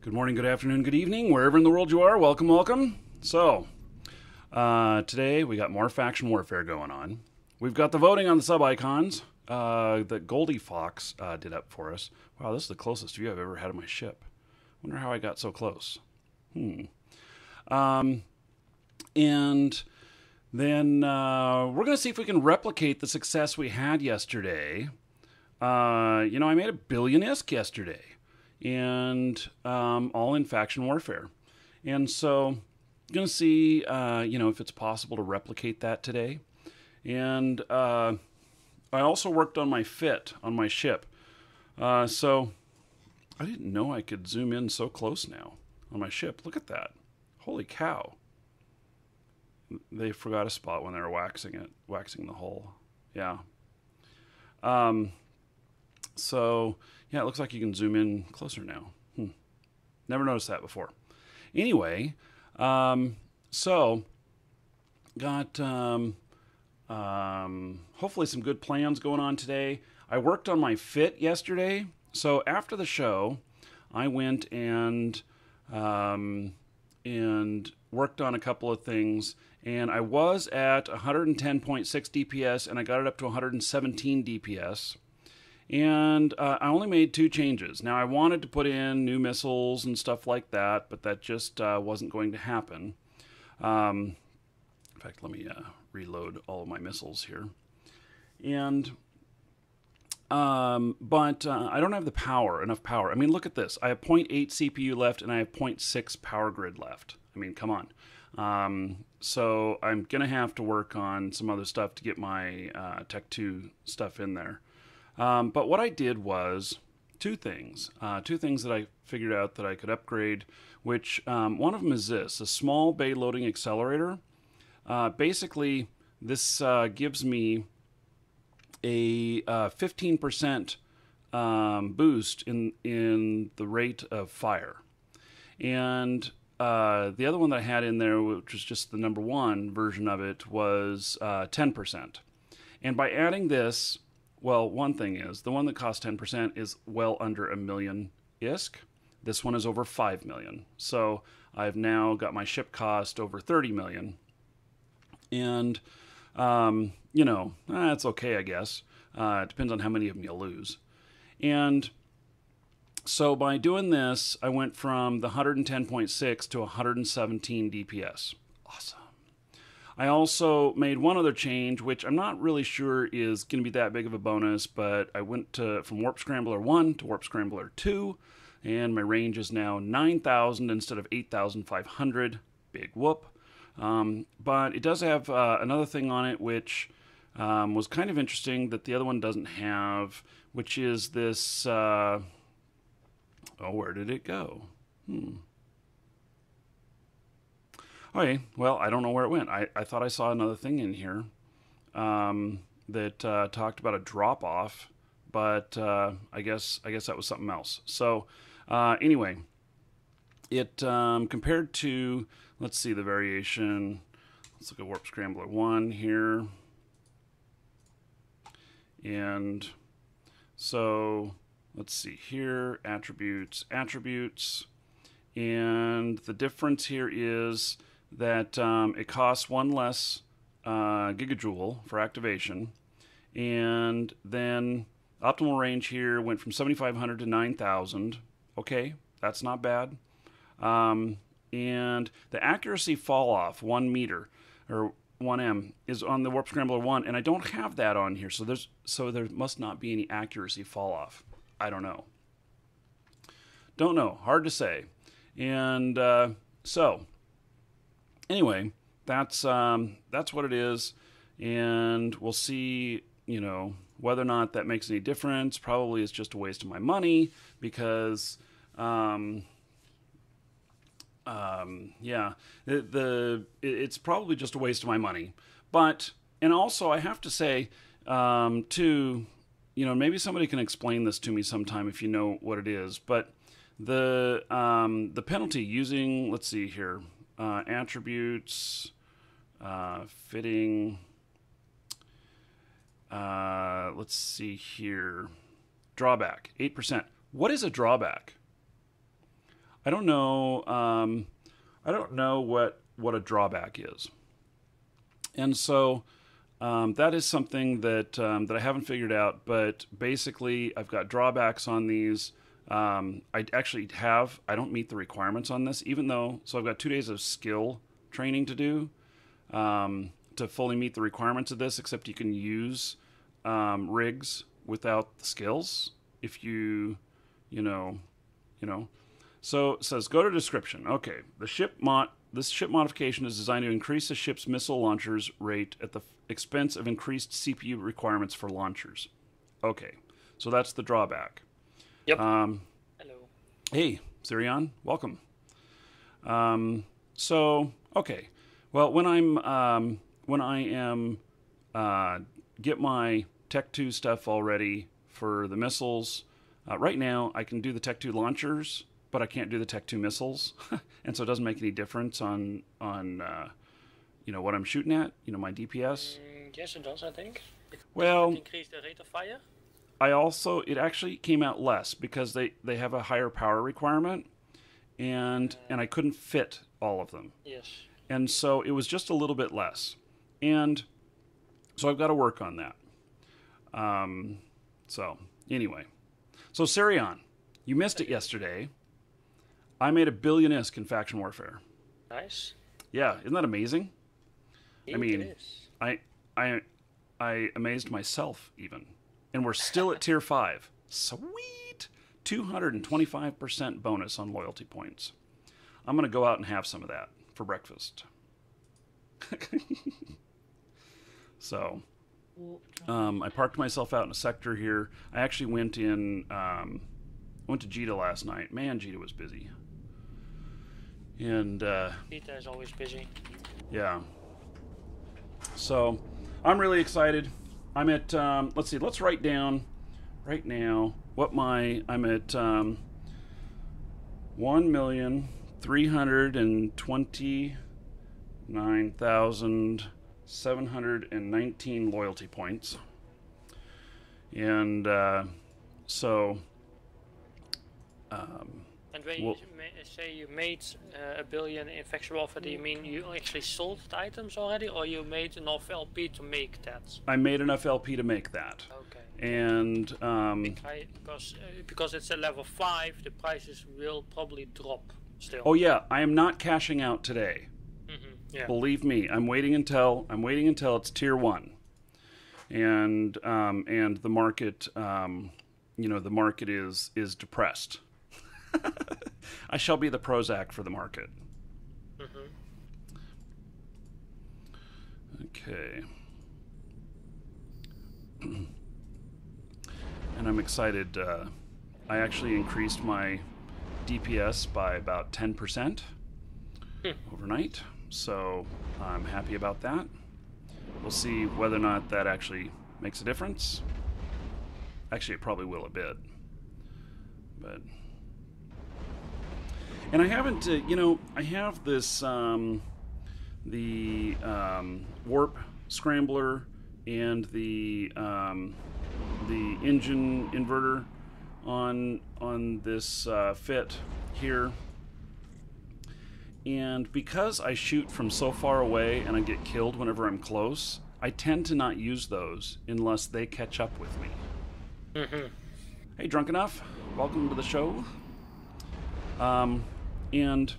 Good morning, good afternoon, good evening, wherever in the world you are. Welcome, welcome. So, today we got more faction warfare going on. We've got the voting on the sub-icons that Goldie Fox did up for us. Wow, this is the closest view I've ever had of my ship. Wonder how I got so close. And then we're going to see if we can replicate the success we had yesterday. I made $1 billion ISK yesterday. And all in faction warfare. And so, going to see, if it's possible to replicate that today. And I also worked on my fit on my ship. So, I didn't know I could zoom in so close now on my ship. Look at that. Holy cow. They forgot a spot when they were waxing the hull. Yeah. So, yeah, it looks like you can zoom in closer now. Never noticed that before. Anyway, so got hopefully some good plans going on today. I worked on my fit yesterday. So after the show, I went and worked on a couple of things. And I was at 110.6 DPS, and I got it up to 117 DPS. And I only made 2 changes. Now, I wanted to put in new missiles and stuff like that, but that just wasn't going to happen. In fact, let me reload all of my missiles here. And, but I don't have enough power. I mean, look at this. I have 0.8 CPU left, and I have 0.6 power grid left. I mean, come on. So I'm going to have to work on some other stuff to get my Tech 2 stuff in there. But what I did was 2 things. 2 things that I figured out that I could upgrade, which one of them is this, a small bay loading accelerator. Basically, this gives me a 15% boost in the rate of fire. And the other one that I had in there, which was just the number 1 version of it, was 10%. And by adding this, well, one thing is, the one that costs 10% is well under $1 million ISK. This one is over $5 million. So I've now got my ship cost over $30 million. And, that's okay, I guess. It depends on how many of them you lose. And so by doing this, I went from the 110.6 to 117 DPS. Awesome. I also made one other change, which I'm not really sure is going to be that big of a bonus, but I went from Warp Scrambler 1 to Warp Scrambler 2, and my range is now 9,000 instead of 8,500. Big whoop. But it does have another thing on it, which was kind of interesting that the other one doesn't have, which is this... where did it go? Okay, well, I don't know where it went. I thought I saw another thing in here that talked about a drop-off, but I guess that was something else. So anyway, it compared to, let's see the variation. Let's look at Warp Scrambler 1 here. And so let's see here, attributes. And the difference here is that it costs 1 less gigajoule for activation, and then optimal range here went from 7,500 to 9,000. Okay, that's not bad. And the accuracy fall off 1 meter or 1M is on the Warp Scrambler 1, and I don't have that on here, so there must not be any accuracy fall off. I don't know. Hard to say. And so. Anyway, that's what it is, and we'll see, whether or not that makes any difference. Probably it's just a waste of my money because, it's probably just a waste of my money. But, and also I have to say, too, maybe somebody can explain this to me sometime if you know what it is. But the penalty using, let's see here. Attributes, fitting, let's see here, drawback, 8%. What is a drawback? I don't know. I don't know what a drawback is, and so that is something that I haven't figured out. But basically, I've got drawbacks on these. I actually have. I don't meet the requirements on this, even though. So I've got 2 days of skill training to do to fully meet the requirements of this. Except you can use rigs without the skills if you know. So it says, go to description. Okay, this ship modification is designed to increase the ship's missile launcher's rate at the expense of increased CPU requirements for launchers. Okay, so that's the drawback. Yep. Hello. Hey, Sirion, welcome. So okay, well when I am get my Tech 2 stuff all ready for the missiles. Right now, I can do the Tech 2 launchers, but I can't do the Tech 2 missiles, and so it doesn't make any difference on what I'm shooting at. My DPS. Yes, it does. I think. Well, does it increase the rate of fire. It actually came out less because they have a higher power requirement, and I couldn't fit all of them. Yes. And so it was just a little bit less, and so I've got to work on that. So anyway. So, Sirion, you missed it yesterday. I made a billion ISK in Faction Warfare. Nice. Yeah, isn't that amazing? I mean, it is. I amazed myself even. And we're still at Tier 5. Sweet! 225% bonus on loyalty points. I'm going to go out and have some of that for breakfast. So... I parked myself out in a sector here. I actually went to Jita last night. Man, Jita was busy. And Jita is always busy. Yeah. So I'm really excited. I'm at let's see, let's write down right now what I'm at 1,329,719 loyalty points. And so and when you say you made a billion in Faction Warfare, do you mean you actually sold the items already, or you made enough LP to make that? I made enough LP to make that. Okay. And because it's a level 5, the prices will probably drop still. Oh yeah, I am not cashing out today. Mm-hmm. Yeah. Believe me, I'm waiting until it's Tier 1, and the market, the market is depressed. I shall be the Prozac for the market. Mm-hmm. Okay. And I'm excited. I actually increased my DPS by about 10% overnight, so I'm happy about that. We'll see whether or not that actually makes a difference. Actually, it probably will a bit, but... And I haven't, I have this, the warp scrambler and the engine inverter on this fit here. And because I shoot from so far away and I get killed whenever I'm close, I tend to not use those unless they catch up with me. Mm-hmm. Hey, Drunk Enough, welcome to the show. And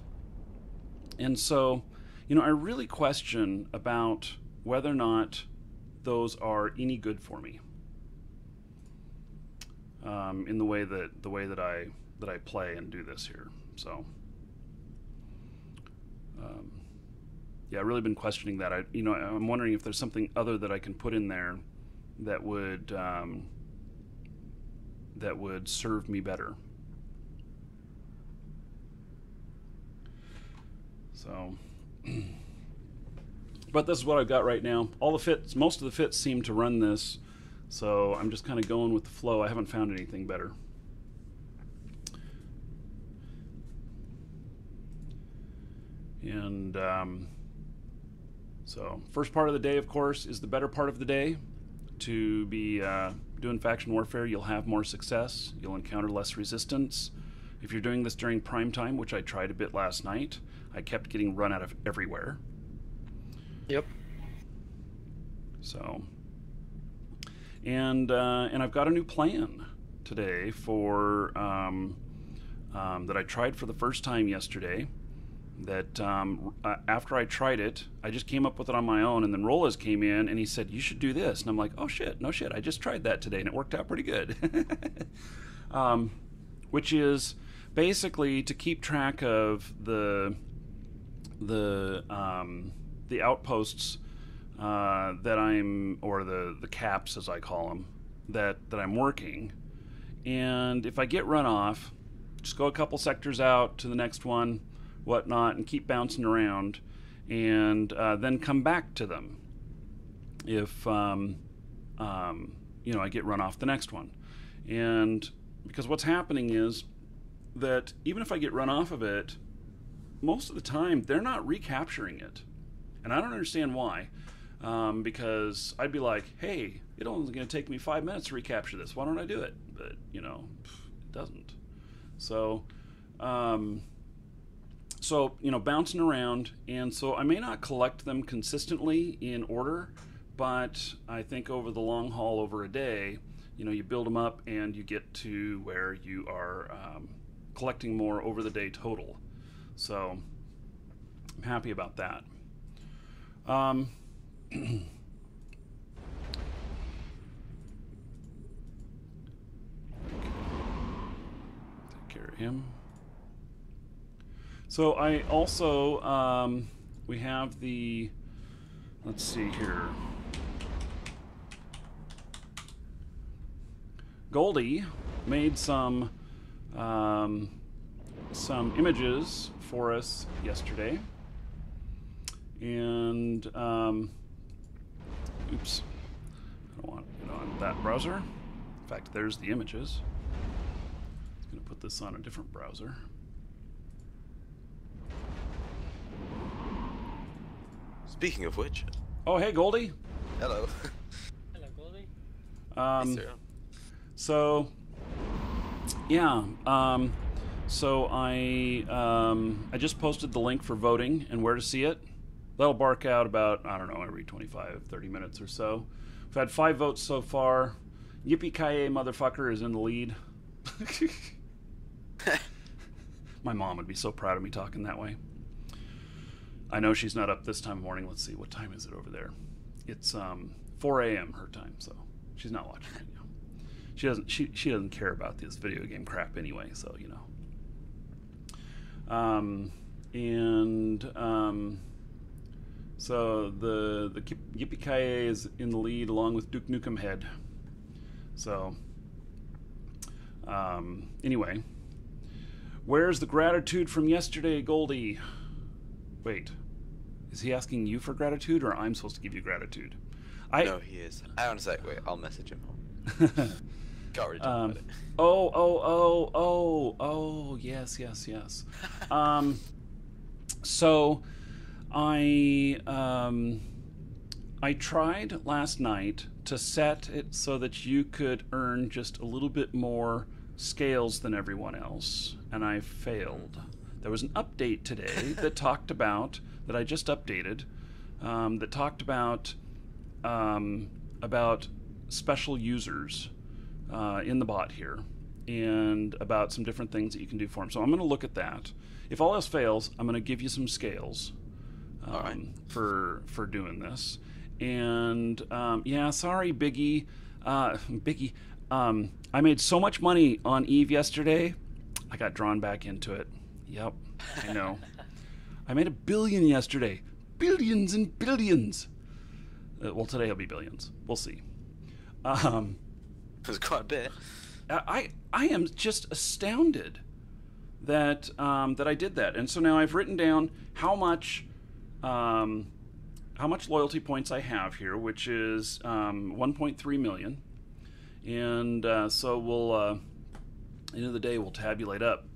so, I really question about whether or not those are any good for me. In the way that I play and do this here. So, yeah, I've really been questioning that. I'm wondering if there's something other that I can put in there that would serve me better. So, but this is what I've got right now. Most of the fits seem to run this, so I'm just kind of going with the flow. I haven't found anything better. And so, first part of the day, of course, is the better part of the day. To be doing faction warfare, you'll have more success, you'll encounter less resistance, if you're doing this during prime time, which I tried a bit last night, I kept getting run out of everywhere. Yep. So, and I've got a new plan today for that I tried for the first time yesterday. That after I tried it, I just came up with it on my own, and then Rolas came in and he said, "You should do this," and I'm like, "Oh shit, no shit, I just tried that today and it worked out pretty good." Which is basically to keep track of the outposts that I'm, or the caps as I call them, that I'm working, and if I get run off, just go a couple sectors out to the next one, whatnot, and keep bouncing around, and then come back to them if I get run off the next one. And because what's happening is that even if I get run off of it, most of the time they're not recapturing it, and I don't understand why. Because I'd be like, hey, it's only going to take me 5 minutes to recapture this, why don't I do it? But it doesn't. So bouncing around, and so I may not collect them consistently in order, but I think over the long haul, over a day, you build them up and you get to where you are collecting more over the day total. So I'm happy about that. Take care of him. So I also, we have the, let's see here. Goldie made some images for us yesterday. And, oops, I don't want it on that browser. In fact, there's the images. I'm going to put this on a different browser. Speaking of which. Oh, hey, Goldie. Hello. Hello, Goldie. Hey, Sarah. So, yeah. So I just posted the link for voting and where to see it. That'll bark out about, I don't know, every 25, 30 minutes or so. We've had 5 votes so far. Yippee-ki-yay motherfucker is in the lead. My mom would be so proud of me talking that way. I know she's not up this time of morning. Let's see, what time is it over there? It's 4 a.m. her time, so she's not watching right now. She doesn't care about this video game crap anyway, so so the Yippee-ki-yay is in the lead along with Duke Nukem Head. So anyway, where's the gratitude from yesterday, Goldie? Wait, is he asking you for gratitude, or I'm supposed to give you gratitude? No, he is. Hang on a sec, wait, I'll message him. Can't really talk about it. Oh, yes. So I tried last night to set it so that you could earn just a little bit more scales than everyone else, and I failed. There was an update today that talked about, that I just updated, that talked about special users in the bot here, and about some different things that you can do for them. So I'm going to look at that. If all else fails, I'm going to give you some scales for doing this. And yeah, sorry, Biggie. I made so much money on Eve yesterday, I got drawn back into it. Yep, I know. I made $1 billion yesterday. Billions and billions. Well, today it'll be billions. We'll see. It was quite a bit. I am just astounded that that I did that. And so now I've written down how much loyalty points I have here, which is 1.3 million. And so we'll at the end of the day we'll tabulate up,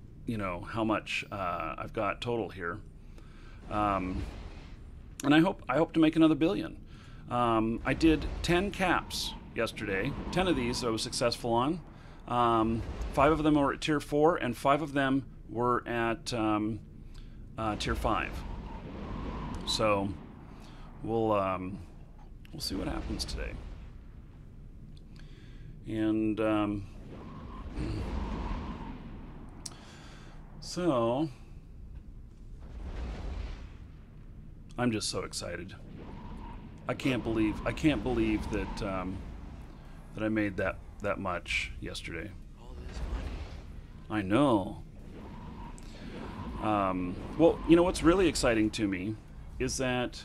how much I've got total here. And I hope to make another $1 billion. I did 10 caps yesterday. 10 of these I was successful on. 5 of them were at tier 4, and 5 of them were at tier 5. So we'll see what happens today. And so I'm just so excited. I can't believe that that I made that much yesterday. All this money. I know. Well, you know what's really exciting to me is that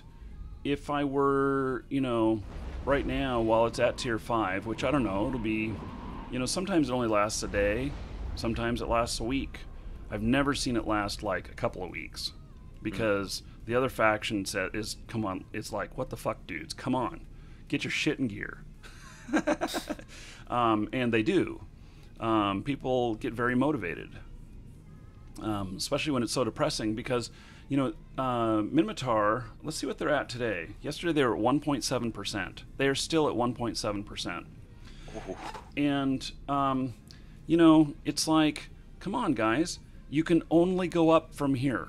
if I were, right now while it's at tier 5, which I don't know, it'll be, sometimes it only lasts a day, sometimes it lasts a week. I've never seen it last like a couple of weeks because the other faction set is, come on, it's like, what the fuck, dudes? Come on, get your shit in gear. And they do. People get very motivated, especially when it's so depressing because, Minmatar, let's see what they're at today. Yesterday they were at 1.7%. They are still at 1.7%. And, it's like, come on, guys. You can only go up from here.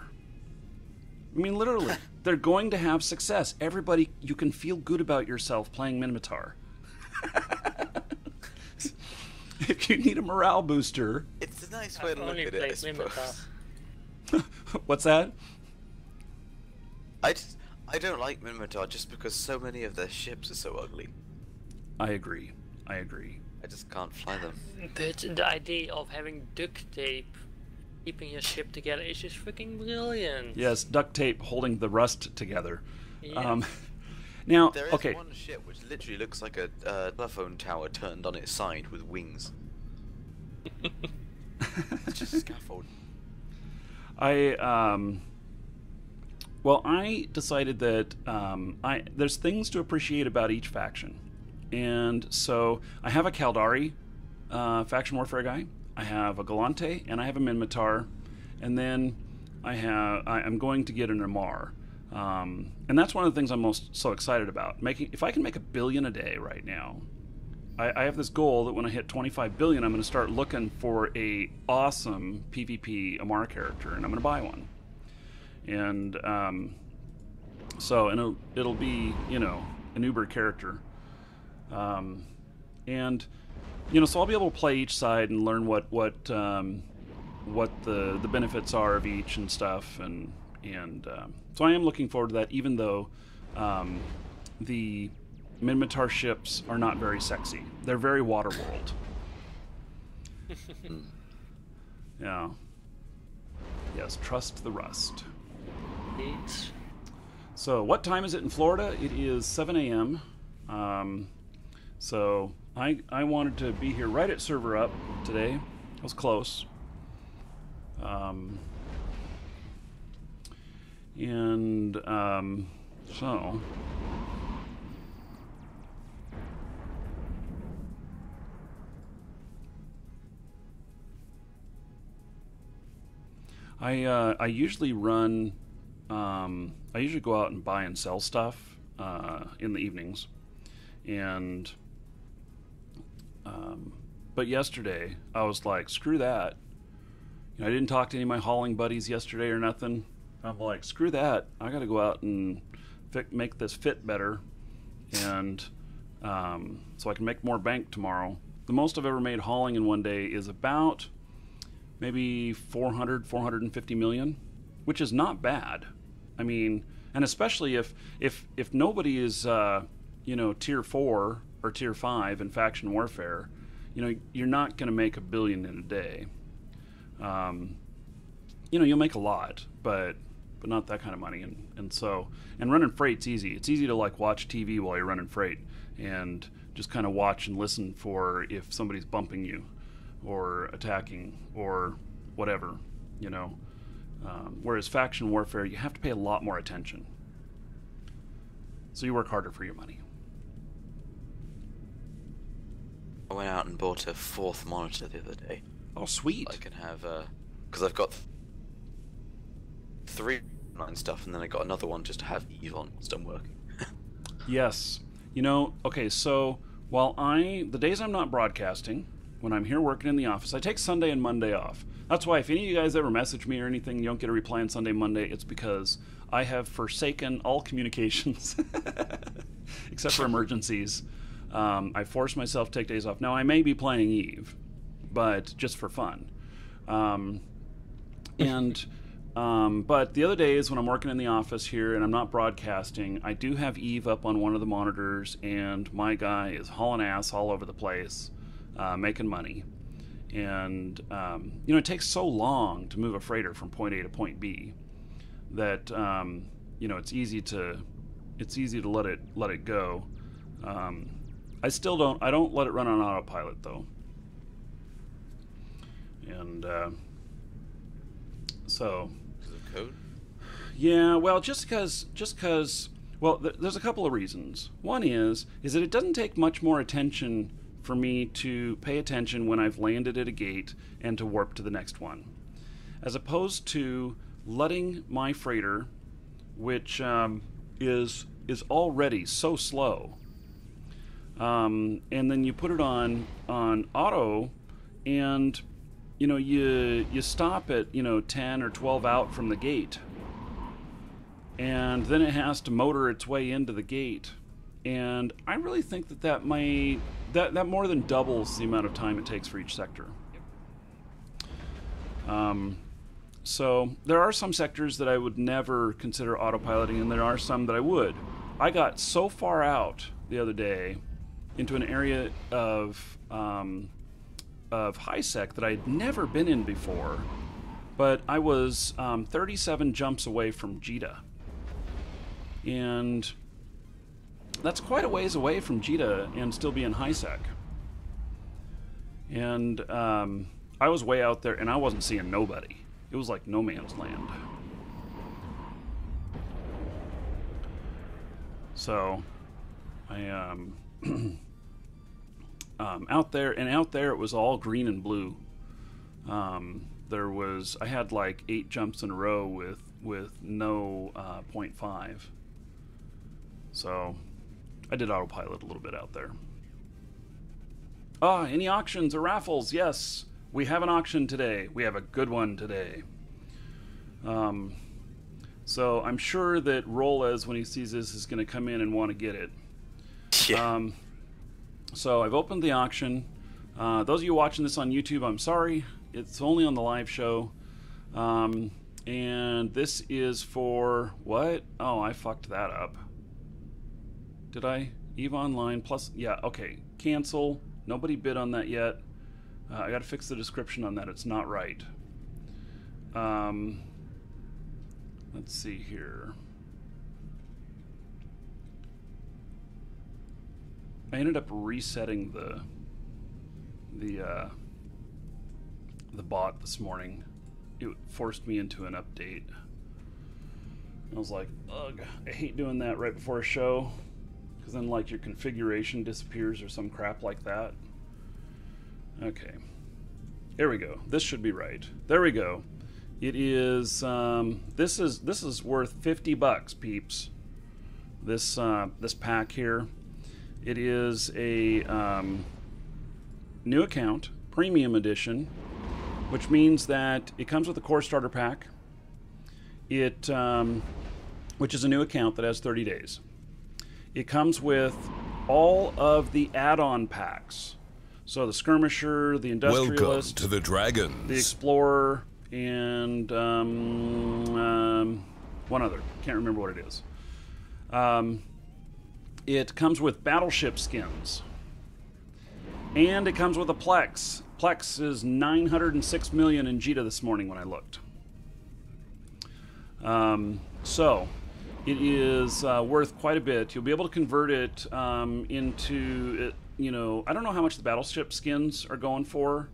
I mean, literally, they're going to have success. Everybody, you can feel good about yourself playing Minmatar. If you need a morale booster... It's a nice way to look at it, I suppose. What's that? I don't like Minmatar just because so many of their ships are so ugly. I agree. I just can't fly them. But the idea of having duct tape keeping your ship together is just freaking brilliant. Yes, duct tape holding the rust together. Yeah. Now, there is okay. one ship which literally looks like a telephone tower turned on its side with wings. It's just a scaffold. I decided that there's things to appreciate about each faction, and so I have a Caldari faction warfare guy, I have a Galante, and I have a Minmatar, and then I'm going to get an Amar, and that's one of the things I'm most so excited about. If I can make $1 billion a day right now, I have this goal that when I hit 25 billion, I'm going to start looking for a awesome PvP Amar character, and I'm going to buy one. And it'll be an Uber character, and so I'll be able to play each side and learn what the benefits are of each and stuff, and so I am looking forward to that. Even though the Minmatar ships are not very sexy, they're very Waterworld. Yeah. Yes, trust the rust. So, what time is it in Florida? It is 7 a.m. So, I wanted to be here right at server up today. I was close. So... I usually run... I usually go out and buy and sell stuff in the evenings, and but yesterday I was like, screw that. I didn't talk to any of my hauling buddies yesterday or nothing. I'm like, screw that. I got to go out and make this fit better, and so I can make more bank tomorrow. The most I've ever made hauling in one day is about maybe 450 million, which is not bad. I mean, and especially if nobody is tier 4 or tier 5 in faction warfare, you're not going to make $1 billion in a day. You'll make a lot, but not that kind of money. And running freight's easy. It's easy to like watch TV while you're running freight and just kind of watch and listen for if somebody's bumping you or attacking or whatever, whereas faction warfare, you have to pay a lot more attention. So you work harder for your money. I went out and bought a 4th monitor the other day. Oh, sweet. I can have, because I've got 3 online stuff, and then I got another one just to have Eve on whilst I'm working. Yes. Okay, so while the days I'm not broadcasting, when I'm here working in the office, I take Sunday and Monday off. That's why if any of you guys ever message me or anything, you don't get a reply on Sunday, Monday, it's because I have forsaken all communications except for emergencies. I force myself to take days off. Now, I may be playing Eve, but just for fun. But the other days when I'm working in the office here and I'm not broadcasting, I do have Eve up on one of the monitors, and my guy is hauling ass all over the place, making money. And it takes so long to move a freighter from point A to point B that it's easy to let it go. I don't let it run on autopilot though. And so. Because of code? Yeah, well, just because. Well, there's a couple of reasons. One is that it doesn't take much more attention for me to pay attention when I've landed at a gate and to warp to the next one, as opposed to letting my freighter, which is already so slow, and then you put it on auto, and you stop at 10 or 12 out from the gate, and then it has to motor its way into the gate, and I really think that more than doubles the amount of time it takes for each sector. So there are some sectors that I would never consider autopiloting, and there are some that I would. I got so far out the other day into an area of high sec that I'd never been in before, but I was 37 jumps away from Jita, and that's quite a ways away from Jita and still be in high sec. And I was way out there, and I wasn't seeing nobody. It was like no man's land. So I out there it was all green and blue. I had like 8 jumps in a row with no 0.5. So I did autopilot a little bit out there. Any auctions or raffles? Yes, we have an auction today. We have a good one today. So I'm sure that Rolez, when he sees this, is going to come in and want to get it. Yeah. So I've opened the auction. Those of you watching this on YouTube, I'm sorry. It's only on the live show. And this is for what? Oh, I fucked that up. Did I? Eve Online plus... Yeah, okay. Cancel. Nobody bid on that yet. I got to fix the description on that. It's not right. Let's see here. I ended up resetting the bot this morning. It forced me into an update. I was like, ugh, I hate doing that right before a show, because then like your configuration disappears or some crap like that. Okay, here we go. This should be right. There we go. It is. This is worth $50, peeps. This pack here. It is a new account, premium edition, which means that it comes with a core starter pack. It, which is a new account that has 30 days. It comes with all of the add-on packs. So the Skirmisher, the Industrialist, welcome to the Dragons, the Explorer, and one other. Can't remember what it is. It comes with battleship skins. And it comes with a Plex. Plex is 906 million in Jita this morning when I looked. So it is worth quite a bit. You'll be able to convert it into, I don't know how much the battleship skins are going for,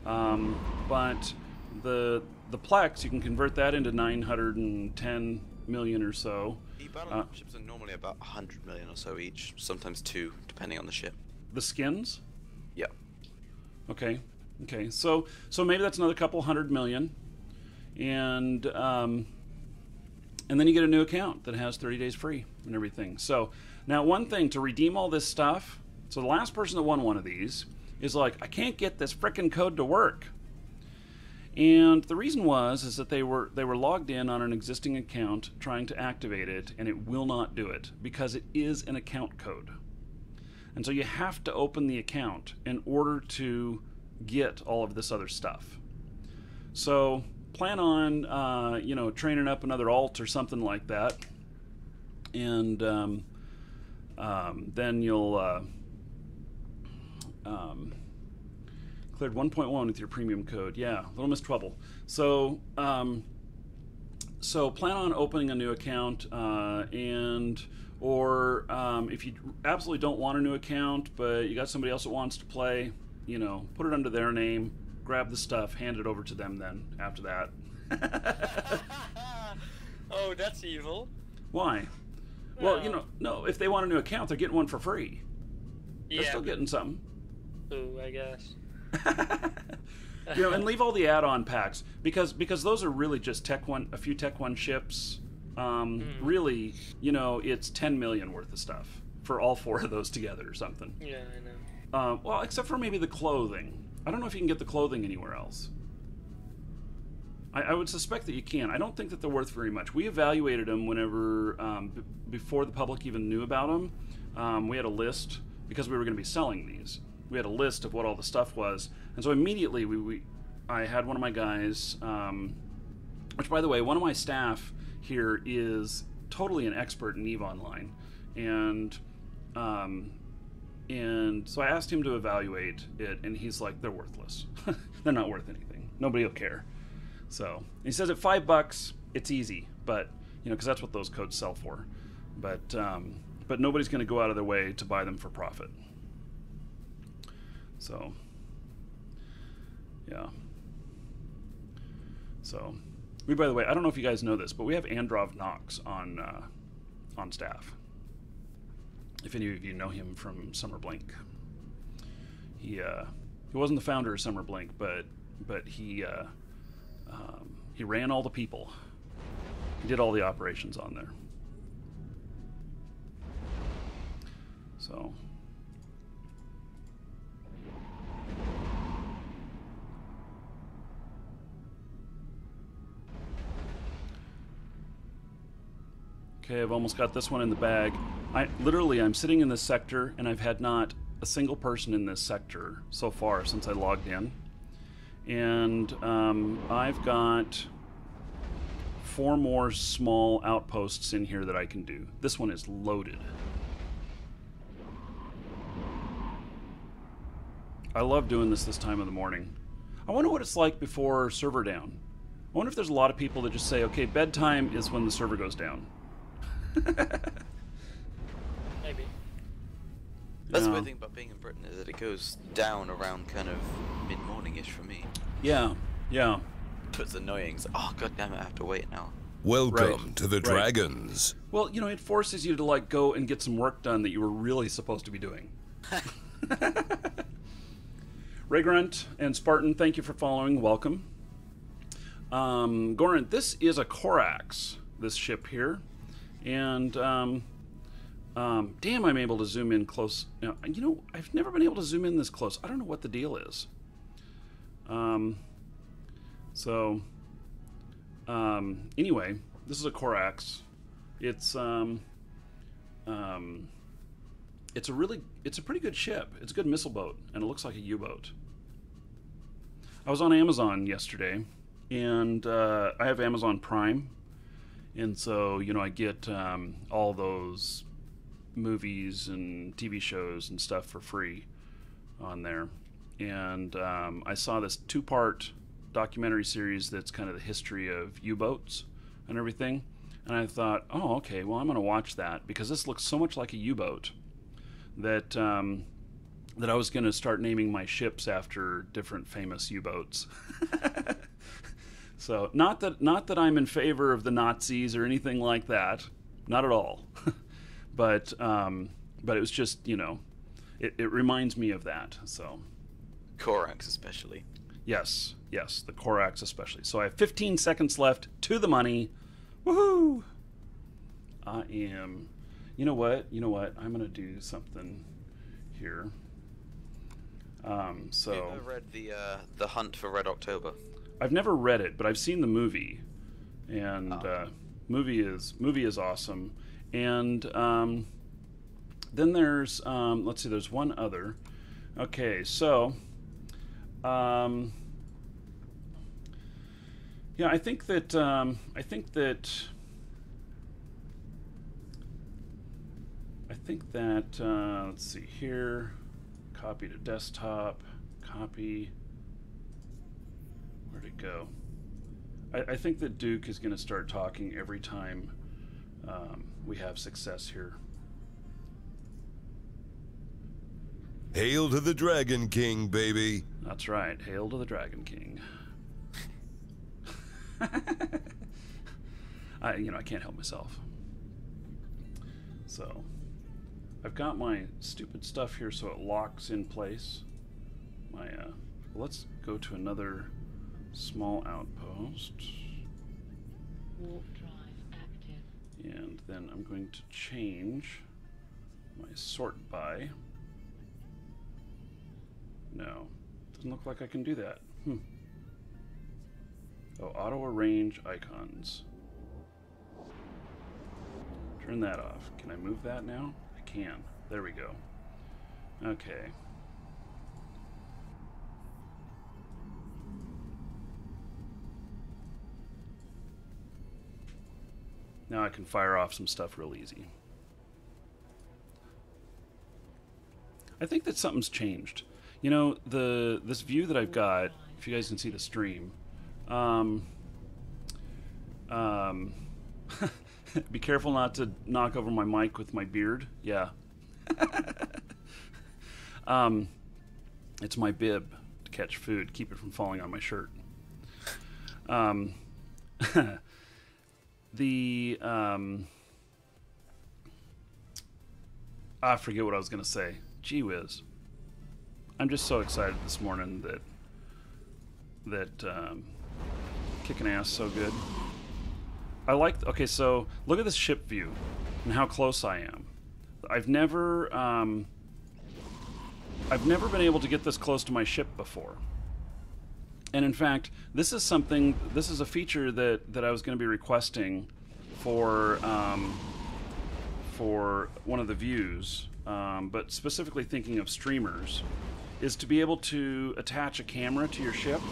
but the Plex, you can convert that into 910 million or so. The battleships are normally about 100 million or so each, sometimes 2, depending on the ship. The skins? Yeah. Okay. So maybe that's another couple 100 million, and then you get a new account that has 30 days free and everything. So now, one thing to redeem all this stuff. So the last person that won one of these is like, I can't get this frickin' code to work. And the reason is that they were logged in on an existing account trying to activate it, and it will not do it because it is an account code. And so you have to open the account in order to get all of this other stuff. So plan on, training up another alt or something like that, and then you'll cleared 1.1 with your premium code. Yeah, Little Miss Trouble. So plan on opening a new account, or if you absolutely don't want a new account, but you got somebody else that wants to play, put it under their name, grab the stuff, hand it over to them then after that. Oh, that's evil. Why? Well, no, if they want a new account, they're getting one for free. They're still getting something. Ooh, I guess. And leave all the add-on packs because those are really just a few Tech One ships. Really, it's 10 million worth of stuff for all 4 of those together or something. Yeah, I know. Well, except for maybe the clothing. I don't know if you can get the clothing anywhere else. I would suspect that you can. I don't think that they're worth very much. We evaluated them whenever, before the public even knew about them. We had a list because we were going to be selling these. We had a list of what all the stuff was, and so immediately I had one of my guys, which by the way, one of my staff here is totally an expert in EVE Online, and so I asked him to evaluate it, and he's like, they're worthless. They're not worth anything. Nobody will care. So he says at $5, it's easy, but because that's what those codes sell for, but nobody's going to go out of their way to buy them for profit. So, yeah. So, by the way, I don't know if you guys know this, but we have Androv Knox on staff. If any of you know him from Summer Blink, he wasn't the founder of Summer Blink, but he ran all the people. He did all the operations on there. So. Okay, I've almost got this one in the bag. I'm sitting in this sector, and I've had not a single person in this sector so far since I logged in. And I've got 4 more small outposts in here that I can do. This one is loaded. I love doing this time of the morning. I wonder what it's like before server down. I wonder if there's a lot of people that just say, okay, bedtime is when the server goes down. Maybe. That's the weird thing about being in Britain, is that it goes down around kind of mid-morning-ish for me. Yeah. It's annoying. It's like, oh, god damn it, I have to wait now. Welcome to the Dragons. Well, it forces you to go and get some work done that you were really supposed to be doing. Ray Grunt and Spartan, thank you for following. Welcome. Goran, this is a Corax, this ship here. And, damn, I'm able to zoom in close. Now, I've never been able to zoom in this close. I don't know what the deal is. Anyway, this is a Corax. It's a pretty good ship. It's a good missile boat, and it looks like a U-boat. I was on Amazon yesterday, and I have Amazon Prime. And so, I get all those movies and TV shows and stuff for free on there. And I saw this 2-part documentary series that's kind of the history of U-boats and everything. And I thought, oh, okay, well, I'm going to watch that because this looks so much like a U-boat that I was going to start naming my ships after different famous U-boats. So, not that I'm in favor of the Nazis or anything like that, not at all. But it was just, it reminds me of that. So, Corax especially. Yes, the Corax especially. So I have 15 seconds left to the money. Woohoo! I am. You know what? I'm gonna do something here. So Have you ever read the Hunt for Red October? I've never read it, but I've seen the movie, and movie is awesome. And then there's let's see, there's one other. Okay, so yeah, I think that let's see here, copy to desktop, copy. Where'd it go? I think that Duke is going to start talking every time we have success here. Hail to the Dragon King, baby. That's right. Hail to the Dragon King. I can't help myself. So, I've got my stupid stuff here so it locks in place. Let's go to another small outpost. Warp drive active. And then I'm going to change my sort by. No, doesn't look like I can do that. Oh, auto arrange icons. Turn that off. Can I move that now? I can. There we go. Okay. Now I can fire off some stuff real easy. I think that something's changed. You know, this view that I've got, if you guys can see the stream, be careful not to knock over my mic with my beard. Yeah. It's my bib to catch food, keep it from falling on my shirt. I forget what I was going to say. Gee whiz. I'm just so excited this morning that kicking ass so good. Okay, so look at this ship view and how close I am. I've never been able to get this close to my ship before. And in fact, this is a feature that I was going to be requesting for one of the views, but specifically thinking of streamers, is to be able to attach a camera to your ship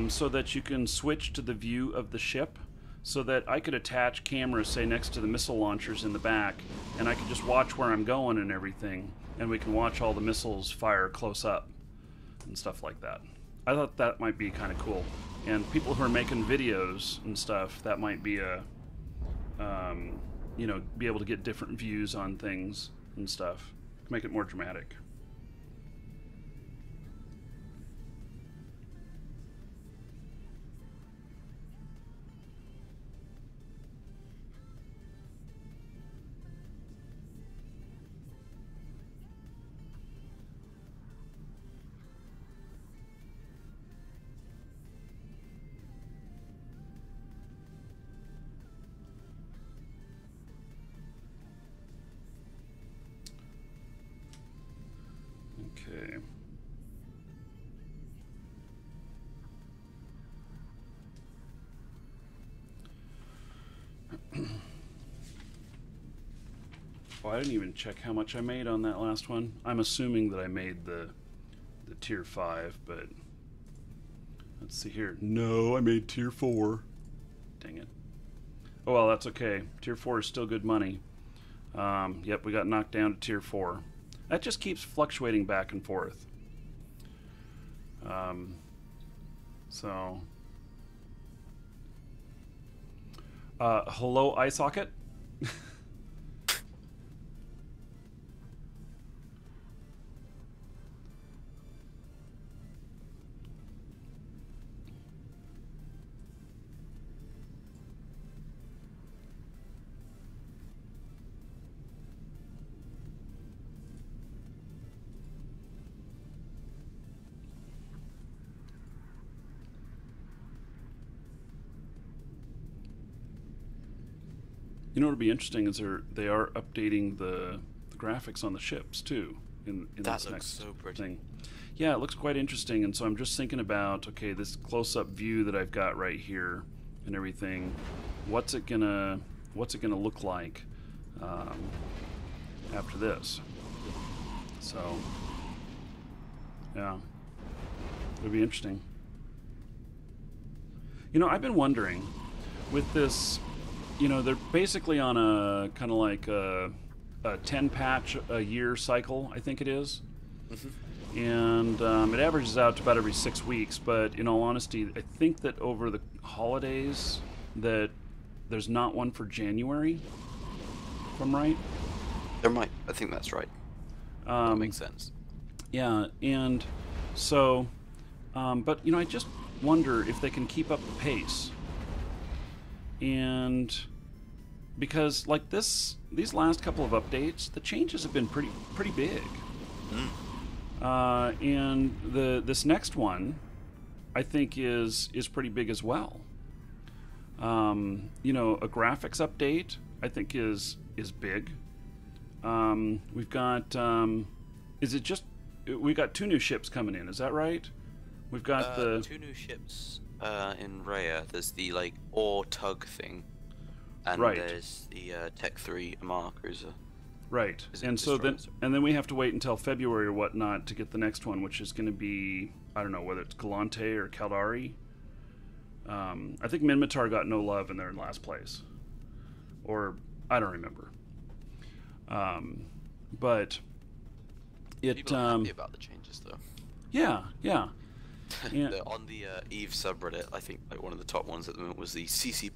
so that you can switch to the view of the ship, so that I could attach cameras, say, next to the missile launchers in the back, and I could just watch where I'm going and everything, and we can watch all the missiles fire close up and stuff like that. I thought that might be kind of cool. And people who are making videos and stuff, that might be be able to get different views on things and stuff. Make it more dramatic. Okay. Well, I didn't even check how much I made on that last one. I'm assuming that I made the tier 5, but let's see here. No, I made tier 4. Dang it. Oh well, that's okay. Tier 4 is still good money. Yep, we got knocked down to tier 4. That just keeps fluctuating back and forth. Hello, iSocket? You know what would be interesting is they are updating the graphics on the ships too. in That this looks next so pretty. thing. Yeah, it looks quite interesting, and so I'm just thinking about, okay, this close-up view that I've got right here and everything. What's it gonna look like after this? So, yeah, it'll be interesting. You know, I've been wondering with this. You know, they're basically on a kind of like a 10 patch a year cycle, I think it is. And it averages out to about every 6 weeks. But in all honesty, I think that over the holidays that there's not one for January, if I'm right. There might. I think that's right. That makes sense. Yeah, and so, but you know, I just wonder if they can keep up the pace. And because like these last couple of updates, the changes have been pretty big. And this next one, I think is pretty big as well. You know, a graphics update I think is big. We've got we got 2 new ships coming in. Is that right? We've got the 2 new ships in Rhea. There's the like ore tug thing, and right. there's the Tech 3 Cruiser. Right, and so then we have to wait until February or whatnot to get the next one, which is going to be, I don't know whether it's Galante or Caldari. I think Minmatar got no love and they're in last place, or I don't remember. But people are happy about the changes though. Yeah. On the Eve subreddit, I think like one of the top ones at the moment was the CCP.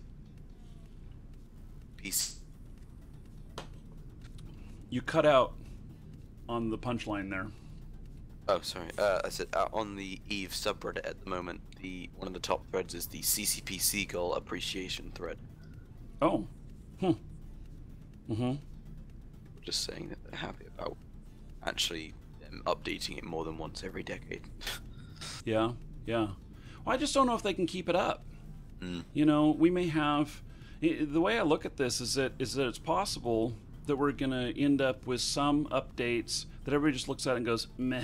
You cut out on the punchline there. Oh, sorry. I said on the Eve subreddit at the moment, one of the top threads is the CCP Seagull appreciation thread. Oh. Just saying that they're happy about actually updating it more than once every decade. Yeah. Well, I just don't know if they can keep it up. You know, we may have. The way I look at this is that it's possible that we're going to end up with some updates that everybody just looks at and goes, meh.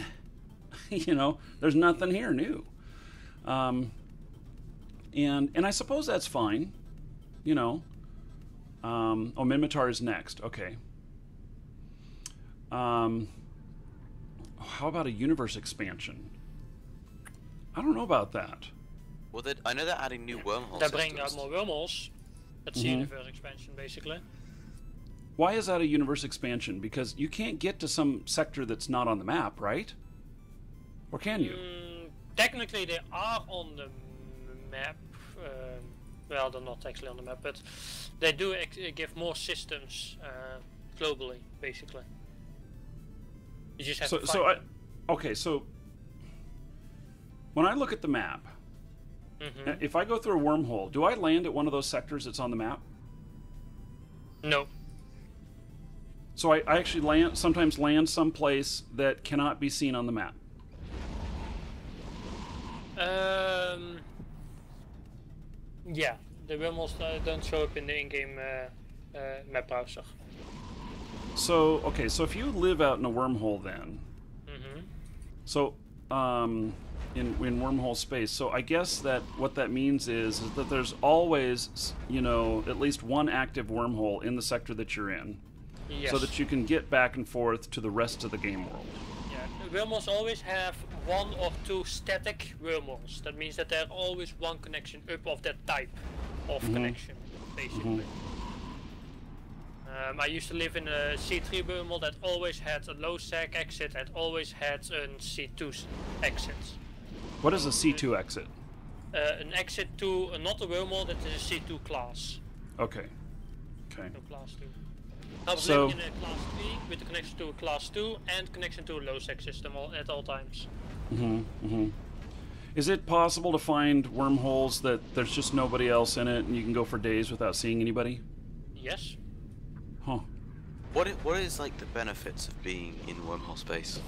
You know, there's nothing here new. And I suppose that's fine. You know. Minmatar is next. Okay. How about a universe expansion? I don't know about that. Well, I know they're adding new wormholes. They're bringing out more wormholes. That's the universe expansion, basically. Why is that a universe expansion? Because you can't get to some sector that's not on the map, right? Or can you? Technically, they are on the map. Well, they're not actually on the map, but they do give more systems globally, basically. You just have to find them. Okay, so when I look at the map, if I go through a wormhole, do I land at one of those sectors that's on the map? No. So I actually sometimes land someplace that cannot be seen on the map. Yeah, the wormholes don't show up in the in-game map browser. So, okay, so if you live out in a wormhole then, so in wormhole space, so I guess that what that means is that there's always, you know, at least one active wormhole in the sector that you're in, so that you can get back and forth to the rest of the game world. Yeah, wormholes always have 1 or 2 static wormholes. That means that there's always one connection up of that type of connection, basically. I used to live in a C3 wormhole that always had a low sec exit and always had a C2 exit. What is a C2 exit? An exit to not a wormhole that is a C2 class. Okay. No class 2. I was living in a class 3 with a connection to a class 2 and connection to a low sec system at all times. Is it possible to find wormholes that there's just nobody else in it and you can go for days without seeing anybody? Yes. Huh. What is like the benefits of being in wormhole space?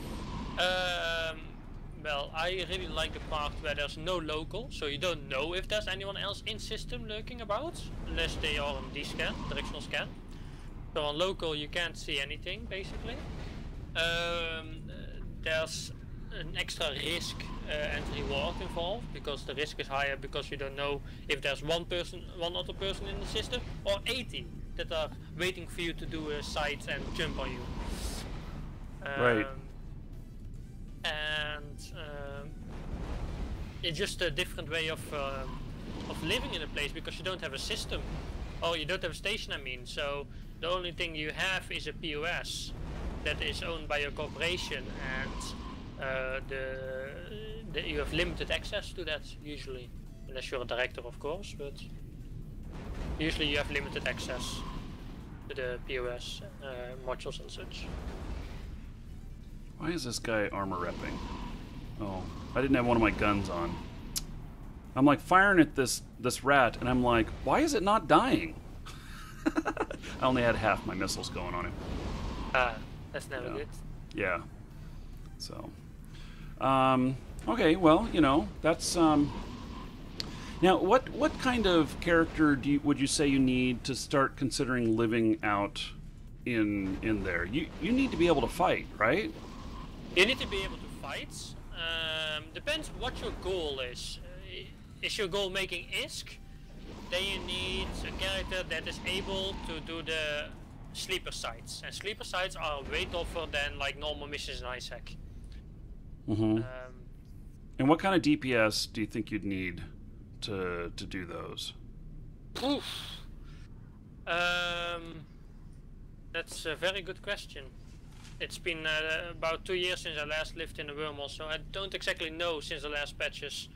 Well, I really like the part where there's no local, so you don't know if there's anyone else in system lurking about, unless they are on D-scan, directional scan. So on local you can't see anything, basically. there's an extra risk and reward involved, because the risk is higher because you don't know if there's one other person in the system or 80 that are waiting for you to do a side and jump on you. Right. And it's just a different way of living in a place, because you don't have a system, or you don't have a station, I mean. So the only thing you have is a POS that is owned by your corporation, and you have limited access to that usually, unless you're a director, of course. But usually you have limited access to the POS modules and such. Why is this guy armor repping? Oh, I didn't have one of my guns on. I'm like firing at this rat, and I'm like, why is it not dying? I only had half my missiles going on him. That's never good. Yeah. So, okay, well, you know, that's now what kind of character would you say you need to start considering living out in there? You need to be able to fight, right? You need to be able to fight. Depends what your goal is. Is your goal making ISK? Then you need a character that is able to do the sleeper sites. And sleeper sites are way tougher than like normal missions in ISAC. Mm-hmm. And what kind of DPS do you think you'd need to do those? Oof. That's a very good question. It's been about 2 years since I last lived in a wormhole, so I don't exactly know since the last patches.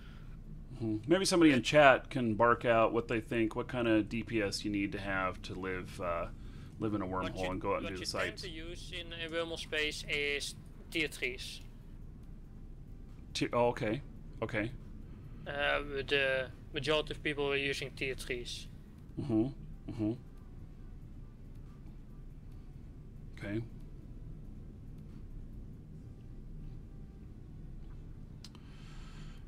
Mm-hmm. Maybe somebody in chat can bark out what they think, what kind of DPS you need to have to live in a wormhole and go out and do the sites. What you tend to use in a wormhole space is tier 3s. Oh, okay. Okay. The majority of people are using tier 3s. Mm-hmm. Mm-hmm. Okay.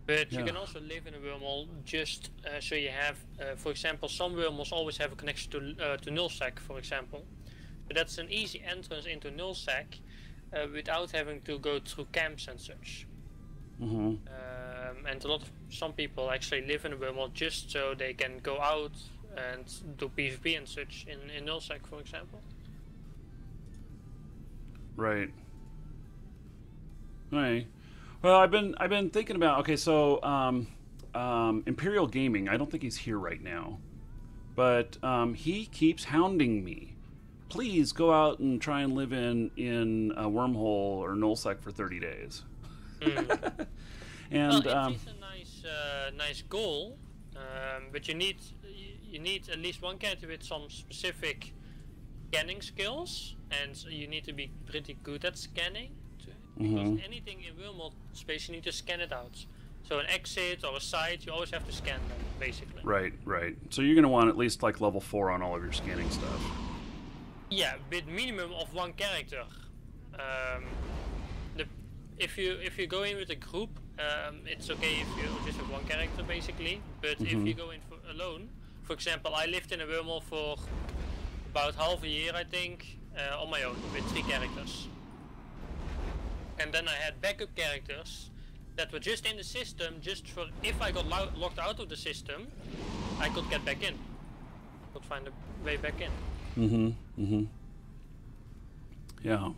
But you can also live in a wormhole just so you have, for example, some wormholes always have a connection to nullsec, for example. But that's an easy entrance into nullsec without having to go through camps and such. Mm-hmm. And some people actually live in a wormhole just so they can go out and do PvP and such in nullsec, for example. Right. Right. Well, I've been thinking about, okay, so Imperial Gaming, I don't think he's here right now, but he keeps hounding me. Please go out and try and live in a wormhole or nullsec for 30 days. Mm. And well, it's a nice goal, but you need at least one character with some specific scanning skills, and you need to be pretty good at scanning. Because anything in wormhole space, you need to scan it out. So an exit or a site, you always have to scan them, basically. Right, right. So you're going to want at least like level 4 on all of your scanning stuff. Yeah, with minimum of one character. If you go in with a group, it's okay if you just have one character, basically. But if you go in alone, for example, I lived in a wormhole for about half a year, I think, on my own, with 3 characters. And then I had backup characters that were just in the system, just for if I got locked out of the system, I could get back in. Could find a way back in. Mm-hmm. Mm-hmm. Yeah.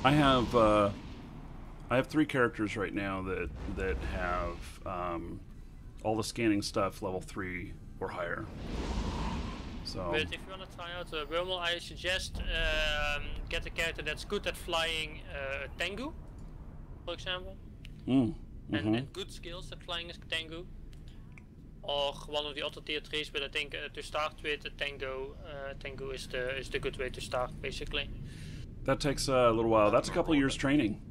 I have 3 characters right now that have all the scanning stuff level 3 or higher. So. But if you want to try out a wormhole, I suggest get a character that's good at flying Tengu, for example. And good skills at flying as Tengu. Or one of the other tier 3s, but I think to start with Tengu is the good way to start, basically. That takes a little while. That's a couple years training.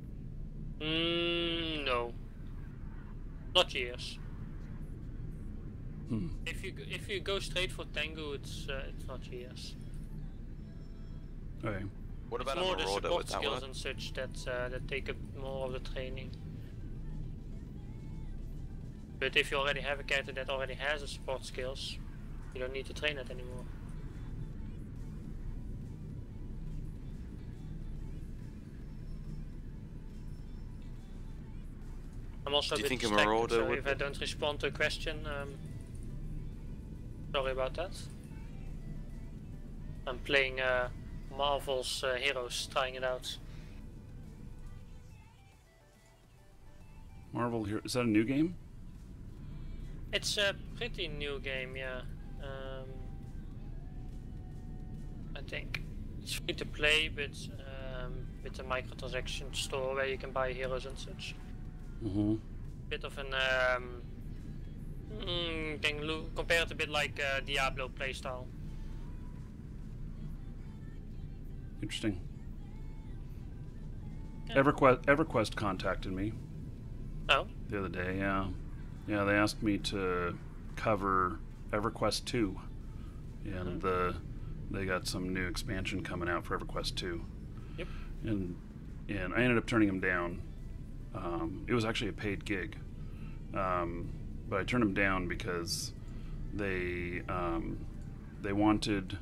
No. Not years. If you go straight for Tengu, it's not years. Okay. What about it's more the Marauder support with that skills one? and such that take up more of the training. But if you already have a character that already has the support skills, you don't need to train it anymore. I'm also a Do you bit think a distracted, Marauder so would- if I don't respond to a question, sorry about that. I'm playing Marvel's Heroes, trying it out. Marvel here. Is that a new game? It's a pretty new game, yeah. I think it's free to play, but with a microtransaction store where you can buy heroes and such. Mm-hmm. Bit of an compare it a bit like Diablo playstyle. Interesting. Yeah. EverQuest contacted me Oh, the other day. Yeah, yeah. They asked me to cover EverQuest 2, and they got some new expansion coming out for EverQuest 2. Yep. And I ended up turning them down. It was actually a paid gig, but I turned them down because they wanted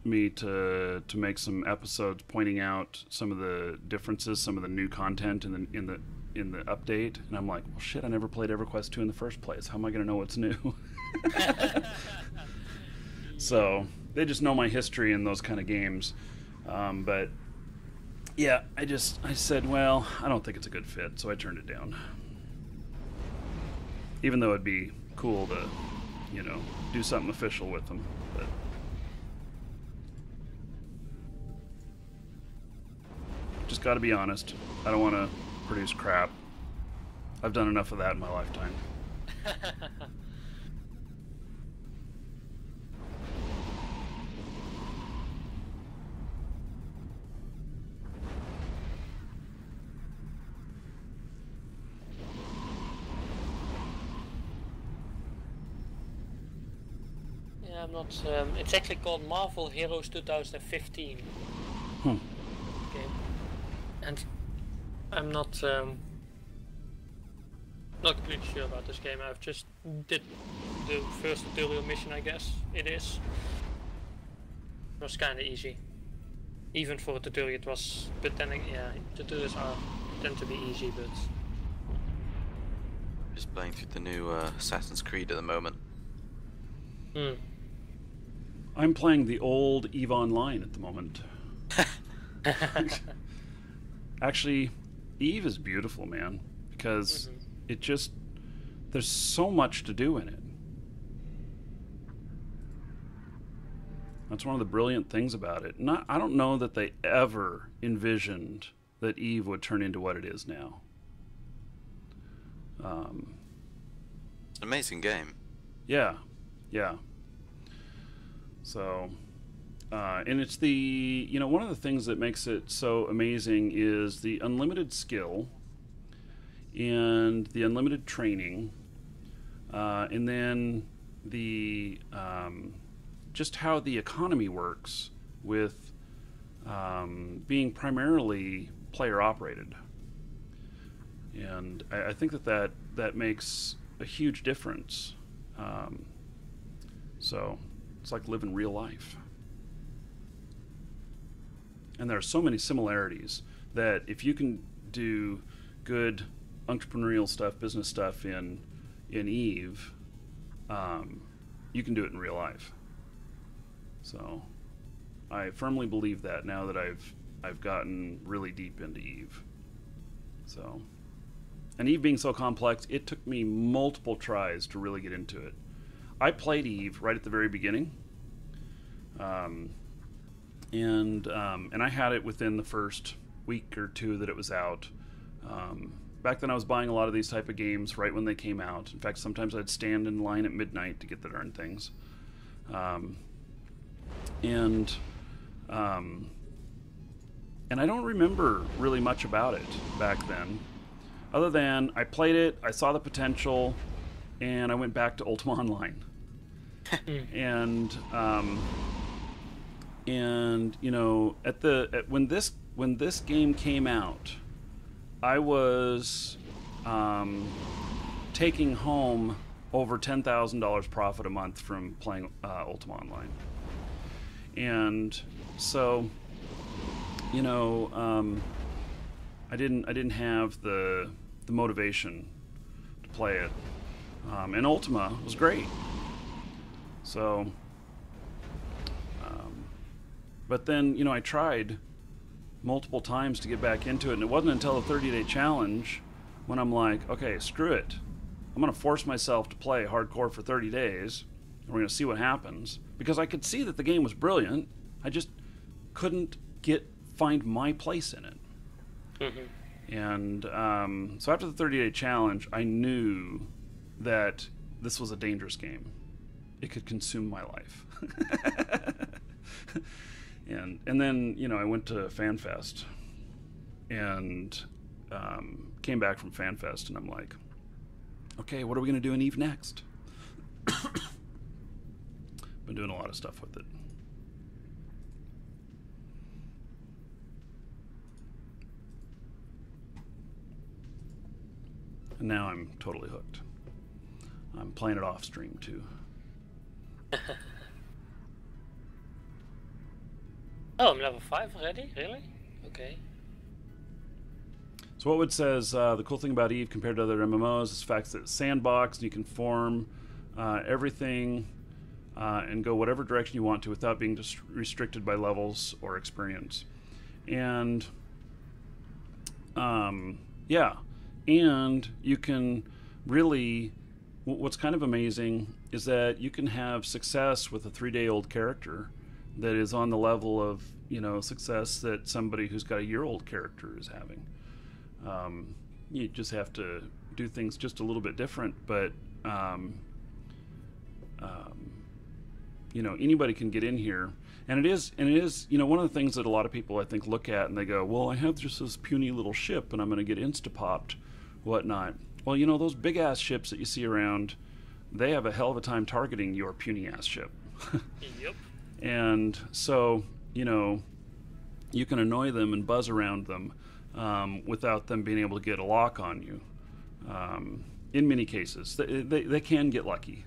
me to make some episodes pointing out some of the differences, some of the new content in the update, and I'm like, well, shit, I never played EverQuest 2 in the first place. How am I going to know what's new? So they just know my history in those kind of games, but yeah, I said, well, I don't think it's a good fit, so I turned it down. Even though it'd be cool to, do something official with them, but. Just got to be honest. I don't want to produce crap. I've done enough of that in my lifetime. yeah, I'm not. It's actually called Marvel Heroes 2015 Hmm. game, and I'm not completely sure about this game. I've just did the first tutorial mission, I guess it is. It was kind of easy, even for a tutorial. It was, but then yeah, tutorials tend to be easy, but. Just playing through the new Assassin's Creed at the moment. Hmm. I'm playing the old EVE Online at the moment. Actually, EVE is beautiful, man, because it just, there's so much to do in it. That's one of the brilliant things about it. I don't know that they ever envisioned that EVE would turn into what it is now. It's an amazing game. Yeah. So, and it's the, one of the things that makes it so amazing is the unlimited skill and the unlimited training, and then the, just how the economy works with being primarily player operated. And I think that makes a huge difference. So it's like living real life. And there are so many similarities that if you can do good entrepreneurial stuff, business stuff in EVE, you can do it in real life. So I firmly believe that now that I've gotten really deep into EVE. So, and EVE being so complex, it took me multiple tries to really get into it. I played EVE right at the very beginning, and I had it within the first week or two that it was out. Back then I was buying a lot of these type of games right when they came out. In fact, sometimes I'd stand in line at midnight to get the darn things. And I don't remember really much about it back then, other than I played it, I saw the potential, and I went back to Ultima Online. And when this game came out, I was taking home over $10,000 profit a month from playing Ultima Online. And so, I didn't have the the motivation to play it. And Ultima was great. So, but then, you know, I tried multiple times to get back into it, and it wasn't until the 30-day challenge when I'm like, okay, screw it. I'm going to force myself to play hardcore for 30 days, and we're going to see what happens. Because I could see that the game was brilliant. I just couldn't find my place in it. Mm-hmm. And so after the 30-day challenge, I knew that this was a dangerous game. It could consume my life. and then, you know, I went to FanFest and came back from FanFest, and I'm like, okay, what are we going to do in EVE next? Been doing a lot of stuff with it. And now I'm totally hooked. I'm playing it off stream too. Oh, I'm level 5 already? Really? Okay. So What says, the cool thing about EVE compared to other MMOs is the fact that it's sandbox and you can form everything and go whatever direction you want to without being restricted by levels or experience. And yeah, and you can really, what's kind of amazing is that you can have success with a 3-day-old character that is on the level of, you know, success that somebody who's got a year-old character is having. You just have to do things just a little bit different, but you know, anybody can get in here, and it is, you know, one of the things that a lot of people I think look at and they go, well, I have just this puny little ship and I'm going to get insta-popped, whatnot. Well, you know, those big ass ships that you see around, they have a hell of a time targeting your puny ass ship. Yep. And so, you know, you can annoy them and buzz around them without them being able to get a lock on you. In many cases, they can get lucky.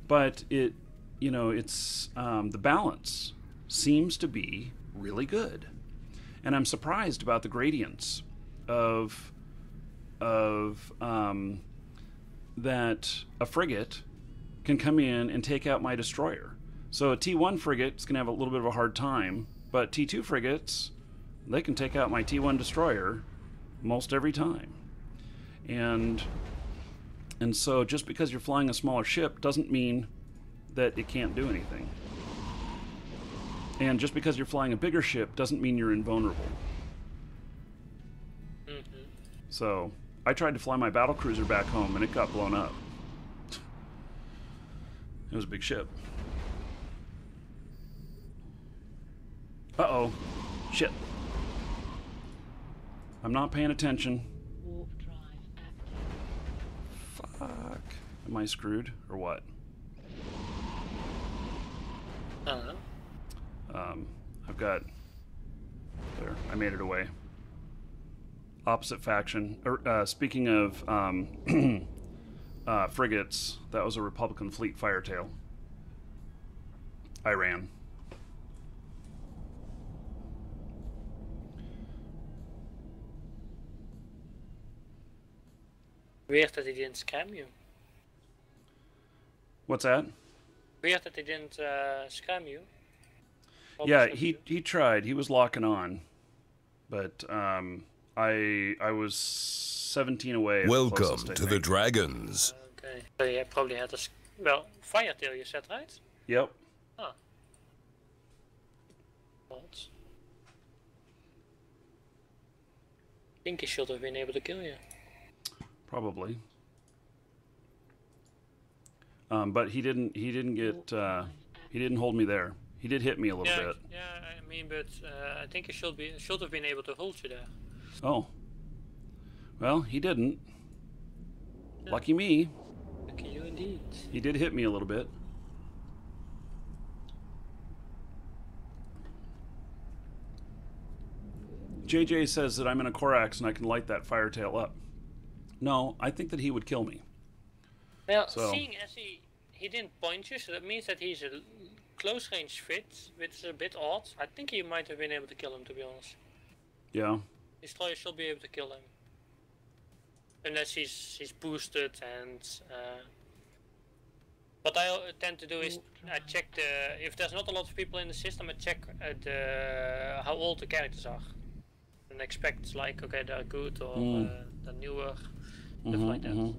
But it, you know, it's the balance seems to be really good, and I'm surprised about the gradients of that a frigate can come in and take out my destroyer. So a T1 frigate is going to have a little bit of a hard time, but T2 frigates, they can take out my T1 destroyer most every time. And so just because you're flying a smaller ship doesn't mean that it can't do anything. And just because you're flying a bigger ship doesn't mean you're invulnerable. Mm-hmm. So I tried to fly my battlecruiser back home and it got blown up. It was a big ship. Uh-oh. Shit. I'm not paying attention. Warp drive active. Fuck. Am I screwed or what? I don't know. I've got... There. I made it away. Opposite faction. Speaking of frigates, that was a Republican fleet firetail. I ran. Weird that he didn't scam you. What's that? Weird that he didn't scam you. Yeah, he tried. He was locking on, but I was 17 away. Welcome to the Dragons. Okay, so you probably had a firetail. You said, right? Yep. Ah. What? I think he should have been able to kill you. Probably. But he didn't get. He didn't hold me there. He did hit me a little bit. Yeah, I mean, but I think he should have been able to hold you there. Oh. Well, he didn't. Yeah. Lucky me. Lucky you indeed. He did hit me a little bit. JJ says that I'm in a Corax and I can light that firetail up. No, I think that he would kill me. Well, seeing as he didn't point you, so that means that he's a close range fit, which is a bit odd. I think you might have been able to kill him, to be honest. Yeah. Destroyer should be able to kill him. unless he's boosted. And what I tend to do is I check if there's not a lot of people in the system, I check how old the characters are, and expect like, okay, they're good or they're newer, stuff like that.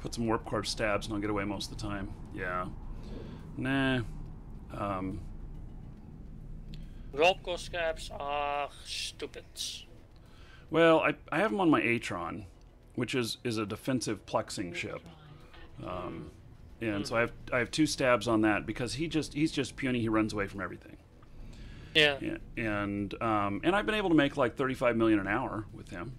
Put some Warp Corp stabs and I'll get away most of the time. Yeah. Nah. Warp core scraps are stupid. Well, I have him on my Atron, which is a defensive plexing ship. And so I have 2 stabs on that because he's just puny. He runs away from everything. Yeah. And I've been able to make like 35 million an hour with him.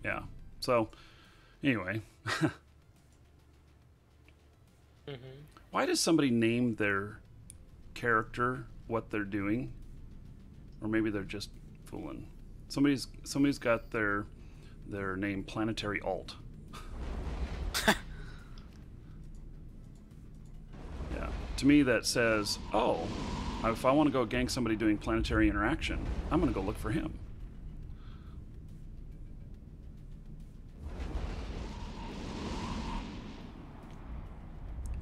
Yeah. So anyway, why does somebody name their character what they're doing? Or maybe they're just fooling. Somebody's got their name Planetary Alt. Yeah. To me that says, oh, if I want to go gank somebody doing planetary interaction, I'm going to go look for him.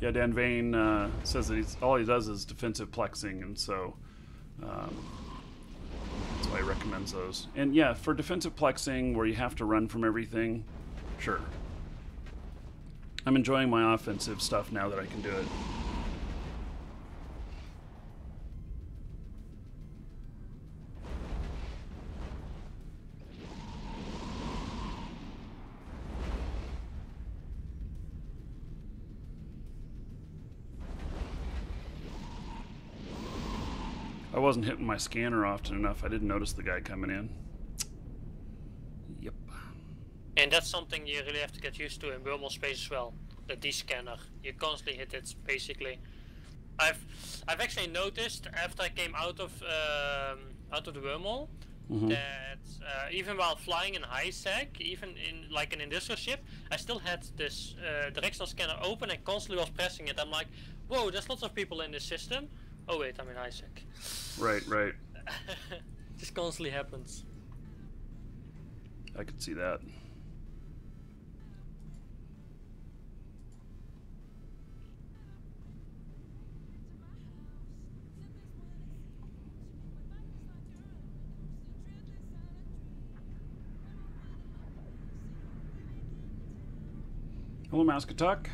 Yeah, Dan Vane says that all he does is defensive plexing, and so that's why he recommends those. And yeah, for defensive plexing where you have to run from everything, sure. I'm enjoying my offensive stuff now that I can do it. I wasn't hitting my scanner often enough. I didn't notice the guy coming in. Yep. And that's something you really have to get used to in wormhole space as well. The D-scanner. You constantly hit it, basically. I've actually noticed after I came out of the wormhole that even while flying in high sec, even in like an industrial ship, I still had this directional scanner open and constantly was pressing it. I'm like, whoa, there's lots of people in this system. Oh wait, I'm in high sec. Right. Just constantly happens. I could see that. Hello, Mascatuck.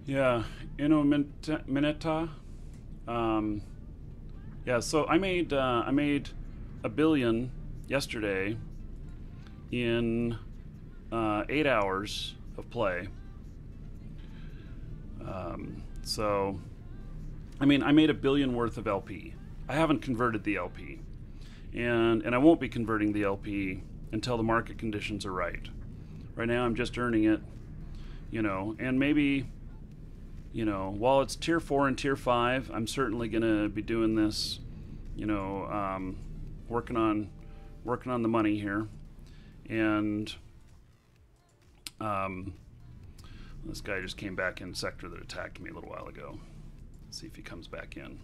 Yeah, Mineta. Yeah, so I made $1 billion yesterday in 8 hours of play. So, I mean, I made $1 billion worth of LP. I haven't converted the LP, and I won't be converting the LP until the market conditions are right. Right now, I'm just earning it, and maybe. While it's tier 4 and tier 5, I'm certainly going to be doing this, working on the money here. And this guy just came back in sector that attacked me a little while ago. Let's see if he comes back in.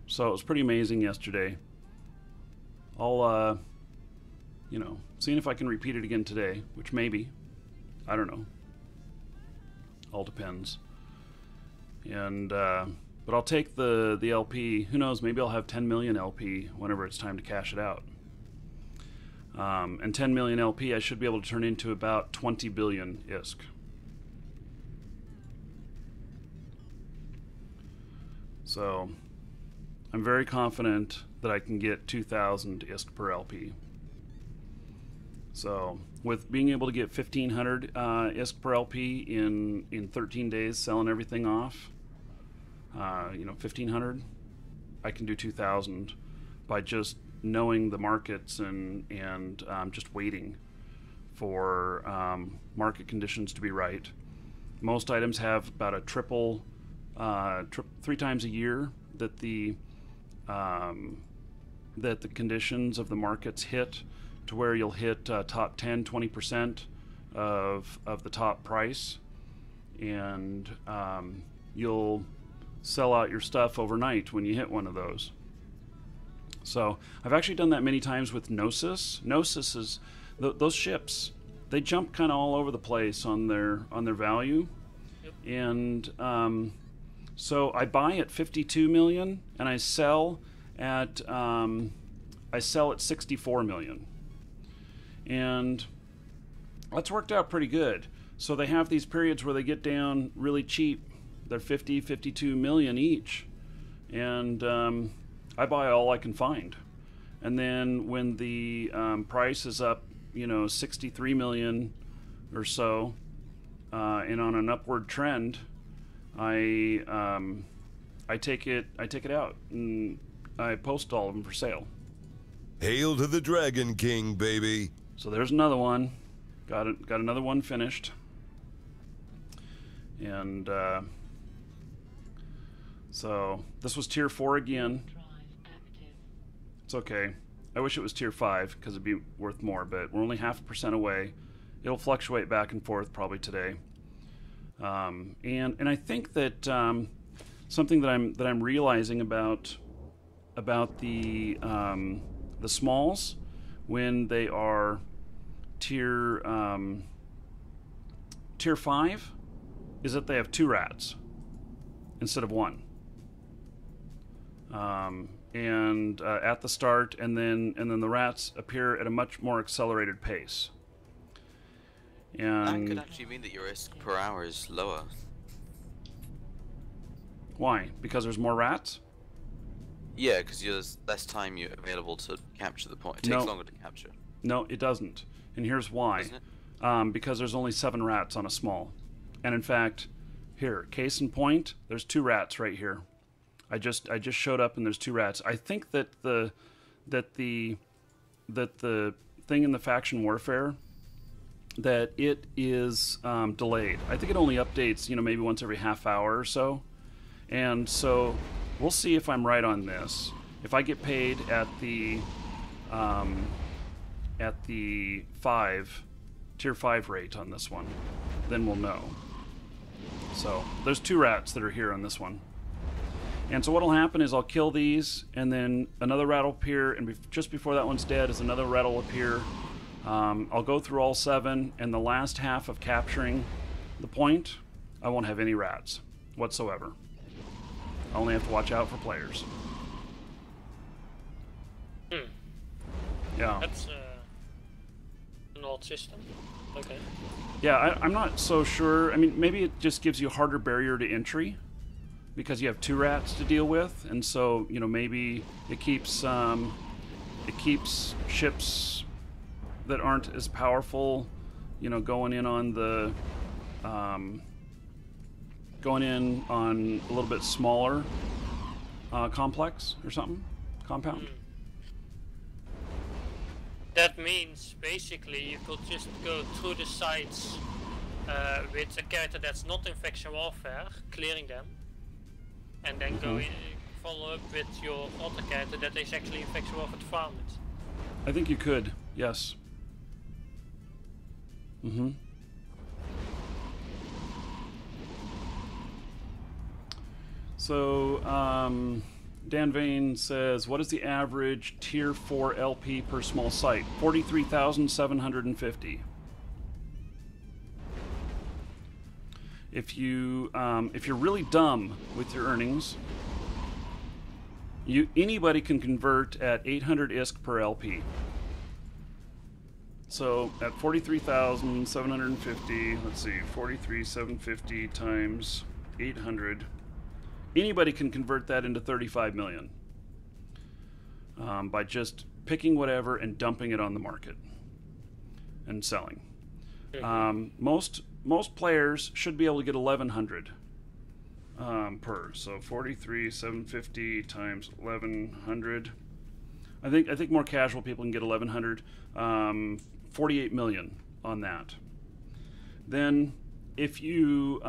So it was pretty amazing yesterday. I'll seeing if I can repeat it again today, which maybe, I don't know. All depends. And but I'll take the LP. Who knows? Maybe I'll have 10 million LP whenever it's time to cash it out. And 10 million LP, I should be able to turn into about 20 billion ISK. So I'm very confident that I can get 2,000 ISK per LP. So with being able to get 1,500 ISK per LP in 13 days, selling everything off, 1,500, I can do 2,000 by just knowing the markets and just waiting for market conditions to be right. Most items have about a triple, 3 times a year that the conditions of the markets hit, to where you'll hit top 10, 20% of the top price, and you'll sell out your stuff overnight when you hit one of those. So I've actually done that many times with Gnosis. Gnosis is those ships. They jump kind of all over the place on their value, and so I buy at 52 million and I sell at 64 million, and that's worked out pretty good. So they have these periods where they get down really cheap. They're 50, 52 million each, and I buy all I can find. And then when the price is up, 63 million or so, and on an upward trend, I take it out and I post all of them for sale. Hail to the Dragon King, baby. So there's another one. Got another one finished. And so this was tier 4 again. It's okay. I wish it was tier 5 because it'd be worth more, but we're only 0.5% away. It'll fluctuate back and forth probably today. And I think that something that I'm realizing about the smalls when they are tier 5 is that they have 2 rats instead of 1. And at the start, and then the rats appear at a much more accelerated pace. And that could actually mean that your ISK per hour is lower. Why? Because there's more rats? Yeah, because there's less time you available to capture the point. It takes longer to capture. No, it doesn't. And here's why. Doesn't it? Because there's only 7 rats on a small. And in fact, here, case in point, there's 2 rats right here. I just showed up and there's 2 rats. I think that the thing in the faction warfare, that it is delayed. I think it only updates, maybe once every half hour or so. And so we'll see if I'm right on this. If I get paid at the tier 5 rate on this one, then we'll know. So there's 2 rats that are here on this one. And so what'll happen is I'll kill these, and then another rat will appear, and just before that one's dead is another rat will appear. I'll go through all 7, and the last half of capturing the point, I won't have any rats whatsoever. I only have to watch out for players. Yeah. That's an old system. Okay. Yeah, I'm not so sure. I mean, maybe it just gives you a harder barrier to entry because you have 2 rats to deal with, and so maybe it keeps ships that aren't as powerful, going in on the going in on a little bit smaller complex or something, compound. That means basically you could just go through the sites with a character that's not in faction warfare, clearing them, and then go in, follow up with your other character that is actually in faction warfare to farm it. I think you could, yes. So, Dan Vane says, what is the average tier 4 LP per small site? 43,750. If you're really dumb with your earnings, anybody can convert at 800 ISK per LP. So at 43,750, let's see, 43,750 times 800. Anybody can convert that into 35 million by just picking whatever and dumping it on the market and selling. Most players should be able to get 1,100 per. So 43,750 times 1,100. I think more casual people can get 1,100. 48 million on that. Then, if you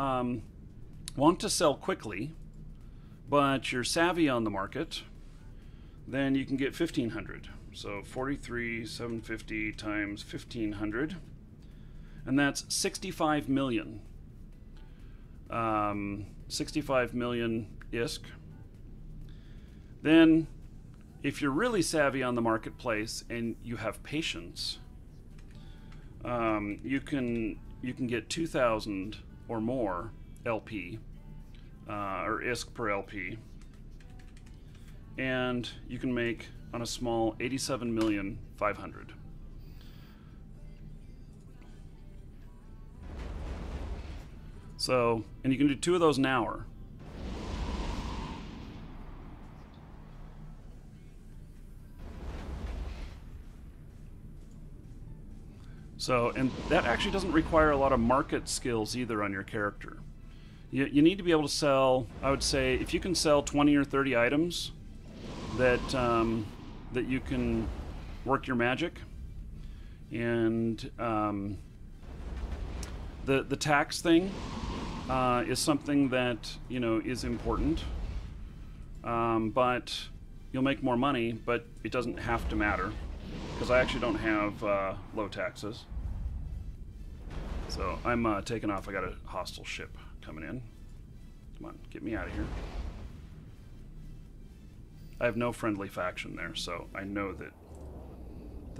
want to sell quickly, but you're savvy on the market, then you can get 1,500. So 43,750 times 1,500, and that's 65 million. 65 million ISK. Then, if you're really savvy on the marketplace and you have patience, you can get 2,000 or more LP or ISK per LP, and you can make on a small 87,500,000. So, and you can do 2 of those an hour. So, and that actually doesn't require a lot of market skills either on your character. You need to be able to sell, I would say, if you can sell 20 or 30 items that that you can work your magic, and the tax thing is something that, you know, is important, but you'll make more money, but it doesn't have to matter, because I actually don't have low taxes. So I'm taking off. I got a hostile ship coming in. Come on, get me out of here. I have no friendly faction there, so I know that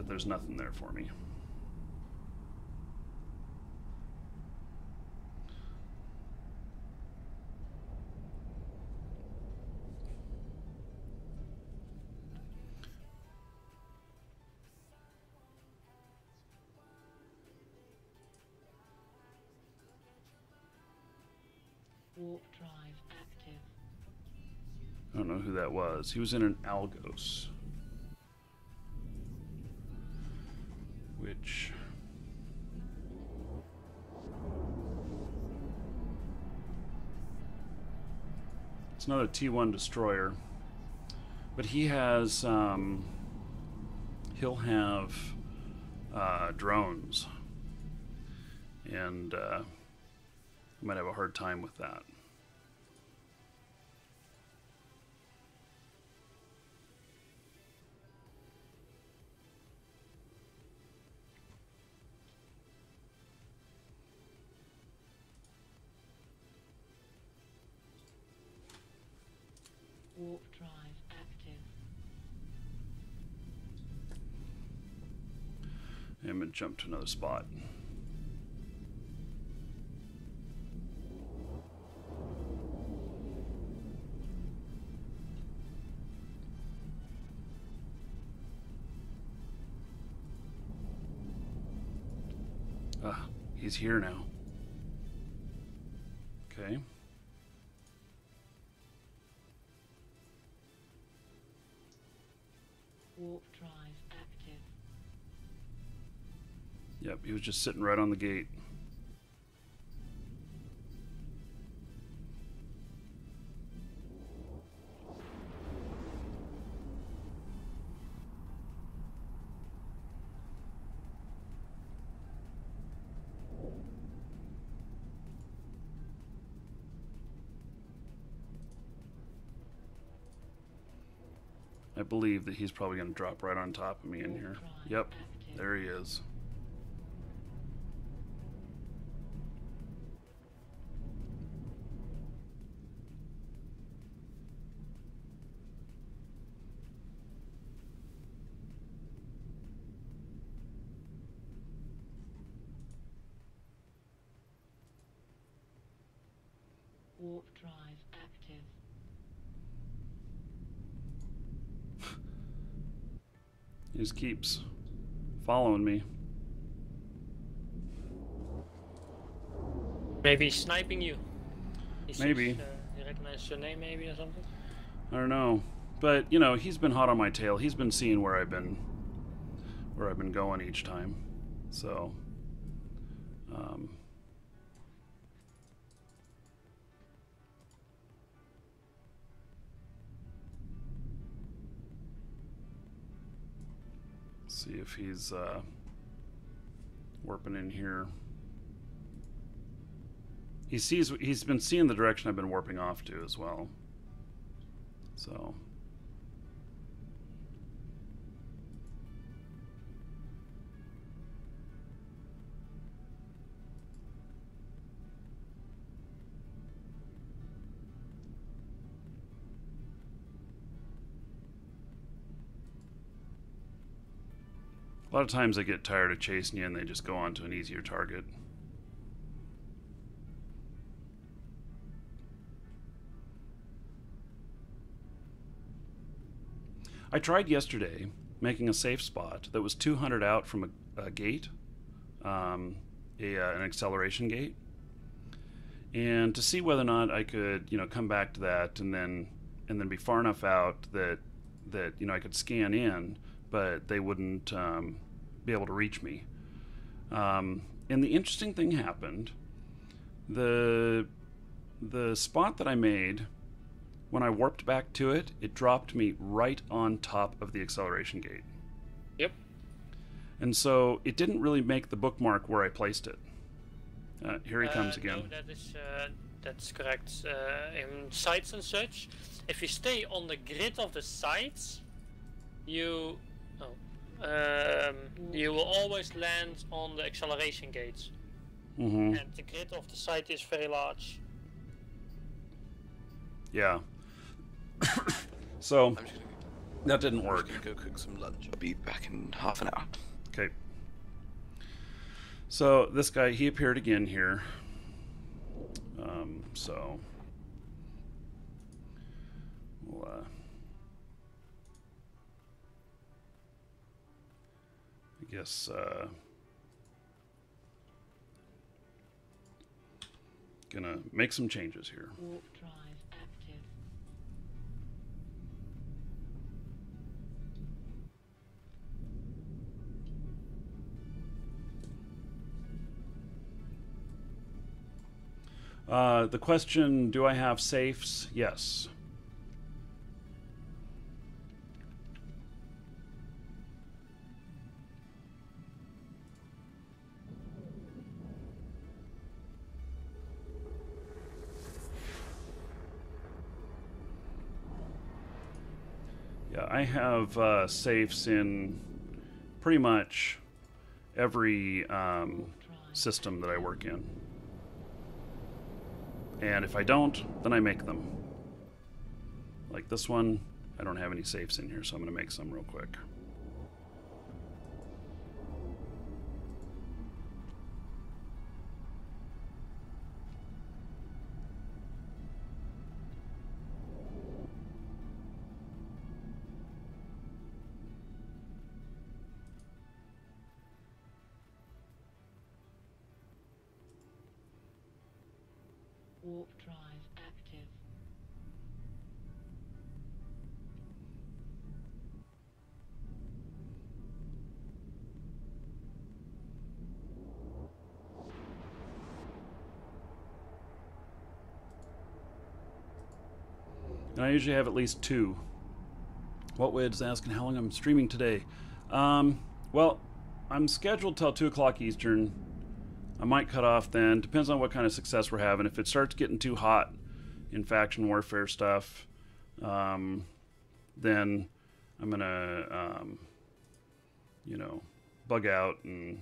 there's nothing there for me. Warp drive active. I don't know who that was. He was in an Algos. Which... it's not a T1 destroyer. But he has... he'll have drones. And I might have a hard time with that. Warp drive active. I'm going to jump to another spot. Ah, he's here now. Okay. Warp drive active. Yep, he was just sitting right on the gate. I believe that he's probably going to drop right on top of me in here. Yep, there he is. Warp drive active. He just keeps following me. Maybe he's sniping you. Maybe. He recognizes your name, maybe, or something. I don't know, but you know, he's been hot on my tail. He's been seeing where I've been going each time. So, see if he's warping in here. He's been seeing the direction I've been warping off to as well. So a lot of times they get tired of chasing you and they just go on to an easier target. I tried yesterday making a safe spot that was 200 out from a gate, an acceleration gate, and to see whether or not I could, come back to that and then be far enough out that I could scan in, but they wouldn't be able to reach me. And the interesting thing happened. The spot that I made, when I warped back to it, it dropped me right on top of the acceleration gate. Yep. And so it didn't really make the bookmark where I placed it. Here he comes again. No, that's correct. In sites and such, if you stay on the grid of the sites, you will always land on the acceleration gates. Mm-hmm. And the grid of the site is very large. Yeah. So I'm just gonna, that didn't I'm work. just gonna go cook some lunch. I'll be back in half an hour. Okay. So this guy, he appeared again here. So we'll I guess gonna make some changes here. Warp drive active. The question, do I have safes? Yes. Yeah, I have safes in pretty much every system that I work in. And if I don't, then I make them. Like this one, I don't have any safes in here, so I'm going to make some real quick. Warp drive active. And I usually have at least two. Whatwid's asking how long I'm streaming today. Well, I'm scheduled till 2 o'clock Eastern. I might cut off then. Depends on what kind of success we're having. If it starts getting too hot in faction warfare stuff, then I'm gonna, bug out and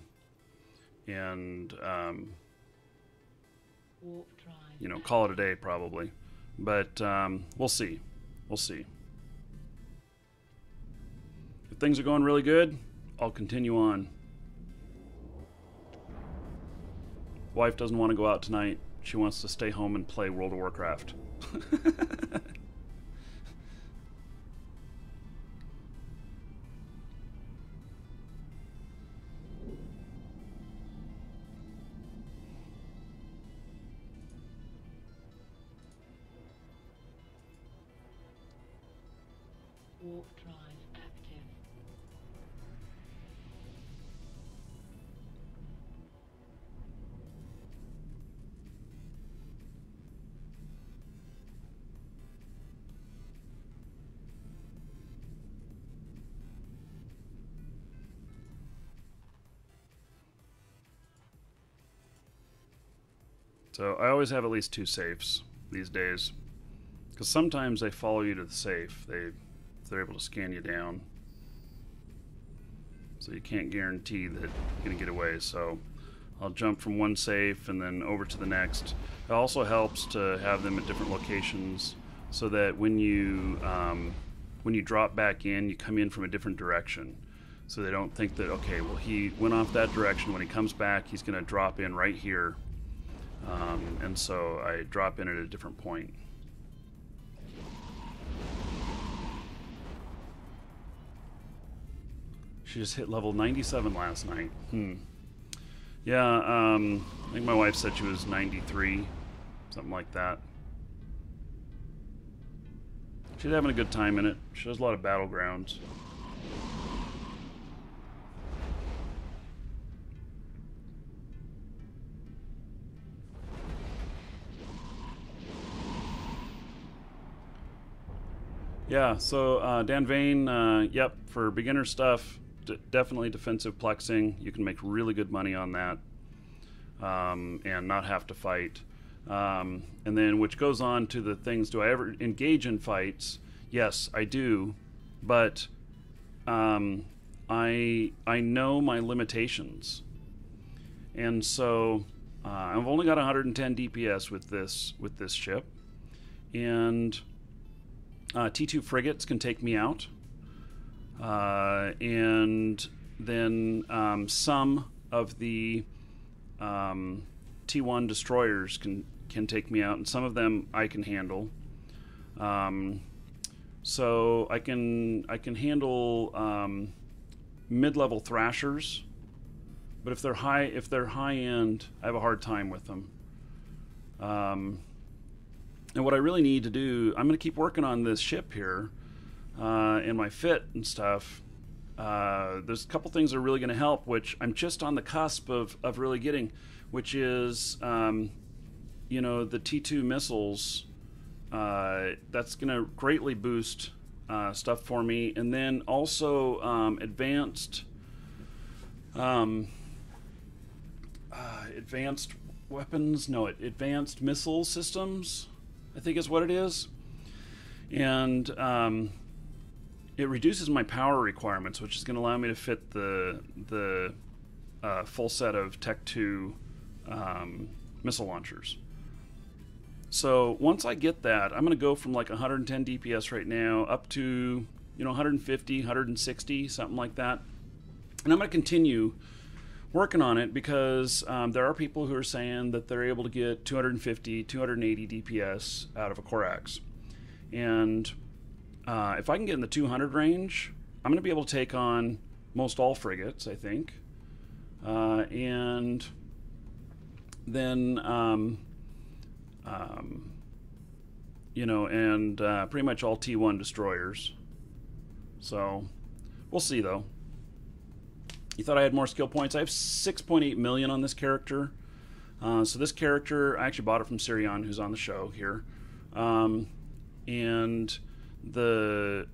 Warp drive. call it a day probably. But we'll see. We'll see. If things are going really good, I'll continue on. Wife doesn't want to go out tonight. She wants to stay home and play World of Warcraft. Warp drive active. So I always have at least 2 safes these days. Because sometimes they follow you to the safe. They're able to scan you down. So you can't guarantee that you're going to get away. So I'll jump from one safe and then over to the next. It also helps to have them at different locations so that when you drop back in, you come in from a different direction. So they don't think that, okay, well, he went off that direction. When he comes back, he's going to drop in right here. And so I drop in at a different point. She just hit level 97 last night. Yeah, I think my wife said she was 93, something like that. She's having a good time in it. She does a lot of battlegrounds. Yeah, so Dan Vane, yep, for beginner stuff, definitely defensive plexing. You can make really good money on that and not have to fight. And then, which goes on to the things, do I ever engage in fights? Yes, I do, but I know my limitations. And so I've only got 110 DPS with this ship, and T2 frigates can take me out, and then some of the T1 destroyers can take me out, and some of them I can handle. So I can handle mid-level thrashers, but if they're high end, I have a hard time with them. And what I really need to do, I'm going to keep working on this ship here, and my fit and stuff. There's a couple things that are really going to help, which I'm just on the cusp of really getting, which is, you know, the T2 missiles. That's going to greatly boost stuff for me. And then also advanced weapons, no, advanced missile systems, I think is what it is. And it reduces my power requirements, which is going to allow me to fit the full set of Tech 2 missile launchers. So once I get that, I'm going to go from like 110 DPS right now up to, you know, 150, 160, something like that. And I'm going to continue working on it because there are people who are saying that they're able to get 250, 280 DPS out of a Corax. And if I can get in the 200 range, I'm going to be able to take on most all frigates, I think. And then, you know, and pretty much all T1 destroyers. So we'll see, though. You thought I had more skill points? I have 6.8 million on this character. So this character, I actually bought it from Sirion, who's on the show here. And this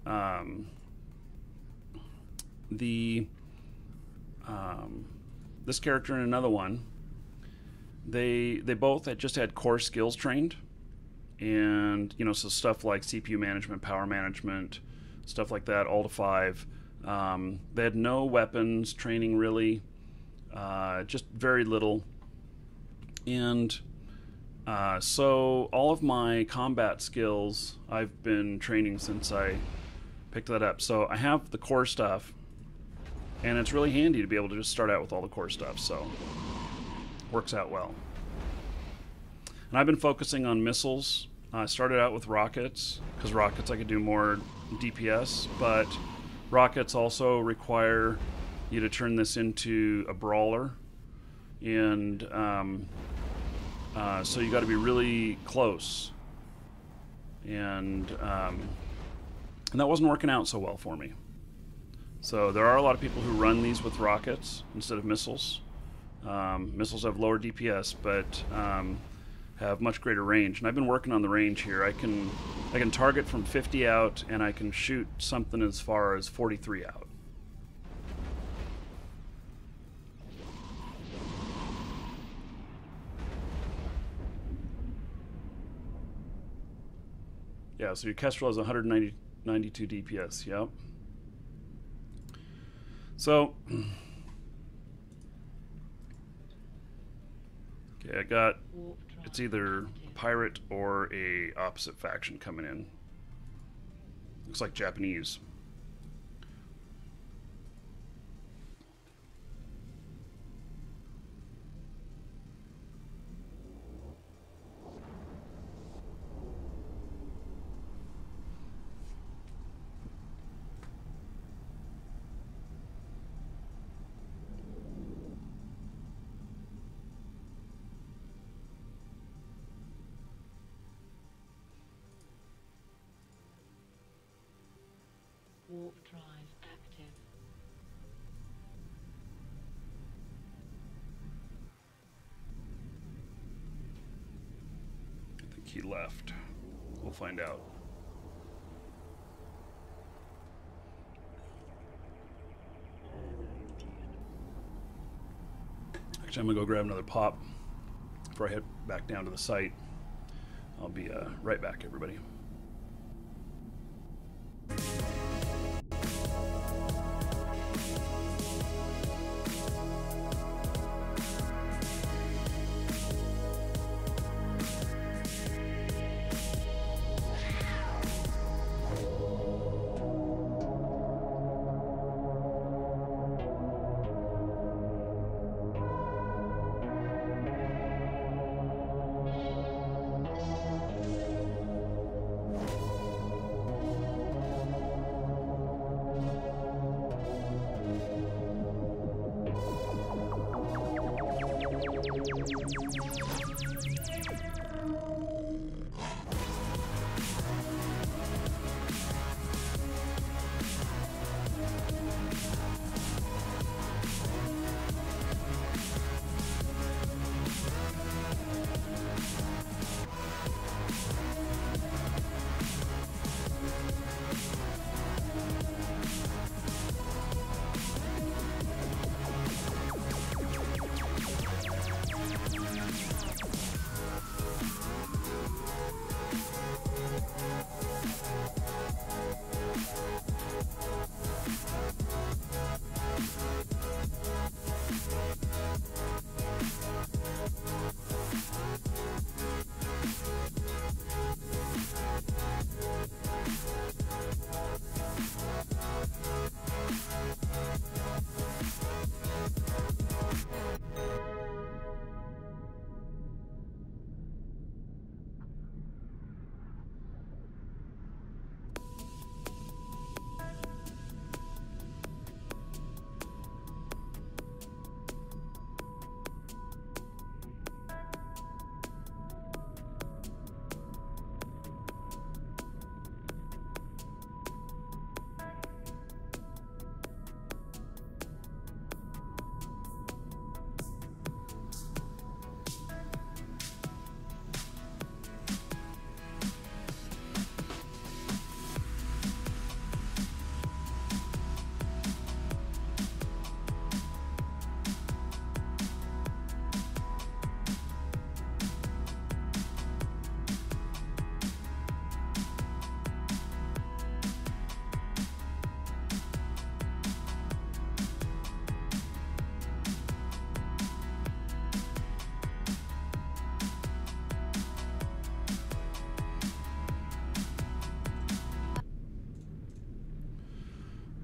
character and another one, they both had just had core skills trained, and you know, so stuff like CPU management, power management, stuff like that, all to 5. They had no weapons training really, just very little, and so all of my combat skills I've been training since I picked that up. So I have the core stuff, and it's really handy to be able to just start out with all the core stuff, so works out well. And I've been focusing on missiles. I started out with rockets, because rockets I could do more DPS, but rockets also require you to turn this into a brawler, and so you got to be really close, and that wasn't working out so well for me. So there are a lot of people who run these with rockets instead of missiles. Missiles have lower DPS, but have much greater range, and I've been working on the range here. I can target from 50 out, and I can shoot something as far as 43 out. Yeah, so your Kestrel has 192 DPS. Yep. So, okay, I got, Warp drive it's either a active. pirate or a opposite faction coming in. Looks like Japanese. Warp drive active. I think he left. We'll find out. Actually, I'm gonna go grab another pop before I head back down to the site. I'll be right back, everybody.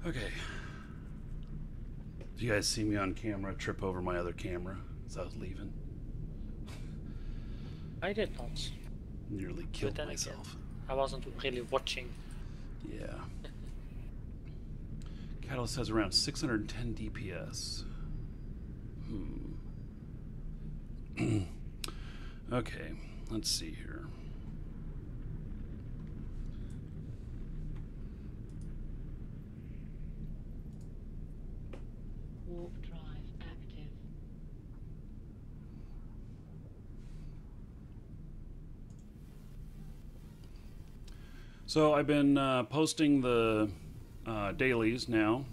Okay. Do you guys see me on camera trip over my other camera as I was leaving? I did not. Nearly killed then myself. again, I wasn't really watching. Yeah. Catalyst has around 610 DPS. Okay, let's see here. Warp drive active. So I've been posting the dailies now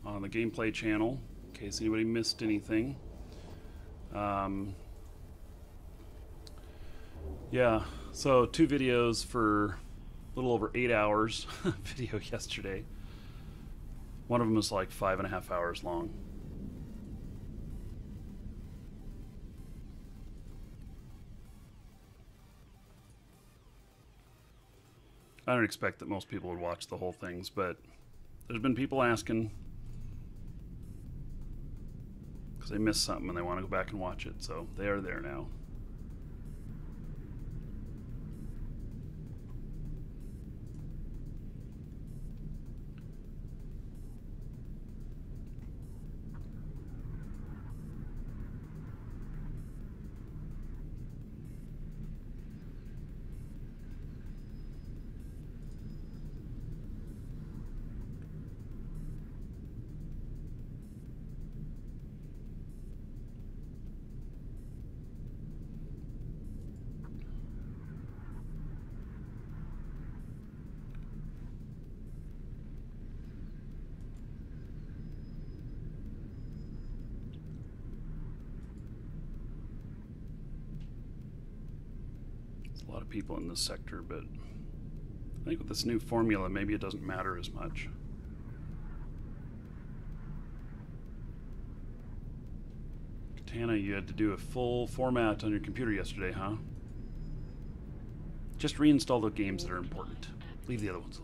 on the gameplay channel in case anybody missed anything. Yeah, so 2 videos for little over 8 hours video yesterday. One of them was like 5.5 hours long. I don't expect that most people would watch the whole things, but there's been people asking because they missed something and they want to go back and watch it, so they are there now. A lot of people in this sector, but I think with this new formula, maybe it doesn't matter as much. Katana, you had to do a full format on your computer yesterday, huh? Just reinstall the games that are important. Leave the other ones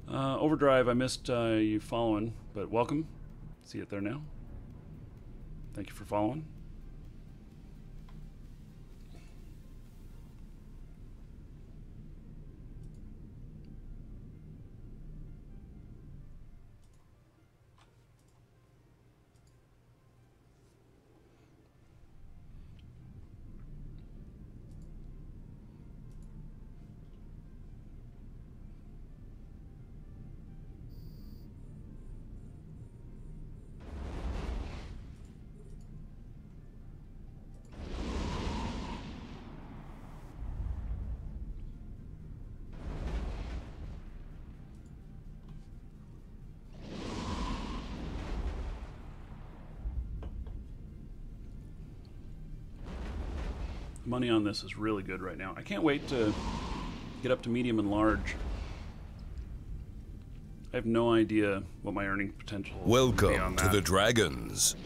alone. Overdrive, I missed you following, but welcome. See it there now. Thank you for following. Money on this is really good right now. I can't wait to get up to medium and large. I have no idea what my earning potential will be on Welcome that. to the Dragons.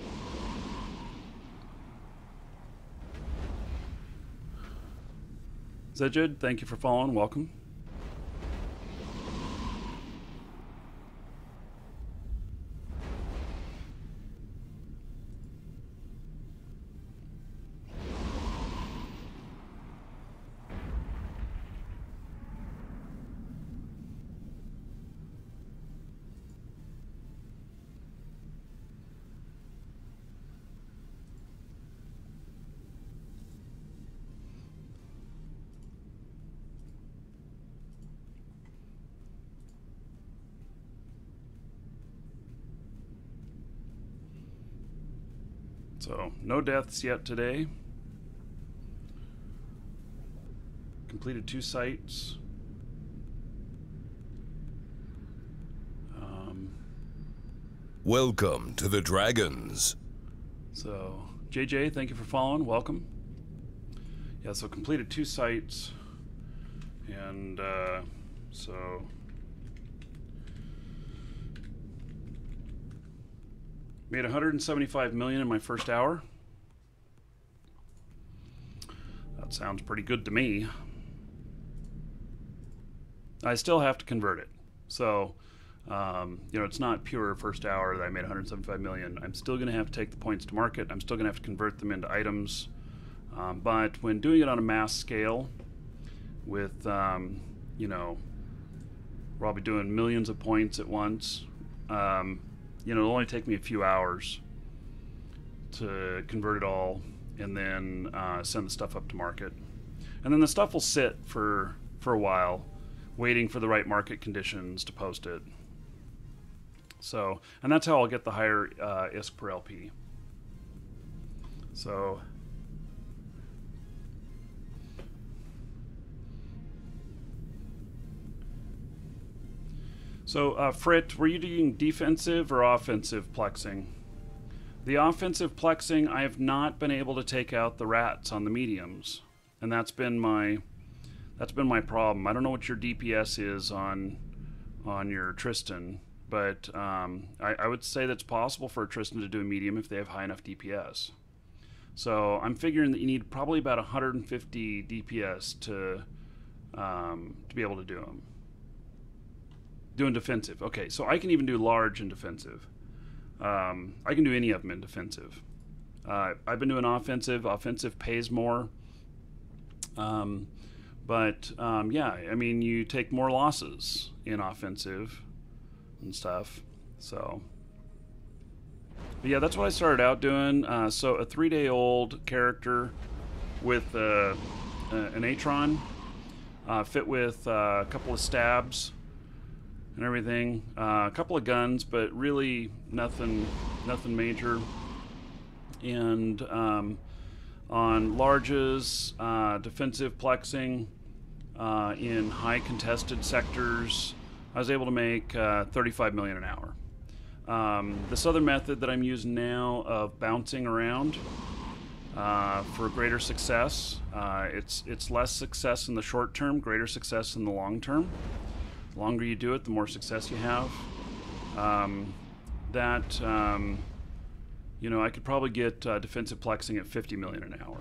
Zejid, thank you for following. Welcome. So, no deaths yet today. Completed 2 sites. Welcome to the Dragons. So, JJ, thank you for following. Welcome. Yeah, so completed 2 sites. And so made 175 million in my first hour. That sounds pretty good to me. I still have to convert it. So, you know, it's not pure first hour that I made 175 million. I'm still going to have to take the points to market. I'm still going to have to convert them into items. But when doing it on a mass scale with, you know, where I'll be doing millions of points at once, you know, it'll only take me a few hours to convert it all and then send the stuff up to market. And then the stuff will sit for a while, waiting for the right market conditions to post it. So, and that's how I'll get the higher ISK per LP. So, Frit, were you doing defensive or offensive plexing? The offensive plexing, I have not been able to take out the rats on the mediums, and that's been my problem. I don't know what your DPS is on your Tristan, but I would say that's possible for a Tristan to do a medium if they have high enough DPS. So I'm figuring that you need probably about 150 DPS to be able to do them. Doing defensive. Okay, so I can even do large and defensive. I can do any of them in defensive. I've been doing offensive. Offensive pays more. But yeah, I mean, you take more losses in offensive and stuff. So, but yeah, that's what I started out doing. So a 3-day-old character with an Atron, fit with a couple of stabs and everything, a couple of guns, but really nothing major. And on larges, defensive plexing in high contested sectors, I was able to make 35 million an hour. This other method that I'm using now of bouncing around for greater success, it's less success in the short term, greater success in the long term. The longer you do it, the more success you have. You know, I could probably get defensive plexing at 50 million an hour.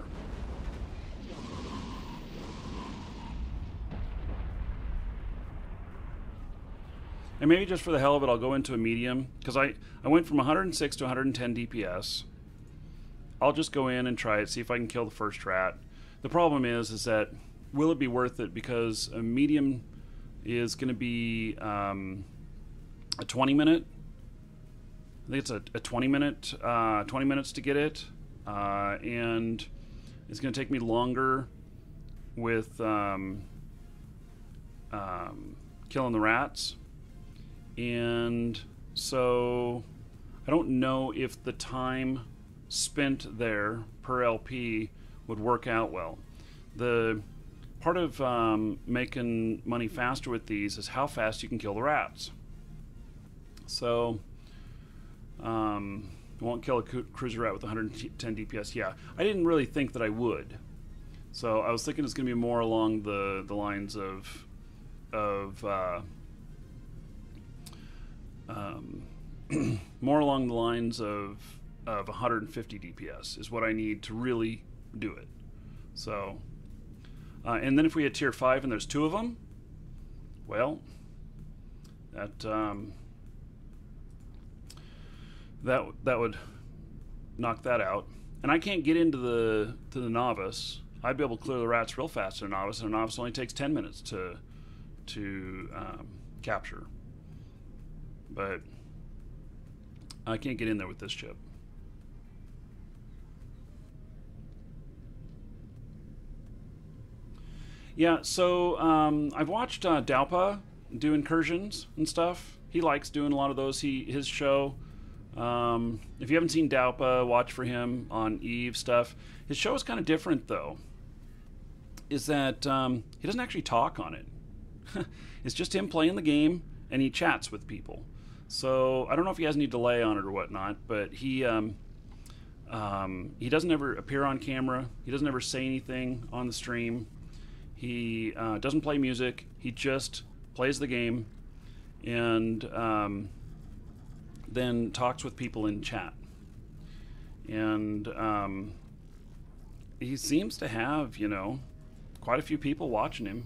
And maybe just for the hell of it, I'll go into a medium, because I went from 106 to 110 DPS. I'll just go in and try it, see if I can kill the first rat. The problem is that will it be worth it? Because a medium is going to be a 20-minute. I think it's a 20 minutes to get it, and it's going to take me longer with killing the rats. And so I don't know if the time spent there per LP would work out well. The part of making money faster with these is how fast you can kill the rats. So I won't kill a cruiser rat with 110 DPS. Yeah, I didn't really think that I would. So I was thinking it's going to be more along the lines of more along the lines of 150 DPS is what I need to really do it. So, and then if we had tier 5 and there's 2 of them, well, that would knock that out. And I can't get into the novice. I'd be able to clear the rats real fast in a novice, and a novice only takes 10 minutes to capture. But I can't get in there with this chip. Yeah, so I've watched Daupa do incursions and stuff. He likes doing a lot of those. His show. If you haven't seen Daupa, watch for him on Eve stuff. His show is kind of different, though. Is that he doesn't actually talk on it. It's just him playing the game, and he chats with people. So I don't know if he has any delay on it or whatnot, but he doesn't ever appear on camera. He doesn't ever say anything on the stream. He doesn't play music. He just plays the game and then talks with people in chat. And he seems to have, you know, quite a few people watching him.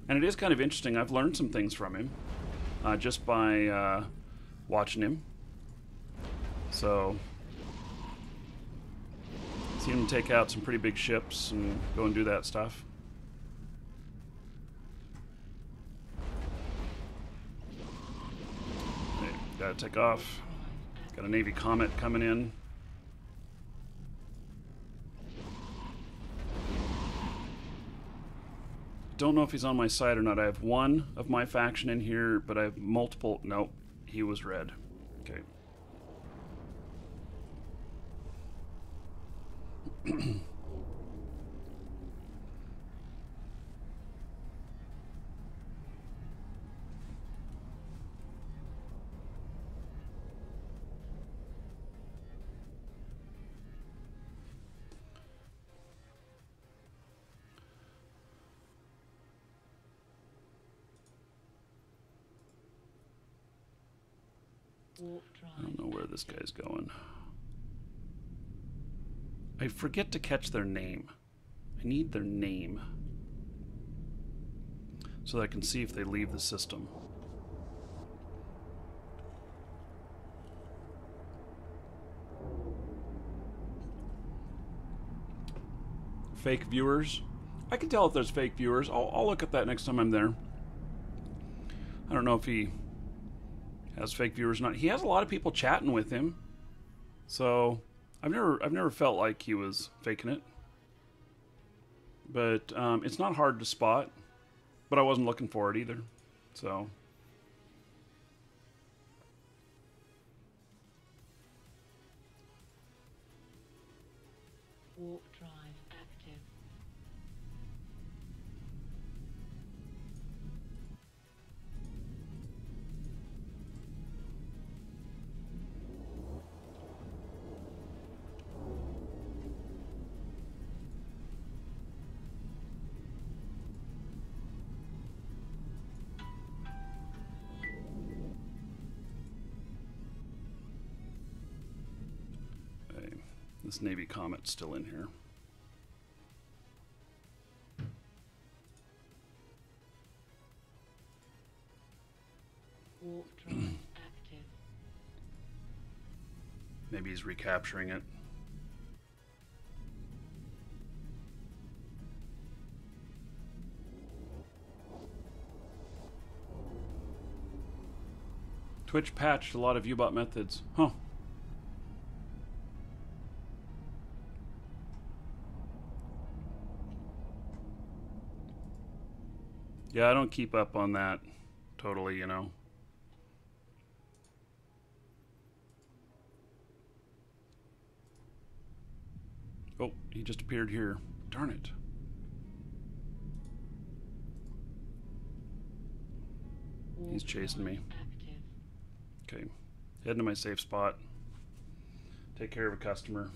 And it is kind of interesting. I've learned some things from him just by watching him. So, seen him take out some pretty big ships and go and do that stuff. Okay, gotta take off. Got a Navy Comet coming in. Don't know if he's on my side or not. I have one of my faction in here, but I have multiple. Nope, he was red. Okay. Warp I drive. don't know where this guy's going. I forget to catch their name. I need their name so that I can see if they leave the system. Fake viewers. I can tell if there's fake viewers. I'll look at that next time I'm there. I don't know if he has fake viewers or not. He has a lot of people chatting with him, so I've never felt like he was faking it. But it's not hard to spot. But I wasn't looking for it either, so. Warp drive active. Okay, this Navy Comet's still in here. Warp drive active. Maybe he's recapturing it. Twitch patched a lot of U-bot methods. Huh. Yeah, I don't keep up on that totally, you know. Oh, he just appeared here. Darn it. Warp He's chasing me. drive active. Okay, heading to my safe spot. Take care of a customer.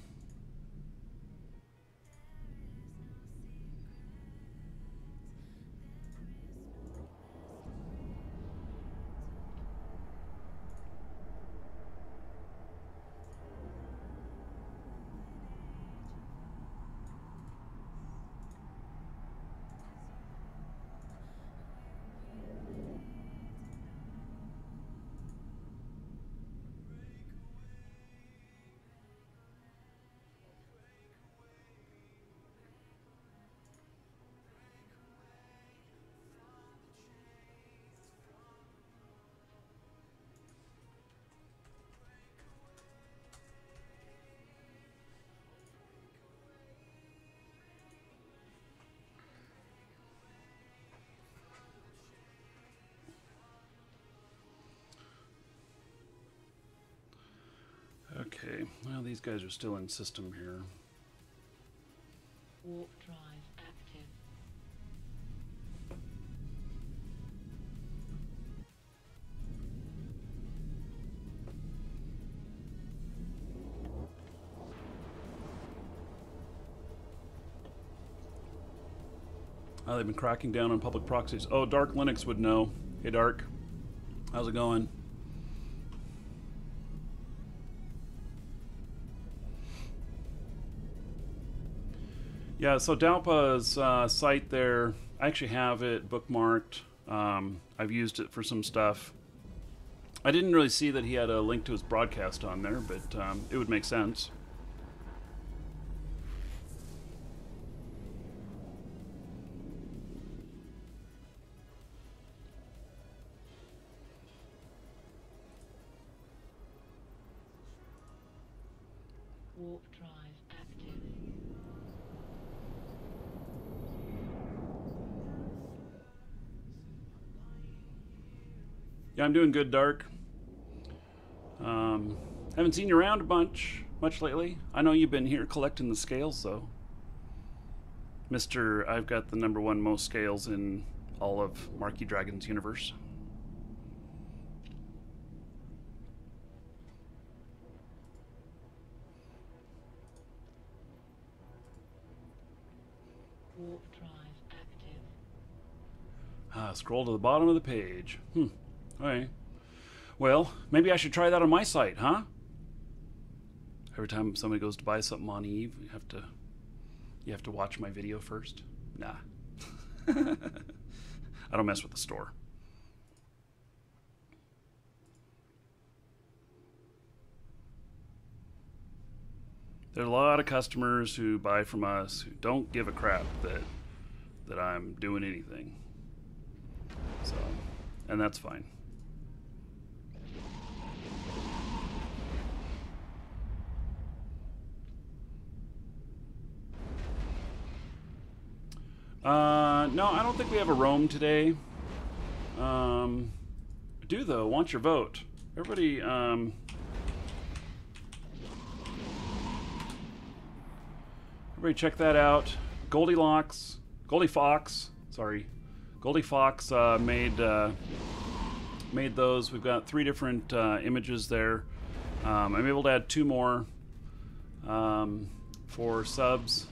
Okay, well, these guys are still in system here. Warp drive active. Oh, they've been cracking down on public proxies. Oh, Dark Linux would know. Hey, Dark. How's it going? Yeah, so Dalpa's site there, I actually have it bookmarked. I've used it for some stuff. I didn't really see that he had a link to his broadcast on there, but it would make sense. Warp drive active. Yeah, I'm doing good, Dark. Haven't seen you around much lately. I know you've been here collecting the scales, though. Mr. I've got the #1 most scales in all of Markee Dragon's universe. Warp drive active. Scroll to the bottom of the page. Alright. Well, maybe I should try that on my site, huh? Every time somebody goes to buy something on Eve, you have to watch my video first. Nah. I don't mess with the store. There are a lot of customers who buy from us who don't give a crap that I'm doing anything. So, and that's fine. No, I don't think we have a roam today. Do though, want your vote. Everybody, everybody check that out. Goldie Fox, made those. We've got 3 different images there. I'm able to add 2 more for subs,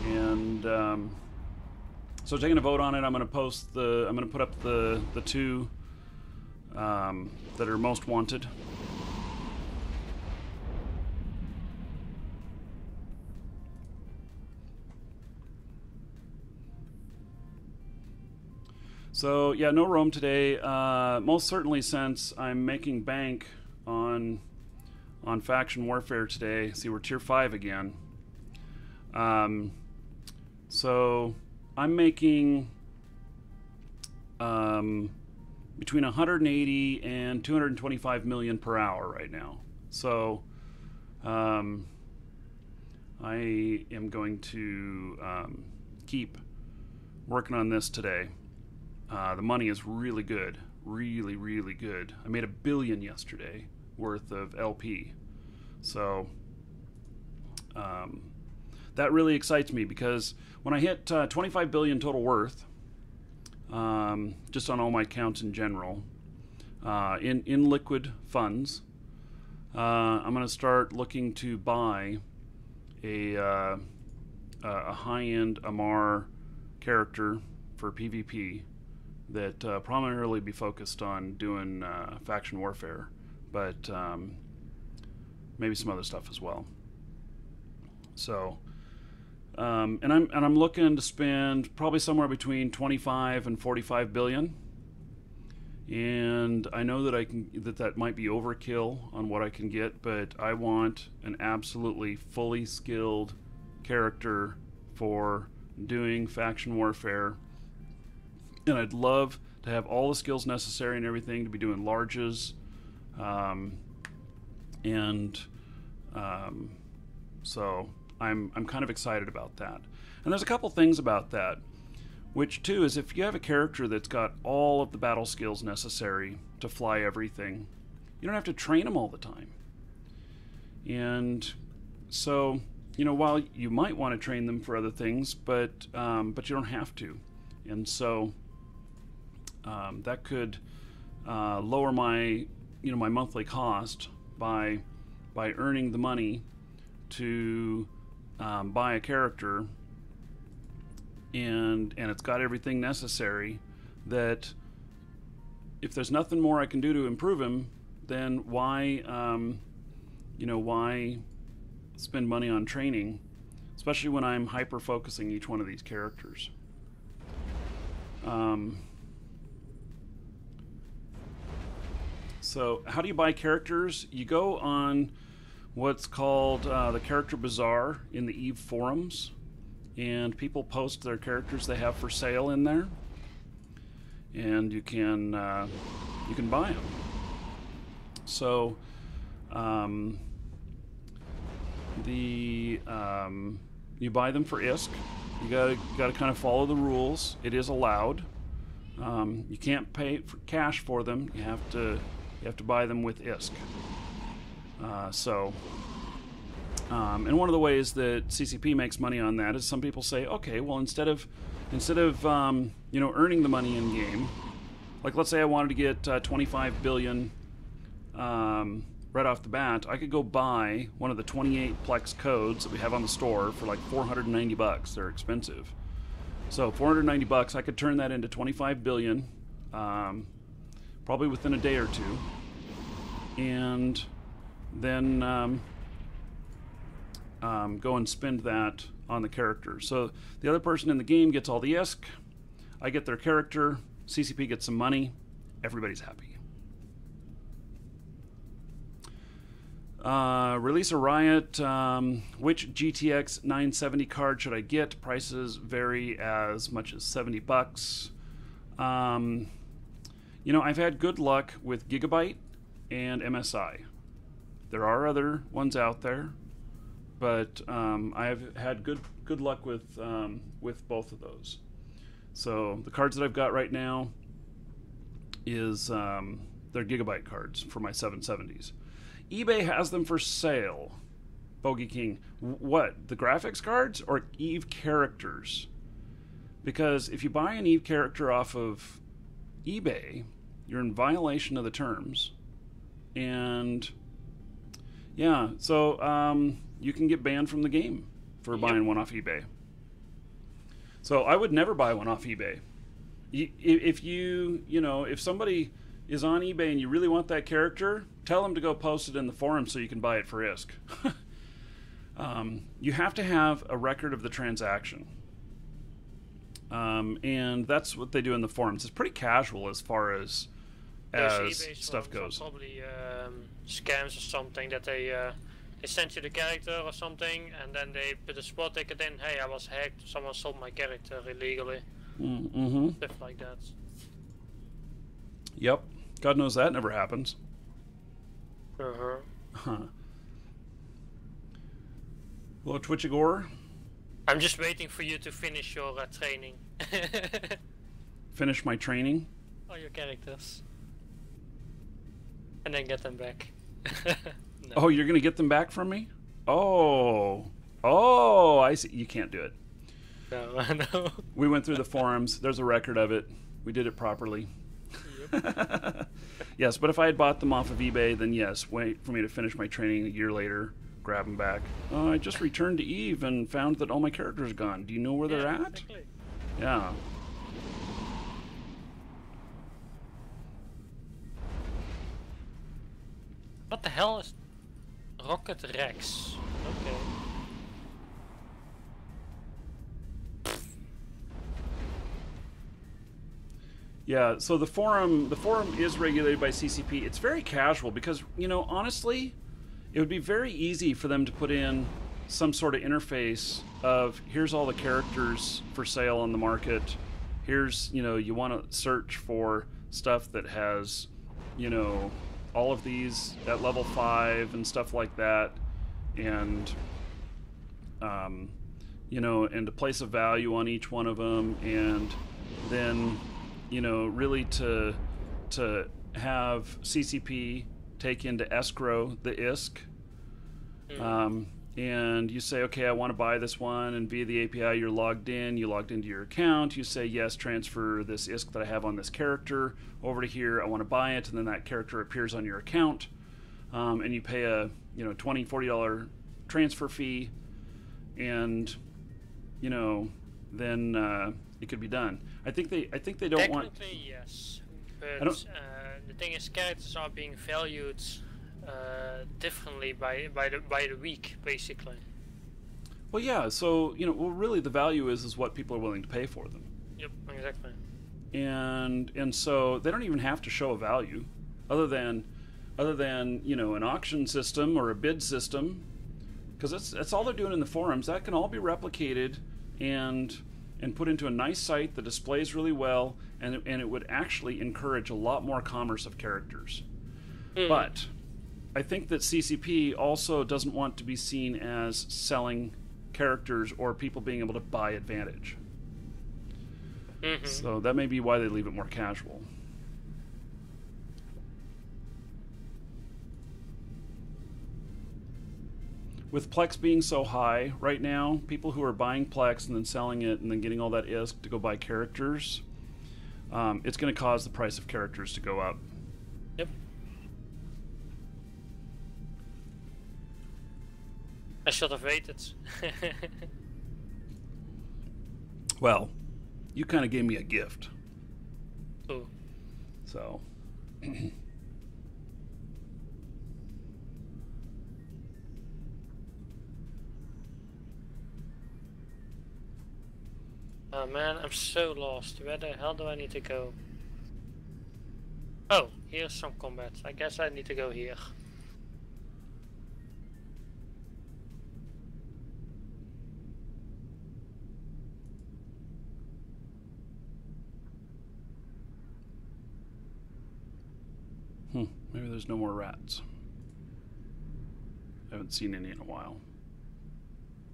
and so taking a vote on it. I'm going to post the. I'm going to put up the 2 that are most wanted. So yeah, no roam today. Most certainly, since I'm making bank on faction warfare today. See, we're tier 5 again. So I'm making between 180 and 225 million per hour right now. So I am going to keep working on this today. The money is really good, really, really good. I made $1 billion yesterday worth of LP. So that really excites me, because when I hit 25 billion total worth, just on all my accounts in general, in liquid funds, I'm going to start looking to buy a high-end Amar character for PvP that primarily be focused on doing faction warfare, but maybe some other stuff as well. So, and I'm looking to spend probably somewhere between 25 and 45 billion. And I know that that might be overkill on what I can get, but I want an absolutely fully skilled character for doing faction warfare. And I'd love to have all the skills necessary and everything to be doing larges. So I'm kind of excited about that. And there's a couple things about that, which too is if you have a character that's got all of the battle skills necessary to fly everything, you don't have to train them all the time. And so, you know, while you might want to train them for other things, but you don't have to. And so that could lower my my monthly cost by earning the money to buy a character, and it's got everything necessary, that if there's nothing more I can do to improve him, then why why spend money on training, especially when I'm hyper focusing each one of these characters. So how do you buy characters? You go on what's called the Character Bazaar in the EVE forums, and people post their characters they have for sale in there, and you can buy them. So you buy them for ISK. You gotta kind of follow the rules. It is allowed. You can't pay for cash for them. You have to buy them with ISK. And one of the ways that CCP makes money on that is some people say, okay, well, instead of earning the money in game, like let's say I wanted to get 25 billion right off the bat, I could go buy one of the 28 Plex codes that we have on the store for like $490. They're expensive. So $490, I could turn that into 25 billion, probably within a day or two. and then go and spend that on the character. So the other person in the game gets all the ISK, I get their character, CCP gets some money, everybody's happy. Release a riot. Which GTX 970 card should I get? Prices vary as much as $70. You know, I've had good luck with Gigabyte and MSI. There are other ones out there, but I've had good luck with both of those. So the cards that I've got right now is they're Gigabyte cards for my 770s. eBay has them for sale. Bogey King. What? The graphics cards or Eve characters? Because if you buy an Eve character off of eBay, you're in violation of the terms. And yeah, so you can get banned from the game for buying one off eBay. So I would never buy one off eBay. If if somebody is on eBay and you really want that character, tell them to go post it in the forum so you can buy it for ISK. You have to have a record of the transaction. And that's what they do in the forums. It's pretty casual as far as stuff goes. Probably scams or something that they send you the character or something, and then they put a spot ticket in. Hey, I was hacked. Someone sold my character illegally. Mm-hmm. Stuff like that. Yep. God knows that never happens. Uh-huh. Huh. Hello, Twitchagore. I'm just waiting for you to finish your training. Finish my training? All your characters. And then get them back. No. Oh, you're going to get them back from me? Oh, I see. You can't do it. No, I know. We went through the forums. There's a record of it. We did it properly. Yep. Yes, but if I had bought them off of eBay, then yes, wait for me to finish my training a year later, grab them back. I just returned to Eve and found that all my characters are gone. Do you know where they're at? Exactly. Yeah. What the hell is Rocket Rex? Okay. Yeah, so the forum is regulated by CCP. It's very casual because, honestly, it would be very easy for them to put in some sort of interface of here's all the characters for sale on the market. Here's, you want to search for stuff that has, all of these at level 5 and stuff like that. And, and to place a value on each one of them. And then, really to have CCP take into escrow the ISK. And you say, okay, I want to buy this one, and via the API you're logged in, you logged into your account, you say, yes, transfer this ISK that I have on this character over to here, I want to buy it, and then that character appears on your account, and you pay a $20, $40 transfer fee, and then it could be done. I think they don't want. Technically, yes, but the thing is, characters are being valued differently by the week, basically. Well, yeah. So really, the value is what people are willing to pay for them. Yep, exactly. And so they don't even have to show a value, other than an auction system or a bid system, because that's all they're doing in the forums. That can all be replicated and put into a nice site that displays really well, and it would actually encourage a lot more commerce of characters. But I think that CCP also doesn't want to be seen as selling characters or people being able to buy advantage. So that may be why they leave it more casual. With Plex being so high right now, people who are buying Plex and then selling it and then getting all that ISK to go buy characters, it's going to cause the price of characters to go up. Yep. I should have waited. Well, you kind of gave me a gift. Oh. So. Oh man, I'm so lost. Where the hell do I need to go? Oh, here's some combat. I guess I need to go here. Maybe there's no more rats. I haven't seen any in a while.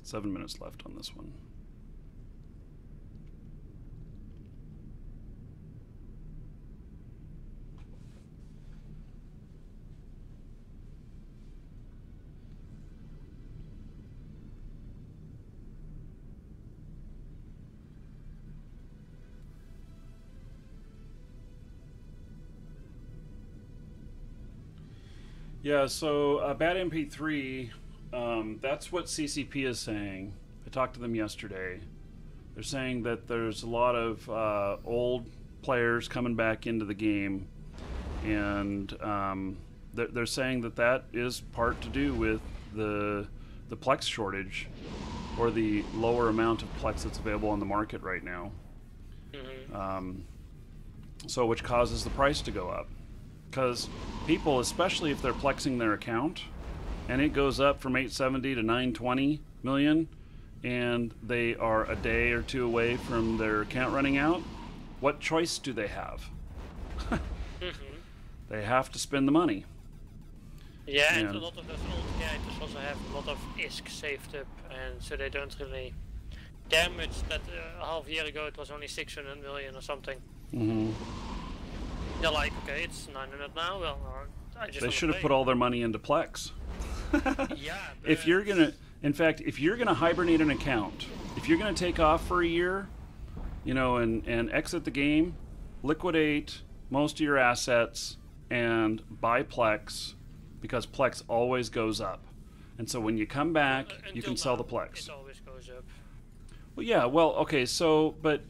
7 minutes left on this one. Yeah, so Bad MP3, that's what CCP is saying. I talked to them yesterday. They're saying that there's a lot of old players coming back into the game, and they're saying that that is part to do with the Plex shortage, or the lower amount of Plex that's available on the market right now. Mm-hmm. So which causes the price to go up. Because people, especially if they're plexing their account, and it goes up from 870 to 920 million, and they are a day or two away from their account running out, what choice do they have? Mm-hmm. They have to spend the money. Yeah, and a lot of those old characters also have a lot of ISK saved up, and so they don't really damage that a half year ago it was only 600 million or something. Mm-hmm. They're like, okay, it's 900 now, well, I just They should have put all their money into Plex. Yeah, If you're gonna, in fact, if you're gonna hibernate an account, if you're gonna take off for a year, you know, and exit the game, liquidate most of your assets and buy Plex, because Plex always goes up. And so when you come back, you can sell the Plex. It always goes up. Well, yeah, well, okay, so, but,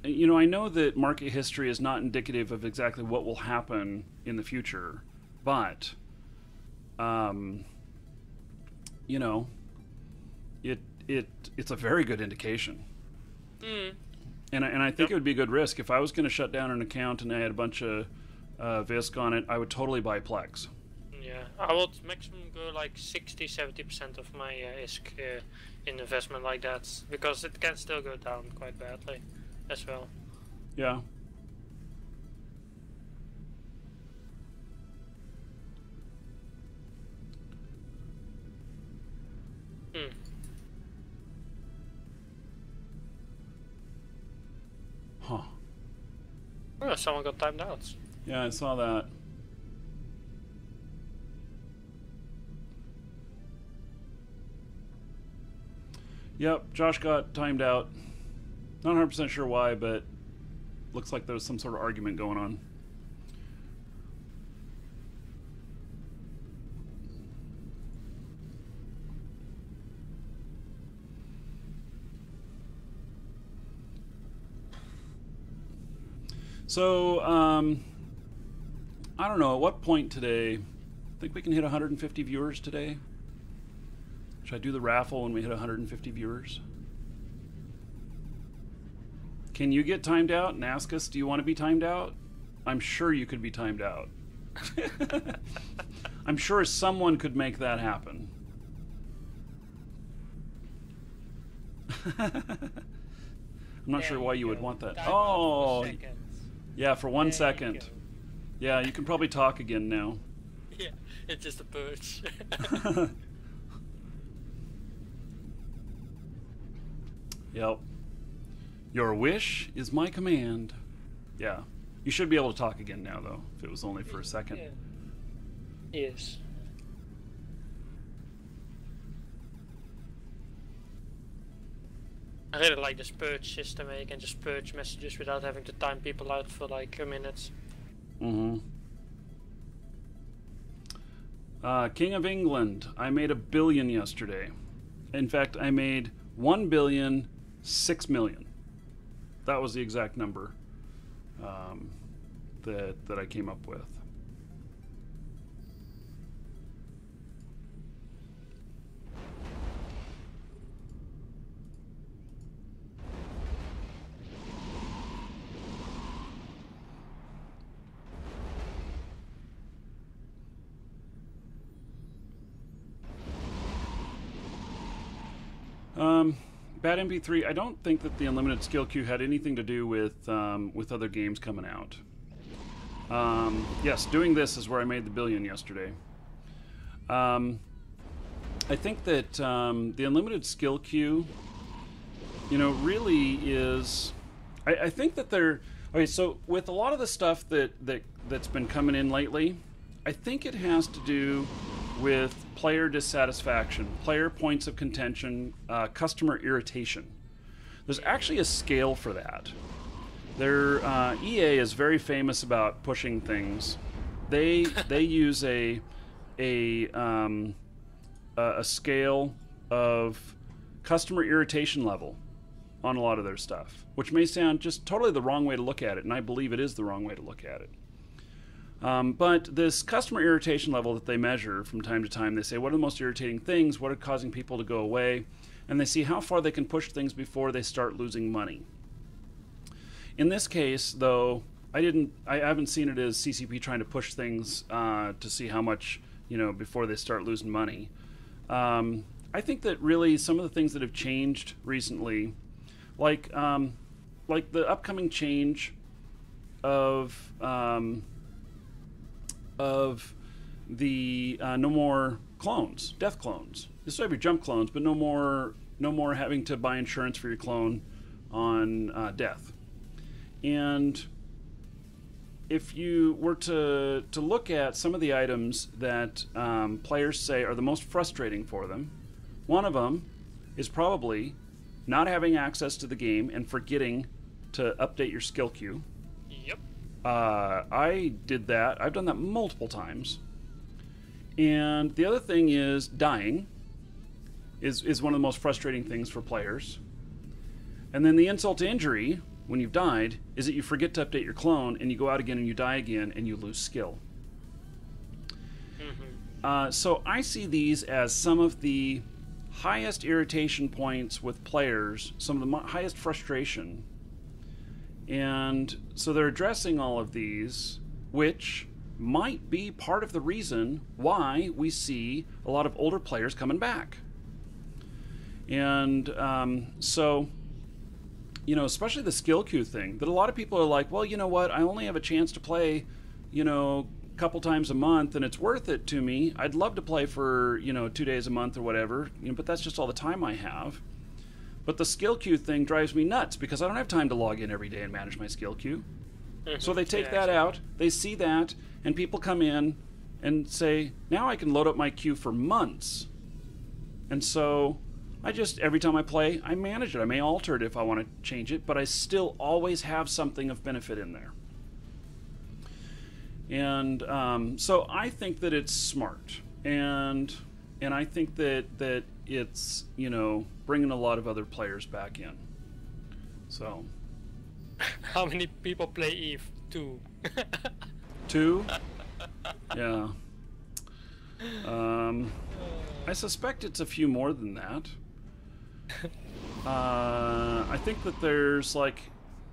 you know, I know that market history is not indicative of exactly what will happen in the future, but, you know, it's a very good indication. Mm. And I think it would be a good risk. If I was going to shut down an account and I had a bunch of VISC on it, I would totally buy Plex. Yeah, I would maximum go like 60-70% of my ISK in investment like that, because it can still go down quite badly as well. Yeah. Hmm. Huh. Oh, someone got timed out. Yeah, I saw that. Yep, Josh got timed out. Not 100% sure why, but looks like there was some sort of argument going on. So, I don't know, at what point today, think we can hit 150 viewers today? Should I do the raffle when we hit 150 viewers? Can you get timed out and ask us, do you want to be timed out? I'm sure you could be timed out. I'm sure someone could make that happen. I'm not sure why you would want that. Oh, yeah, for 1 second. Yeah, you can probably talk again now. Yeah, it's just a purge. Yep. Your wish is my command. Yeah. You should be able to talk again now, though, if it was only for a second. Yeah. Yes. I really like this purge system where you can just purge messages without having to time people out for like a minute. Mm-hmm. King of England. I made $1 billion yesterday. In fact, I made 1,006,000,000. That was the exact number that I came up with. Bad MP3. I don't think that the unlimited skill queue had anything to do with other games coming out. Yes, doing this is where I made the billion yesterday. I think that the unlimited skill queue, you know, really is. I think that they're okay. So with a lot of the stuff that's been coming in lately, I think it has to do with player dissatisfaction, player points of contention, customer irritation. There's actually a scale for that. EA is very famous about pushing things. They use a scale of customer irritation level on a lot of their stuff, which may sound just totally the wrong way to look at it, and I believe it is the wrong way to look at it. But this customer irritation level that they measure from time to time, they say, what are the most irritating things? What are causing people to go away? And they see how far they can push things before they start losing money. In this case, though, I haven't seen it as CCP trying to push things to see how much, you know, before they start losing money. I think that really some of the things that have changed recently, like the upcoming change of the no more clones, death clones. You still have your jump clones, but no more having to buy insurance for your clone on death. And if you were to look at some of the items that players say are the most frustrating for them, one of them is probably not having access to the game and forgetting to update your skill queue. Yep. I did that. I've done that multiple times. And the other thing is dying is one of the most frustrating things for players. And then the insult to injury, when you've died, is that you forget to update your clone and you go out again and you die again and you lose skill. Mm-hmm. So I see these as some of the highest irritation points with players, some of the highest frustration. And so they're addressing all of these, which might be part of the reason why we see a lot of older players coming back. And so, you know, especially the skill queue thing, that a lot of people are like, well, you know what, I only have a chance to play, you know, a couple times a month, and it's worth it to me. I'd love to play for, you know, 2 days a month or whatever, you know, but that's just all the time I have. But the skill queue thing drives me nuts because I don't have time to log in every day and manage my skill queue. Mm-hmm. So they take that out, they see that, and people come in and say, now I can load up my queue for months. And so I just, every time I play, I manage it. I may alter it if I want to change it, but I still always have something of benefit in there. And so I think that it's smart. And I think that it's, you know, bringing a lot of other players back in. So. How many people play Eve? 2. 2? Yeah. I suspect it's a few more than that. I think that there's like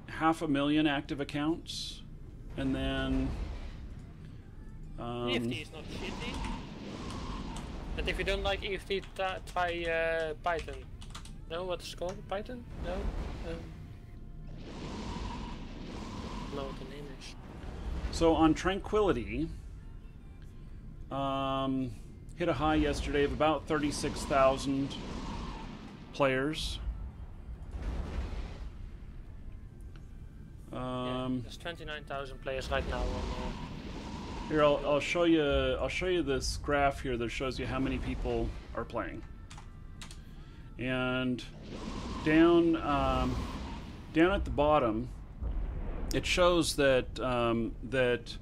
500,000 active accounts, and then EFT is not shitty. But if you don't like EFT, try Python. No, what's it called? Python? No? Know what the name is. So on Tranquility, hit a high yesterday of about 36,000 players. There's 29,000 players right now on. Here, I'll show you. I'll show you this graph here that shows you how many people are playing. And down at the bottom, it shows that that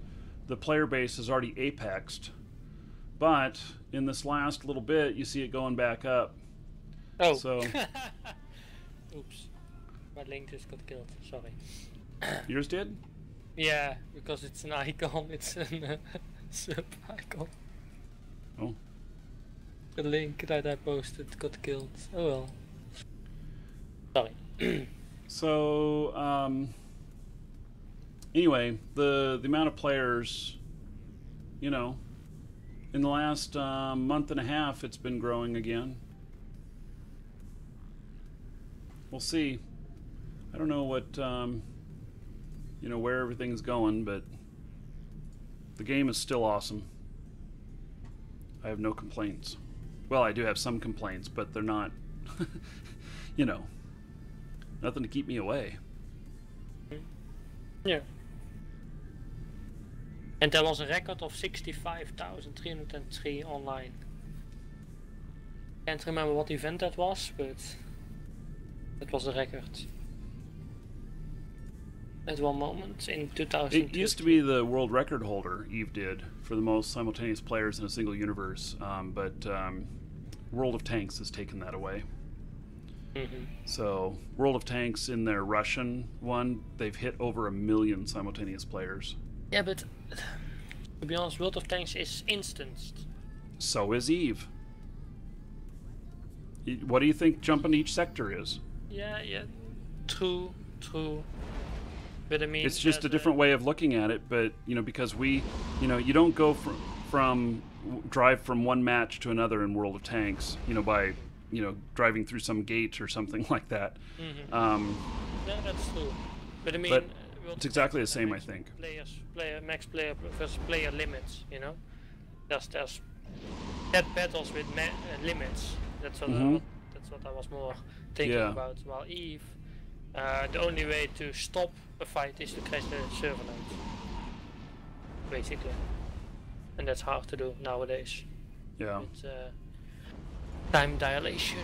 the player base is already apexed, but in this last little bit, you see it going back up. Oh. So. Oops. My link just got killed. Sorry. Yours did? Yeah, because it's an icon. It's a sub icon. Oh. The link that I posted got killed. Oh well. Sorry. So, anyway, the amount of players, you know, in the last month and a half, it's been growing again. we'll see. I don't know what where everything's going, but the game is still awesome. I have no complaints. Well, I do have some complaints, but they're not, nothing to keep me away. Yeah. And there was a record of 65,303 online. Can't remember what event that was, but it was a record. At one moment in 2000. It used to be the world record holder, Eve did, for the most simultaneous players in a single universe, but World of Tanks has taken that away. So, World of Tanks in their Russian one, they've hit over 1 million simultaneous players. Yeah, but to be honest, World of Tanks is instanced. So is Eve. What do you think jumping each sector is? Yeah, true. But I mean, it's just a different way of looking at it. But because we, you don't go from drive from one match to another in World of Tanks, by driving through some gate or something like that. Yeah, that's true. But I mean, but it's exactly the same, I think. Max player versus player limits. There's battles with limits. That's what I was more thinking about. While Eve, the only way to stop a fight is to crash the server node, basically, and that's hard to do nowadays. Yeah. With time dilation.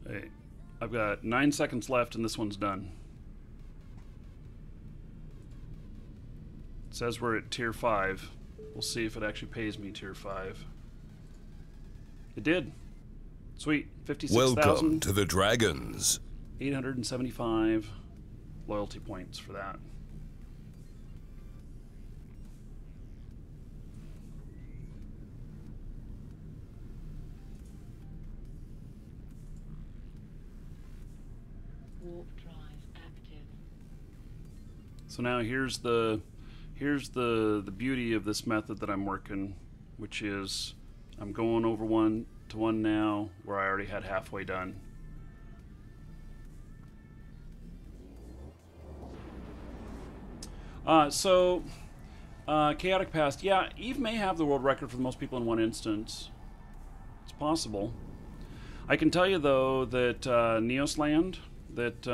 Hey, I've got 9 seconds left and this one's done. It says we're at tier 5. We'll see if it actually pays me tier 5. It did. Sweet. 56,000. Welcome to the Dragons. 875 loyalty points for that. Warp drive active. So now here's the beauty of this method that I'm working, which is I'm going over 1 to 1 now where I already had halfway done. Chaotic Past. Yeah, Eve may have the world record for the most people in one instance. It's possible. I can tell you though that Neosland that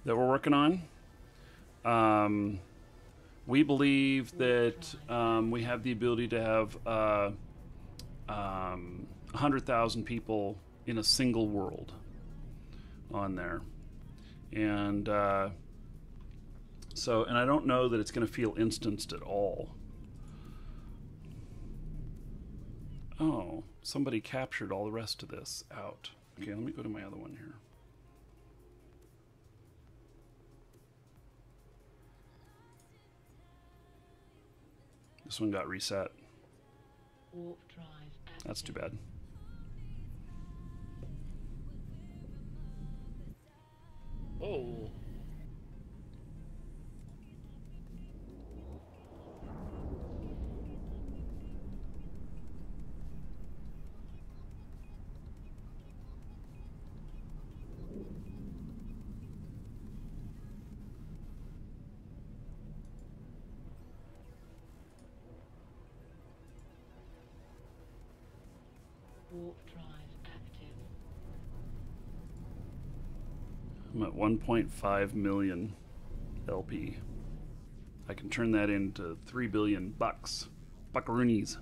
we're working on, we believe that we have the ability to have 100,000 people in a single world on there, and and I don't know that it's going to feel instanced at all. Oh, somebody captured all the rest of this out. Okay, let me go to my other one here. This one got reset. Warp drive active. That's too bad. Oh. Warp drive active. I'm at 1.5 million LP. I can turn that into 3 billion bucks. Buckaroonies.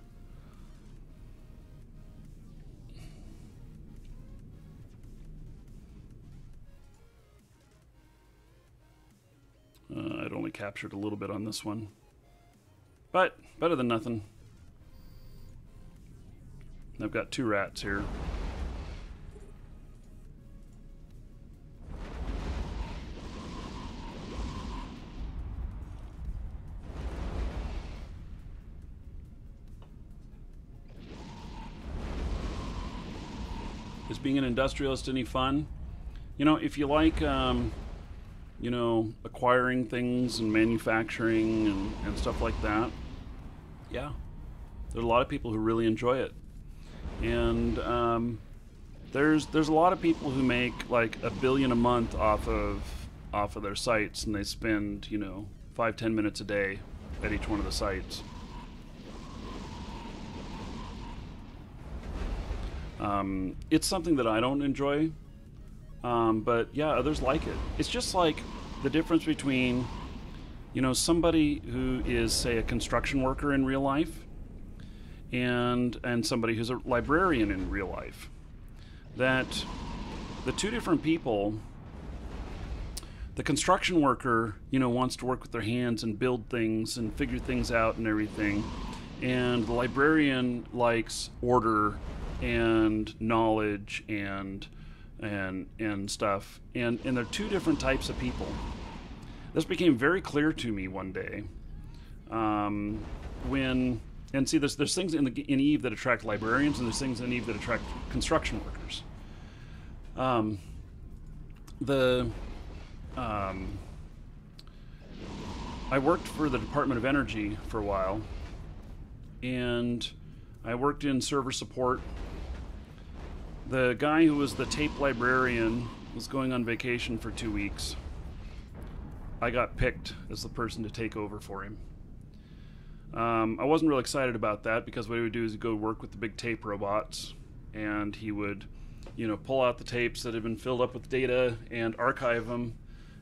I'd only captured a little bit on this one. But better than nothing. I've got 2 rats here. Is is being an industrialist any fun? You know, if you like, you know, acquiring things and manufacturing and stuff like that, yeah, there's a lot of people who really enjoy it. And there's a lot of people who make like $1 billion a month off of their sites, and they spend, you know, 5-10 minutes a day at each one of the sites. It's something that I don't enjoy, but yeah, others like it. It's just like the difference between, you know, somebody who is, say, a construction worker in real life and somebody who's a librarian in real life. That the two different people, the construction worker, you know, wants to work with their hands and build things and figure things out and everything, and the librarian likes order and knowledge and stuff, and they're two different types of people. This became very clear to me one day, when, and see, there's things in Eve that attract librarians, and there's things in Eve that attract construction workers. I worked for the Department of Energy for a while, and I worked in server support. The guy who was the tape librarian was going on vacation for 2 weeks. I got picked as the person to take over for him. I wasn't real excited about that, because what he would do is he'd go work with the big tape robots, and he would, you know, pull out the tapes that had been filled up with data and archive them,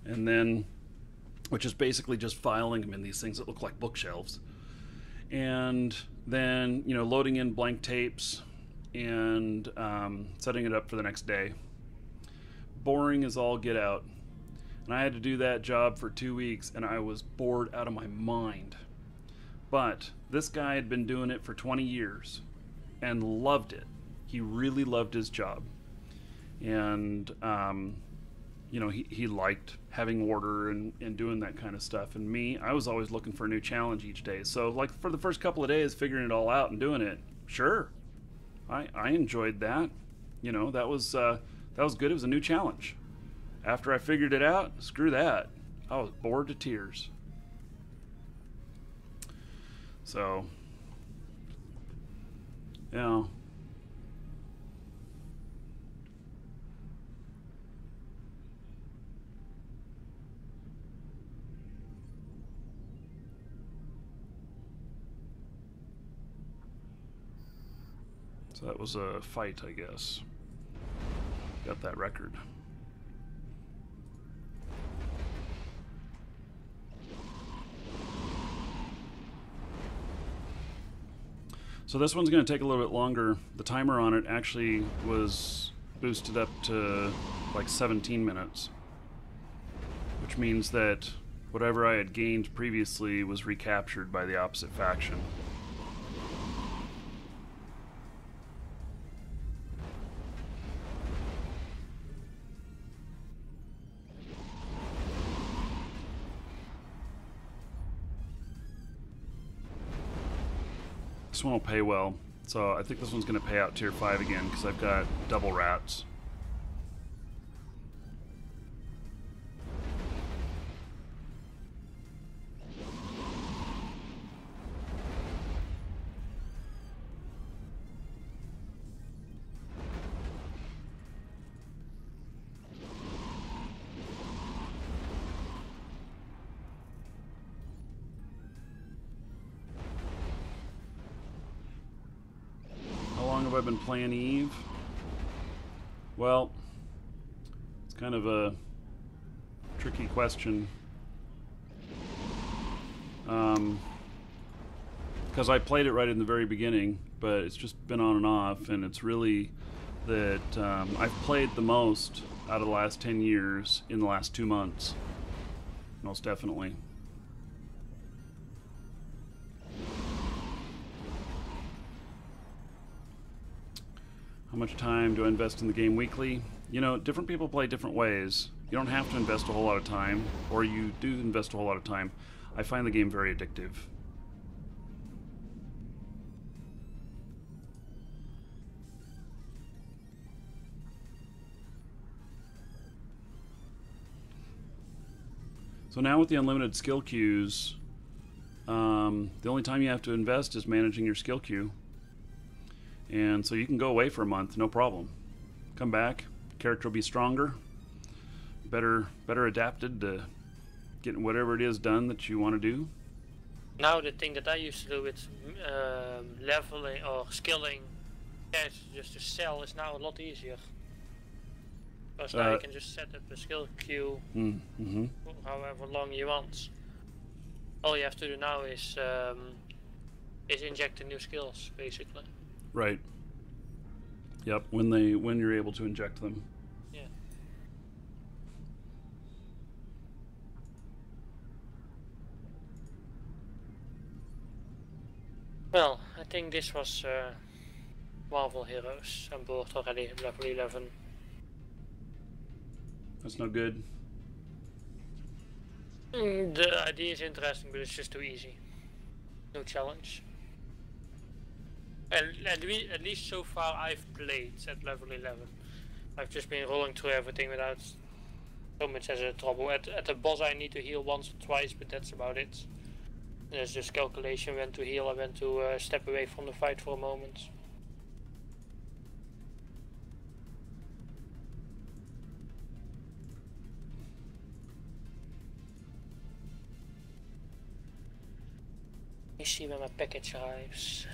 and then, which is basically just filing them in these things that look like bookshelves, and then, you know, loading in blank tapes and setting it up for the next day. Boring as all get out. And I had to do that job for 2 weeks, and I was bored out of my mind. But this guy had been doing it for 20 years and loved it. He really loved his job. And, you know, he liked having order and doing that kind of stuff. And me, I was always looking for a new challenge each day. So, like, for the first couple of days, figuring it all out and doing it, sure, I enjoyed that. You know, that was good. It was a new challenge. After I figured it out, screw that. I was bored to tears. So, yeah. So that was a fight, I guess. Got that record. So this one's going to take a little bit longer. The timer on it actually was boosted up to like 17 minutes, which means that whatever I had gained previously was recaptured by the opposite faction. This one will pay well, so I think this one's going to pay out tier 5 again, because I've got double rats. I've been playing Eve. Well, it's kind of a tricky question, because I played it right in the very beginning, but it's just been on and off, and it's really that I've played the most out of the last 10 years in the last 2 months, most definitely. How much time do I invest in the game weekly? You know, different people play different ways. You don't have to invest a whole lot of time, or you do invest a whole lot of time. I find the game very addictive. So now with the unlimited skill queues, the only time you have to invest is managing your skill queue. And so you can go away for a month, no problem. Come back, character will be stronger, better adapted to getting whatever it is done that you want to do. Now the thing that I used to do with leveling or skilling characters just to sell is now a lot easier. Because now you can just set up a skill queue however long you want. All you have to do now is inject the new skills, basically. Right. Yep. When you're able to inject them. Yeah. Well, I think this was Marvel Heroes. I'm bored already. Level 11. That's no good. The idea is interesting, but it's just too easy. No challenge. And at least so far I've played at level 11. I've just been rolling through everything without so much as a trouble. At the boss I need to heal once or twice, but that's about it. There's just calculation when to heal and when to step away from the fight for a moment. Let me see when my package arrives.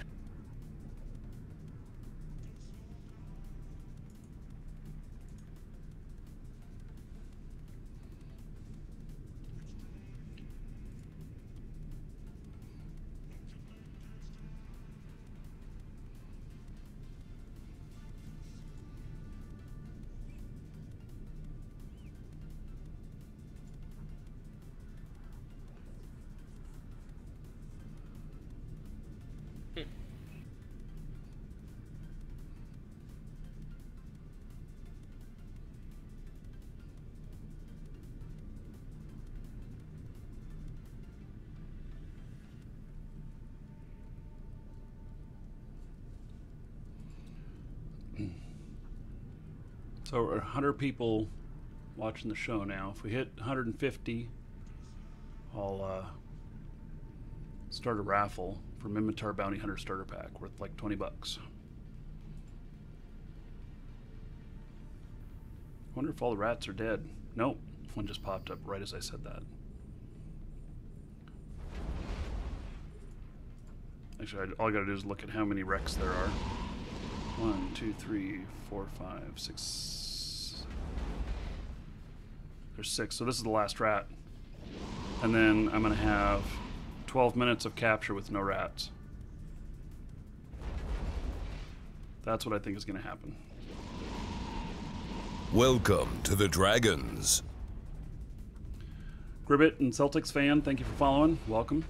So we're 100 people watching the show now. If we hit 150, I'll start a raffle for Mimitar Bounty Hunter Starter Pack worth like $20. I wonder if all the rats are dead. Nope, one just popped up right as I said that. Actually, all I gotta do is look at how many wrecks there are. 1, 2, 3, 4, 5, 6. There's 6, so this is the last rat. And then I'm gonna have 12 minutes of capture with no rats. That's what I think is gonna happen. Welcome to the Dragons. Gribbit and Celtics fan, thank you for following. Welcome.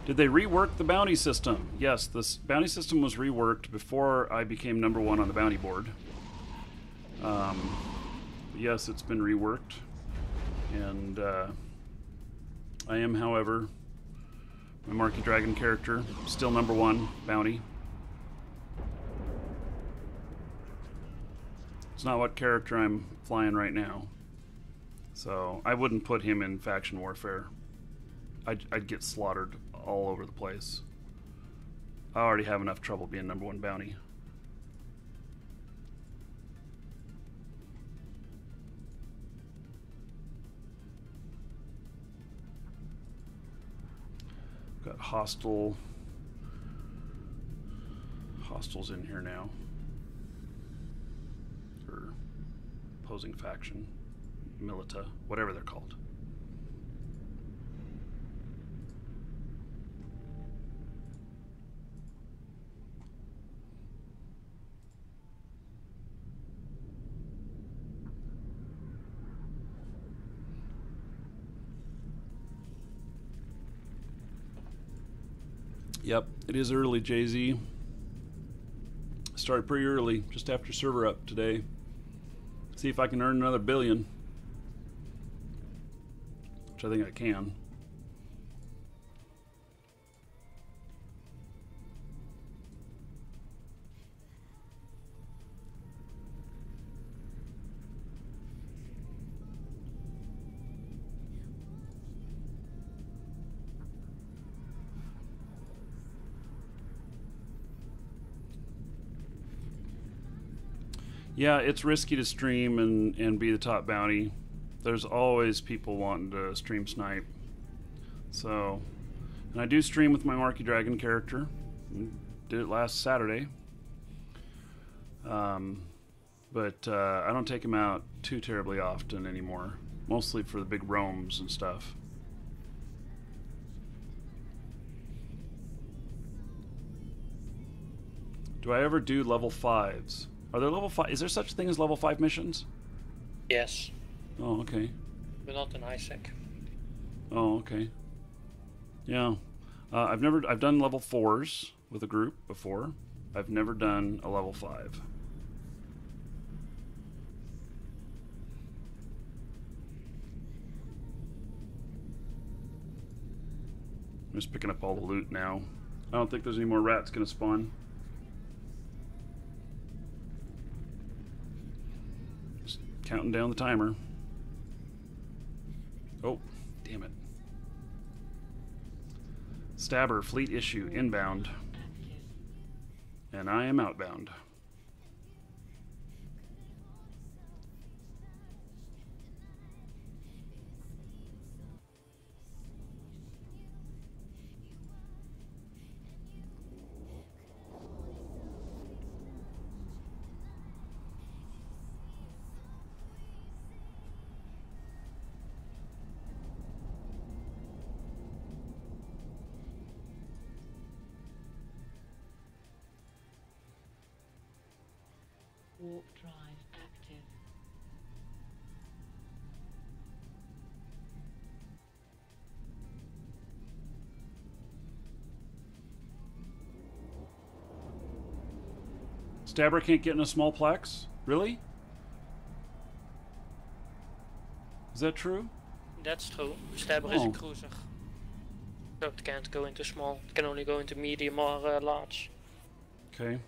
Did they rework the bounty system? Yes, this bounty system was reworked before I became #1 on the bounty board. Yes, it's been reworked. And I am, however, my Markee Dragon character, still #1 bounty. It's not what character I'm flying right now. So I wouldn't put him in faction warfare. I'd get slaughtered all over the place. I already have enough trouble being #1 bounty. Got hostiles in here now. Or opposing faction, Milita, whatever they're called. Yep, it is early, Jay-Z. Started pretty early, just after server up today. See if I can earn another billion. Which I think I can. Yeah, it's risky to stream and be the top bounty. There's always people wanting to stream snipe. So, and I do stream with my Markee Dragon character. Did it last Saturday. But I don't take him out too terribly often anymore. Mostly for the big roams and stuff. Do I ever do level 5s? Are there level 5? Is there such a thing as level 5 missions? Yes, Oh, okay. but not in Isaac. Oh, okay. Yeah. I've done level 4s with a group before. I've never done a level 5. I'm just picking up all the loot now. I don't think there's any more rats gonna spawn. Just counting down the timer. Oh, damn it. Stabber, fleet issue, inbound. And I am outbound. Warp drive active. Stabber can't get in a small plex? Really? Is that true? That's true. Stabber is Oh. a cruiser. So it can't go into small. It can only go into medium or large. Okay.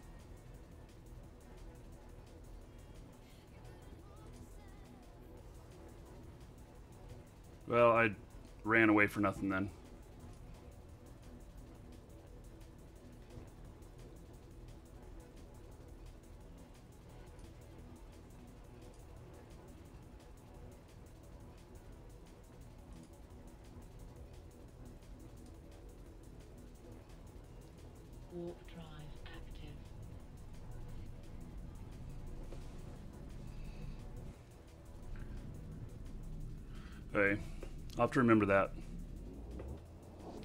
Well, I ran away for nothing then. Warp drive active. Hey, I'll have to remember that.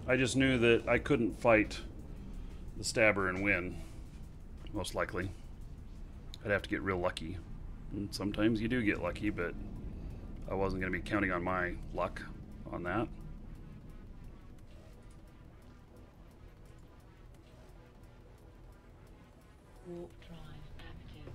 I just knew that I couldn't fight the Stabber and win, most likely. I'd have to get real lucky. And sometimes you do get lucky, but I wasn't going to be counting on my luck on that. Warp drive active.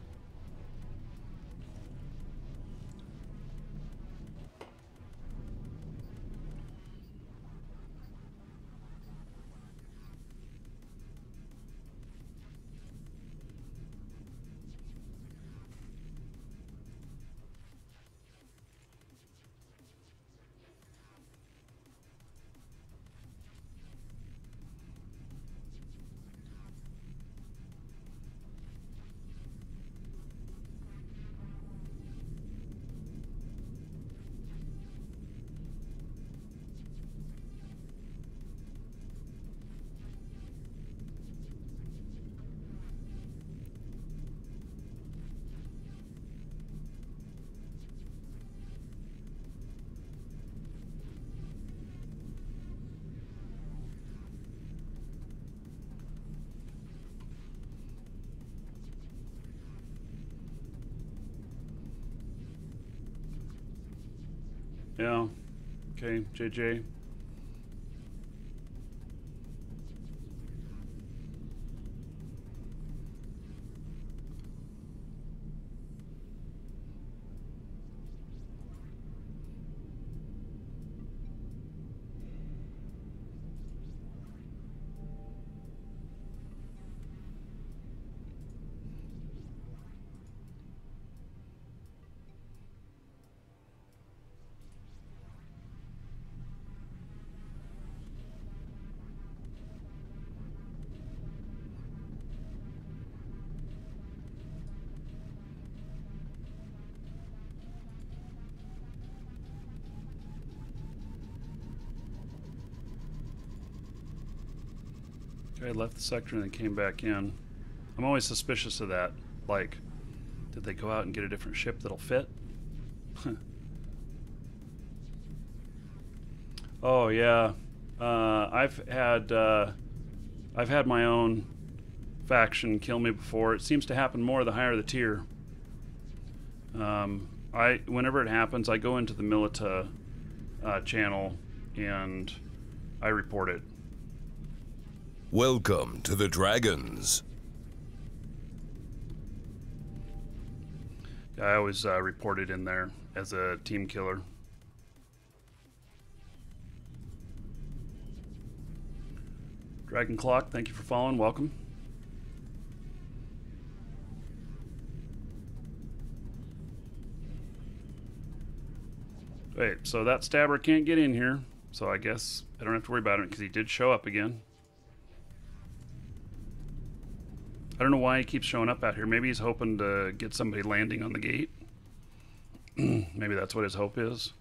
Yeah. Okay, JJ. Okay, left the sector and then came back in. I'm always suspicious of that. Like, did they go out and get a different ship that'll fit? Oh yeah, I've had my own faction kill me before. It seems to happen more the higher the tier. Whenever it happens, I go into the Milita channel and I report it. Welcome to the Dragons. I always report it in there as a team killer. Dragon Clock, thank you for following. Welcome. Wait, so that stabber can't get in here, so I guess I don't have to worry about it because he did show up again. I don't know why he keeps showing up out here. Maybe he's hoping to get somebody landing on the gate. Maybe that's what his hope is.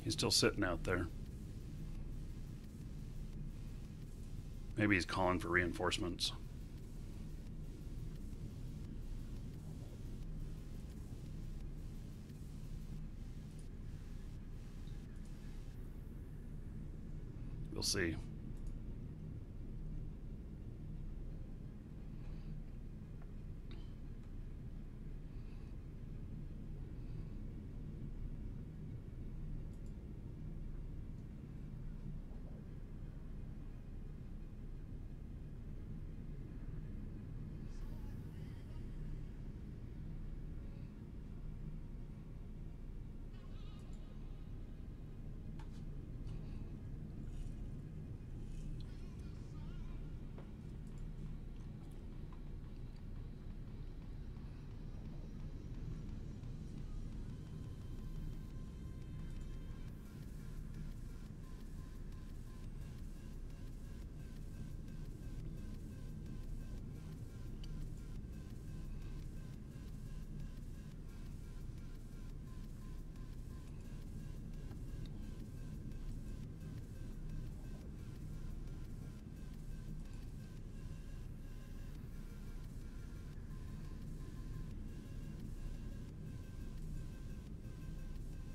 He's still sitting out there. Maybe he's calling for reinforcements. We'll see.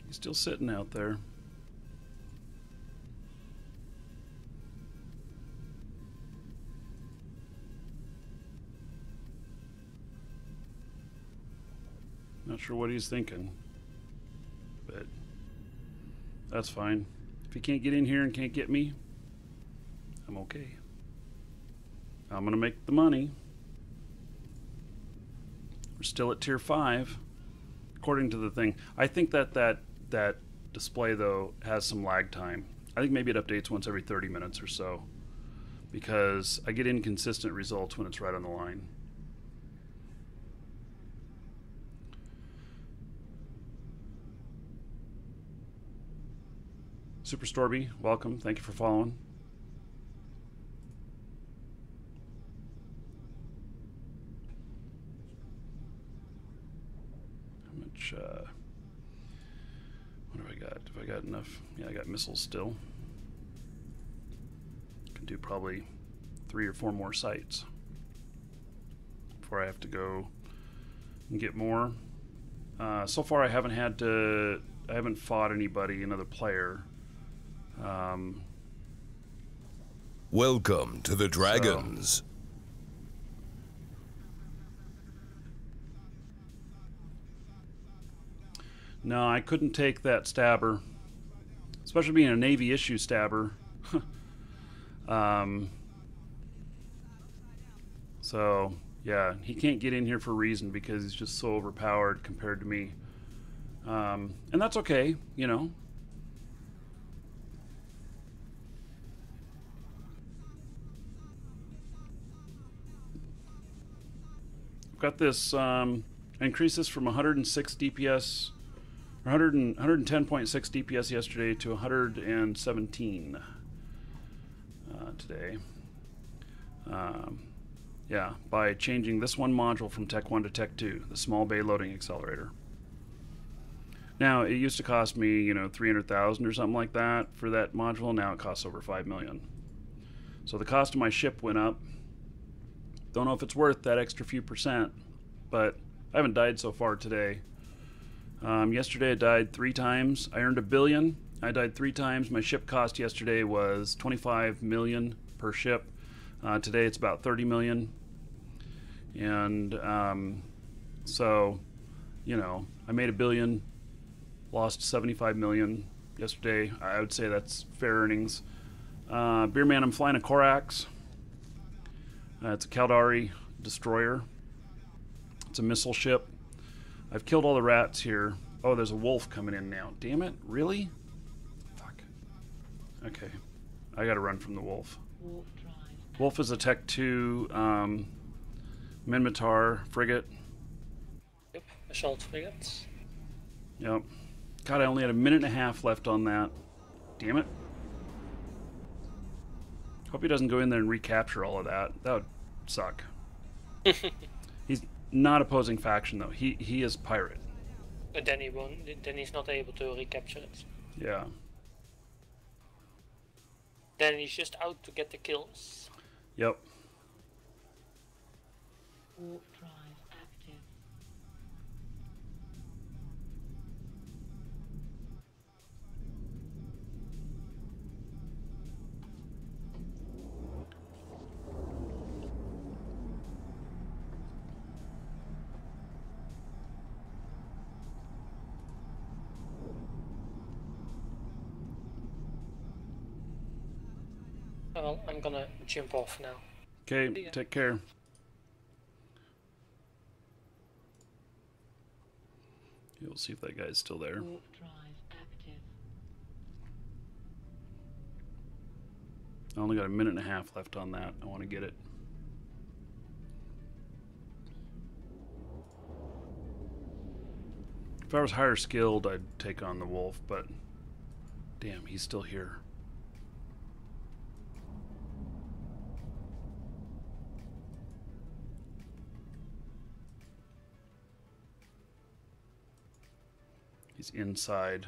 He's still sitting out there. Not sure what he's thinking, but that's fine. If he can't get in here and can't get me, I'm okay. I'm gonna make the money. We're still at tier 5, according to the thing. I think that display though has some lag time. I think maybe it updates once every 30 minutes or so, because I get inconsistent results when it's right on the line. Super Storby, welcome. Thank you for following. How much, what have I got? Have I got enough? Yeah, I got missiles still. Can do probably 3 or 4 more sites before I have to go and get more. So far I haven't fought anybody, another player. Welcome to the Dragons. No, I couldn't take that stabber. Especially being a Navy issue stabber. So, yeah, he can't get in here for a reason because he's just so overpowered compared to me. And that's okay, you know. I've got this, increase this from 106 DPS, 110.6 DPS yesterday to 117 today. Yeah, by changing this one module from Tech 1 to Tech 2, the small bay loading accelerator. Now, it used to cost me, you know, 300,000 or something like that for that module. Now it costs over 5 million. So the cost of my ship went up. Don't know if it's worth that extra few percent, but I haven't died so far today. Yesterday I died 3 times. I earned $1 billion. I died 3 times. My ship cost yesterday was 25 million per ship. Today it's about 30 million. And so, you know, I made $1 billion, lost 75 million yesterday. I would say that's fair earnings. Beerman, I'm flying a Corax. It's a Caldari destroyer. It's a missile ship. I've killed all the rats here. Oh, there's a wolf coming in now. Damn it, really? Fuck. Okay, I gotta run from the wolf. Warp drive. Wolf is a Tech 2 Minmatar frigate. Yep, assault frigates. Yep. God, I only had 1.5 minutes left on that. Damn it. Hope he doesn't go in there and recapture all of that. That would suck. He's not opposing faction though. He is pirate. But then he won't. Then he's not able to recapture it. Yeah. Then he's just out to get the kills. Yep. Warp drive active. Well, I'm gonna jump off now. Okay, take care. We'll see if that guy's still there. Warp drive active. I only got 1.5 minutes left on that. I want to get it. If I was higher skilled, I'd take on the wolf, but damn, he's still here. He's inside.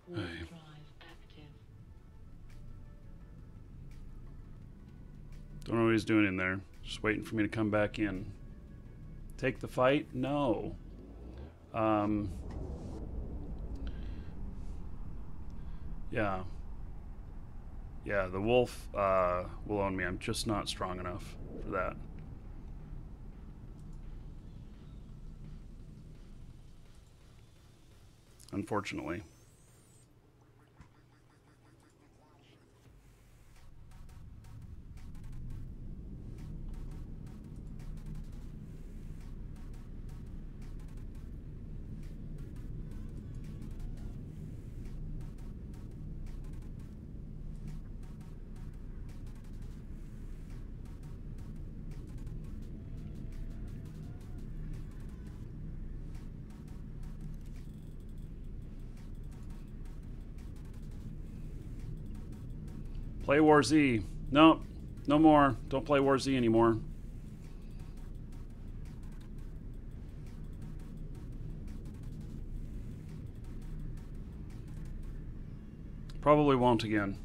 Warp Hey. drive active. Don't know what he's doing in there. Just waiting for me to come back in. Take the fight? No. Yeah. Yeah, the wolf will own me. I'm just not strong enough for that. Unfortunately. Play War Z. No, no more. Don't play War Z anymore. Probably won't again.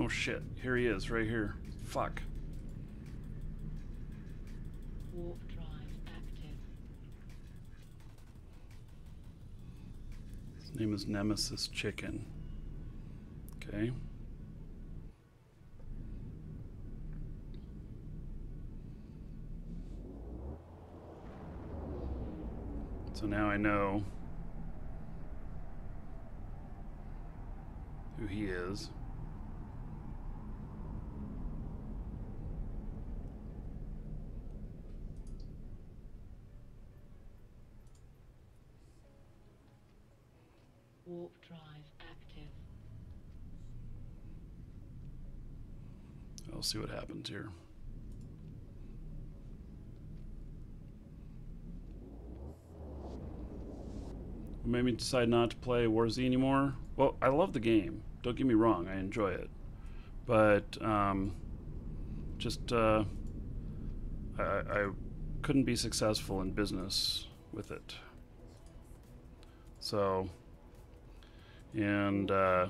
Oh shit, here he is, right here. Fuck. Warp drive active. His name is Nemesis Chicken. Okay. So now I know who he is. Warp drive active. I'll see what happens here. What made me decide not to play War Z anymore? Well, I love the game. Don't get me wrong, I enjoy it. But I couldn't be successful in business with it. So, and you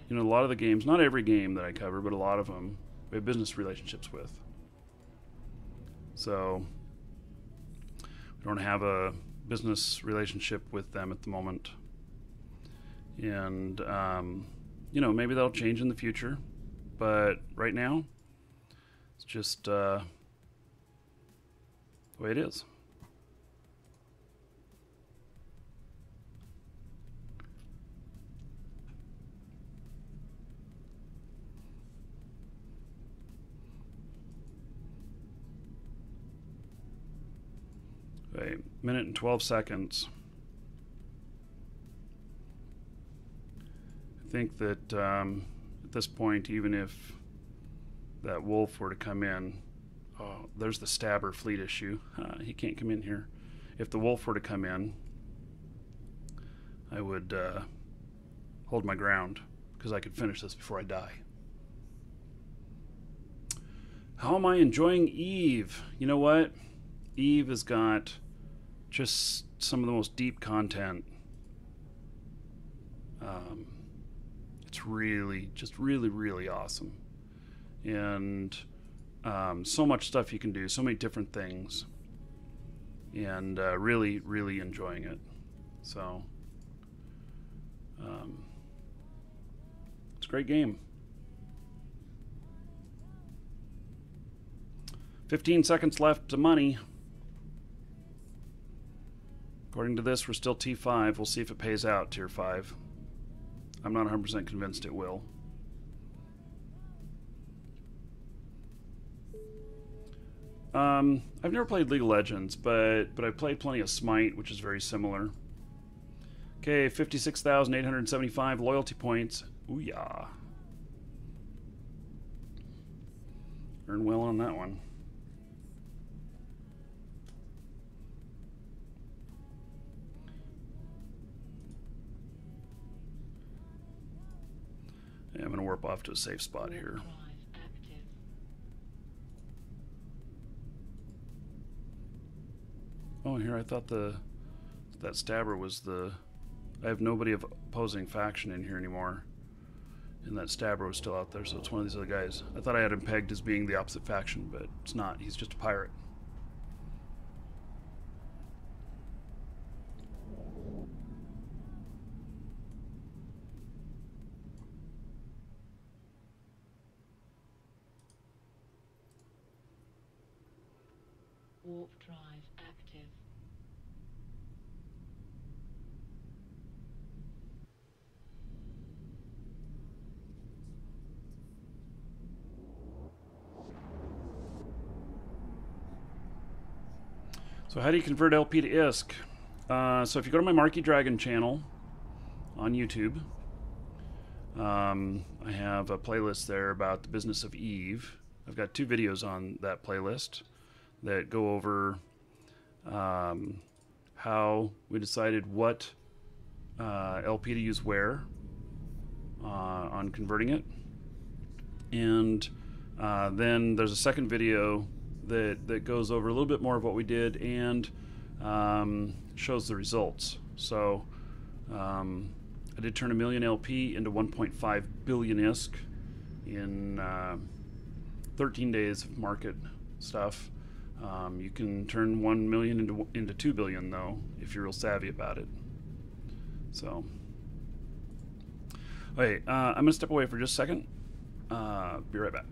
know, a lot of the games, not every game that I cover, but a lot of them, we have business relationships with. So, we don't have a business relationship with them at the moment. And, you know, maybe that'll change in the future. But right now, it's just the way it is. Wait, minute and 12 seconds. I think that at this point, even if that wolf were to come in, oh, there's the stabber fleet issue. He can't come in here. If the wolf were to come in, I would hold my ground because I could finish this before I die. How am I enjoying Eve? You know what? Eve has got just some of the most deep content. It's really, just really, really awesome. And so much stuff you can do, so many different things. And really, really enjoying it. So, it's a great game. 15 seconds left to money. According to this, we're still T5. We'll see if it pays out, Tier 5. I'm not 100% convinced it will. I've never played League of Legends, but I've played plenty of Smite, which is very similar. Okay, 56,875 loyalty points. Ooh yeah. Earn well on that one. Yeah, I'm going to warp off to a safe spot here. Drive active. Oh, here I thought that stabber was the... I have nobody of opposing faction in here anymore. And that stabber was still out there, so it's one of these other guys. I thought I had him pegged as being the opposite faction, but it's not. He's just a pirate. Warp drive active. So how do you convert LP to ISK? So if you go to my Markee Dragon channel on YouTube, I have a playlist there about the business of Eve. I've got 2 videos on that playlist that go over how we decided what LP to use where on converting it. And then there's a second video that goes over a little bit more of what we did and shows the results. So I did turn 1 million LP into 1.5 billion ISK, in 13 days of market stuff. You can turn 1 million into 2 billion though, if you're real savvy about it. So, okay, I'm gonna step away for just a second. Be right back.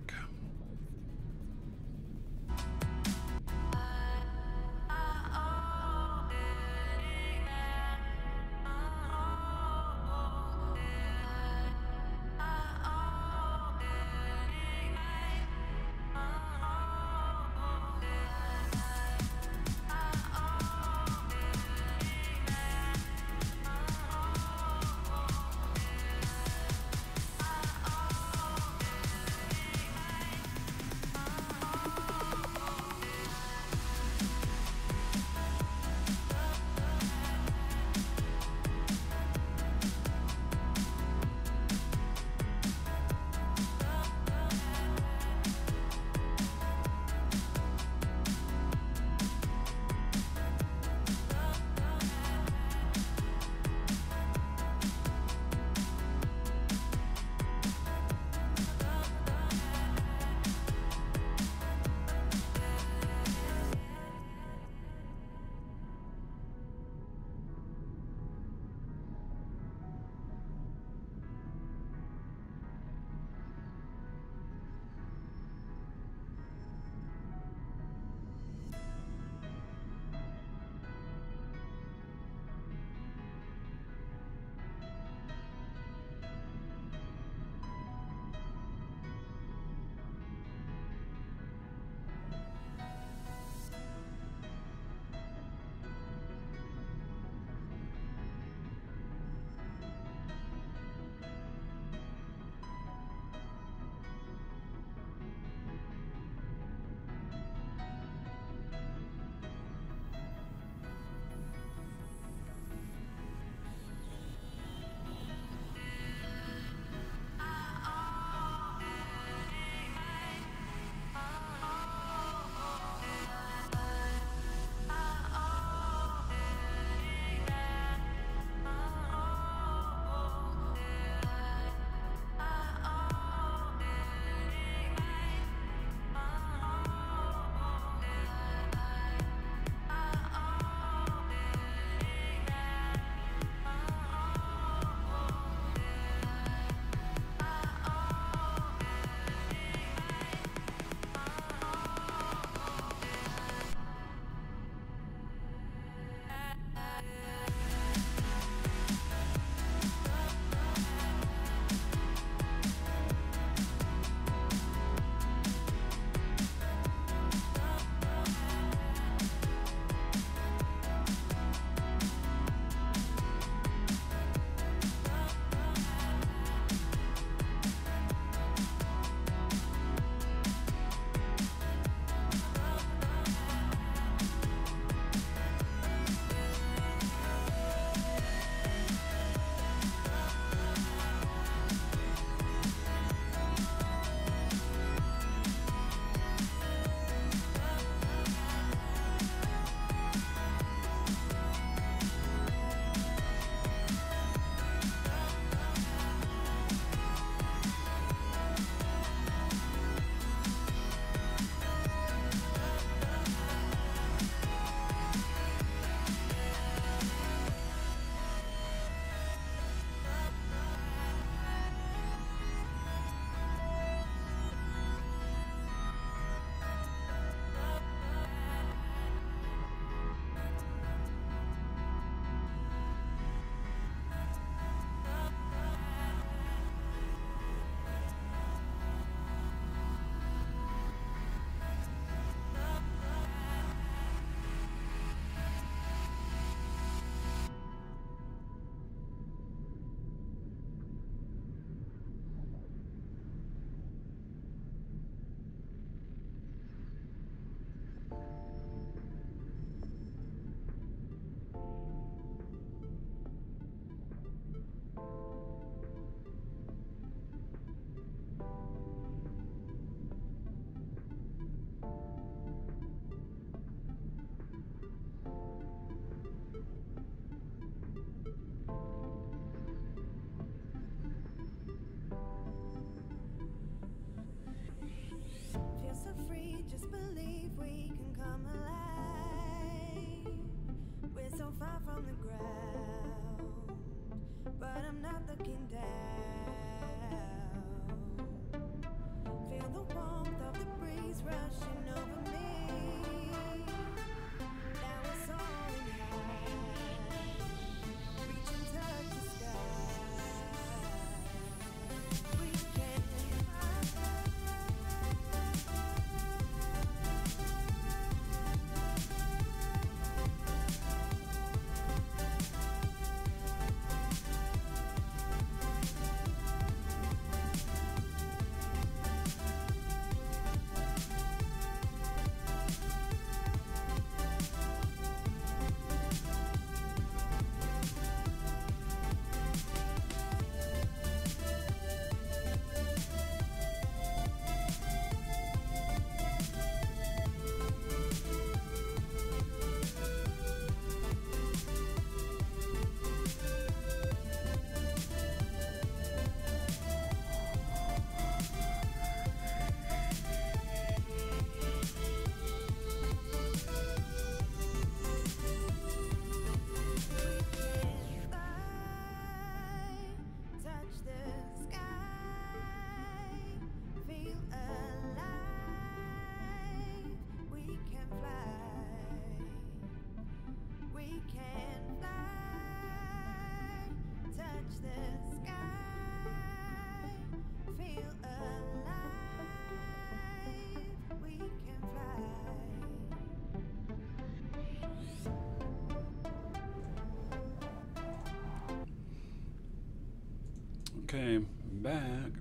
Okay, I'm back.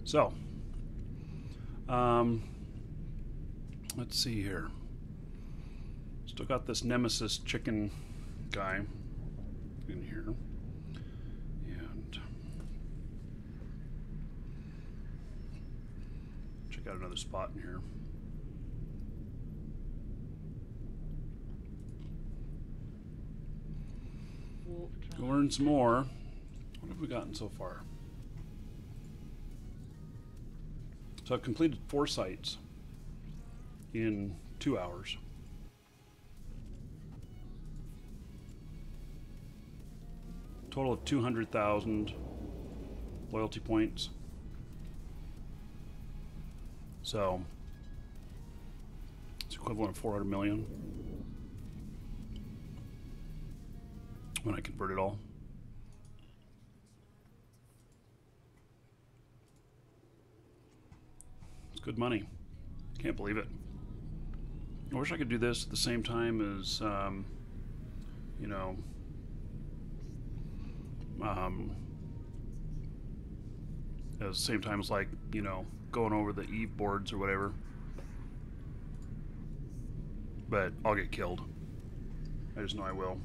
So, let's see here. Still got this Nemesis chicken guy in here. And check out another spot in here. Warp drive. Go learn some more. What have we gotten so far? So I've completed 4 sites in 2 hours. Total of 200,000 loyalty points. So it's equivalent of 400 million when I convert it all. It's good money. Can't believe it. I wish I could do this at the same time as, you know, at the same time as, like, you know, going over the Eve boards or whatever. But I'll get killed. I just know I will.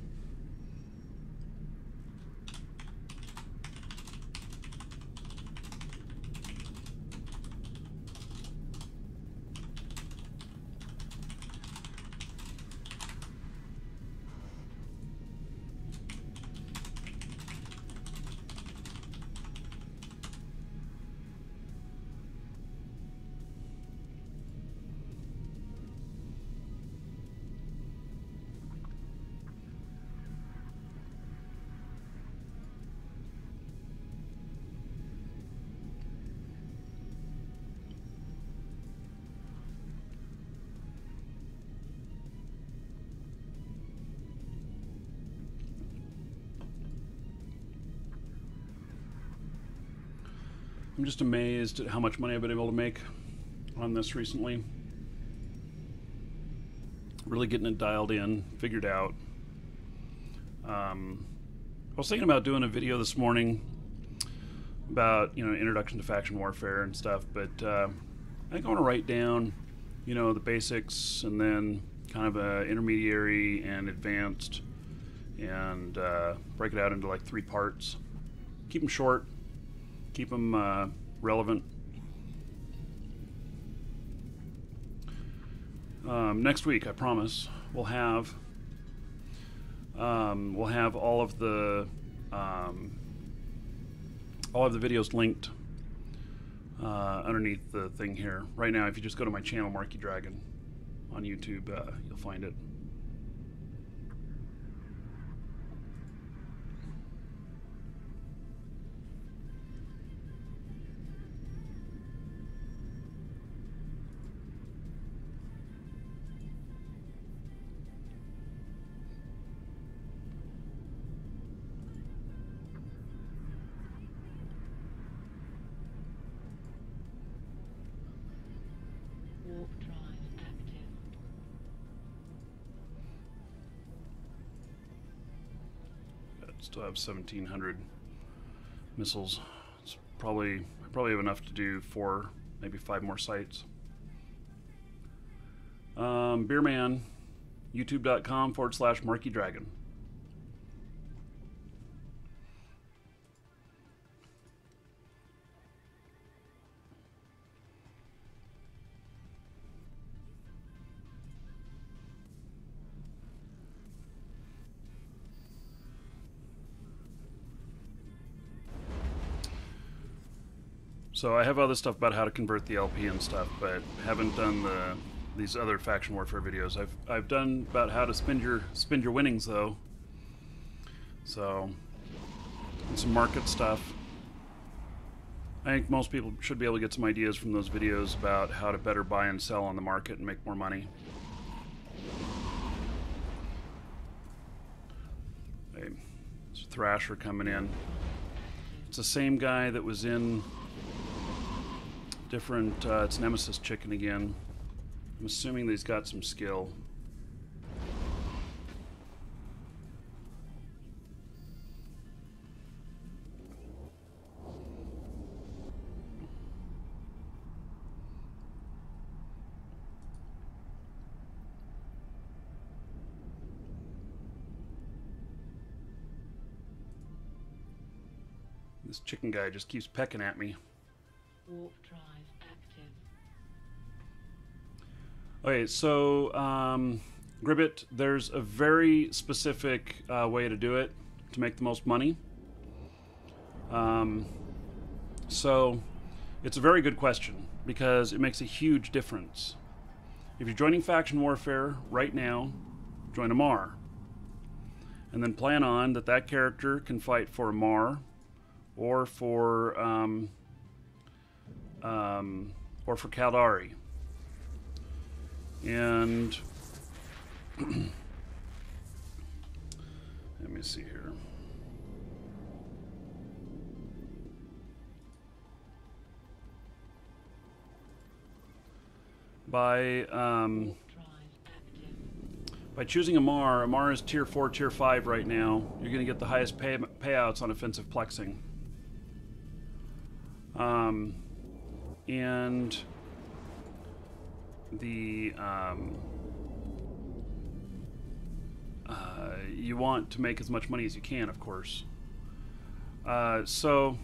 I'm just amazed at how much money I've been able to make on this recently. Really getting it dialed in, figured out. I was thinking about doing a video this morning about, you know, introduction to faction warfare and stuff, but I think I want to write down, you know, the basics and then kind of a intermediary and advanced, and break it out into like 3 parts. Keep them short. Keep them relevant. Next week, I promise, we'll have all of the videos linked underneath the thing here. Right now, if you just go to my channel, Markee Dragon, on YouTube, you'll find it. Warp drive active. I still have 1,700 missiles. It's probably I probably have enough to do 4, maybe 5 more sites. Beerman, youtube.com/Markee Dragon. So I have other stuff about how to convert the LP and stuff, but haven't done these other faction warfare videos. I've done about how to spend your winnings though. So, and some market stuff. I think most people should be able to get some ideas from those videos about how to better buy and sell on the market and make more money. Hey, there's a Thrasher coming in. It's the same guy that was in different, it's Nemesis Chicken again. I'm assuming that he's got some skill. This chicken guy just keeps pecking at me. Warp drive active. Okay, so Gribbit, there's a very specific way to do it to make the most money. So it's a very good question because it makes a huge difference. If you're joining faction warfare right now, join a Mar. And then plan on that character can fight for a Mar or for Caldari. And let me see here. By choosing a Mar is tier 4, tier 5 right now. You're going to get the highest payouts on offensive plexing. And the you want to make as much money as you can, of course. So,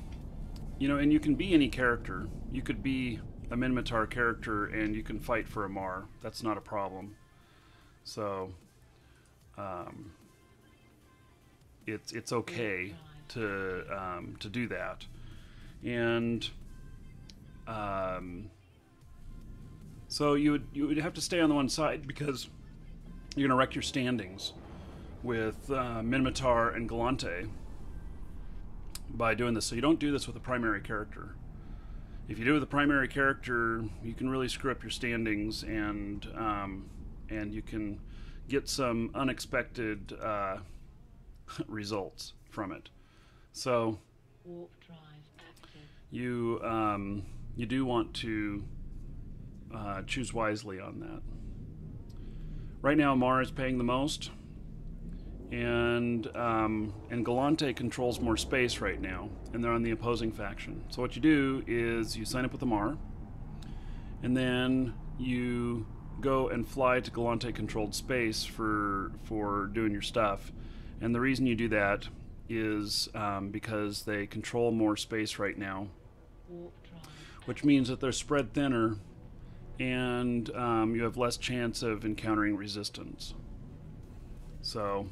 and you can be any character. You could be a Minmatar character and you can fight for a Mar. That's not a problem. So, it's okay to do that, and so you would have to stay on the one side because you're gonna wreck your standings with Minmatar and Galante by doing this. So you don't do this with a primary character. If you do it with a primary character, you can really screw up your standings, and you can get some unexpected results from it. So you do want to choose wisely on that. Right now, Mar is paying the most, and Galante controls more space right now, and they're on the opposing faction. So what you do is you sign up with the Mar, and then you go and fly to Galante-controlled space for doing your stuff. And the reason you do that is because they control more space right now, which means that they're spread thinner, and you have less chance of encountering resistance. So,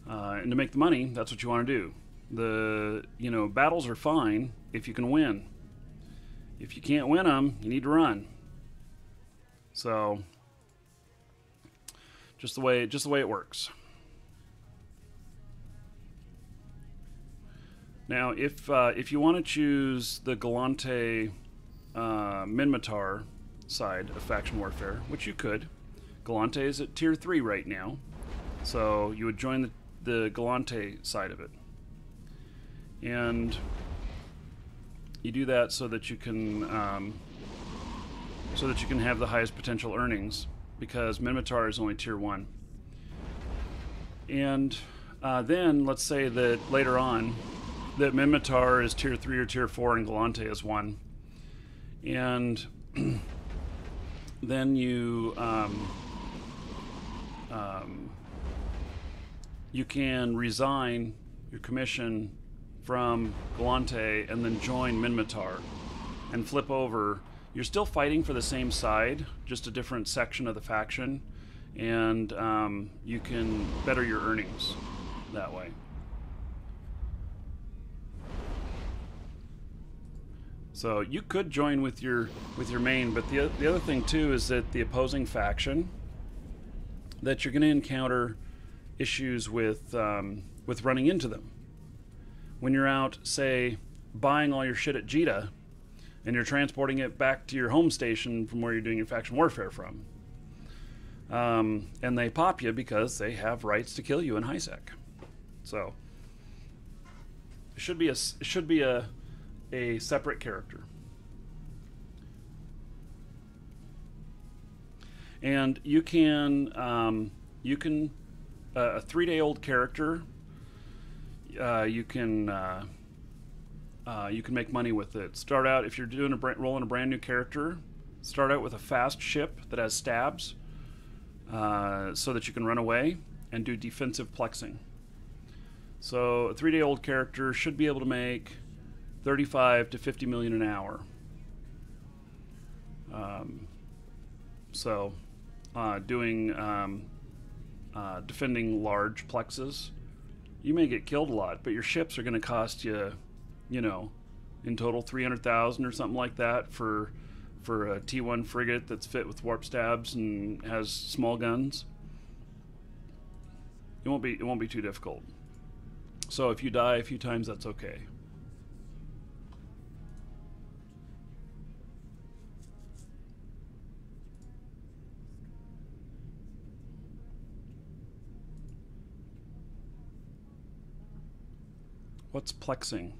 and to make the money, that's what you want to do. Battles are fine if you can win. If you can't win them, you need to run. So, just the way it works. Now, if you want to choose the Galante Minmatar side of faction warfare, which you could, Galante is at tier 3 right now, so you would join the Galante side of it, and you do that so that you can have the highest potential earnings, because Minmatar is only tier 1. And then let's say that later on that Minmatar is tier 3 or tier 4 and Galante is 1. And then you can resign your commission from Galante and then join Minmatar and flip over. You're still fighting for the same side, just a different section of the faction, and you can better your earnings that way. So you could join with your main, but the other thing too is that the opposing faction, that you're going to encounter issues with running into them when you're out, say, buying all your shit at Jita, and you're transporting it back to your home station from where you're doing your faction warfare from. And they pop you because they have rights to kill you in HiSec. So it should be a separate character. And you can a 3-day-old character, you can make money with it. Start out, if you're doing rolling a brand new character, start out with a fast ship that has stabs, so that you can run away and do defensive plexing. So a 3-day-old character should be able to make 35 to 50 million an hour. Doing defending large plexes, you may get killed a lot, but your ships are going to cost you, you know, in total 300,000 or something like that for a T1 frigate that's fit with warp stabs and has small guns. It won't be too difficult. So if you die a few times, that's okay. What's plexing?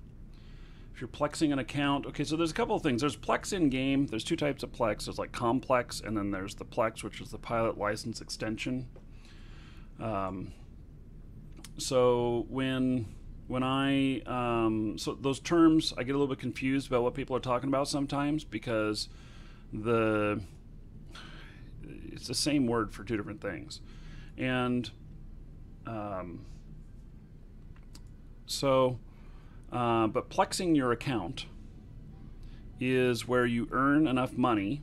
If you're plexing an account, okay, so there's a couple of things. There's plex in game. There's two types of plex. There's like complex, and then there's the plex, which is the pilot license extension. So when I so those terms, I get a little bit confused about what people are talking about sometimes, because it's the same word for two different things, and but plexing your account is where you earn enough money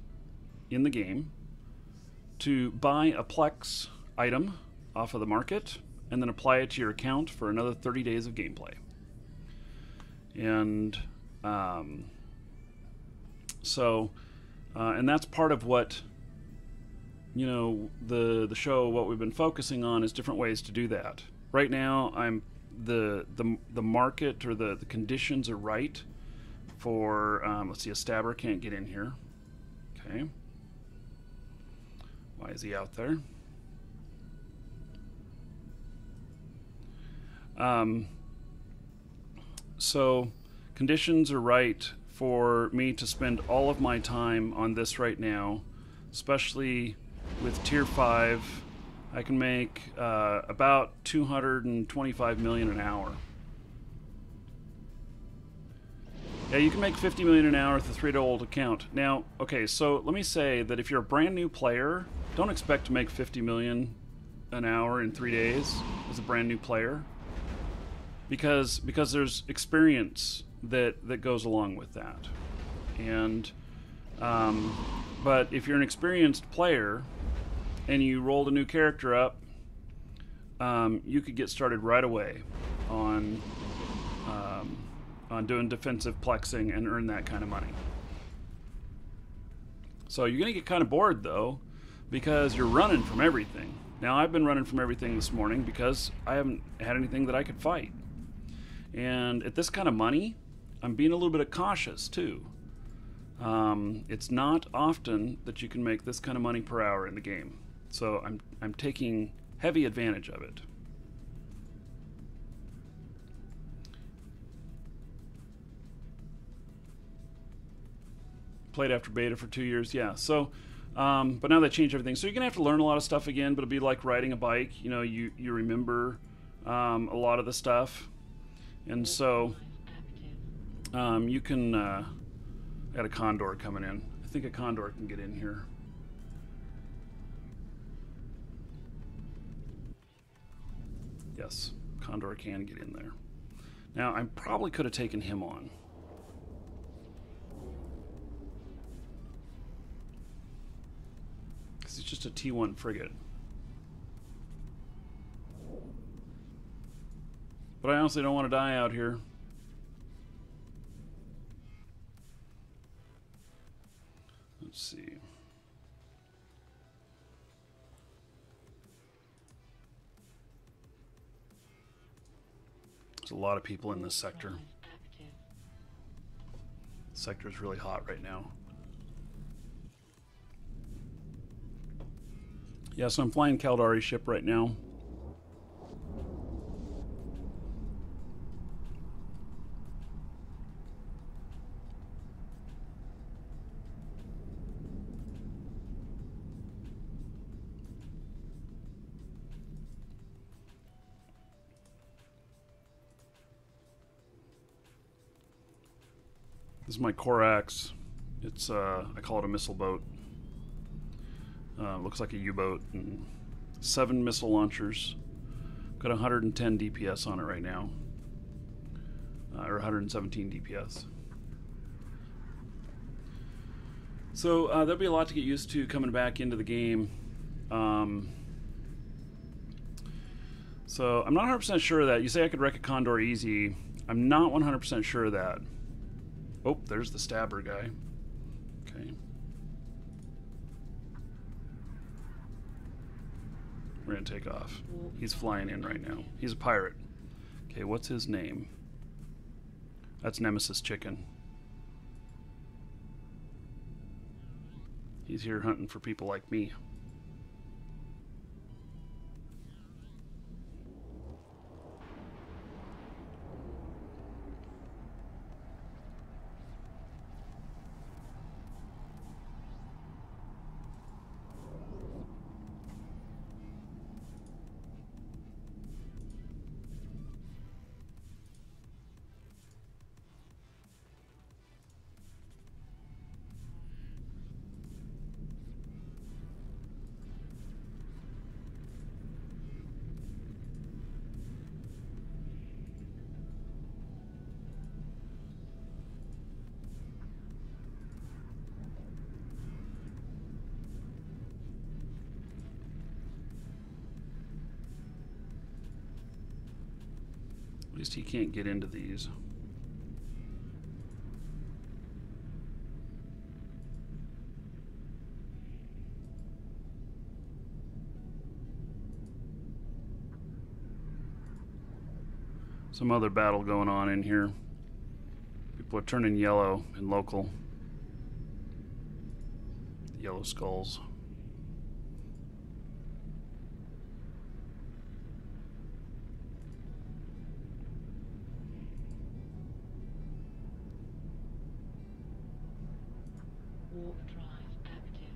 in the game to buy a plex item off of the market and then apply it to your account for another 30 days of gameplay. And and that's part of what, you know, the show, what we've been focusing on is different ways to do that. Right now, the market or the conditions are right for let's see, a stabber can't get in here. Okay, why is he out there? So conditions are right for me to spend all of my time on this right now, especially with tier 5. I can make about 225 million an hour. Yeah, you can make 50 million an hour with a 3-day-old account. Now, okay, so let me say that if you're a brand new player, don't expect to make 50 million an hour in 3 days as a brand new player, because there's experience that goes along with that. And but if you're an experienced player and you rolled a new character up, you could get started right away on doing defensive plexing and earn that kind of money. So you're gonna get kind of bored though, because you're running from everything. Now I've been running from everything this morning because I haven't had anything that I could fight. And at this kind of money, I'm being a little bit cautious too. It's not often that you can make this kind of money per hour in the game. So I'm taking heavy advantage of it. Played after beta for 2 years, yeah. So, but now they changed everything. So you're gonna have to learn a lot of stuff again. But it'll be like riding a bike. You know, you remember a lot of the stuff, and so you can. Got a condor coming in. I think a condor can get in here. Yes, condor can get in there. Now, I probably could have taken him on. Because he's just a T1 frigate. But I honestly don't want to die out here. Let's see. There's a lot of people in this sector. The sector is really hot right now. Yeah, so I'm flying Caldari's ship right now. This is my Corax. It's I call it a missile boat. Looks like a U-boat, and 7 missile launchers. Got 110 DPS on it right now. Or 117 DPS. So there'll be a lot to get used to coming back into the game. So I'm not 100% sure of that. You say I could wreck a Condor easy. I'm not 100% sure of that. Oh, there's the stabber guy. Okay. We're going to take off. He's flying in right now. He's a pirate. Okay, what's his name? That's Nemesis Chicken. He's here hunting for people like me. At least he can't get into these. Some other battle going on in here. People are turning yellow in local. Yellow skulls. Warp drive active.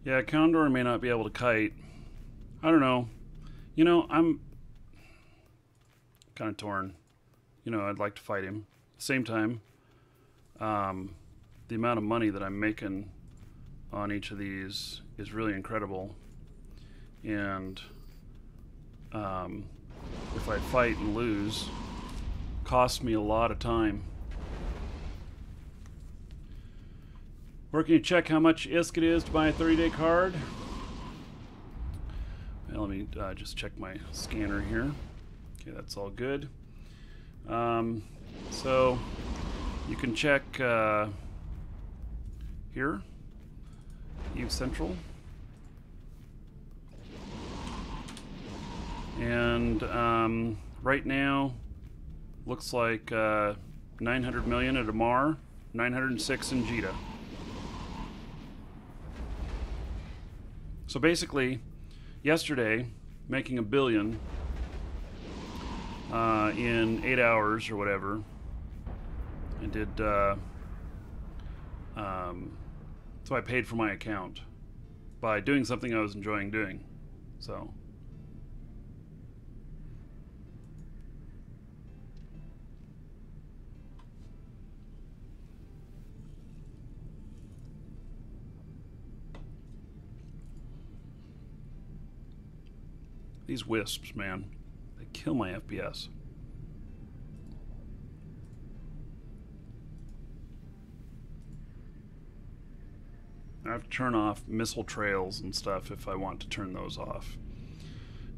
Yeah, Condor may not be able to kite. I don't know. You know, I'm kind of torn. You know, I'd like to fight him. At the same time, the amount of money that I'm making on each of these is really incredible. And if I fight and lose, it costs me a lot of time. Where can you check how much ISK it is to buy a 30-day card? Well, let me just check my scanner here. Okay, that's all good. So you can check here, Eve Central. And right now, looks like 900 million at Amar, 906 in Jita. So basically, yesterday, making $1 billion in 8 hours or whatever. I did, so I paid for my account by doing something I was enjoying doing. So. These wisps, man, they kill my FPS. I have to turn off missile trails and stuff if I want to turn those off.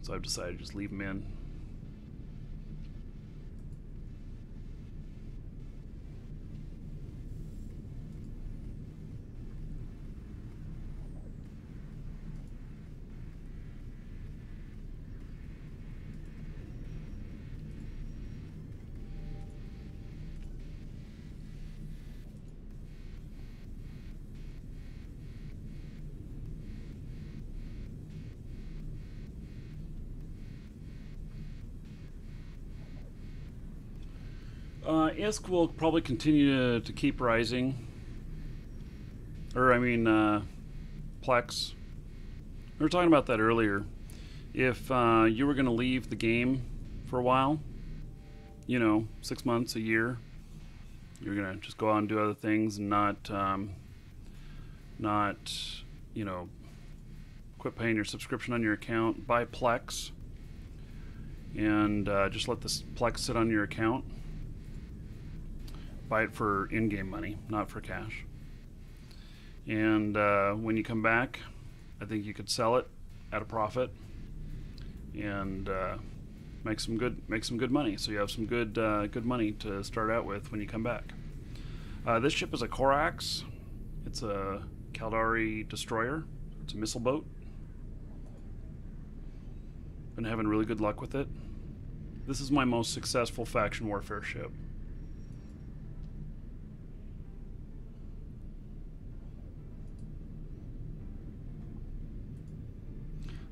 So I've decided to just leave them in. ISK will probably continue to keep rising. Or, I mean, Plex. We were talking about that earlier. if you were going to leave the game for a while, you know, 6 months, a year, you're going to just go out and do other things and not, you know, quit paying your subscription on your account, buy Plex, and just let this Plex sit on your account. Buy it for in-game money, not for cash. And when you come back, I think you could sell it at a profit and make some good money. So you have some good money to start out with when you come back. This ship is a Corax. It's a Caldari destroyer. It's a missile boat. Been having really good luck with it. This is my most successful faction warfare ship.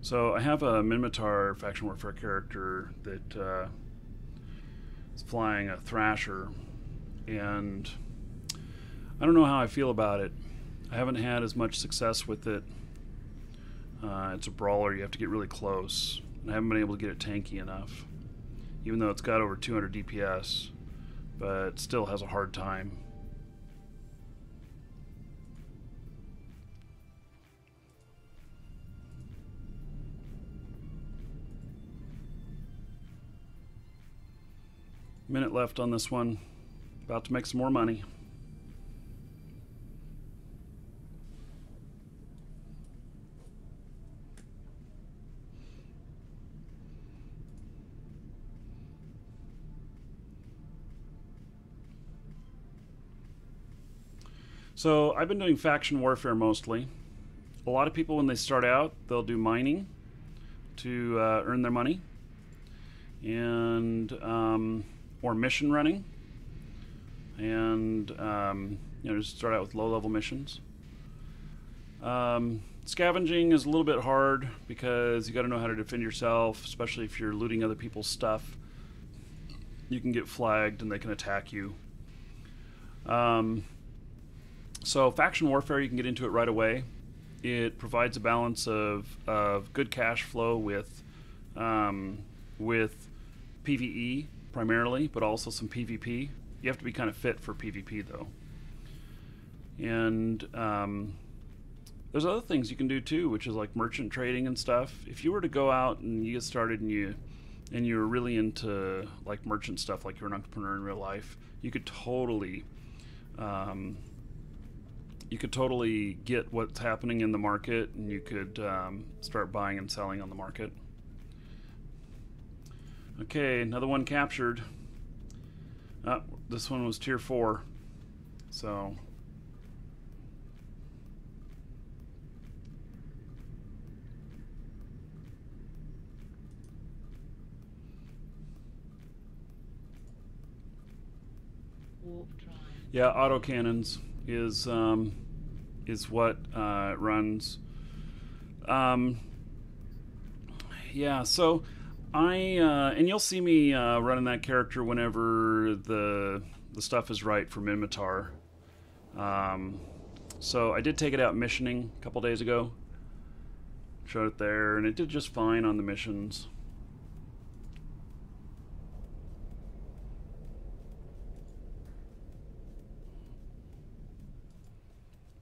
So I have a Minmatar faction warfare character that is flying a Thrasher, and I don't know how I feel about it. I haven't had as much success with it. It's a brawler, you have to get really close. I haven't been able to get it tanky enough, even though it's got over 200 DPS, but still has a hard time. Minute left on this one. About to make some more money. So I've been doing faction warfare mostly. A lot of people, when they start out, they'll do mining to earn their money, and or mission running, and you know, just start out with low-level missions. Scavenging is a little bit hard because you got to know how to defend yourself, especially if you're looting other people's stuff. You can get flagged and they can attack you. So faction warfare, you can get into it right away. It provides a balance of good cash flow with PvE primarily, but also some PvP. You have to be kind of fit for PvP though. And there's other things you can do too, which is like merchant trading and stuff. If you were to go out and you get started and you're really into like merchant stuff, like you're an entrepreneur in real life, you could totally get what's happening in the market, and you could start buying and selling on the market. Okay, another one captured. This one was tier 4, so Warp drive. yeah, autocannons is what it runs. Yeah, so and you'll see me running that character whenever the stuff is right for Minmatar. So I did take it out missioning a couple days ago. Showed it there, and it did just fine on the missions.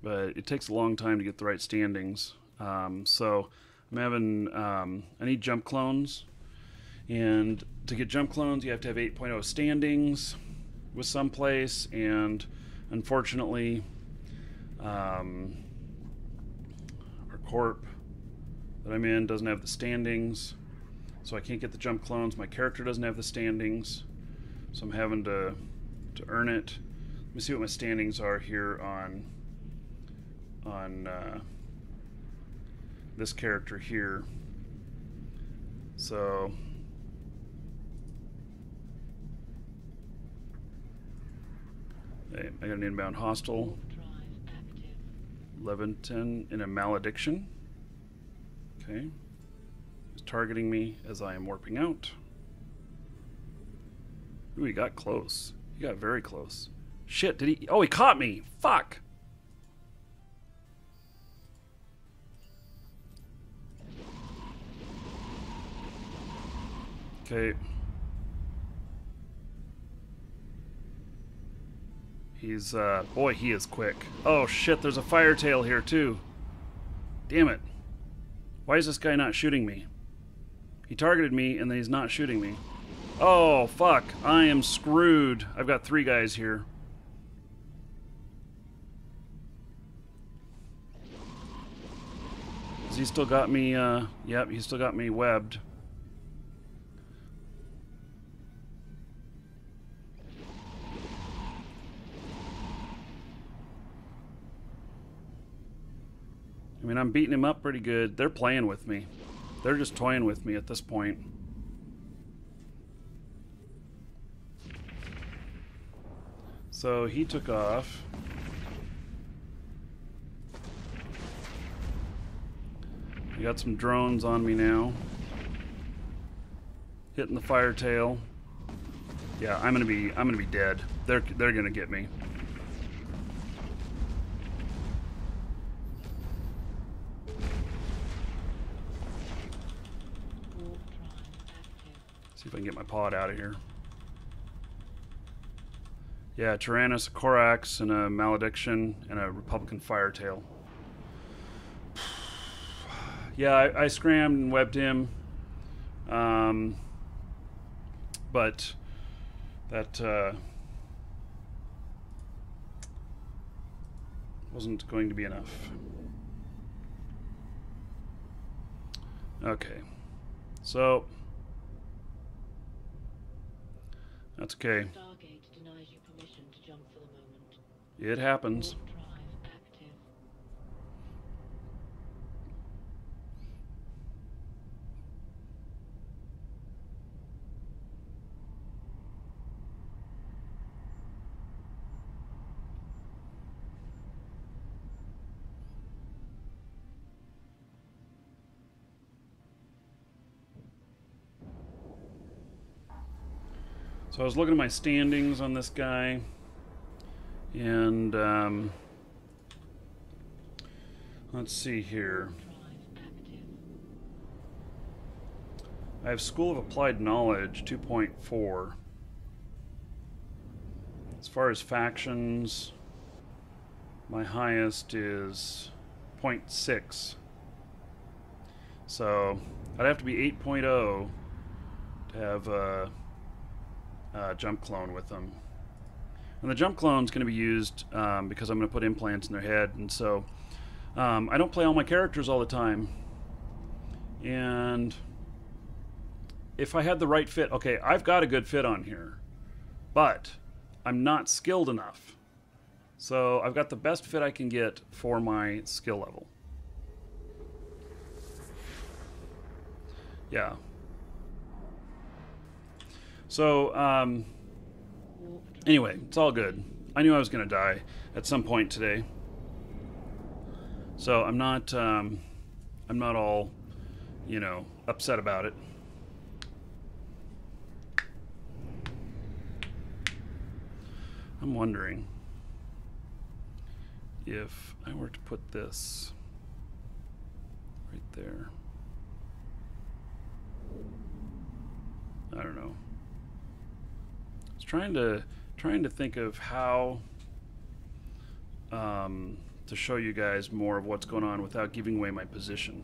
But it takes a long time to get the right standings. So I'm having, I need jump clones. And to get jump clones, you have to have 8.0 standings with someplace. And unfortunately, our Corp that I'm in doesn't have the standings. So I can't get the jump clones. My character doesn't have the standings. So I'm having to earn it. Let me see what my standings are here on this character here. So hey, I got an inbound hostile, Warp drive active. Leviton in a malediction. Okay, he's targeting me as I am warping out. Ooh, he got close. He got very close. Shit, did he? Oh, he caught me. Fuck. Okay. He's, boy, he is quick. Oh shit, there's a fire tail here too. Damn it. Why is this guy not shooting me? He targeted me and then he's not shooting me. Oh, fuck. I am screwed. I've got 3 guys here. Has he still got me, yep, he's still got me webbed. I mean, I'm beating him up pretty good. They're playing with me. They're just toying with me at this point. So he took off. I got some drones on me now. Hitting the fire tail. Yeah, I'm gonna be dead. They're gonna get me. Warp drive active. See if I can get my pod out of here. Yeah, Tyrannus, a Corax, and a Malediction, and a Republican Firetail. Yeah, I scrammed and webbed him. But that wasn't going to be enough. Okay. So that's okay. Stargate denies you permission to jump for the moment. It happens. Warp drive active. So I was looking at my standings on this guy, and let's see here. Drive active. I have School of Applied Knowledge 2.4. As far as factions, my highest is 0.6. So I'd have to be 8.0 to have a jump clone with them. And the jump clone is going to be used because I'm going to put implants in their head, and so I don't play all my characters all the time. And if I had the right fit, okay, I've got a good fit on here, but I'm not skilled enough. So I've got the best fit I can get for my skill level. Yeah. So, anyway, it's all good. I knew I was going to die at some point today. So I'm not all, you know, upset about it. I'm wondering if I were to put this right there. I don't know. I was trying to think of how to show you guys more of what's going on without giving away my position.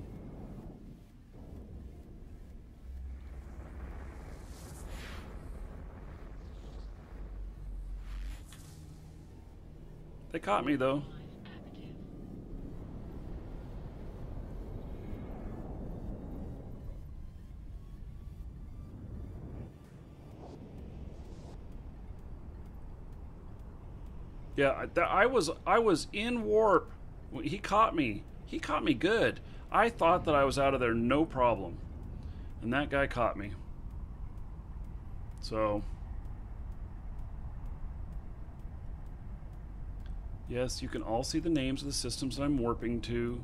They caught me though. Yeah, I was in warp. He caught me. He caught me good. I thought that I was out of there no problem, and that guy caught me. So, yes, you can all see the names of the systems that I'm warping to.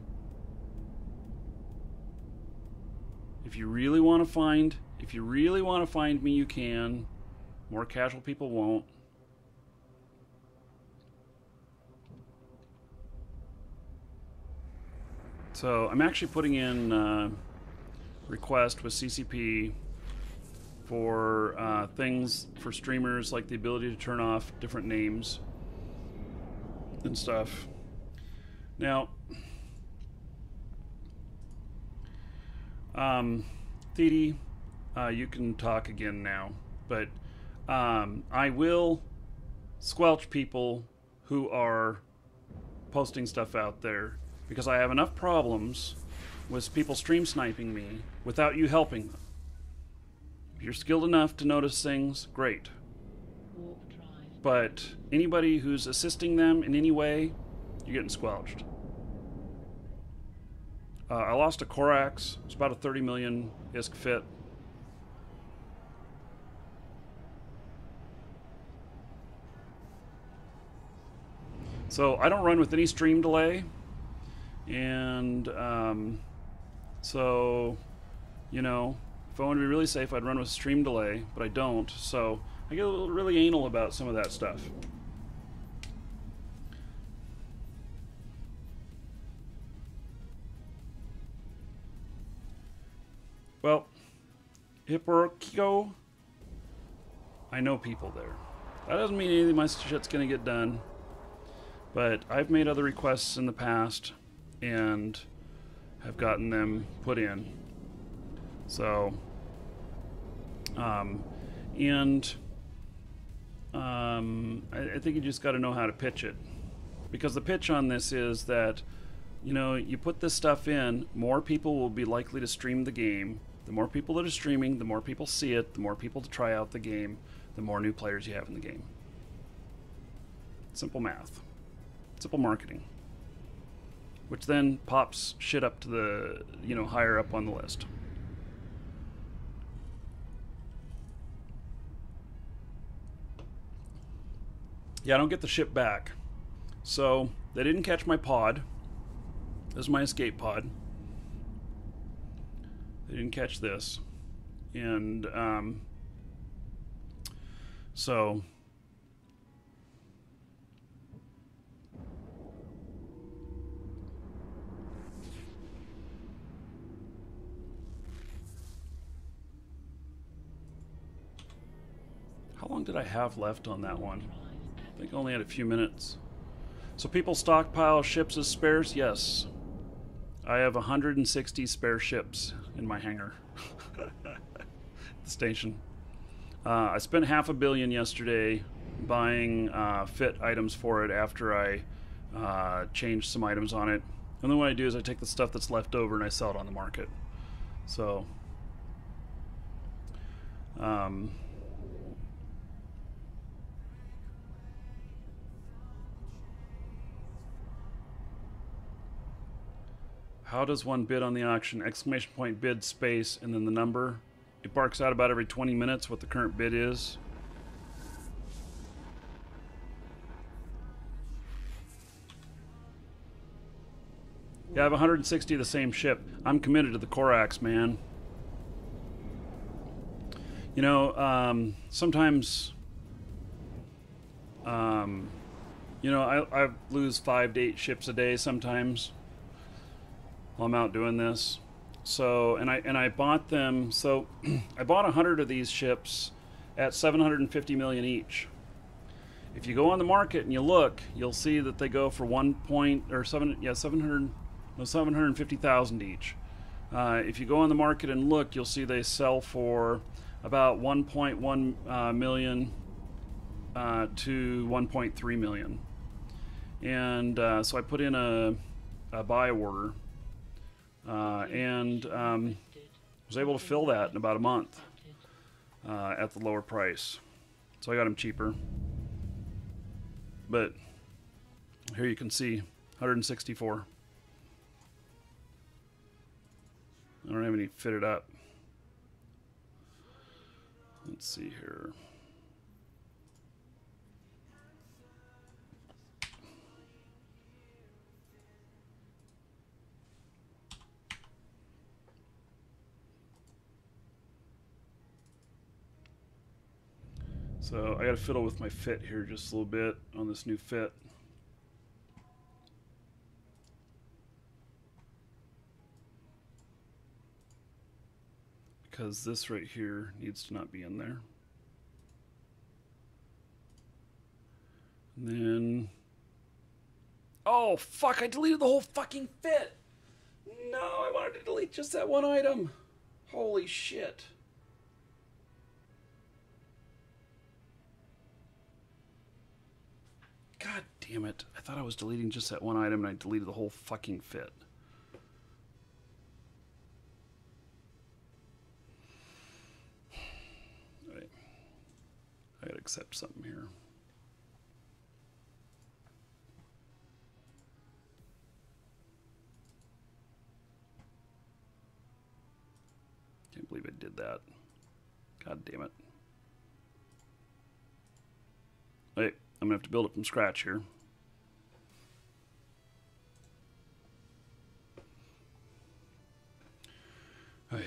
If you really want to find me, you can. More casual people won't. So I'm actually putting in request with CCP for things for streamers, like the ability to turn off different names and stuff. Now, Thede, you can talk again now, but I will squelch people who are posting stuff out there, because I have enough problems with people stream sniping me without you helping them. If you're skilled enough to notice things, great. Warp drive. But anybody who's assisting them in any way, you're getting squelched. I lost a Corax. It's about a 30 million ISK fit. So I don't run with any stream delay. And so, you know, if I want to be really safe, I'd run with stream delay, but I don't. So I get a little really anal about some of that stuff. Well, Hipporco, I know people there. That doesn't mean anything of my shit's gonna get done, but I've made other requests in the past and have gotten them put in. So, I think you just got to know how to pitch it, because the pitch on this is that, you know, you put this stuff in, more people will be likely to stream the game. The more people that are streaming, the more people see it, the more people to try out the game, the more new players you have in the game. Simple math. Simple marketing. Which then pops shit up to the, you know, higher up on the list. Yeah, I don't get the ship back. So, they didn't catch my pod. This is my escape pod. They didn't catch this. And, so... How long did I have left on that one? I think I only had a few minutes. So people stockpile ships as spares? Yes. I have 160 spare ships in my hangar. The station. I spent $500 million yesterday buying fit items for it after I changed some items on it. And then what I do is I take the stuff that's left over and I sell it on the market. So... How does one bid on the auction? Exclamation point, bid, space, and then the number. It barks out about every 20 minutes what the current bid is. Yeah, I have 160 of the same ship. I'm committed to the Corax, man. You know, sometimes... you know, I lose 5 to 8 ships a day sometimes. While I'm out doing this. So, and I bought them, so I bought 100 of these ships at 750 million each. If you go on the market and you look, you'll see that they go for 750,000 each. If you go on the market and look, you'll see they sell for about 1.1 million to 1.3 million. And so I put in a buy order. And was able to fill that in about a month at the lower price. So I got them cheaper. But here you can see 164. I don't have any fitted up. Let's see here. So I got to fiddle with my fit here just a little bit on this new fit. because this right here needs to not be in there. And then, oh fuck, I deleted the whole fucking fit. No, I wanted to delete just that one item. Holy shit. God damn it. I thought I was deleting just that one item and I deleted the whole fucking fit. Alright. I gotta accept something here. Can't believe I did that. God damn it. Wait, I'm gonna have to build it from scratch here. Okay.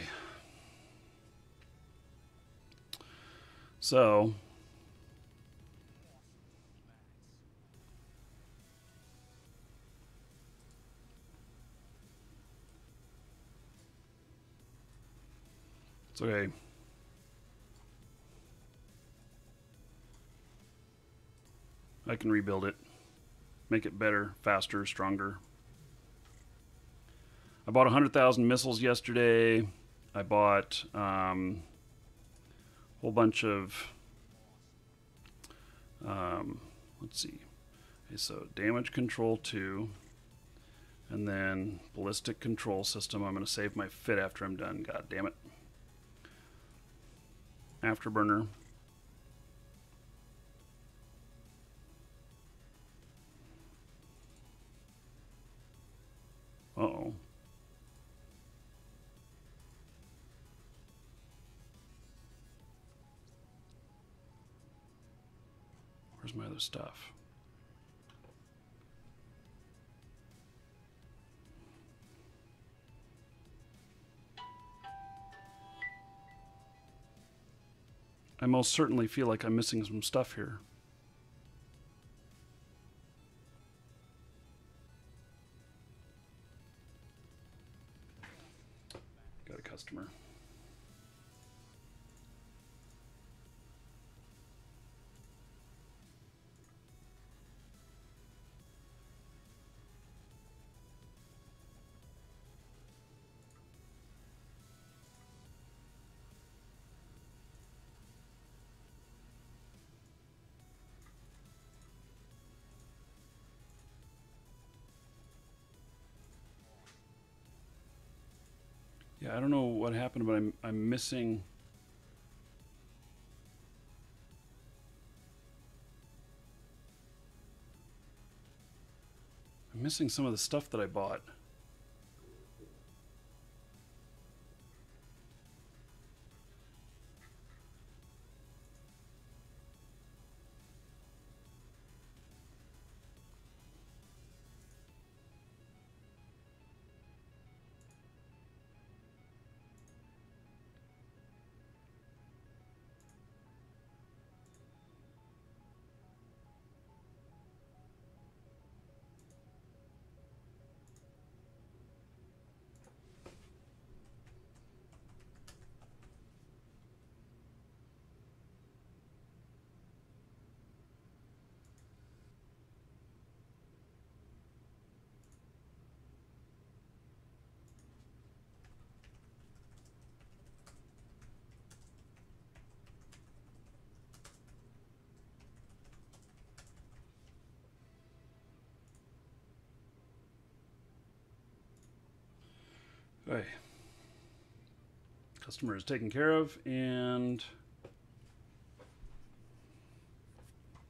So it's okay. I can rebuild it, make it better, faster, stronger. I bought 100,000 missiles yesterday. I bought a whole bunch of, let's see. Okay, so damage control 2, and then ballistic control system. I'm going to save my fit after I'm done. God damn it. Afterburner. Uh-oh. Where's my other stuff? I most certainly feel like I'm missing some stuff here. Got a customer. Yeah, I don't know what happened, but I'm missing. I'm missing some of the stuff that I bought. Okay. Customer is taken care of, and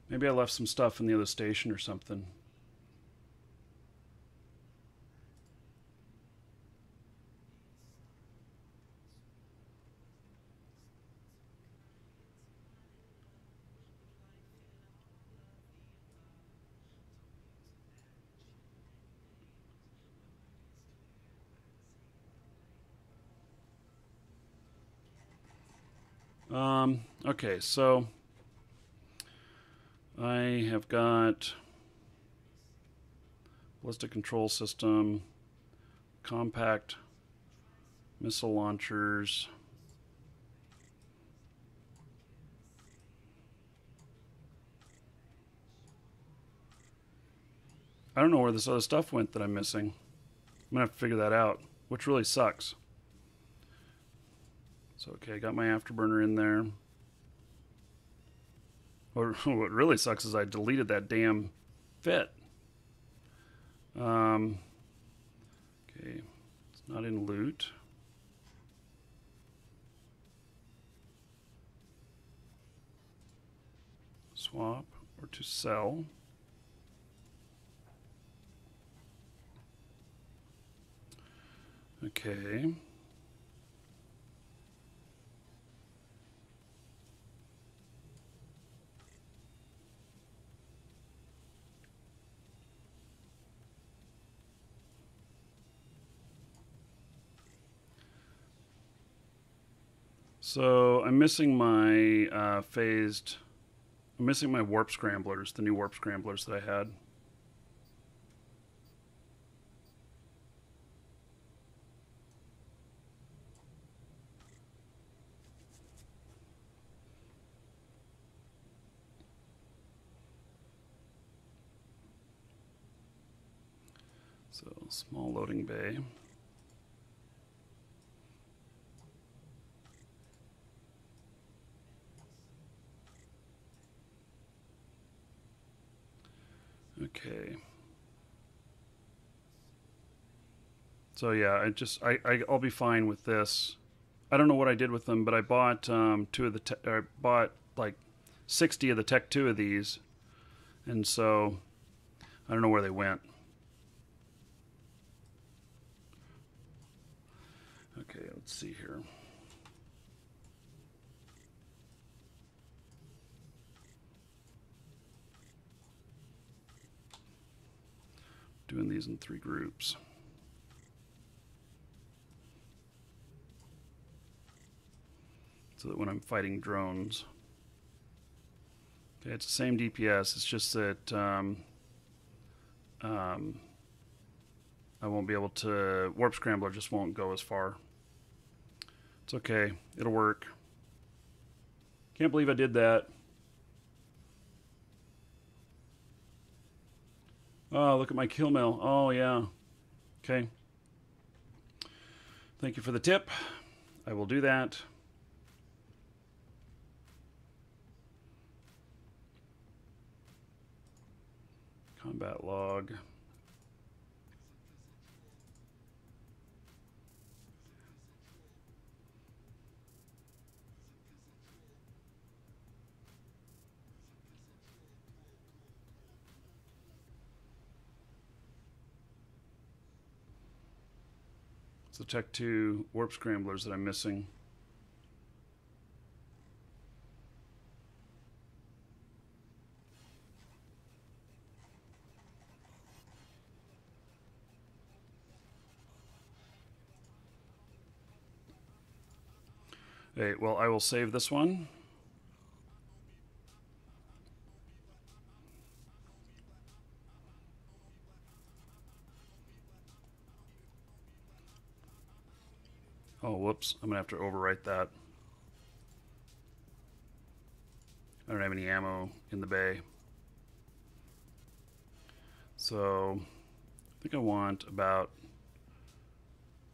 maybe I left some stuff in the other station or something. Okay, so I have got ballistic control system, compact missile launchers, I don't know where this other stuff went that I'm missing. I'm gonna have to figure that out, which really sucks. So, okay, I got my afterburner in there. What really sucks is I deleted that damn fit. Okay, it's not in loot. Swap or to sell. Okay. So I'm missing my phased. I'm missing my warp scramblers, the new warp scramblers that I had. So small loading bay. Okay. So yeah, I'll be fine with this. I don't know what I did with them, but I bought two of the I bought like 60 of the Tech 2 of these, and so I don't know where they went. Okay, let's see here. Doing these in 3 groups. So that when I'm fighting drones, okay, it's the same DPS. It's just that I won't be able to. Warp Scrambler just won't go as far. It's okay. It'll work. Can't believe I did that. Oh, look at my kill mail. Oh, yeah. Okay. Thank you for the tip. I will do that. Combat log. It's the Tech 2 warp scramblers that I'm missing. Hey, well, I will save this one. Oh, whoops. I'm going to have to overwrite that. I don't have any ammo in the bay. So, I think I want about...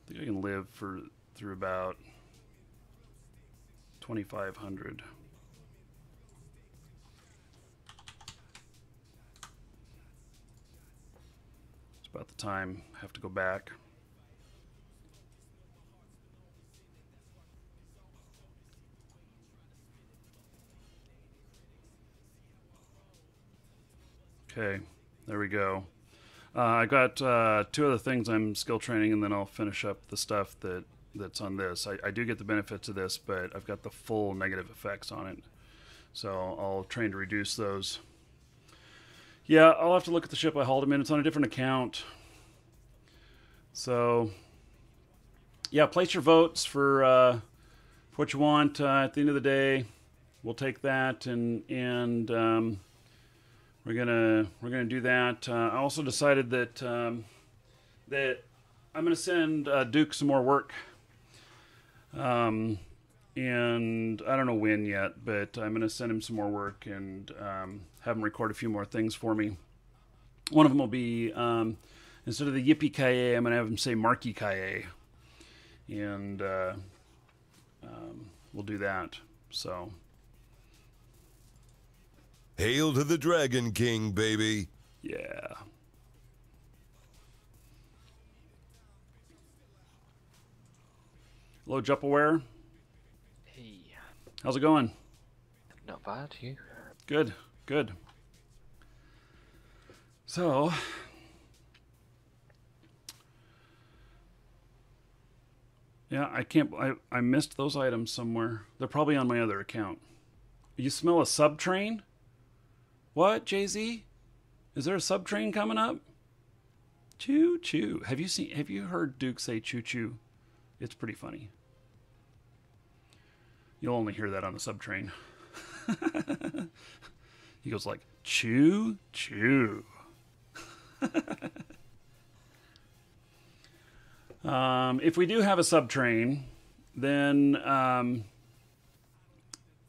I think I can live through about 2,500. It's about the time I have to go back. Okay, there we go. I got 2 other things I'm skill training, and then I'll finish up the stuff that's on this. I do get the benefits of this, but I've got the full negative effects on it. So I'll train to reduce those. Yeah, I'll have to look at the ship I hauled them in. It's on a different account. So, yeah, place your votes for what you want. At the end of the day, we'll take that and we're gonna do that. I also decided that that I'm gonna send Duke some more work, and I don't know when yet, but I'm gonna send him some more work and have him record a few more things for me. One of them will be, instead of the Yippee Ki-Yay, I'm going to have them say Markee Ki-Yay. And we'll do that. So. Hail to the Dragon King, baby. Yeah. Hello, Juppleware. Hey, How's it going? not bad, you? Good, good. So, yeah, I missed those items somewhere. They're probably on my other account. You smell a sub train? What, Jay-Z? Is there a sub train coming up? Choo choo. Have you heard Duke say choo choo? It's pretty funny. You'll only hear that on the sub train. He goes like, choo choo. If we do have a sub train, then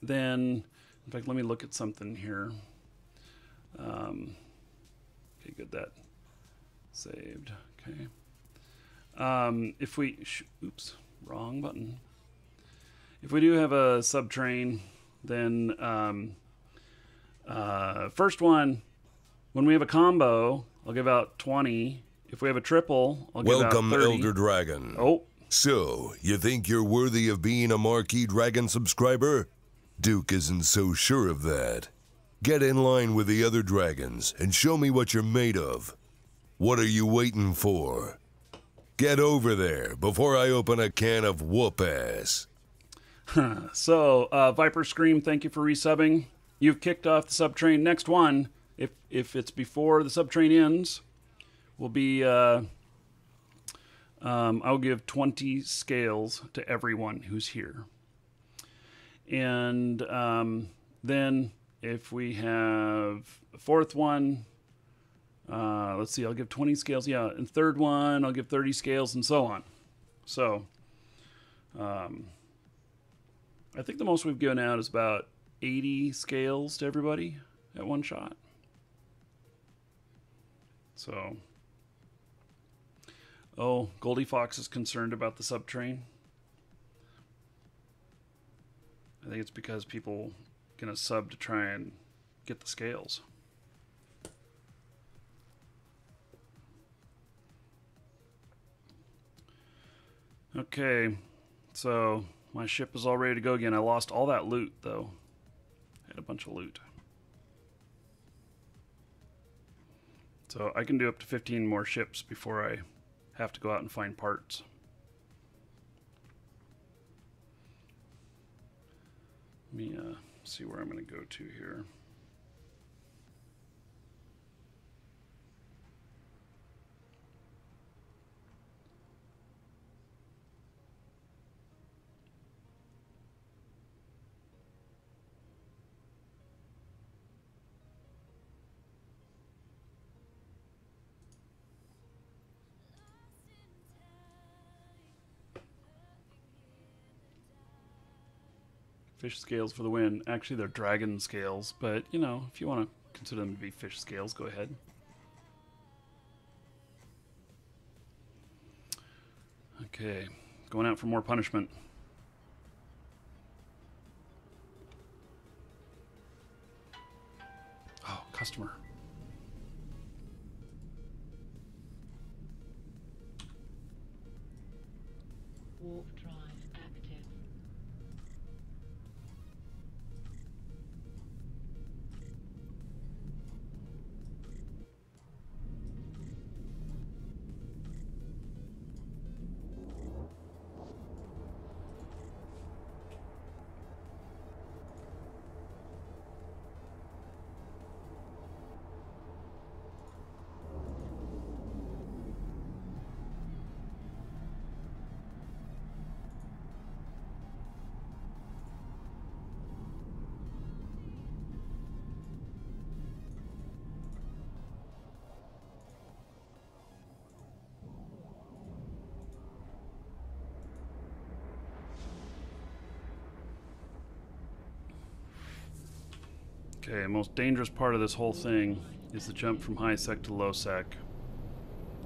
in fact, let me look at something here. Okay, good, that saved. Okay. If we, oops, wrong button. If we do have a sub train, then first one, when we have a combo, I'll give out 20. If we have a triple, I'll give out 30. Welcome, Elder Dragon. Oh. So, you think you're worthy of being a Marquee Dragon subscriber? Duke isn't so sure of that. Get in line with the other dragons and show me what you're made of. What are you waiting for? Get over there before I open a can of whoop-ass. So, Viper Scream, thank you for resubbing. You've kicked off the subtrain. Next one, if it's before the subtrain ends, will be, I'll give 20 scales to everyone who's here. And then if we have a fourth one, let's see, I'll give 20 scales. Yeah, and third one, I'll give 30 scales and so on. So, I think the most we've given out is about 80 scales to everybody at one shot. So, oh, Goldie Fox is concerned about the subtrain. I think it's because people gonna sub to try and get the scales. Okay, so my ship is all ready to go again. I lost all that loot, though. I had a bunch of loot. So I can do up to 15 more ships before I have to go out and find parts. Let me see where I'm going to go to here. Fish scales for the win. Actually, they're dragon scales, but, you know, if you want to consider them to be fish scales, go ahead. Okay, going out for more punishment. Oh, customer. Warp drive active. Okay, most dangerous part of this whole thing is the jump from high sec to low sec.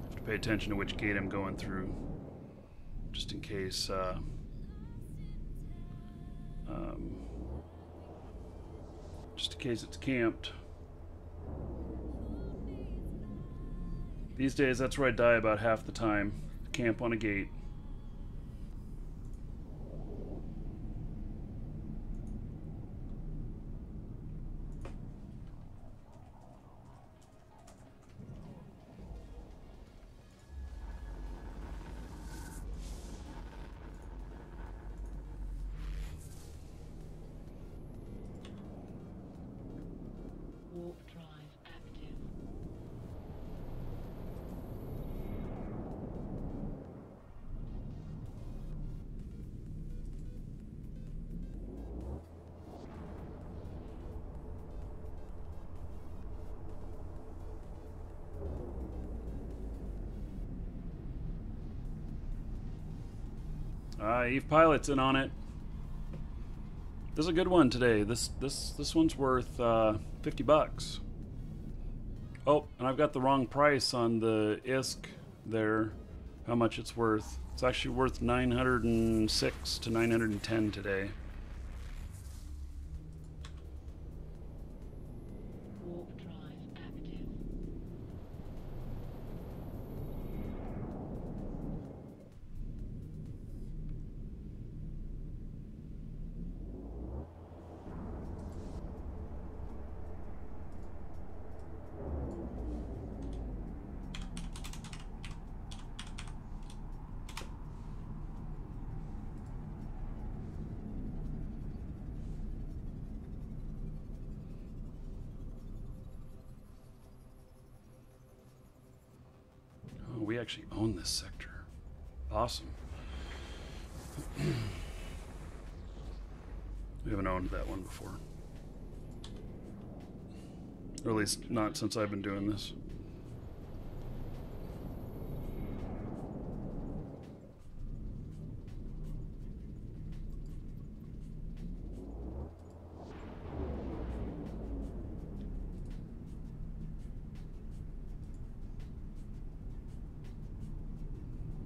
Have to pay attention to which gate I'm going through, just in case. Just in case it's camped. These days, that's where I die about half the time. Camp on a gate. Warp drive active. Eve Pilot's in on it. This is a good one today. This one's worth $50. Oh, and I've got the wrong price on the ISK there. How much it's worth? It's actually worth 906 to 910 today. Warp drive active. Oh, we actually own this sector. Awesome. We haven't owned that one before. Or at least not since I've been doing this.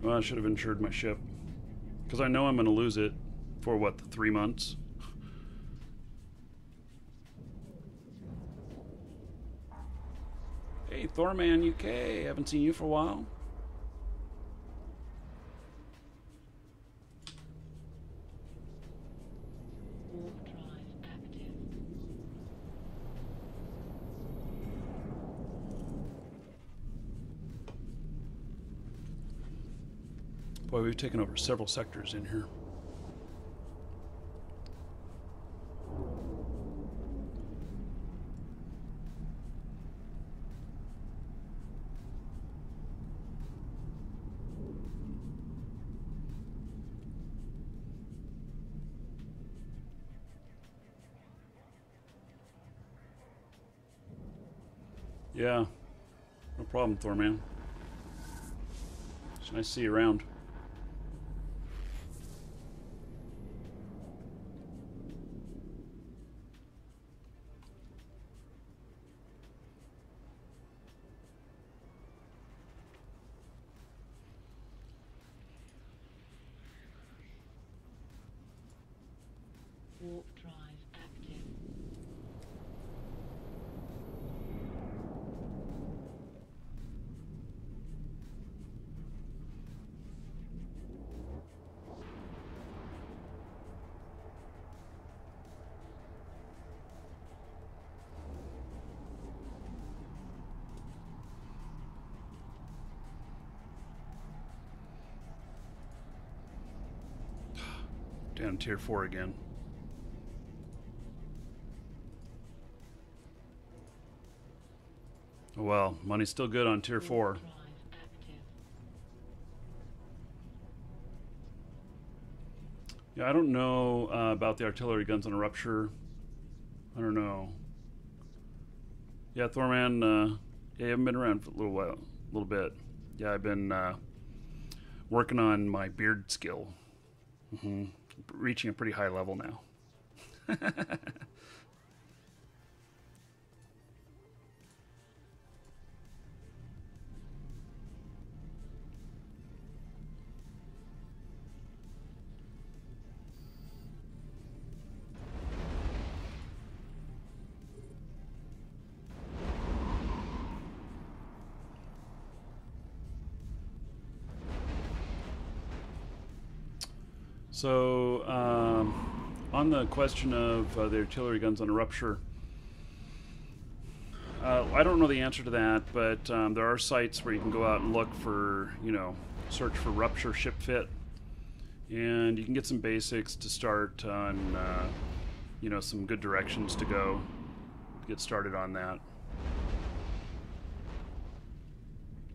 Well, I should have insured my ship. Because I know I'm going to lose it for, what, the 3 months? Hey, Thorman UK. Haven't seen you for a while. Warp drive active. Boy, we've taken over several sectors in here. Yeah, no problem, Thorman. It's nice to see you around. Warp drive active. Down tier 4 again. Oh, well, money's still good on tier 4. Warp drive active. Yeah, I don't know about the artillery guns on a rupture. I don't know. Yeah, Thorman, yeah, you haven't been around for a little while, a little bit. Yeah, I've been working on my beard skill. Reaching a pretty high level now. So, on the question of the artillery guns on a rupture, I don't know the answer to that, but there are sites where you can go out and look for, search for rupture ship fit, and you can get some basics to start on, some good directions to go to get started on that.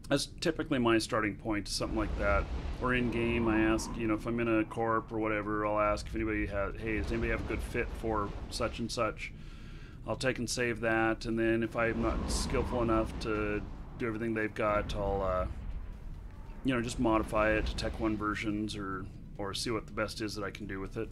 That's typically my starting point, something like that. Or in game, I ask, if I'm in a corp or whatever, I'll ask if anybody has, hey, does anybody have a good fit for such and such? I'll take and save that, and then if I'm not skillful enough to do everything they've got, I'll, just modify it to Tech 1 versions or see what the best is that I can do with it.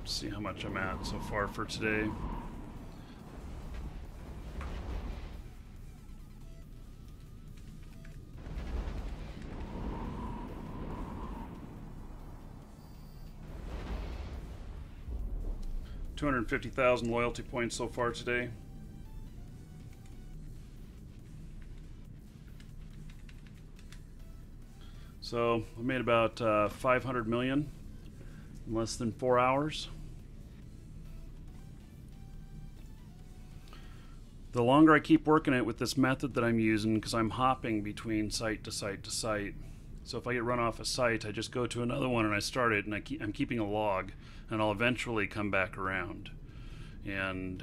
See how much I'm at so far for today. $250,000 loyalty points so far today. So I made about 500 million in less than 4 hours. The longer I keep working it with this method that I'm using, because I'm hopping between site to site to site. So if I get run off a site, I just go to another one and I start it, and I'm keeping a log, and I'll eventually come back around. And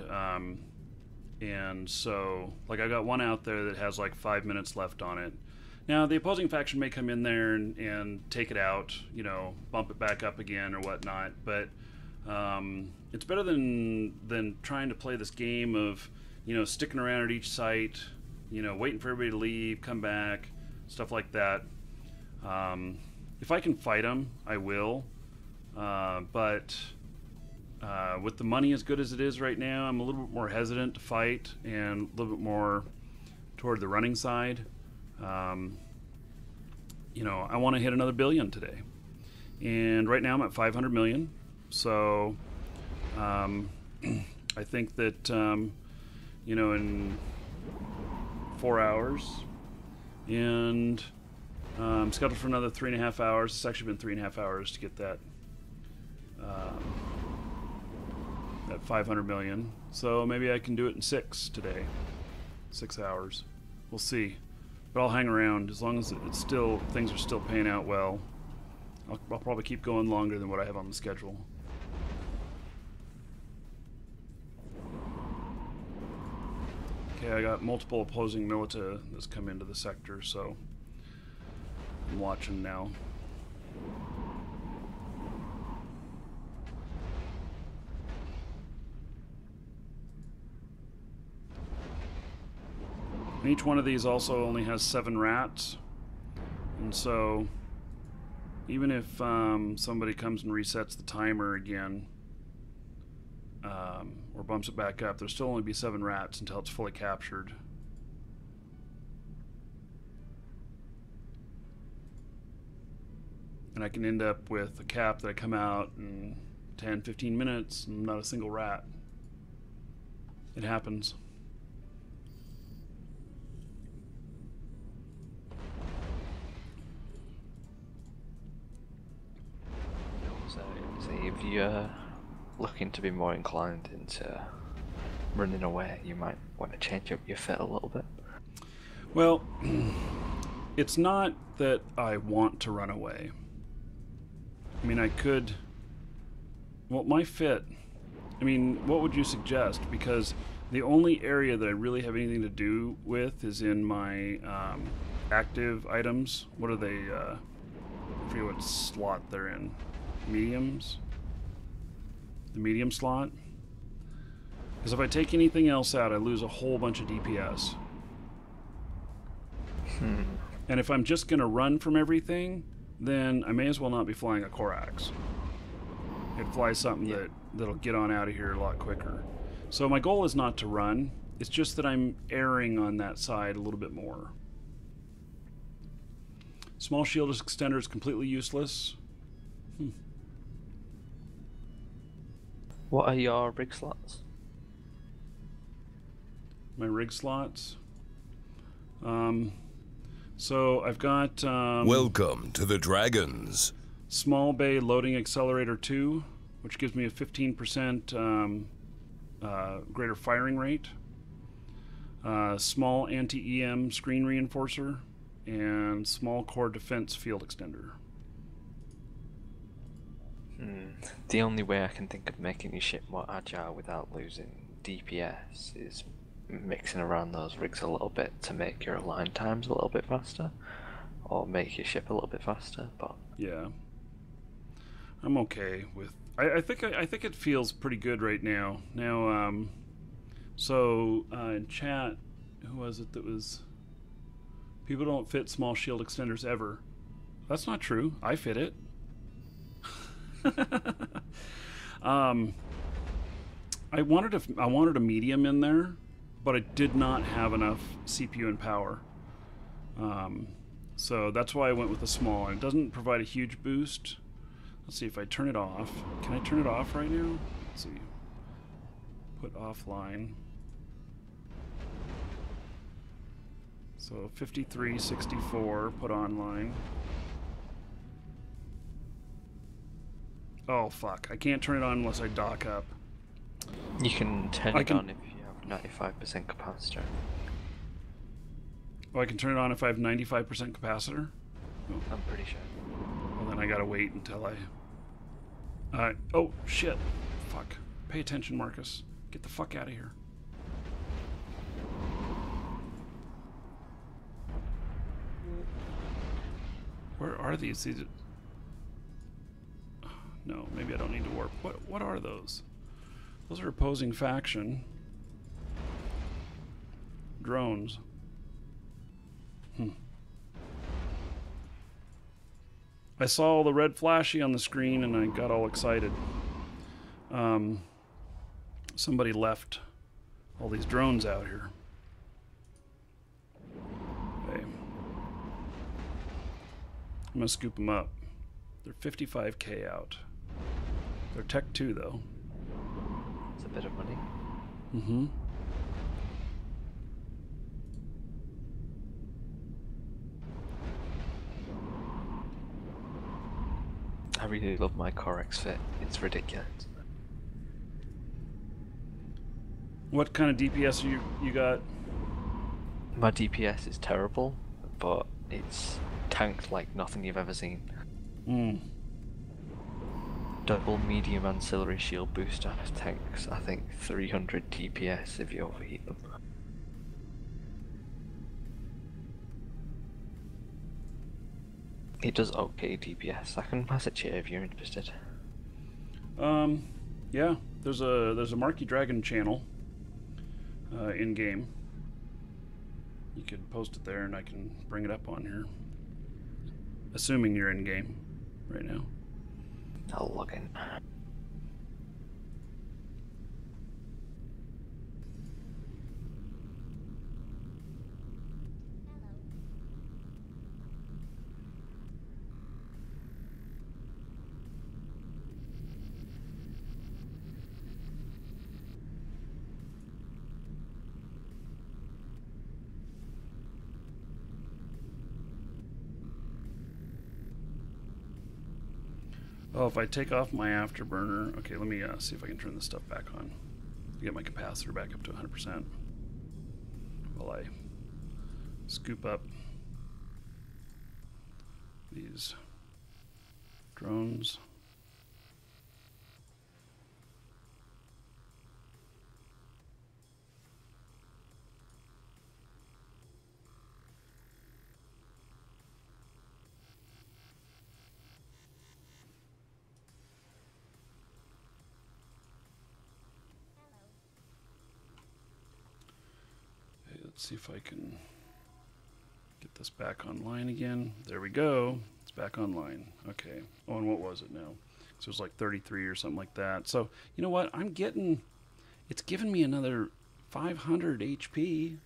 so, like, I got one out there that has like 5 minutes left on it. Now the opposing faction may come in there and take it out, bump it back up again or whatnot. But it's better than trying to play this game of sticking around at each site, waiting for everybody to leave, come back, stuff like that. If I can fight them, I will. But with the money as good as it is right now, I'm a little bit more hesitant to fight and a little bit more toward the running side. I want to hit another billion today. And right now I'm at 500 million. So I think that in 4 hours, and I'm scheduled for another 3.5 hours. It's actually been 3.5 hours to get that 500 million. So maybe I can do it in 6 today. 6 hours. We'll see. But I'll hang around as long as things are still paying out well. I'll probably keep going longer than what I have on the schedule. Okay, I got multiple opposing milita that's come into the sector, so I'm watching now. And each one of these also only has 7 rats, and so even if somebody comes and resets the timer again, or bumps it back up, there'll still only be 7 rats until it's fully captured. And I can end up with a cap that I come out in 10-15 minutes and not a single rat. It happens. So if you're looking to be more inclined into running away, you might want to change up your fit a little bit. Well, it's not that I want to run away. I mean, I could... Well, my fit... I mean, what would you suggest? Because the only area that I really have anything to do with is in my active items. What are they? I forget what slot they're in. Mediums? The medium slot? Because if I take anything else out, I lose a whole bunch of DPS. And if I'm just going to run from everything, then I may as well not be flying a Corax. I'd fly something that'll get on out of here a lot quicker. So my goal is not to run. It's just that I'm erring on that side a little bit more. Small shield extender is completely useless. What are your rig slots? My rig slots. So I've got Welcome to the Dragons. Small Bay Loading Accelerator 2, which gives me a 15% greater firing rate. Small anti-EM screen reinforcer, and small core defense field extender. The only way I can think of making your ship more agile without losing DPS is mixing around those rigs a little bit to make your align times a little bit faster, or make your ship a little bit faster. But yeah, I'm okay with. I think it feels pretty good right now. Now, in chat, who was it that was? People don't fit small shield extenders ever. That's not true. I fit it. I wanted a medium in there, but I did not have enough CPU and power. So that's why I went with a small, and it doesn't provide a huge boost. Let's see if I turn it off. Can I turn it off right now? Let's see. Put offline. So 5364, put online. Oh fuck, I can't turn it on unless I dock up. you can turn it on if you have 95% capacitor. Oh, I can turn it on if I have 95% capacitor? Oh. I'm pretty sure. Well, then I gotta wait until I... oh, shit. Fuck. Pay attention, Marcus. Get the fuck out of here. Where are these? No, maybe I don't need to warp. What are those? Those are opposing faction. Drones. I saw the red flashy on the screen and I got all excited. Somebody left all these drones out here. Okay. I'm gonna scoop them up. They're 55k out. They're Tech 2 though. It's a bit of money. Mm-hmm. I really love my Corex fit. It's ridiculous. What kind of DPS you got? My DPS is terrible, but it's tanked like nothing you've ever seen. Double medium ancillary shield booster tanks, I think 300 DPS if you overheat them. It does okay DPS. I can pass it to you if you're interested. Yeah. There's a Markee Dragon channel in game. You could post it there, and I can bring it up on here. Assuming you're in game right now. I'll log in. Oh, if I take off my afterburner... Okay, let me see if I can turn this stuff back on. Get my capacitor back up to 100% while I scoop up these drones. let's see if I can get this back online again. There we go. It's back online. Okay. Oh, and what was it now? So it was like 33 or something like that. So, you know what? It's giving me another 500 HP.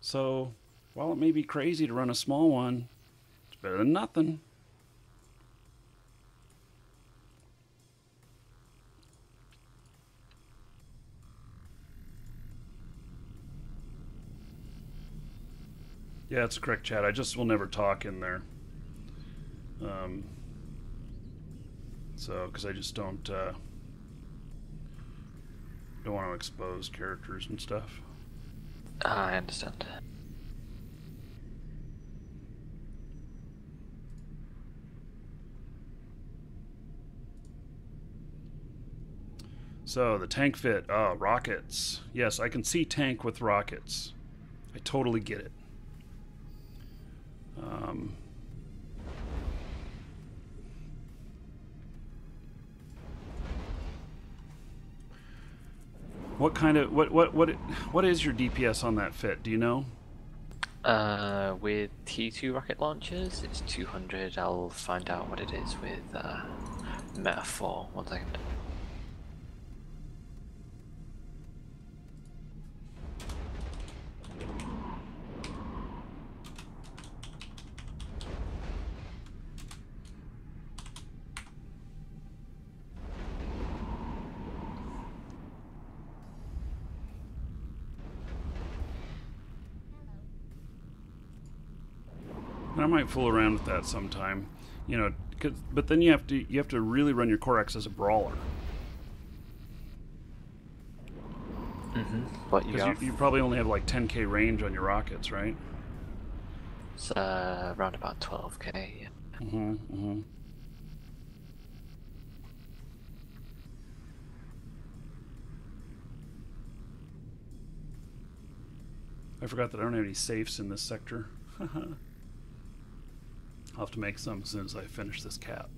So, while it may be crazy to run a small one, it's better than nothing. Yeah, that's correct, Chad. I just will never talk in there. Because I just don't want to expose characters and stuff. I understand. So, the tank fit. Rockets. Yes, I can see tank with rockets. I totally get it. What kind of what is your DPS on that fit? Do you know? With T2 rocket launchers, it's 200. I'll find out what it is with Meta 4. 1 second. I might fool around with that sometime, you know. But then you have to really run your Corax as a brawler. But You probably only have like 10k range on your rockets, right? It's around about 12k. Yeah. I forgot that I don't have any safes in this sector. I'll have to make some as soon as I finish this cap.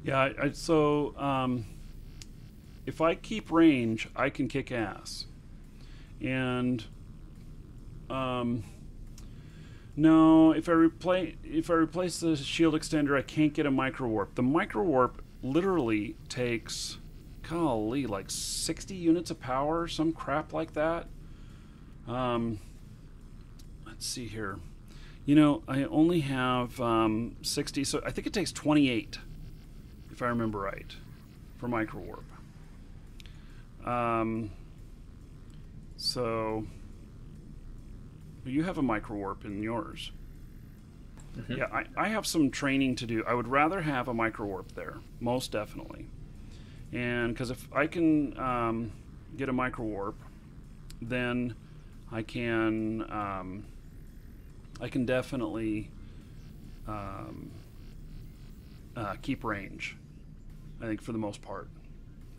Yeah, if I keep range, I can kick ass. And no, if I replace the shield extender, I can't get a micro warp. The micro warp literally takes, golly, like 60 units of power, some crap like that. Let's see here. You know, I only have 60, so I think it takes 28, if I remember right, for micro warp. So you have a micro warp in yours. Yeah, I have some training to do. I would rather have a micro warp there, most definitely. And because if I can get a micro warp, then I can definitely keep range. I think for the most part,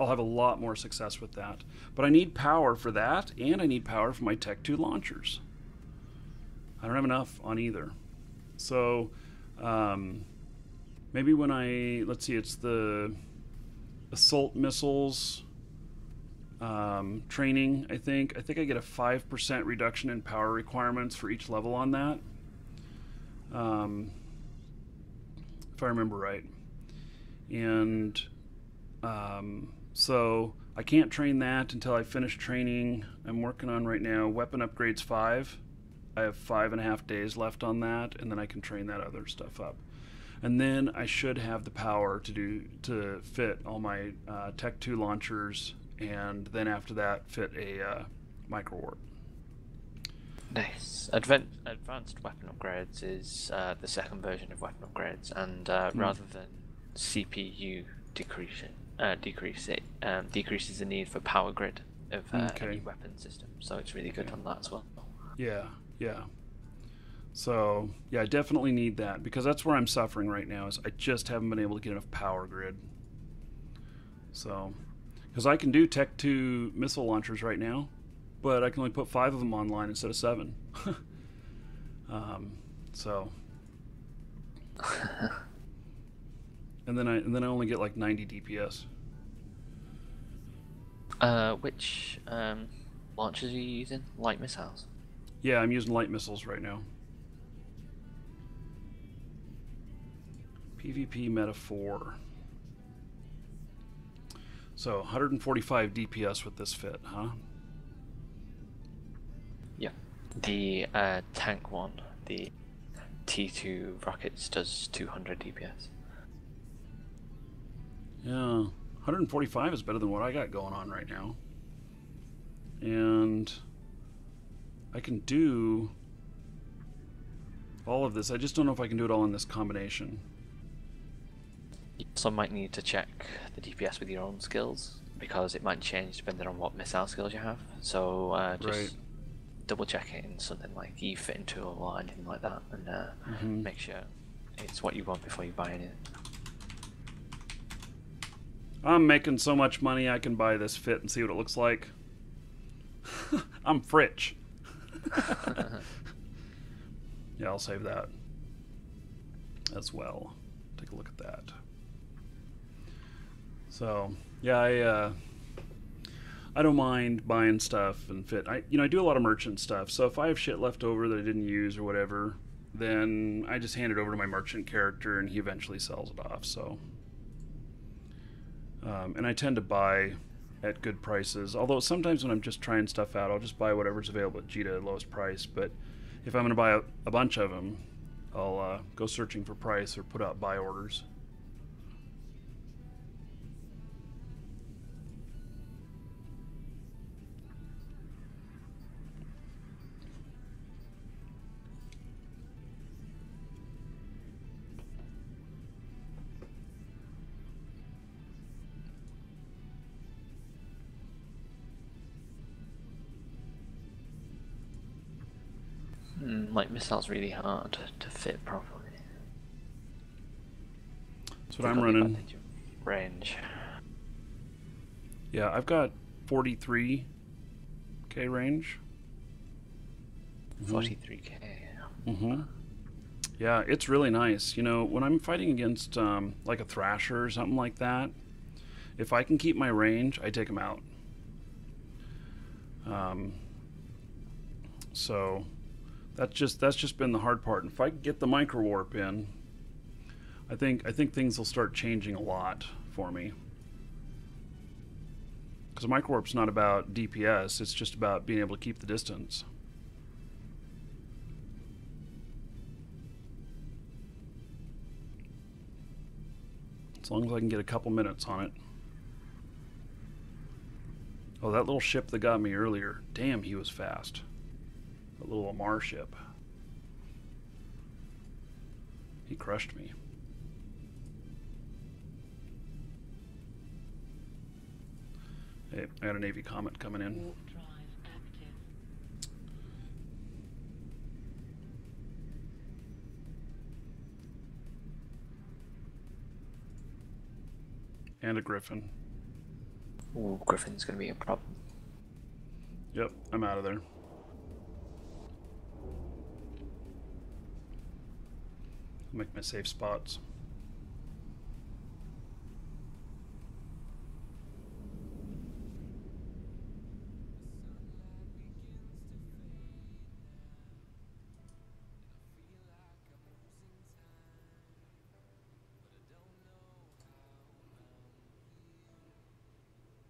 I'll have a lot more success with that. But I need power for that, and I need power for my Tech 2 launchers. I don't have enough on either. So maybe when let's see, it's the assault missiles training, I think I get a 5% reduction in power requirements for each level on that, if I remember right. And so I can't train that until I finish training. I'm working on right now weapon upgrades 5. I have 5.5 days left on that, and then I can train that other stuff up. And then I should have the power to fit all my Tech 2 launchers, and then after that fit a micro warp. Nice. Advanced weapon upgrades is the second version of weapon upgrades, and rather than CPU decreases the need for power grid of any weapon system. So it's really good on that as well. Yeah. So, yeah, I definitely need that, because that's where I'm suffering right now, is I just haven't been able to get enough power grid. So, because I can do Tech 2 missile launchers right now, but I can only put 5 of them online instead of 7. So, and then I only get like 90 DPS. Which launchers are you using? Light missiles? Yeah, I'm using light missiles right now. PvP meta 4. So 145 DPS with this fit, huh? Yeah. The tank one, the T2 rockets, does 200 DPS. Yeah, 145 is better than what I got going on right now. And I can do all of this. I just don't know if I can do it all in this combination. You also might need to check the DPS with your own skills, because it might change depending on what missile skills you have. So just Right. double check it in something like e-fitting tool or anything like that, and make sure it's what you want before you buy it. I'm making so much money I can buy this fit and see what it looks like. I'm rich. Yeah, I'll save that as well. Take a look at that. So, yeah, I don't mind buying stuff and fit. I do a lot of merchant stuff. So if I have shit left over that I didn't use or whatever, then I just hand it over to my merchant character and he eventually sells it off. So, and I tend to buy at good prices. Although sometimes when I'm just trying stuff out, I'll just buy whatever's available at Jita at lowest price. But if I'm going to buy a bunch of them, I'll go searching for price or put out buy orders. Like missiles really hard to fit properly. That's what I'm running. Range. Yeah, I've got 43k range. 43k. Mm-hmm. Yeah, it's really nice. You know, when I'm fighting against like a Thrasher or something like that, if I can keep my range, I take them out. So that's just been the hard part. And if I can get the micro warp in, I think things will start changing a lot for me. Because micro warp's not about DPS; it's just about being able to keep the distance. As long as I can get a couple minutes on it. Oh, that little ship that got me earlier. Damn, he was fast. That little Amar ship. He crushed me. Hey, I got a Navy Comet coming in. Warp drive active. And a Griffin. Ooh, Griffin's gonna be a problem. Yep, I'm out of there. Make my safe spots.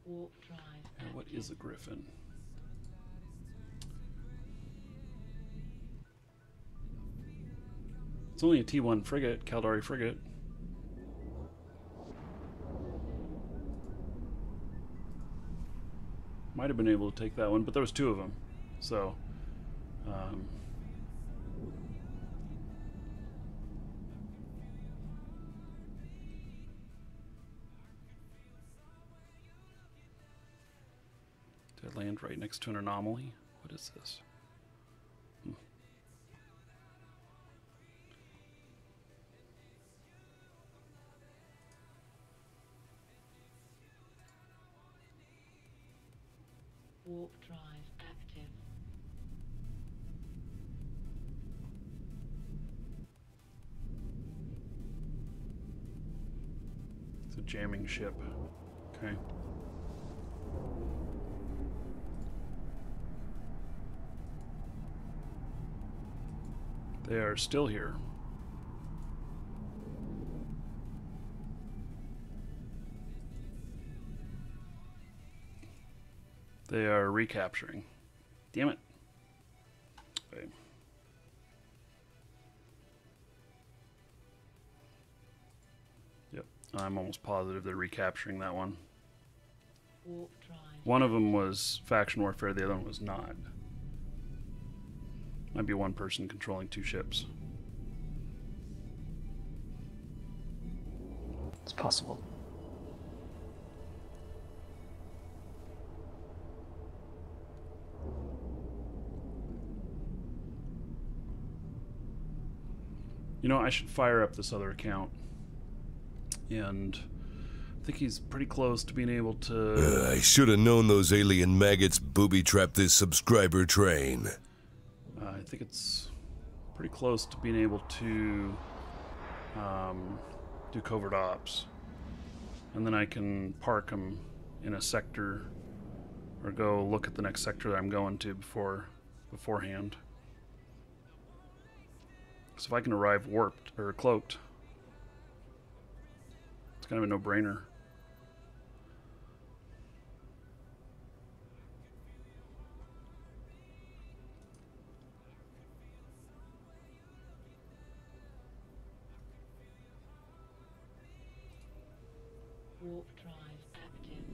Warp drive Now, what active. is a Griffin? It's only a T1 frigate, Caldari frigate. Might have been able to take that one, but there was two of them. So, did I land right next to an anomaly? What is this? Warp drive active. jamming ship. Okay. They are still here. They are recapturing. Damn it. Okay. Yep, I'm almost positive they're recapturing that one. Warp drive. One of them was faction warfare, the other one was not. Might be one person controlling two ships. It's possible. You know, I should fire up this other account. And I think he's pretty close to being able to... I should have known those alien maggots booby-trapped this subscriber train. I think it's pretty close to being able to do covert ops. And then I can park him in a sector or go look at the next sector that I'm going to beforehand. So if I can arrive warped or cloaked, it's kind of a no-brainer. Warp drive active.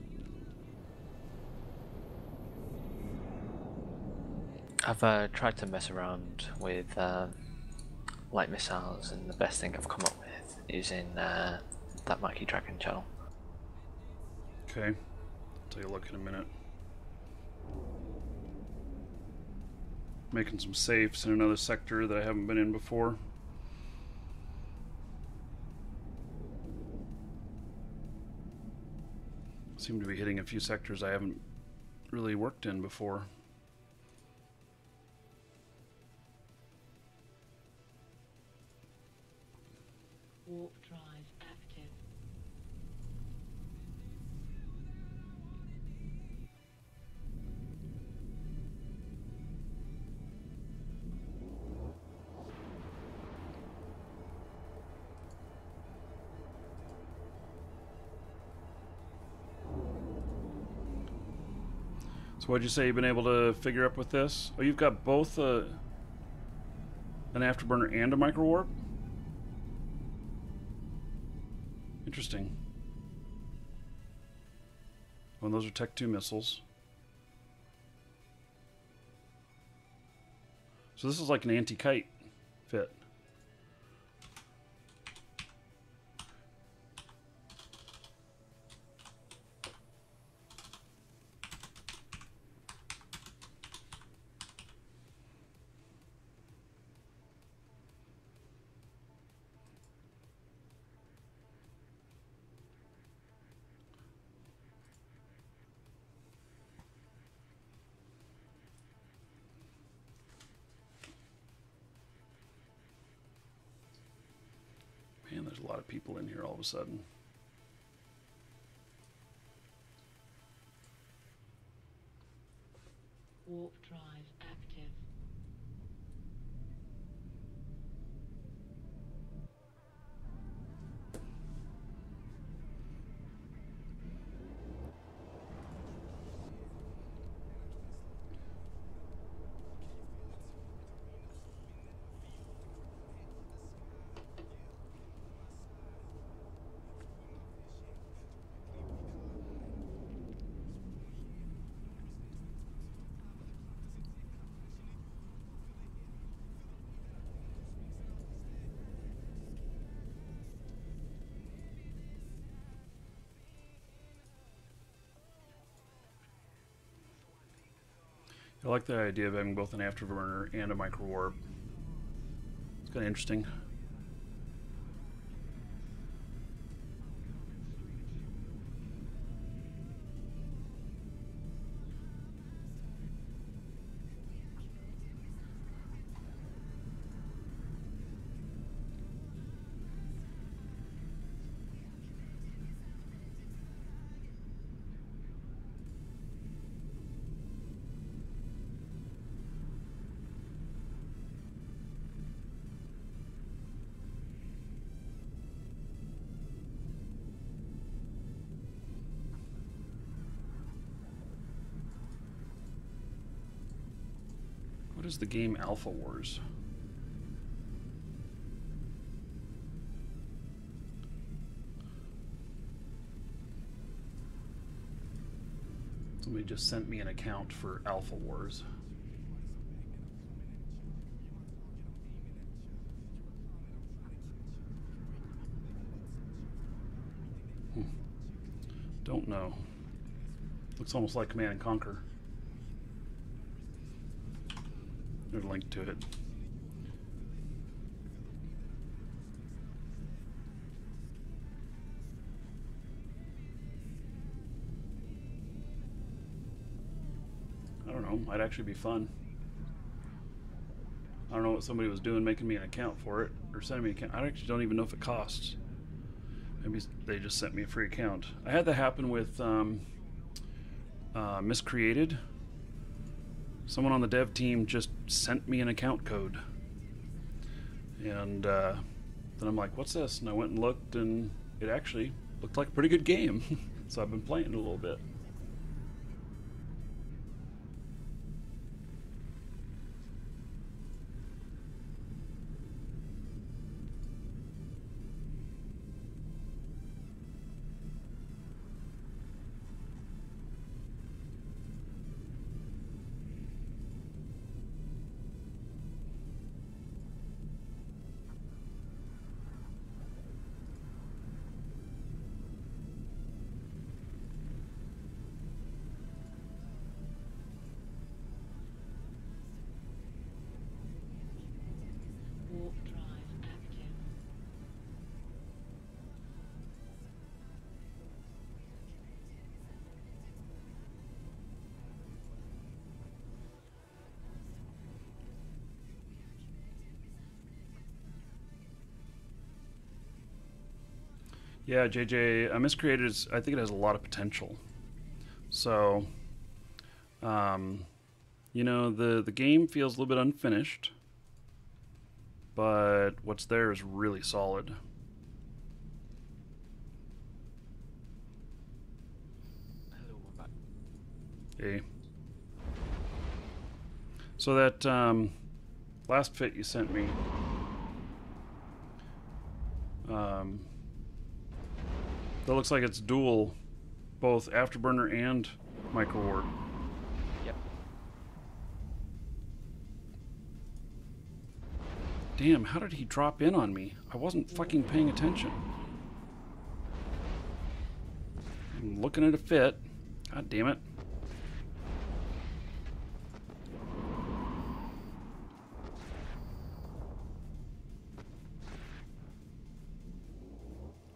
I've tried to mess around with light missiles, and the best thing I've come up with is in that Markee Dragon channel. Okay, I'll take a look in a minute. Making some safes in another sector that I haven't been in before. Seem to be hitting a few sectors I haven't really worked in before. Warp drive active. So what'd you say you've been able to figure up with this? Oh, you've got both an afterburner and a micro warp? Interesting. Well, those are Tech 2 missiles. So this is like an anti-kite fit. Man, there's a lot of people in here all of a sudden. Warp drive active. I like the idea of having both an afterburner and a micro warp. It's kind of interesting. What is the game Alpha Wars? Somebody just sent me an account for Alpha Wars. Don't know. Looks almost like Command and Conquer. There's a link to it. I don't know. Might actually be fun. I don't know what somebody was doing making me an account for it or sending me an account. I actually don't even know if it costs. Maybe they just sent me a free account. I had that happen with Miscreated. Someone on the dev team just sent me an account code. And then I'm like, what's this? And I went and looked, and it actually looked like a pretty good game. So I've been playing it a little bit. Warp drive active. Yeah, JJ, Miscreated is, I think it has a lot of potential. So, you know, the game feels a little bit unfinished, but what's there is really solid. Hello, we're back. Okay. So that last fit you sent me, that looks like it's dual, both Afterburner and Micro Ward. Yep. Damn, how did he drop in on me? I wasn't fucking paying attention. I'm looking at a fit. God damn it.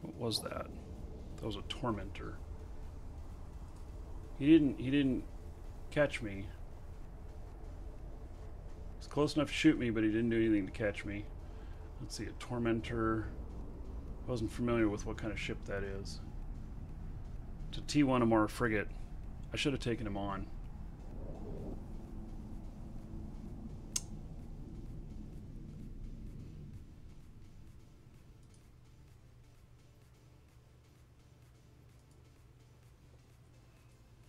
What was that? That was a Tormentor. He didn't catch me. He's close enough to shoot me, but he didn't do anything to catch me. Let's see, a Tormentor. Wasn't familiar with what kind of ship that is. It's a T1 Amara frigate. I should have taken him on.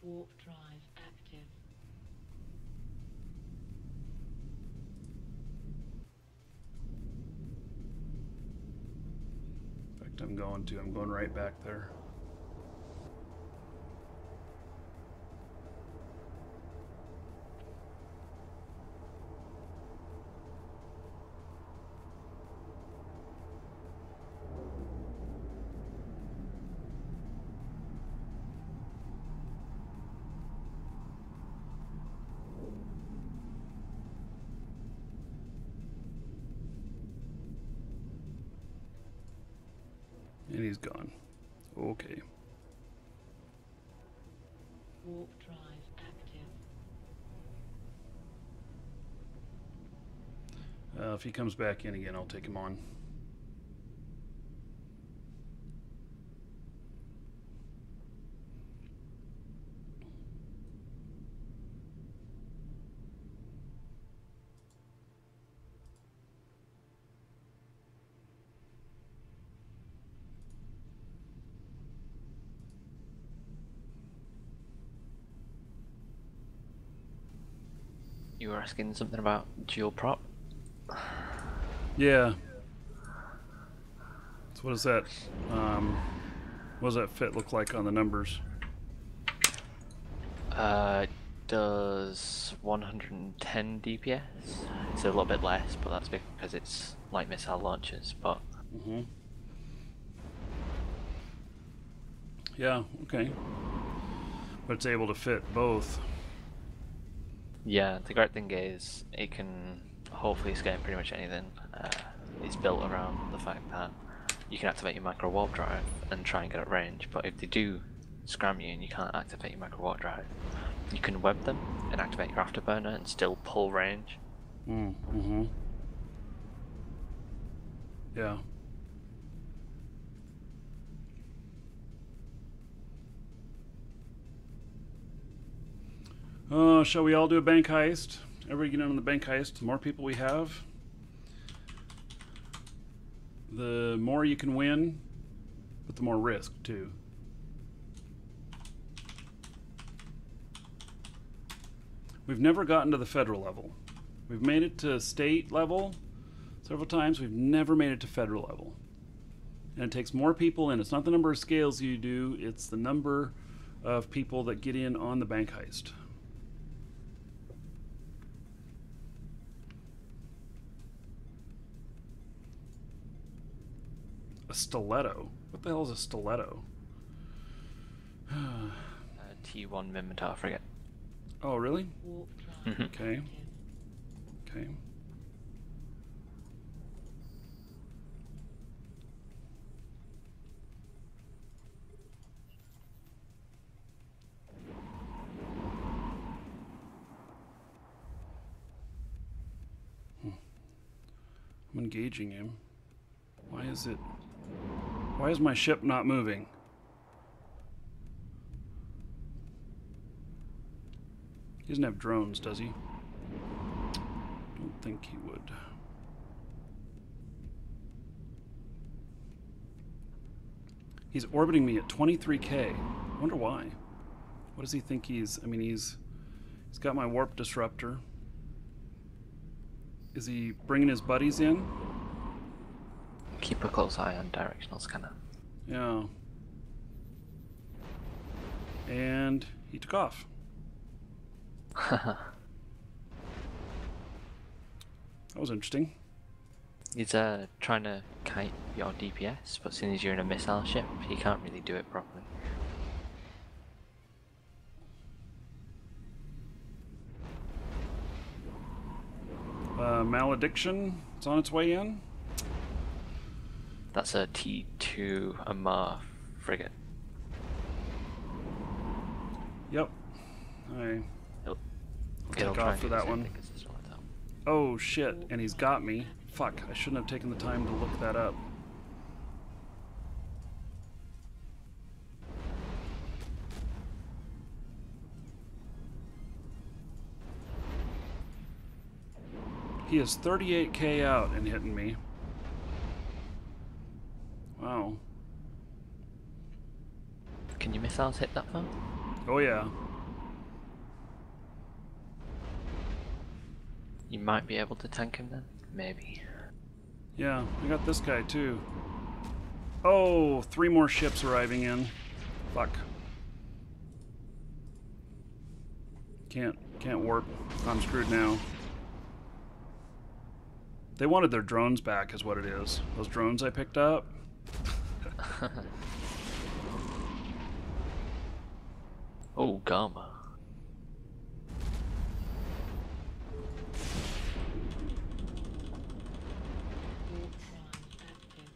Warp drive active. In fact, I'm going right back there. And he's gone. Okay. Warp drive active. If he comes back in again, I'll take him on. You were asking something about dual prop? Yeah. So what does that fit look like on the numbers? Does 110 DPS. It's a little bit less, but that's because it's light missile launchers. But Yeah, okay. But it's able to fit both. yeah, the great thing is it can hopefully escape pretty much anything. It's built around the fact that you can activate your micro warp drive and try and get at range, but if they do scram you and you can't activate your micro warp drive, you can web them and activate your afterburner and still pull range. Yeah. Shall we all do a bank heist? Everybody get in on the bank heist. The more people we have, the more you can win, but the more risk too. We've never gotten to the federal level. We've made it to state level several times. We've never made it to federal level. And it takes more people in. It's not the number of scales you do, it's the number of people that get in on the bank heist. A stiletto? What the hell is a stiletto? T1 Minmatar frigate. Oh, really? Warp drive Okay. active. Okay. I'm engaging him. Why is my ship not moving? He doesn't have drones, does he? Don't think he would. He's orbiting me at 23K. I wonder why. What does he think he's... I mean, he's got my warp disruptor. Is he bringing his buddies in? Keep a close eye on directional scanner. Yeah. And he took off. That was interesting. He's trying to kite your DPS, but as soon as you're in a missile ship, he can't really do it properly. Malediction. It's on its way in. That's a T2 Amar frigate. Yep. I It'll take try off and for do the that same one. thing as the stiletto. Oh shit, and he's got me. Fuck, I shouldn't have taken the time to look that up. He is 38K out and hitting me. Wow. Can your missiles hit that far? Oh yeah. You might be able to tank him then? Maybe. Yeah, I got this guy too. Oh, 3 more ships arriving in. Fuck. Can't warp. I'm screwed now. They wanted their drones back is what it is. Those drones I picked up. Oh, Gamma. Warp drive active.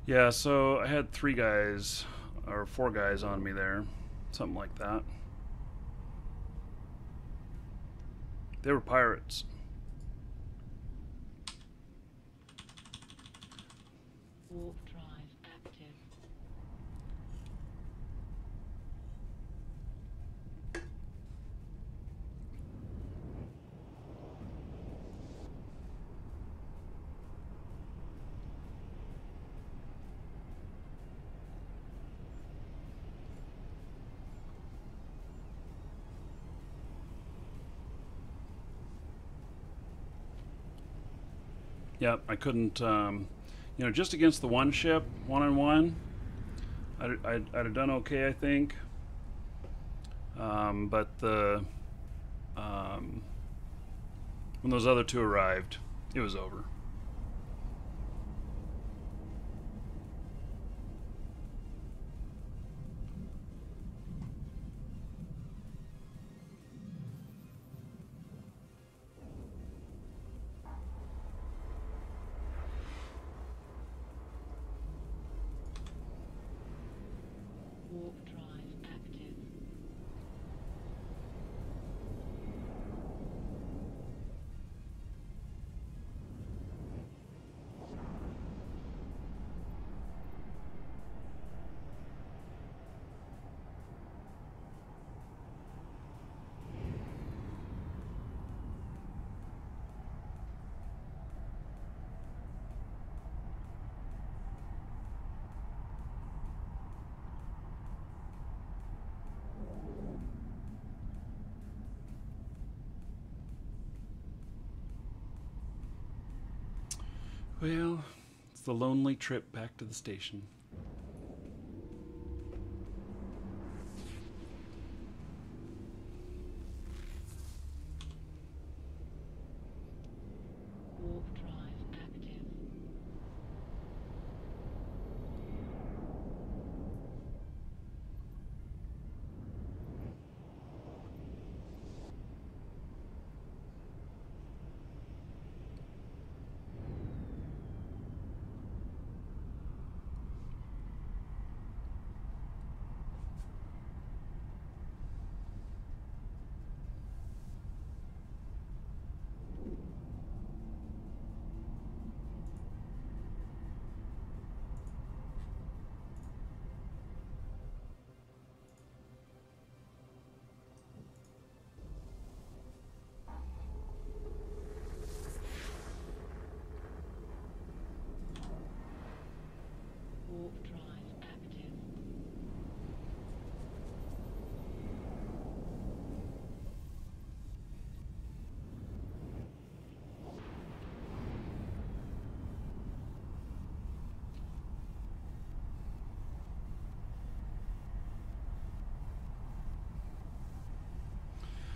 Yeah, so I had 3 guys, or 4 guys on me there. Something like that. They were pirates. Warp drive active. Yep, I couldn't. You know, just against the one ship, 1-on-1, I'd have done okay, I think. But when those other two arrived, it was over. Warp drive active. Well, it's the lonely trip back to the station. Warp drive active. Warp drive active.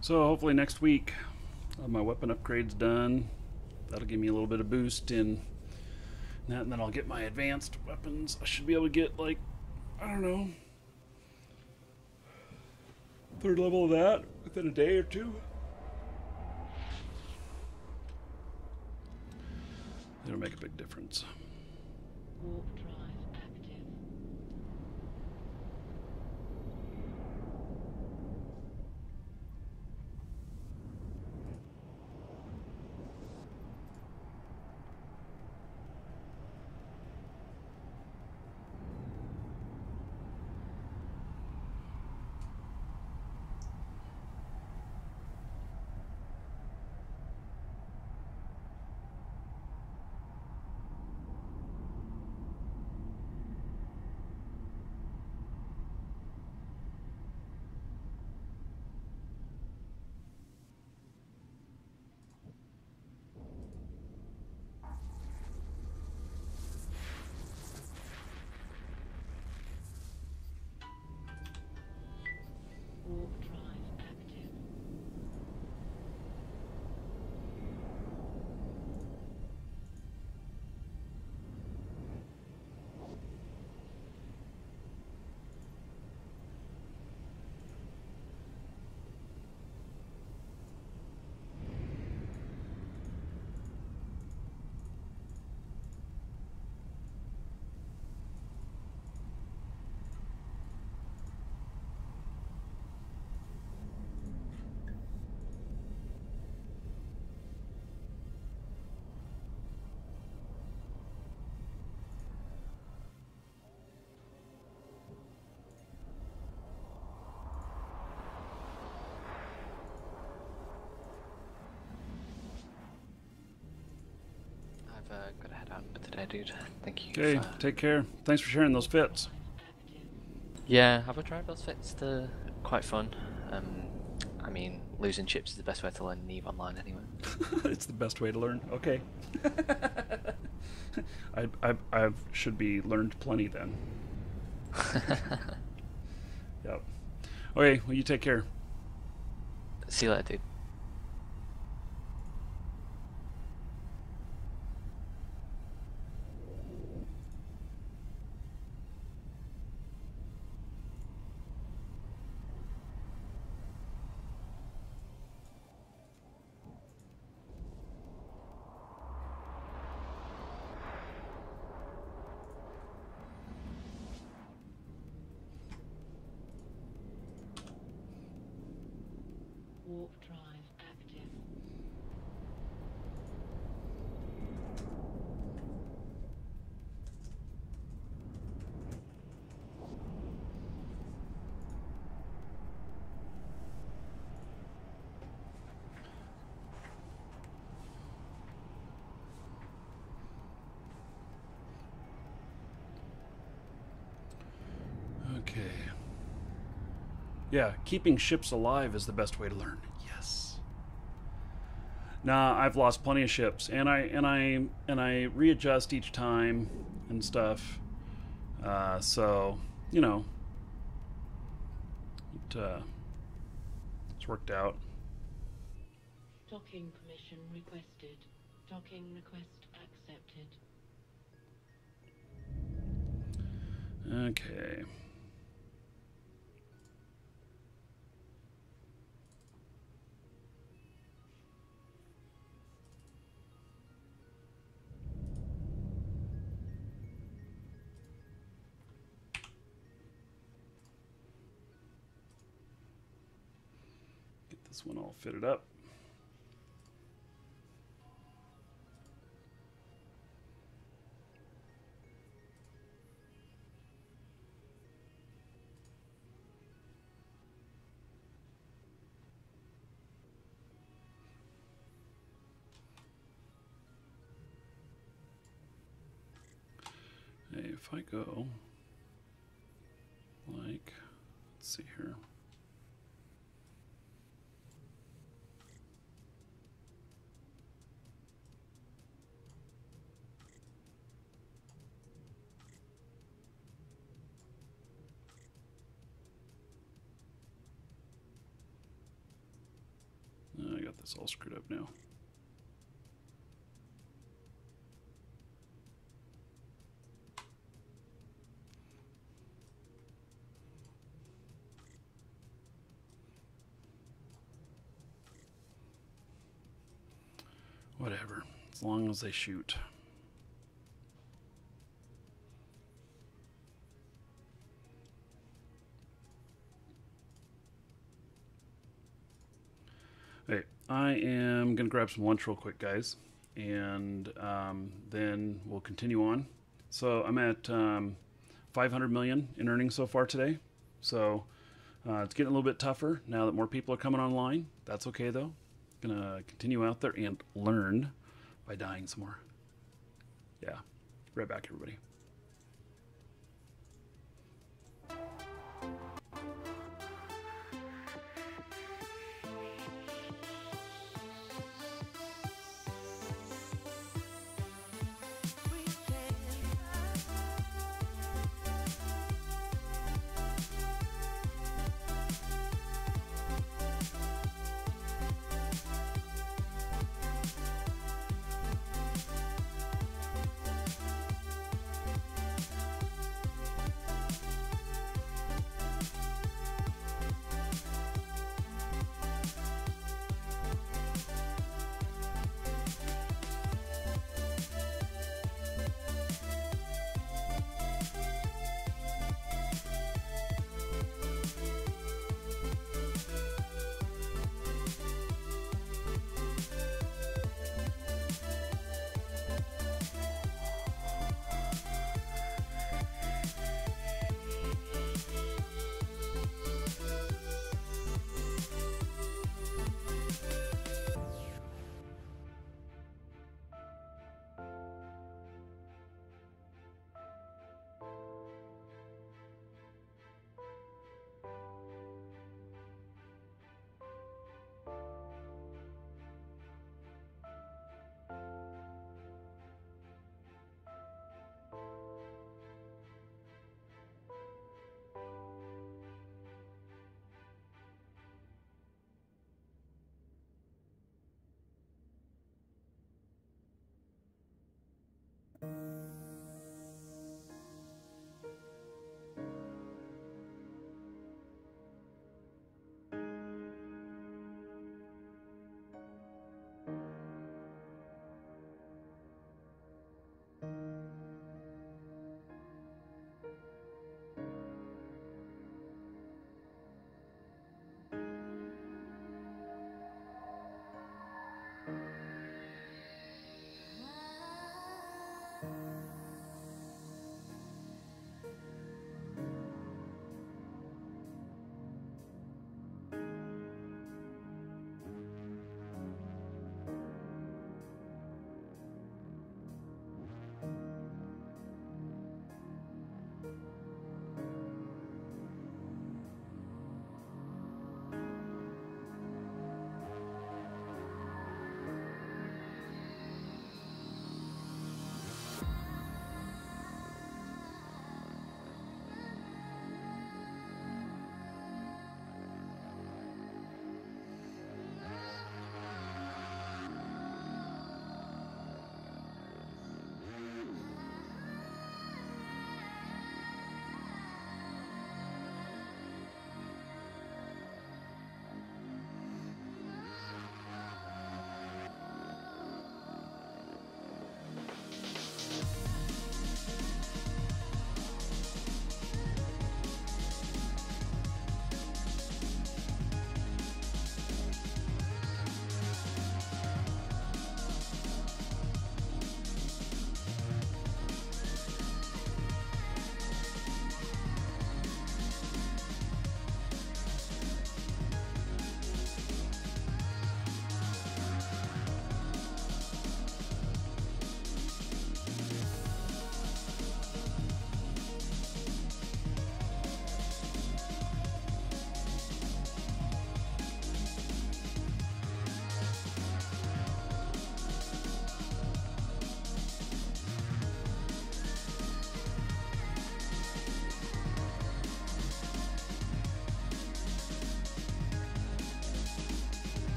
So hopefully next week, I'll have my weapon upgrades done. That'll give me a little bit of boost in that, and then I'll get my advanced weapons. I should be able to get, like, I don't know, 3rd level of that within a day or two. It'll make a big difference. Warp drive active. Warp drive active. I've got to head out for today, dude. Thank you. Okay, take care. Thanks for sharing those fits. Yeah, have I tried those fits? They're quite fun. I mean, losing ships is the best way to learn Eve Online anyway. It's the best way to learn. Okay. I should be learned plenty then. Yep. Okay, well, you take care. See you later, dude. Warp drive active. Okay. Yeah, keeping ships alive is the best way to learn. Yes. Nah, I've lost plenty of ships, and I readjust each time and stuff. So you know, it's worked out. Docking permission requested. Docking request accepted. Okay. Get this one all fitted up. Hey, if I go like, let's see here. I got this all screwed up now. Whatever, as long as they shoot. Hey, I am gonna grab some lunch real quick, guys, and then we'll continue on. So I'm at 500 million in earnings so far today. So it's getting a little bit tougher now that more people are coming online. That's okay though. Gonna continue out there and learn by dying some more. Yeah, right back, everybody.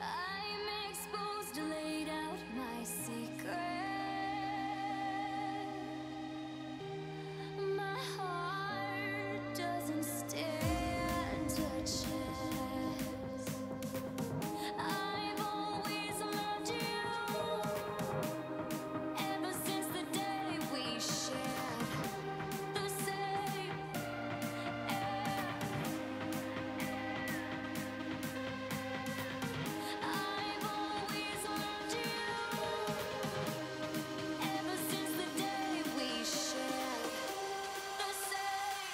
I'm exposed, laid out my secret. My heart doesn't stand a chance. I've always loved you ever since the day we shared the same air. I've always loved you ever since the day we shared the same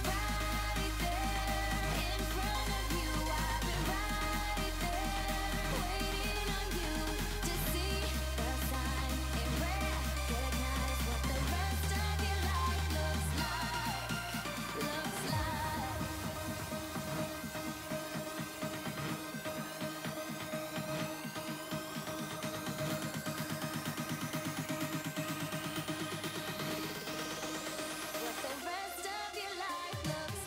right there in front of you. I've been right there waiting on you to see the sign and recognize what the rest of your life looks like. Looks like. What the rest of your life looks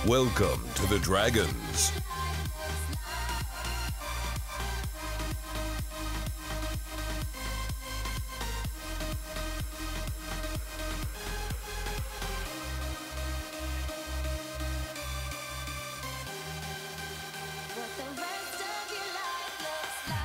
Welcome to the Dragons. what the rest of your life looks like.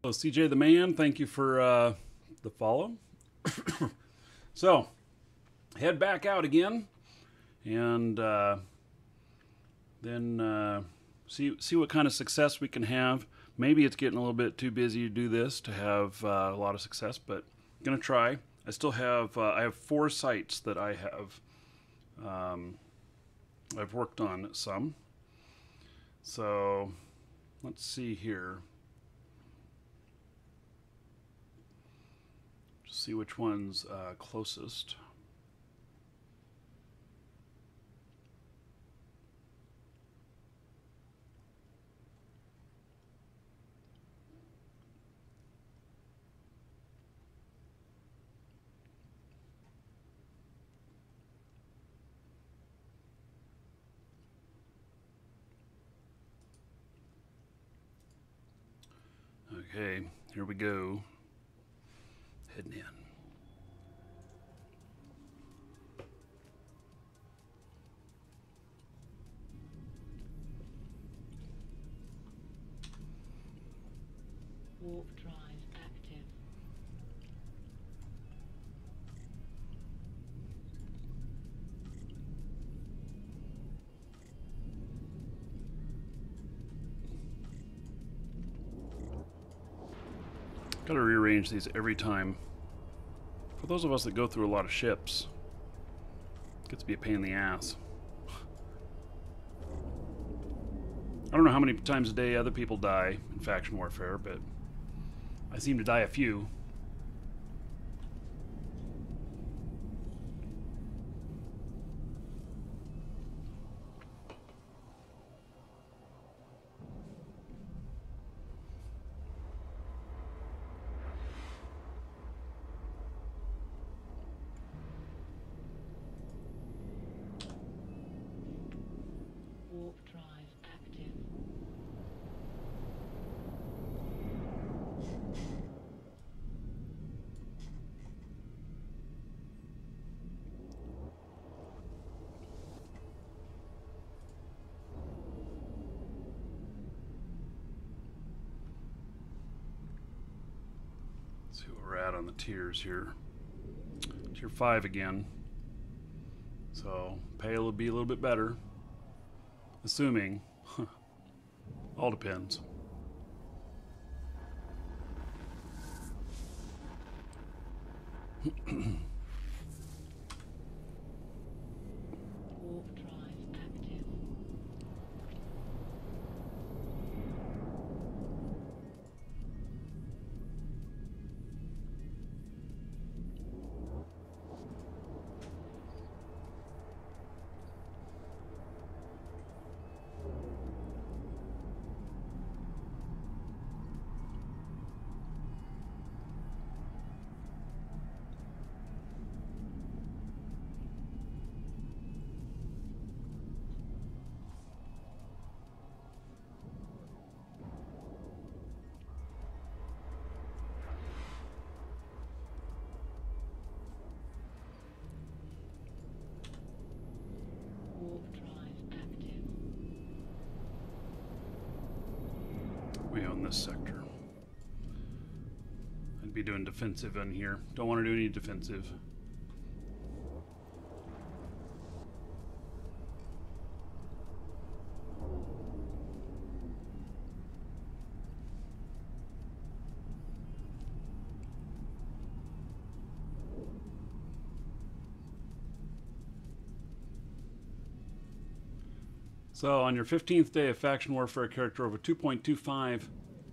So, CJ the Man, thank you for the follow. So, head back out again, and then see what kind of success we can have. Maybe it's getting a little bit too busy to do this to have a lot of success, but I'm gonna try. I still have I have 4 sites that I have I've worked on some. So let's see here. Just see which one's closest. Okay, here we go. Heading in. Warp drive active. Got to rearrange these every time. For those of us that go through a lot of ships, it gets to be a pain in the ass. I don't know how many times a day other people die in faction warfare, but I seem to die a few. Warp drive active. Let's see what we're at on the tiers here. Tier 5 again. So pay will be a little bit better. Assuming. All depends. Warp drive active. Warp drive active. We own this sector. I'd be doing defensive in here. Don't want to do any defensive. So, on your 15th day of faction warfare, character over 2.25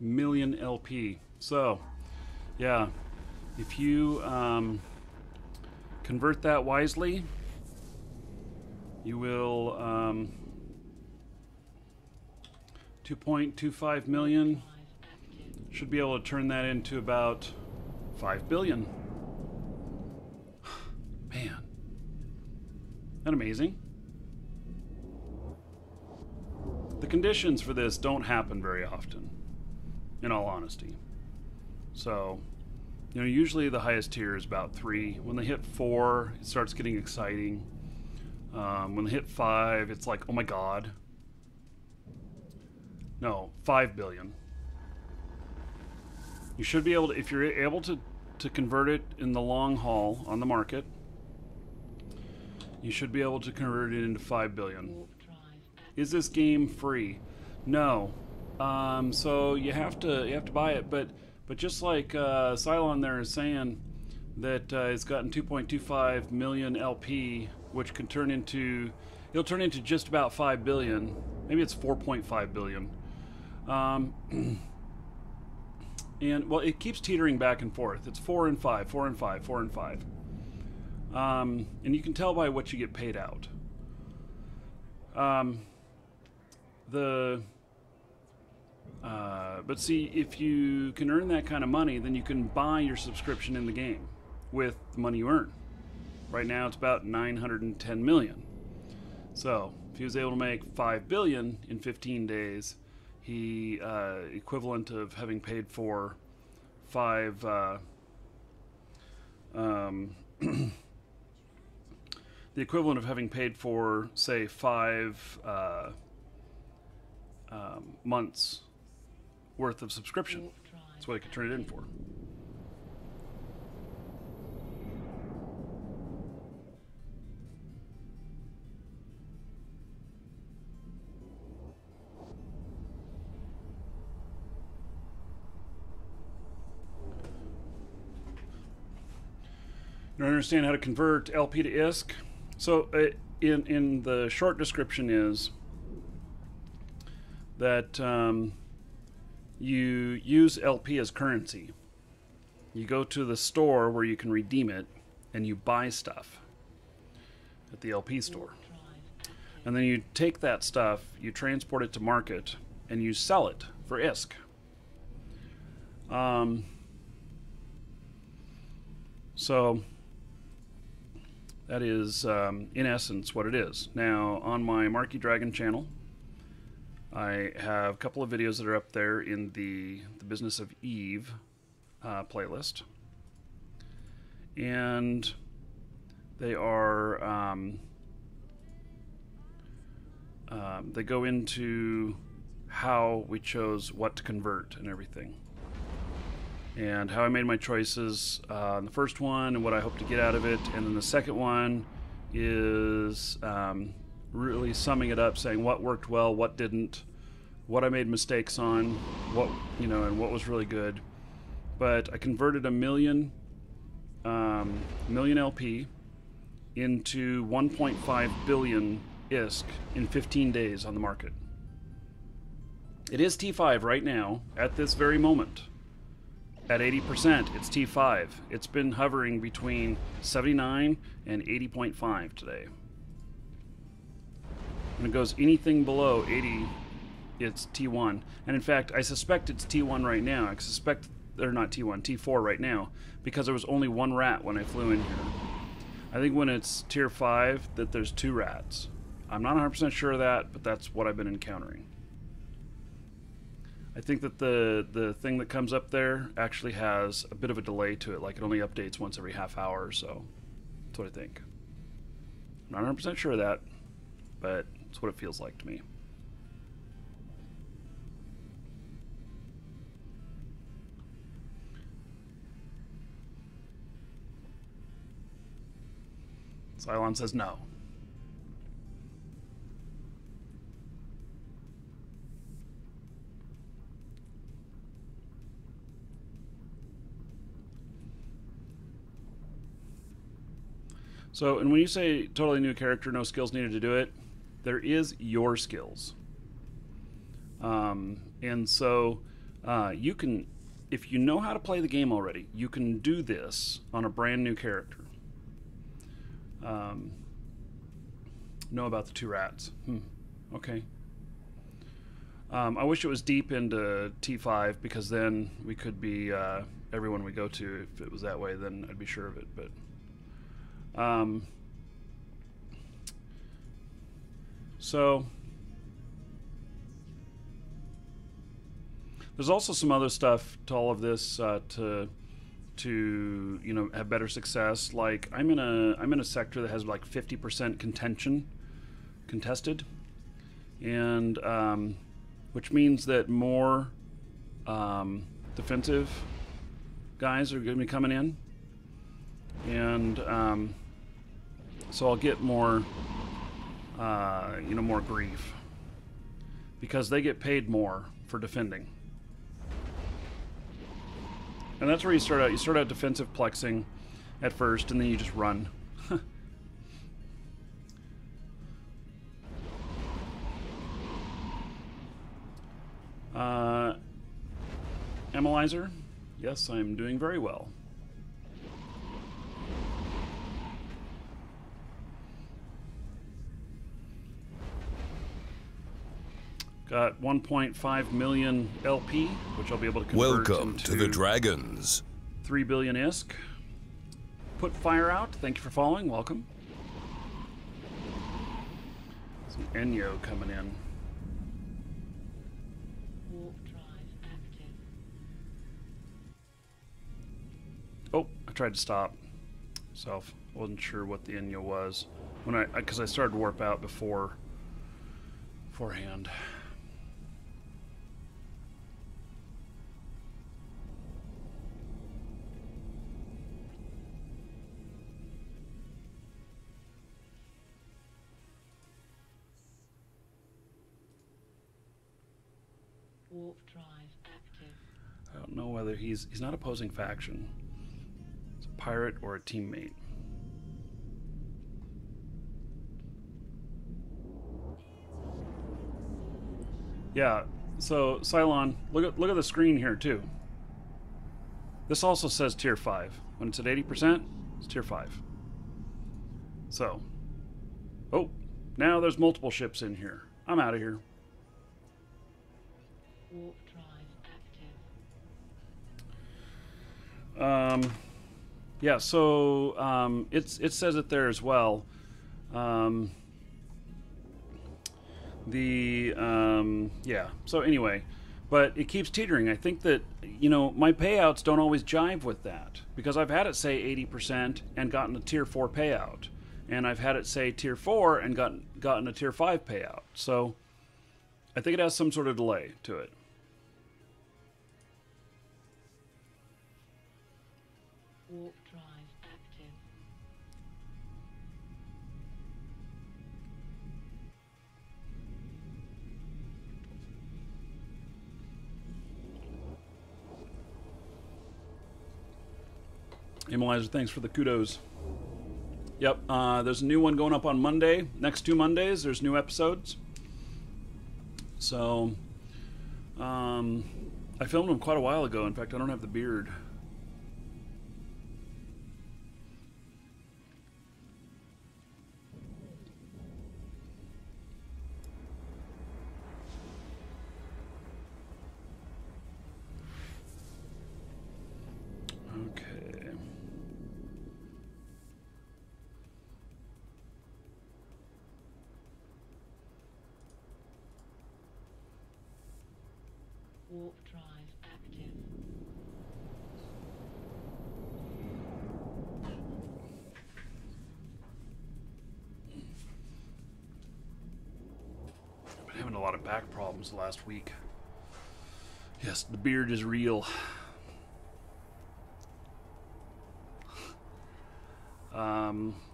million LP. So, yeah, if you convert that wisely, you will 2.25 million Drive active. should be able to turn that into about 5 billion. Man, isn't that amazing? The conditions for this don't happen very often, in all honesty. So, you know, usually the highest tier is about 3. When they hit 4, it starts getting exciting. When they hit 5, it's like, oh my god. No, 5 billion. You should be able to, if you're able to convert it in the long haul on the market, you should be able to convert it into 5 billion. Warp drive active. Is this game free? No. So you have to buy it, but just like Cylon there is saying that it's gotten 2.25 million LP, which can turn into, it'll turn into just about 5 billion. Maybe it's 4.5 billion. And, well, it keeps teetering back and forth. It's 4 and 5, 4 and 5, 4 and 5. And you can tell by what you get paid out. But see, if you can earn that kind of money, then you can buy your subscription in the game with the money you earn. Right now, it's about 910 million. So, if he was able to make 5 billion in 15 days, he equivalent of having paid for 5 the equivalent of having paid for, say, 5 months worth of subscription. That's what I could turn it in for. You don't understand how to convert LP to ISK? So in the short description is that you use LP as currency. You go to the store where you can redeem it, and you buy stuff at the LP store. And then you take that stuff, you transport it to market, and you sell it for ISK. So that is, in essence, what it is. Now, on my Markee Dragon channel, I have a couple of videos that are up there in the Business of Eve playlist. And they are, they go into how we chose what to convert and everything. And how I made my choices in the first one and what I hope to get out of it. And then the second one is really summing it up, saying what worked well, what didn't, what I made mistakes on, what, and what was really good. But I converted a million LP into 1.5 billion ISK in 15 days on the market. It is T5 right now, at this very moment. At 80%, it's T5. It's been hovering between 79 and 80.5 today. When it goes anything below 80, it's T1. And in fact, I suspect it's T1 right now. I suspect, or not T1, T4 right now, because there was only one rat when I flew in here. I think when it's Tier 5, that there's 2 rats. I'm not 100% sure of that, but that's what I've been encountering. I think that the thing that comes up there actually has a bit of a delay to it, like it only updates once every half hour or so. That's what I think. I'm not 100% sure of that, but it's what it feels like to me. Cylon says no. So, and when you say totally new character, no skills needed to do it, there is your skills. And so you can, if you know how to play the game already, you can do this on a brand new character. Know about the 2 rats. Okay. I wish it was deep into T5, because then we could be everyone we go to. If it was that way, then I'd be sure of it. But so there's also some other stuff to all of this to have better success. Like I'm in a sector that has like 50% contested, and which means that more defensive guys are going to be coming in, and so I'll get more more grief, because they get paid more for defending. And that's where you start out. You start out defensive plexing at first, and then you just run. Analyzer, Yes, I'm doing very well. Got 1.5 million LP, which I'll be able to convert Welcome into to the Dragons. 3 billion ISK. Put fire out. Thank you for following. Welcome. Some Enyo coming in. Warp drive active. Oh, I tried to stop myself. Wasn't sure what the Enyo was when because I started to warp out beforehand. Warp drive active. I don't know whether he's not opposing faction. It's a pirate or a teammate. Yeah, so Cylon, look at the screen here too. This also says tier 5. When it's at 80%, it's tier 5. So, oh, now there's multiple ships in here. I'm out of here. Warp drive active. Yeah, so it says it there as well. Yeah, so anyway, but it keeps teetering. I think that, you know, my payouts don't always jive with that, because I've had it say 80% and gotten a tier 4 payout, and I've had it say tier 4 and gotten a tier 5 payout. So I think it has some sort of delay to it. Warp drive active. Emilizer, thanks for the kudos. Yep, there's a new one going up on Monday. Next 2 Mondays, there's new episodes. So, I filmed them quite a while ago. In fact, I don't have the beard. Okay. Warp drive active. I've been having a lot of back problems the last week. Yes, the beard is real.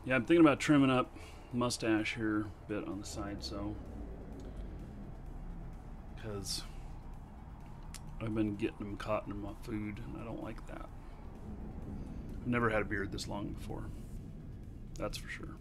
Yeah, I'm thinking about trimming up mustache here a bit on the side, so, because I've been getting them caught in my food, and I don't like that. I've never had a beard this long before. That's for sure.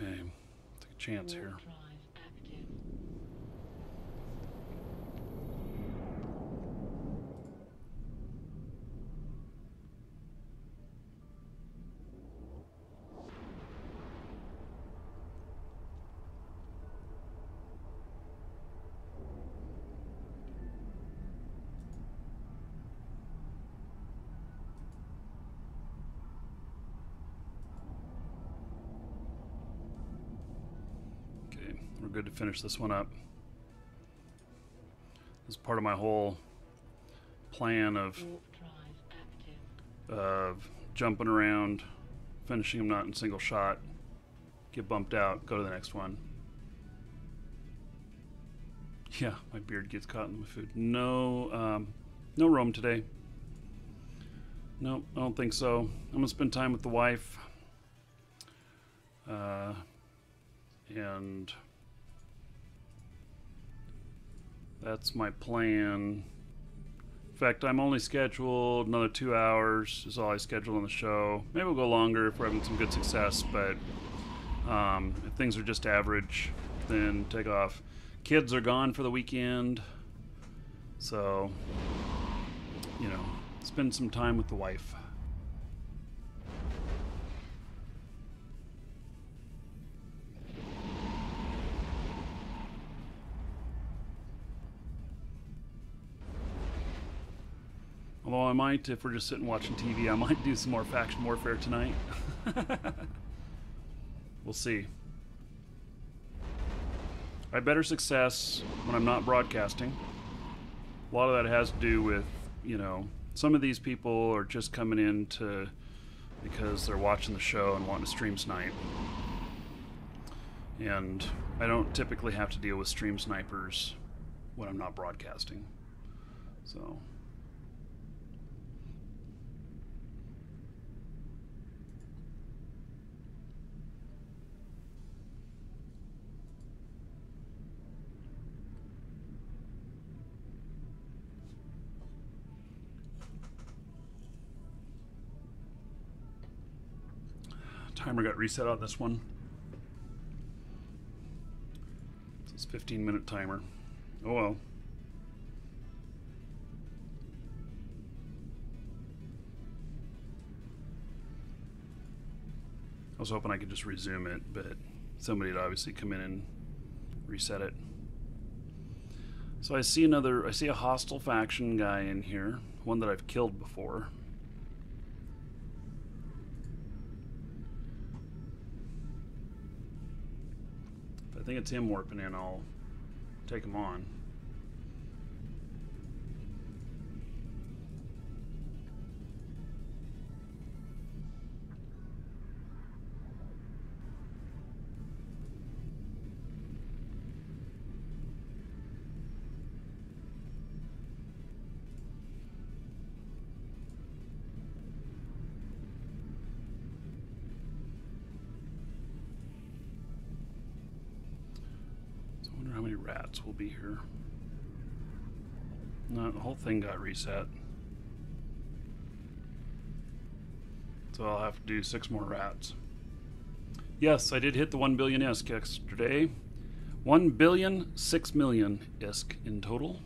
Okay, take a chance here. Warp drive active. Okay, we're good to finish this one up. This is part of my whole plan of Warp drive active. jumping around, finishing them not in single shot, get bumped out, go to the next one. Yeah, my beard gets caught in my food. No, no roam today. Nope, I don't think so. I'm gonna spend time with the wife. and that's my plan. In fact, I'm only scheduled another 2 hours is all I scheduled on the show. Maybe we'll go longer if we're having some good success, but if things are just average, then take off. Kids are gone for the weekend, so, you know, spend some time with the wife. Although I might, if we're just sitting watching TV, I might do some more faction warfare tonight. We'll see. I had better success when I'm not broadcasting. A lot of that has to do with, you know, some of these people are just coming in because they're watching the show and wanting to stream snipe. And I don't typically have to deal with stream snipers when I'm not broadcasting. So... Timer got reset on this one. It's a 15-minute timer. Oh well. I was hoping I could just resume it, but somebody would obviously come in and reset it. So I see a hostile faction guy in here, one that I've killed before. I think it's him warping in. I'll take him on. How many rats will be here? No, the whole thing got reset. So I'll have to do 6 more rats. Yes, I did hit the 1 billion ISK yesterday. 1 billion, 6 million ISK in total.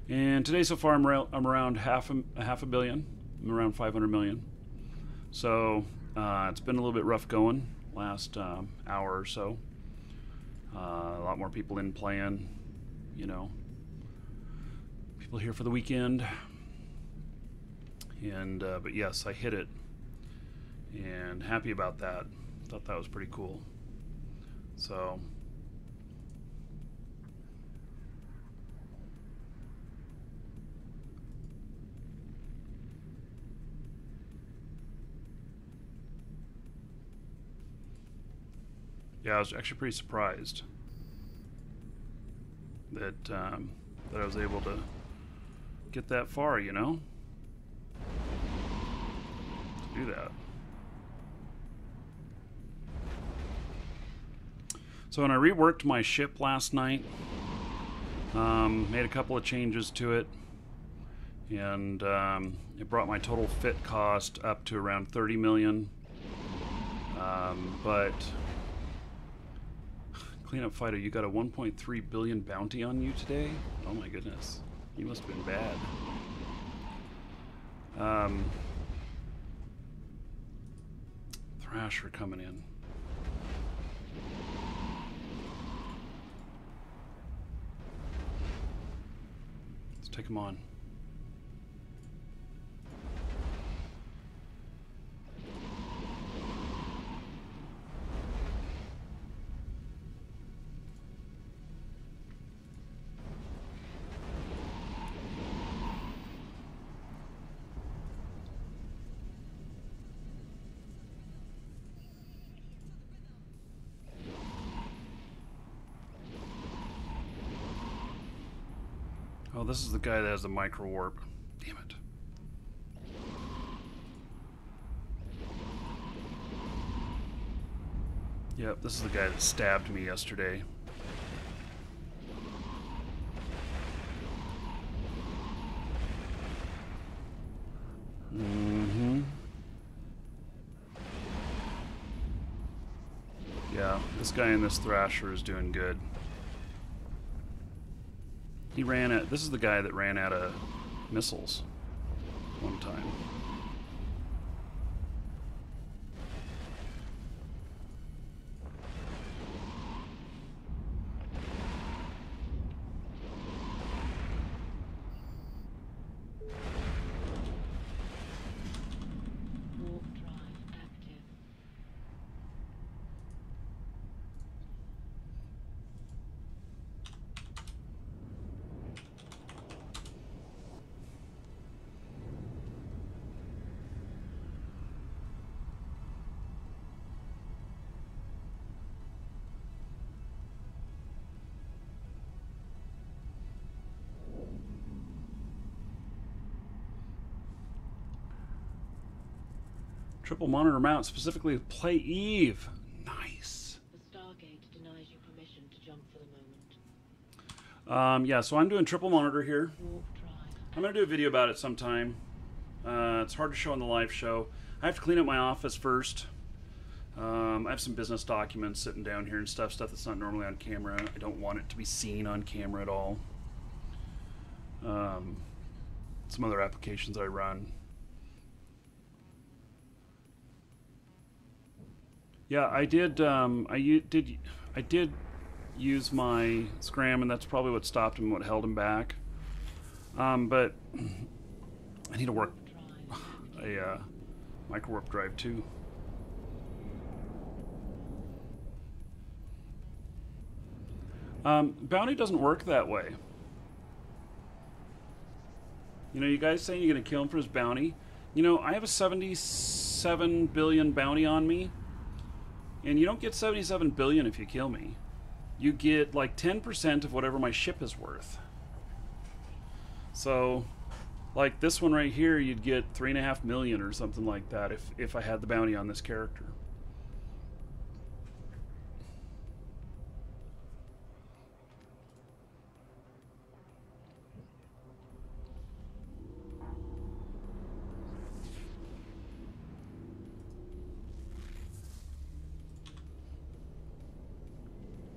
And today so far I'm around half a billion. I'm around 500 million. So it's been a little bit rough going last hour or so. A lot more people in playing, you know. People here for the weekend. And but yes, I hit it. And happy about that. Thought that was pretty cool. So yeah, I was actually pretty surprised that that I was able to get that far, you know, to do that. So when I reworked my ship last night, made a couple of changes to it, and it brought my total fit cost up to around 30 million. But Cleanup Fighter, you got a 1.3 billion bounty on you today? Oh my goodness. You must have been bad. Thrasher coming in. Let's take him on. Oh, this is the guy that has the micro warp. Damn it. Yep, this is the guy that stabbed me yesterday. Mm-hmm. Yeah, this guy in this Thrasher is doing good. He ran at... This is the guy that ran out of missiles one time. Warp drive active. Triple monitor mount, specifically play Eve. Nice. The Stargate denies you permission to jump for the moment. Yeah, so I'm doing triple monitor here. Warp drive. I'm going to do a video about it sometime. It's hard to show on the live show. I have to clean up my office first. I have some business documents sitting down here and stuff that's not normally on camera. I don't want it to be seen on camera at all. Some other applications I run. Yeah, I did. I did use my scram, and that's probably what stopped him, what held him back. But I need to work a micro warp drive too. Bounty doesn't work that way. You know, you guys saying you're gonna kill him for his bounty. You know, I have a 77 billion bounty on me. And you don't get 77 billion if you kill me. You get like 10% of whatever my ship is worth. So, like this one right here, you'd get 3.5 million or something like that if I had the bounty on this character.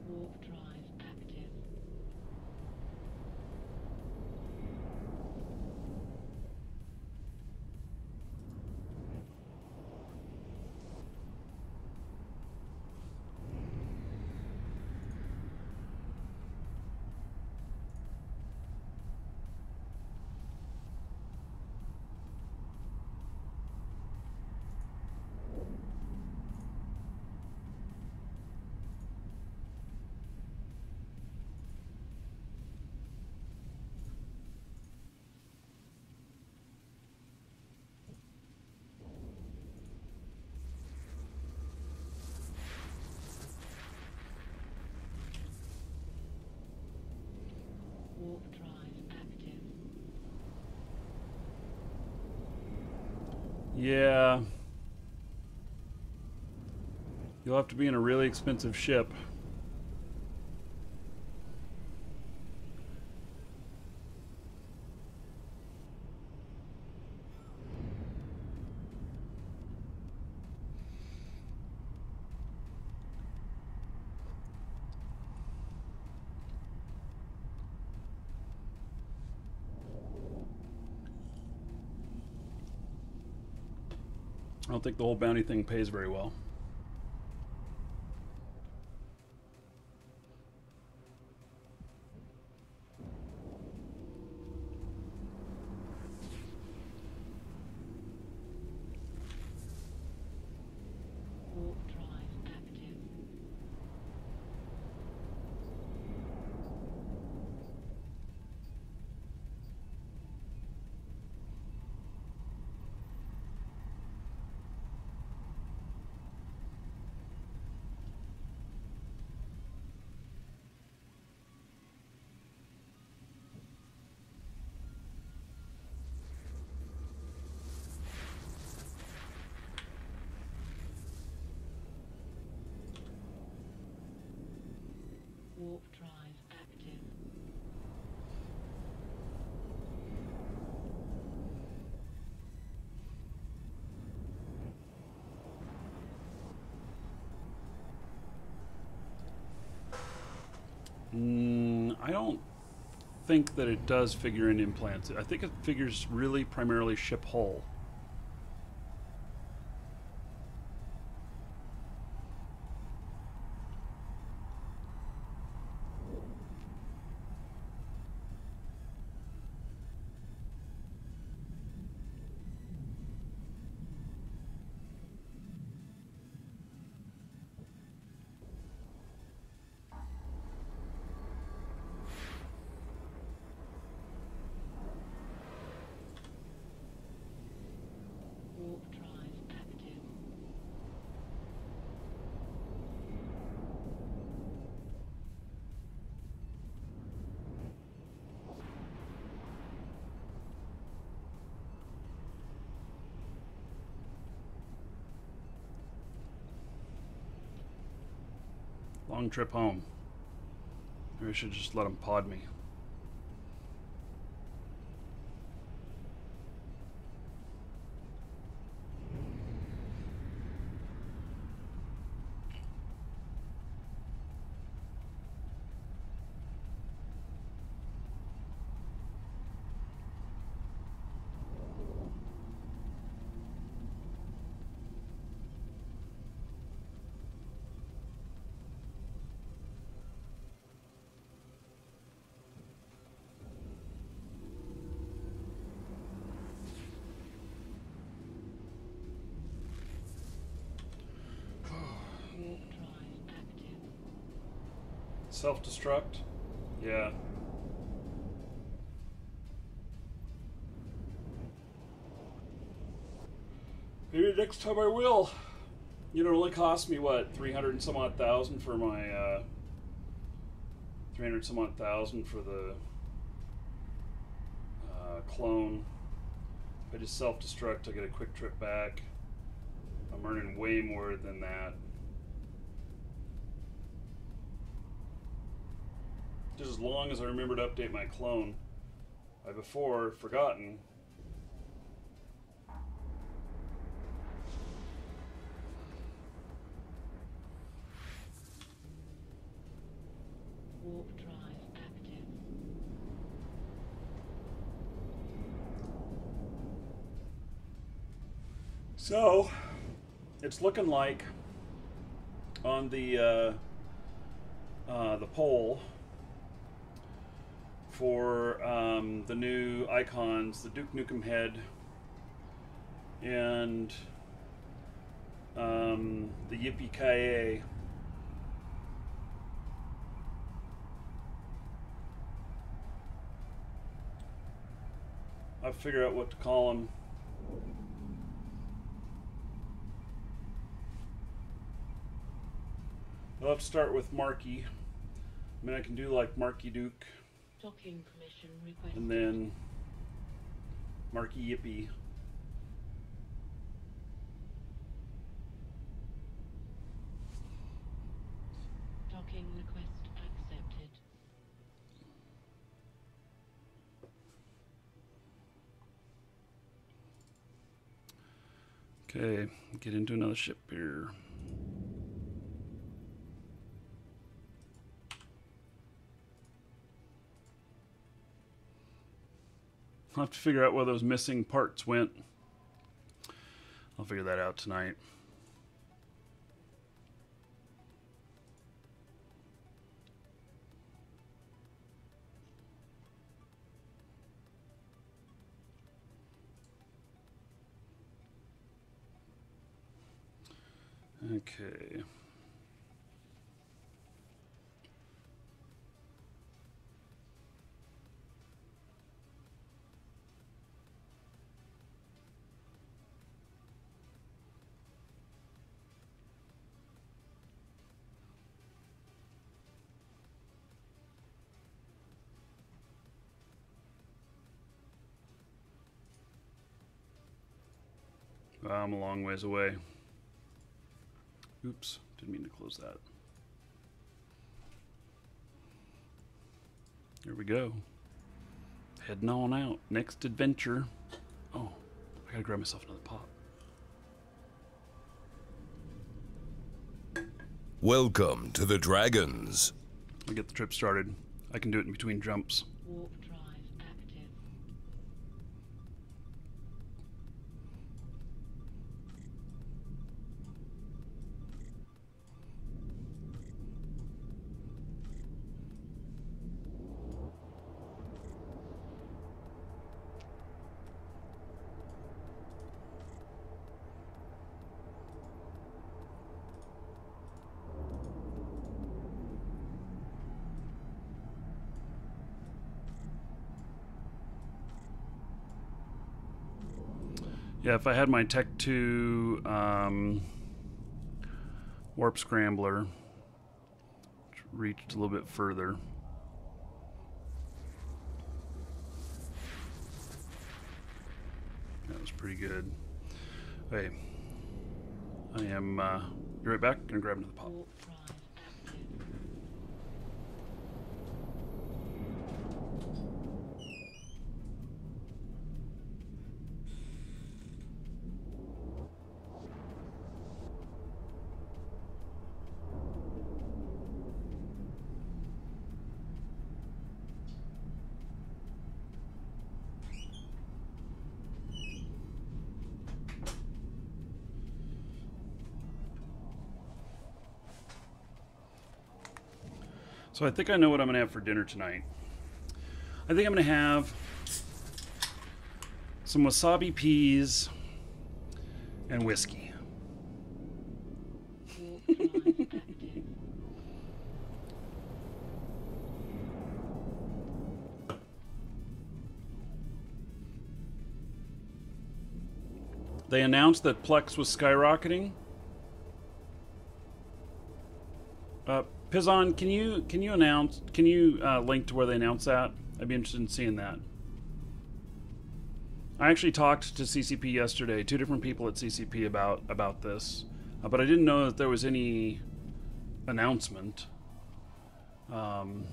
Warp drive active. Warp drive active. Yeah. You'll have to be in a really expensive ship. I don't think the whole bounty thing pays very well. Warp drive active. I don't think that it does figure in implants. I think it figures really primarily ship hull. Warp drive active. Long trip home. Maybe I should just let them pod me. Warp drive active. Self-destruct? Yeah. Maybe next time I will. You know, it only cost me, what, 300 and some odd thousand for my, 300 some odd thousand for the clone. If I just self-destruct, I get a quick trip back. I'm earning way more than that. Just as long as I remember to update my clone. I before forgotten. Warp drive active. So, it's looking like on the poll for the new icons, the Duke Nukem head and the Yippee-Ki-Yay. I'll figure out what to call them. I'll have to start with Markee. I mean, I can do like Markee Duke Docking permission requested. and then Markee Yippee. Docking request accepted. Okay, get into another ship here. I'll have to figure out where those missing parts went. I'll figure that out tonight. Okay. I'm a long ways away. Oops, didn't mean to close that. Here we go. Heading on out. Next adventure. Oh, I gotta grab myself another pop. Welcome to the Dragons. I'll get the trip started. I can do it in between jumps. Warp drive active. Yeah, if I had my Tech 2 Warp Scrambler, which reached a little bit further. That was pretty good. Hey, I am be right back. Gonna grab another pop. Warp drive active. So I think I know what I'm gonna have for dinner tonight. I think I'm gonna have some wasabi peas and whiskey. Warp drive active. They announced that Plex was skyrocketing. Pizon, can you link to where they announced that? I'd be interested in seeing that. I actually talked to CCP yesterday, 2 different people at CCP about this, but I didn't know that there was any announcement. And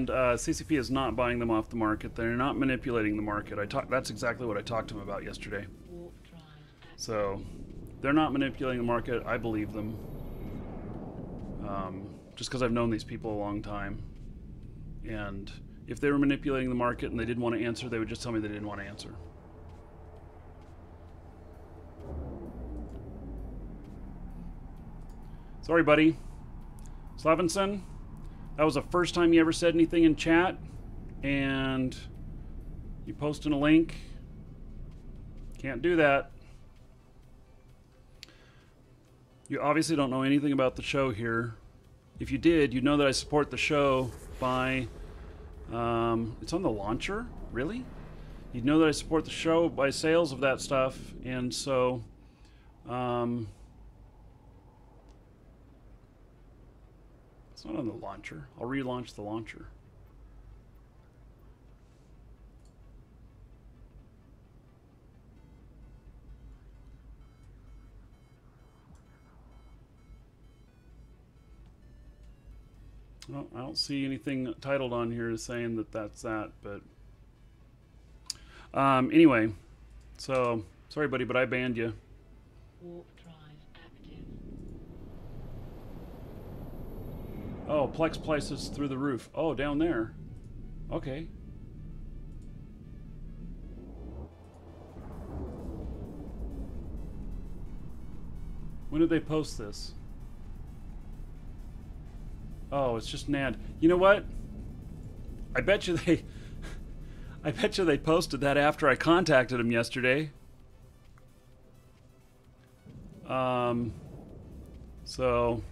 CCP is not buying them off the market. They're not manipulating the market. That's exactly what I talked to them about yesterday. Warp drive active. So they're not manipulating the market. I believe them. Just because I've known these people a long time. And if they were manipulating the market and they didn't want to answer, they would just tell me they didn't want to answer. Sorry, buddy. Slavinson, that was the first time you ever said anything in chat, and you posting a link. Can't do that. You obviously don't know anything about the show here. If you did, you'd know that I support the show by... it's on the launcher? Really? You'd know that I support the show by sales of that stuff, and so... it's not on the launcher. I'll relaunch the launcher. Well, I don't see anything titled on here saying that that's that, but anyway, so sorry, buddy, but I banned you. Warp drive active. Oh, Plex prices through the roof. Oh, down there. Okay. When did they post this? Oh, it's just NAND. You know what? I bet you they I bet you they posted that after I contacted them yesterday. So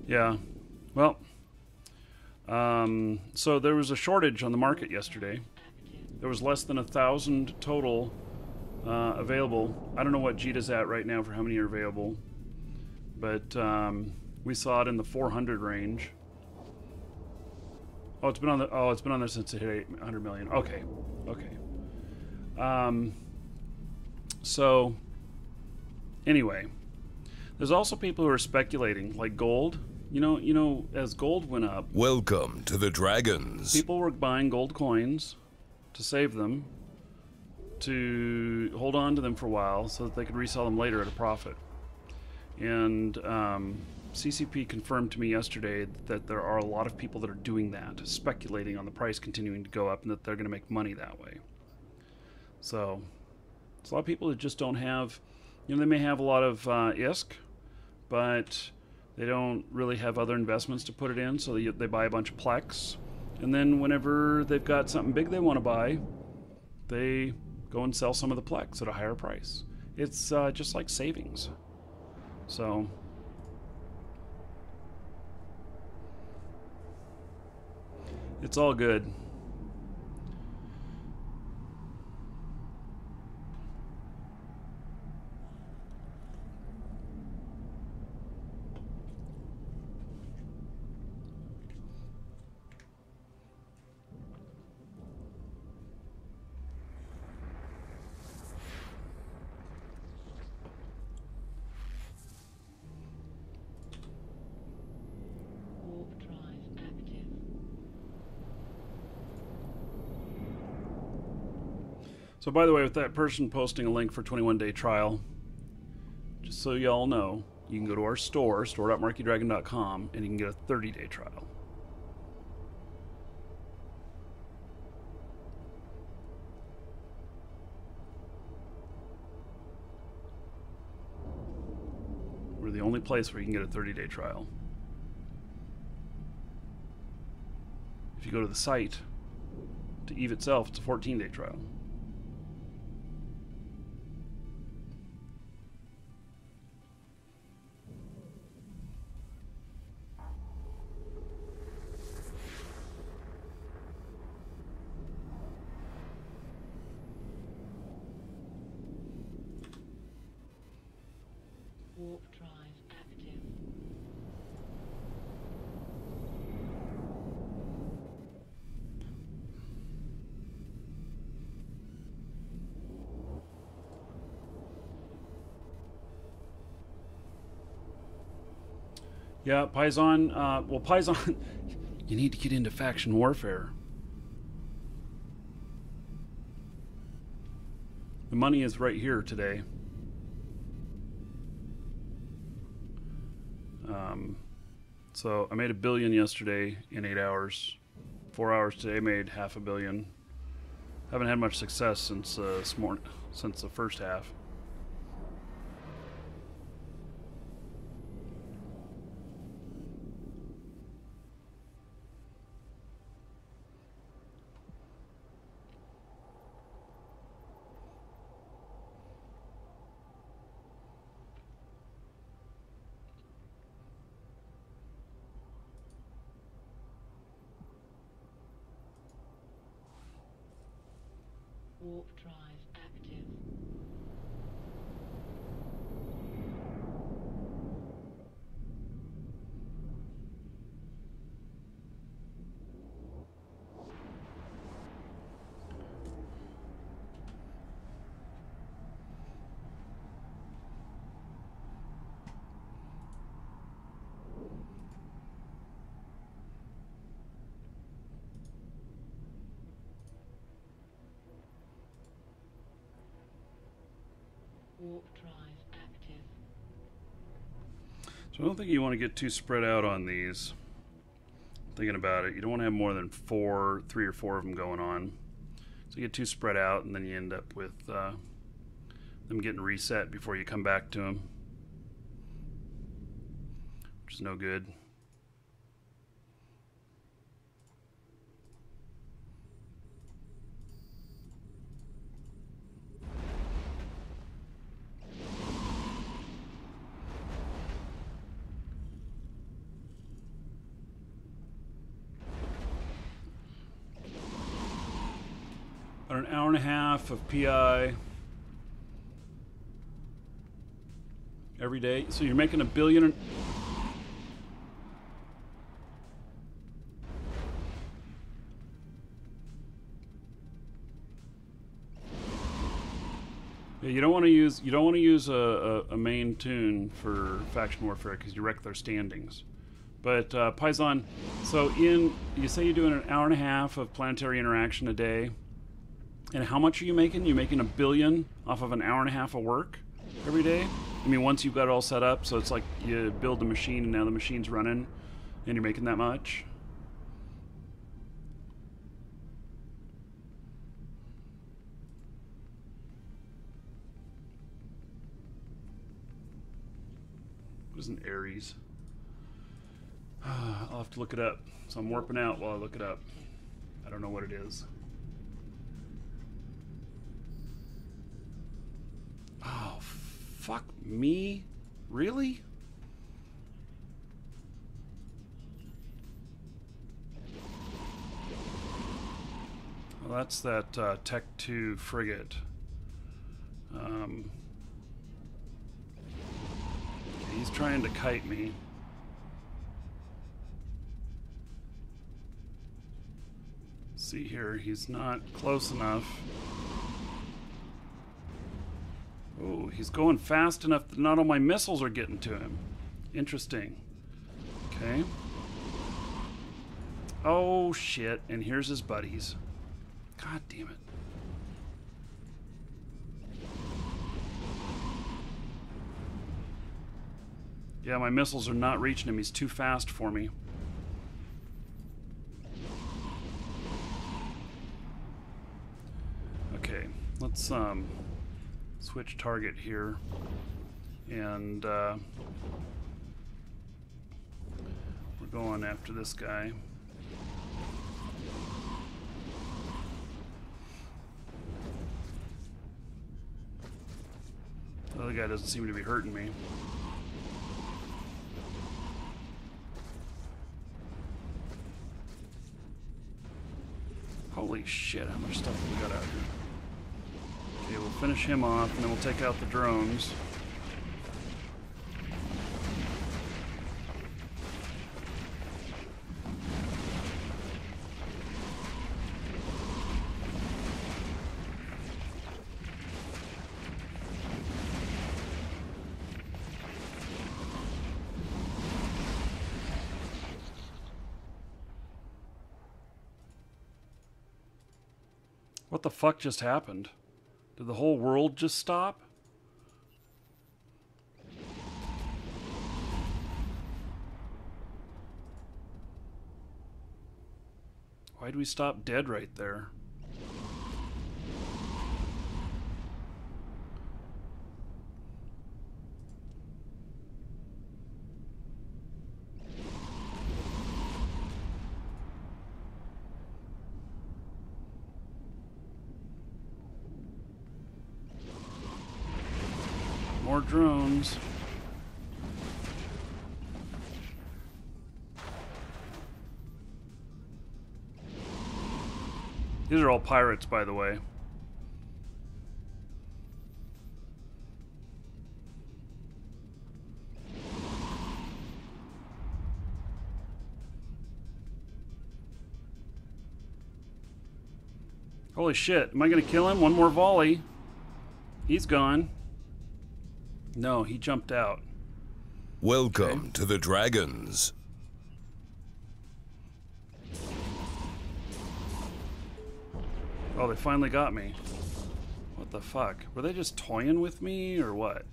yeah. Well, so there was a shortage on the market yesterday. There was less than 1,000 total available. I don't know what Jita's at right now for how many are available, but we saw it in the 400 range. Oh, it's been on there since it hit 800 million. Okay, okay. So anyway, there's also people who are speculating, like gold. as gold went up, Welcome to the Dragons. people were buying gold coins to save them, to hold on to them for a while so that they could resell them later at a profit. And CCP confirmed to me yesterday that there are a lot of people that are doing that, speculating on the price continuing to go up and that they're going to make money that way. So, it's a lot of people that just don't have, they may have a lot of ISK, but they don't really have other investments to put it in, so they buy a bunch of Plex. And then whenever they've got something big they want to buy, they go and sell some of the Plex at a higher price. It's just like savings. So, it's all good. Warp drive active. So by the way, with that person posting a link for 21-day trial, just so y'all know, you can go to our store, store.markeedragon.com, and you can get a 30-day trial. We're the only place where you can get a 30-day trial. If you go to the site, to Eve itself, it's a 14-day trial. Warp drive active. Yeah, Paisan, well, Paisan, you need to get into faction warfare. The money is right here today. So I made $1 billion yesterday in 8 hours. 4 hours today, made $500 million. Haven't had much success since since the first half. Warp drive active. Warp drive active. So I don't think you want to get too spread out on these. Thinking about it, you don't want to have more than 3 or 4 of them going on. So you get too spread out, and then you end up with them getting reset before you come back to them, which is no good. About an hour and a half of PI every day. So you're making $1 billion. Yeah, you don't want to use a main tune for faction warfare because you wreck their standings. But Paisan, so you say you're doing an hour and a half of planetary interaction a day, and how much are you making? You're making $1 billion off of an hour and a half of work every day? I mean, once you've got it all set up, so it's like you build the machine and now the machine's running, and you're making that much? What is an Aries? I'll have to look it up. So I'm warping out while I look it up. I don't know what it is. Oh, fuck me? Really? Well, that's that Tech 2 frigate. He's trying to kite me. See here, he's not close enough. Oh, he's going fast enough that not all my missiles are getting to him. Interesting. Okay. Oh, shit. And here's his buddies. God damn it. Yeah, my missiles are not reaching him. He's too fast for me. Okay, let's switch target here, and we're going after this guy. The other guy doesn't seem to be hurting me. Holy shit, how much stuff have we got out here? Okay, we'll finish him off, and then we'll take out the drones. What the fuck just happened? Did the whole world just stop? Why'd we stop dead right there? More drones. These are all pirates, by the way. Holy shit, am I gonna kill him? One more volley. He's gone. No, he jumped out. Welcome to the Dragons. Oh, they finally got me. What the fuck? Were they just toying with me or what?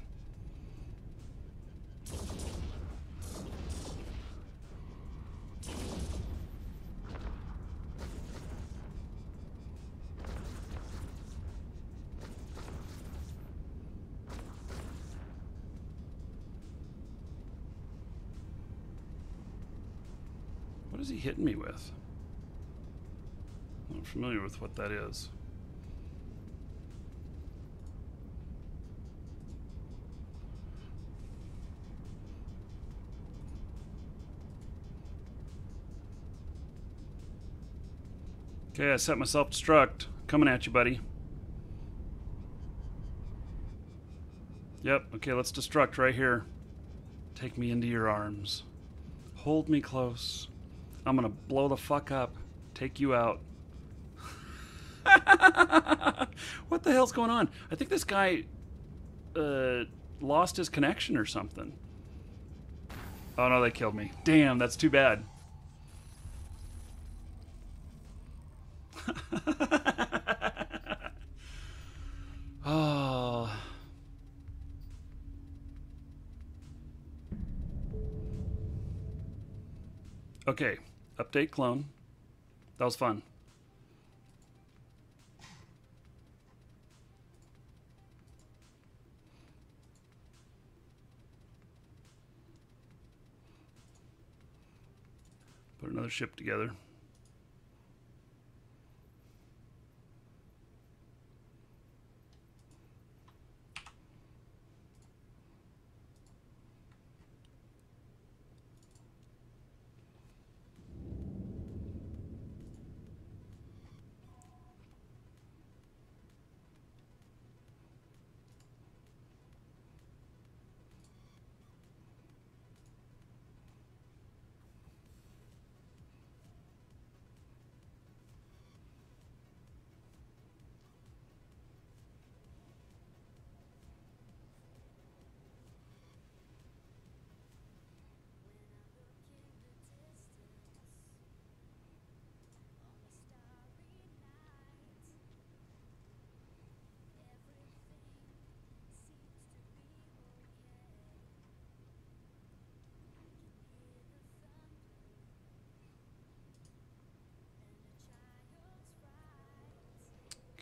What is he hitting me with? I'm not familiar with what that is. Okay, I set myself destruct. Coming at you, buddy. Yep, okay, let's destruct right here. Take me into your arms. Hold me close. I'm gonna blow the fuck up. Take you out. What the hell's going on? I think this guy lost his connection or something. Oh no, they killed me. Damn, that's too bad. Oh. Okay, update clone. That was fun. Put another ship together.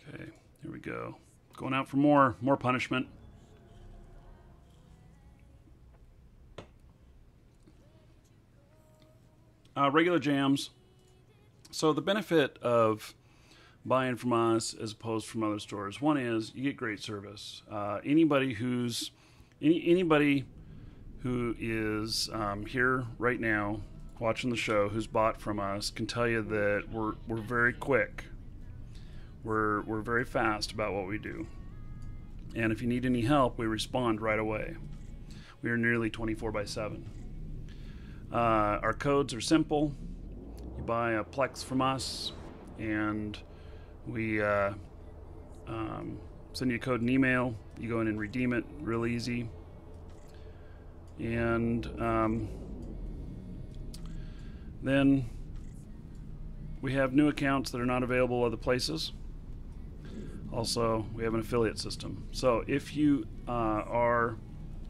Okay, here we go. Going out for more punishment. Regular jams. So the benefit of buying from us as opposed from other stores, one is you get great service. Anybody who is here right now watching the show who's bought from us can tell you that we're very quick. We're very fast about what we do. And if you need any help, we respond right away. We are nearly 24/7. Our codes are simple. You buy a Plex from us, and we send you a code and email. You go in and redeem it real easy. And then we have new accounts that are not available other places. Also, we have an affiliate system. So if you are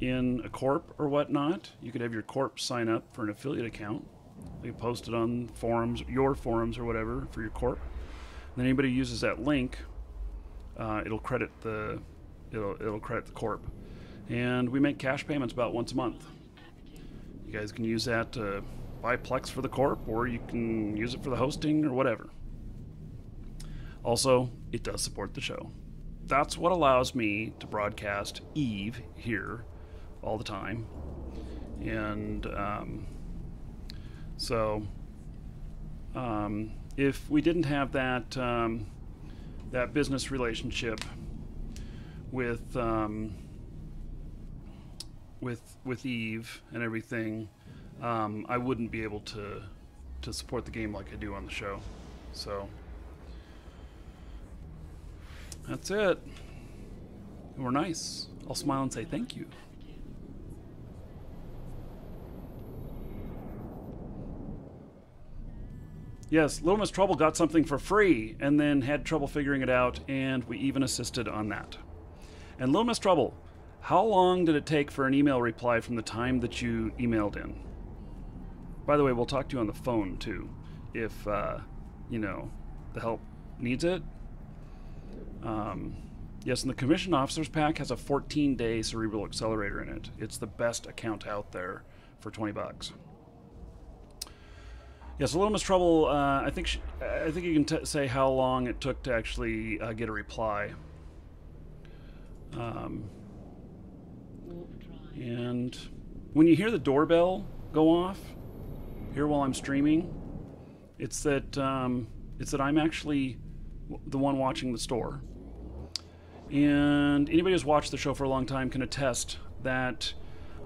in a Corp or whatnot, you could have your Corp sign up for an affiliate account. We post it on forums, your forums or whatever for your Corp. And then anybody who uses that link, it'll credit the Corp. And we make cash payments about once a month. You guys can use that to buy Plex for the Corp, or you can use it for the hosting or whatever. Also, it does support the show. That's what allows me to broadcast Eve here all the time. And if we didn't have that that business relationship with Eve and everything, I wouldn't be able to support the game like I do on the show. So that's it. We're nice. I'll smile and say thank you. Yes, Little Miss Trouble got something for free and then had trouble figuring it out, and we even assisted on that. And Little Miss Trouble, how long did it take for an email reply from the time that you emailed in? By the way, we'll talk to you on the phone too, if the help needs it. Yes, and the Commission Officers Pack has a 14-day Cerebral Accelerator in it. It's the best account out there for $20. Yes, a Little Miss Trouble. I think you can say how long it took to actually get a reply. And when you hear the doorbell go off here while I'm streaming, it's that I'm actually the one watching the store. And anybody who's watched the show for a long time can attest that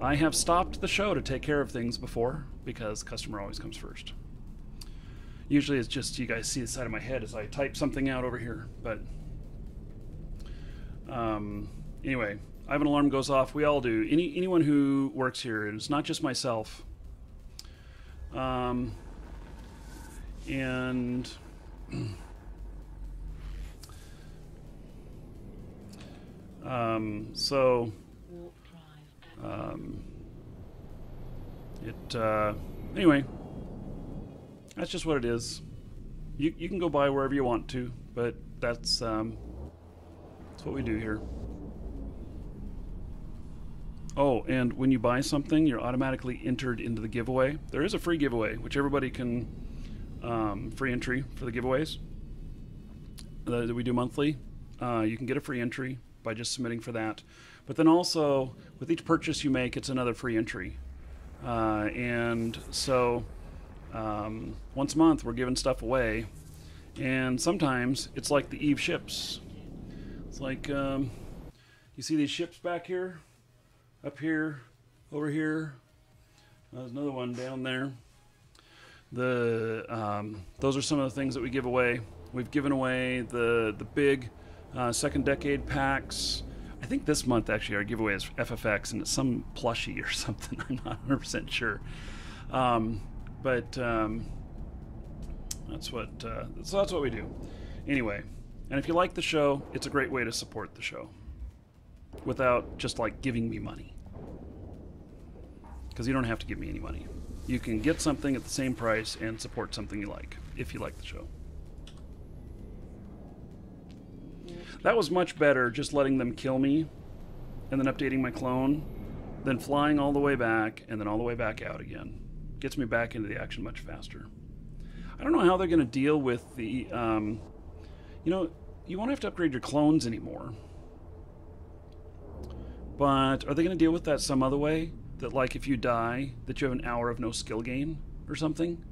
I have stopped the show to take care of things before, because customer always comes first. Usually it's just you guys see the side of my head as I type something out over here. But anyway, I have an alarm goes off. We all do. Anyone who works here, and it's not just myself. And so Warp drive active. anyway, that's just what it is. You can go buy wherever you want to, but that's what we do here. Oh, and when you buy something, you're automatically entered into the giveaway. There is a free giveaway, which everybody can free entry for the giveaways that we do monthly. You can get a free entry by just submitting for that. But then also, with each purchase you make, it's another free entry. And so once a month, we're giving stuff away. And sometimes it's like the Eve ships. It's like, you see these ships back here? Up here, over here. There's another one down there. Those are some of the things that we give away. We've given away the big second decade packs. I think this month actually our giveaway is FFX and it's some plushie or something. I'm not 100% sure. But that's what we do. Anyway, and if you like the show, it's a great way to support the show without just like giving me money. Because you don't have to give me any money. You can get something at the same price and support something you like, if you like the show. That was much better, just letting them kill me and then updating my clone, than flying all the way back and then all the way back out again. Gets me back into the action much faster. I don't know how they're going to deal with the... you know, you won't have to upgrade your clones anymore. But are they going to deal with that some other way? That, like, if you die, that you have an hour of no skill gain or something?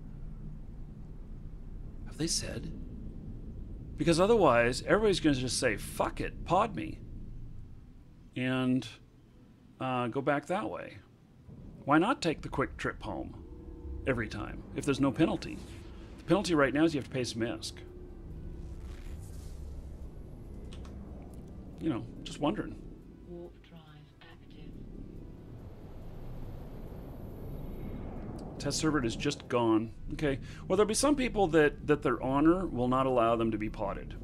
Have they said? Because otherwise, everybody's going to just say, fuck it, pod me. And go back that way. Why not take the quick trip home every time if there's no penalty? The penalty right now is you have to pay some ISK. You know, just wondering. Warp drive active. Test server is just gone. Okay. Well, there'll be some people that their honor will not allow them to be potted.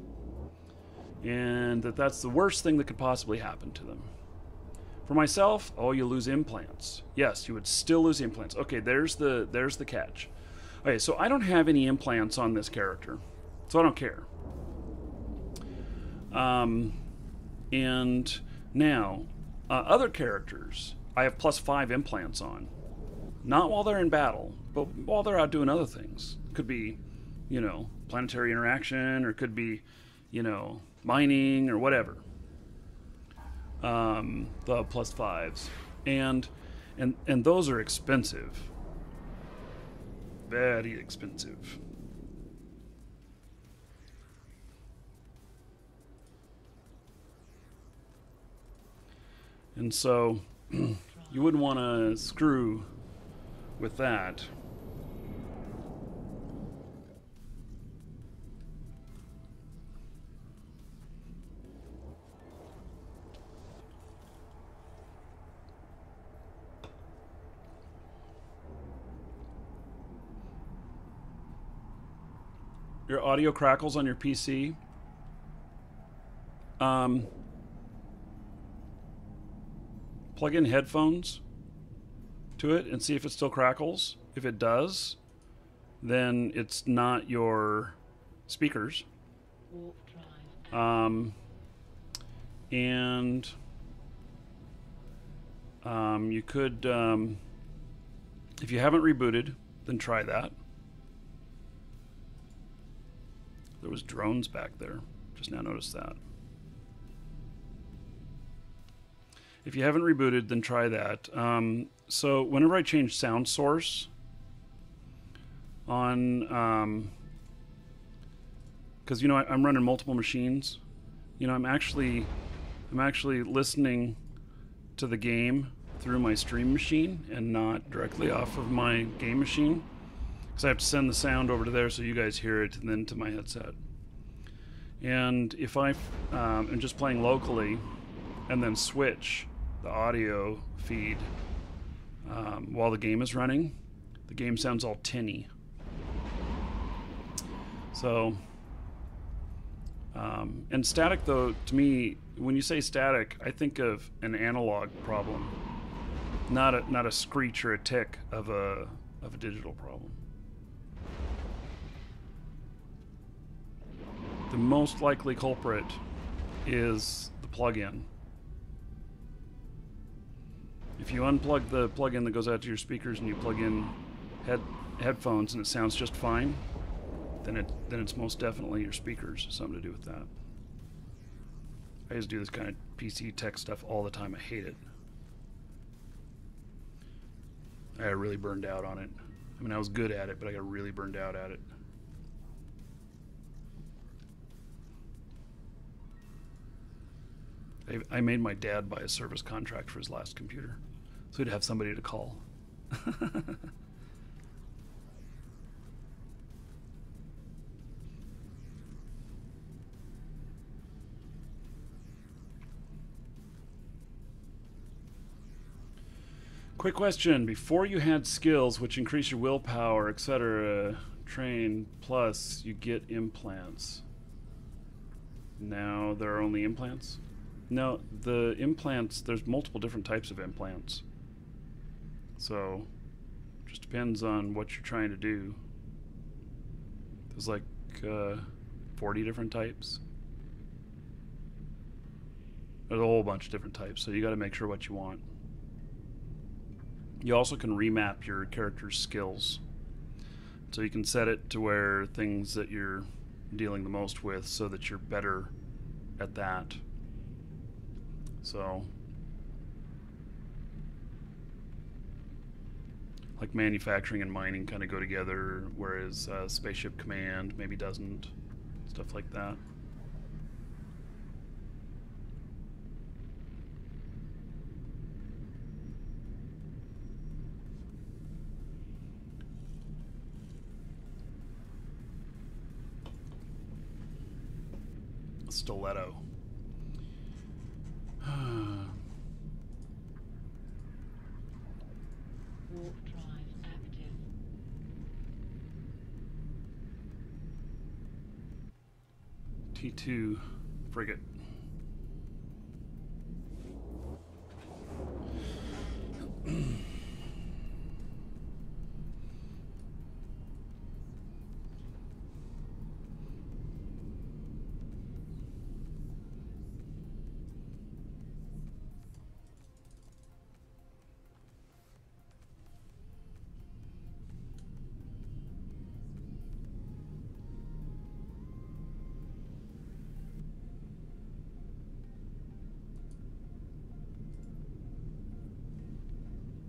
And that's the worst thing that could possibly happen to them. For myself, oh, you lose implants. Yes, you would still lose implants. Okay, there's the catch. Okay, so I don't have any implants on this character. So I don't care. And now, other characters, I have +5 implants on. Not while they're in battle, but while they're out doing other things. Could be, you know, planetary interaction, or could be, you know, mining, or whatever. The +5s. And those are expensive. Very expensive. And so, you wouldn't want to screw with that. Your audio crackles on your PC. Plug in headphones to it and see if it still crackles. If it does, then it's not your speakers. Warp drive. And you could, if you haven't rebooted, then try that. There was drones back there. Just now noticed that. If you haven't rebooted, then try that. So whenever I change sound source on, because you know I'm running multiple machines. You know I'm actually listening to the game through my stream machine and not directly off of my game machine. Because I have to send the sound over to there so you guys hear it and then to my headset. And if I am just playing locally and then switch the audio feed while the game is running, The game sounds all tinny. So, and static though, to me, when you say static, I think of an analog problem, not a screech or a tick of a digital problem. The most likely culprit is the plug-in. If you unplug the plug-in that goes out to your speakers and you plug in headphones and it sounds just fine, then it's most definitely your speakers. Something to do with that. I used to do this kind of PC tech stuff all the time. I hate it. I got really burned out on it. I mean, I was good at it, but I got really burned out at it. I made my dad buy a service contract for his last computer, so he'd have somebody to call. Quick question. Before you had skills which increase your willpower, etc., train, plus you get implants. Now there are only implants? No, the implants, there's multiple different types of implants. So, just depends on what you're trying to do. There's like 40 different types. There's a whole bunch of different types, so you got to make sure what you want. You also can remap your character's skills. So you can set it to where things that you're dealing the most with so that you're better at that. So, like manufacturing and mining kind of go together, whereas spaceship command maybe doesn't. Stuff like that. Stiletto. Warp drive active. T2 frigate.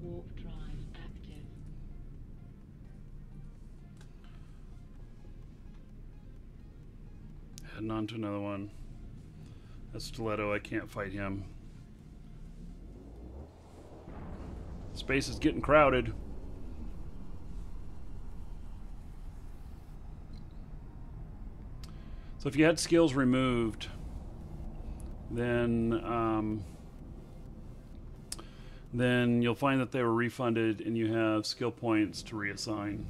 Warp drive active. Heading on to another one. That stiletto, I can't fight him. Space is getting crowded. So if you had skills removed, then you'll find that they were refunded and you have skill points to reassign.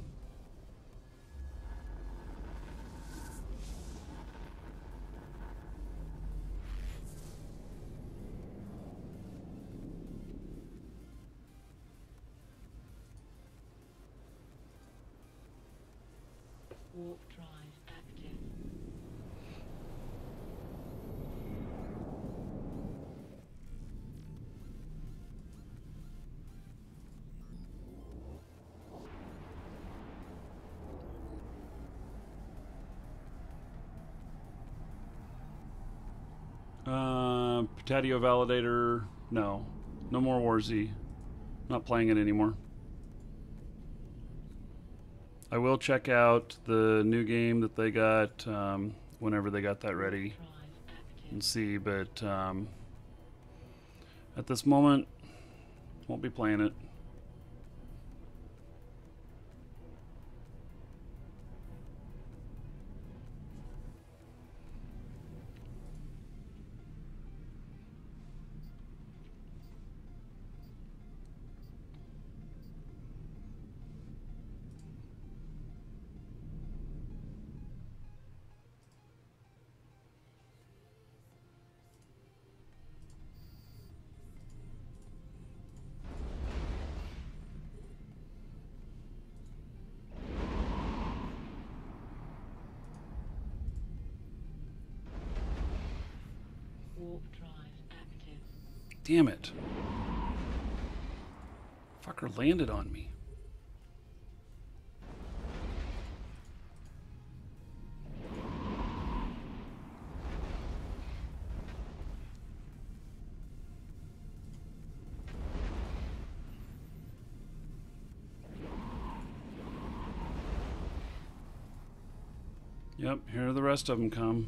Warp drive active. Potato Validator, no. No more Warzy. Not playing it anymore. I will check out the new game that they got whenever they got that ready Drive active. and see, but at this moment, won't be playing it. drive active. Damn it. Fucker landed on me. Yep, here the rest of them come.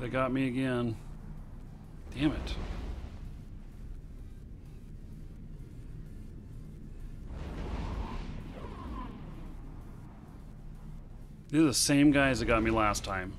They got me again. Damn it. These are the same guys that got me last time.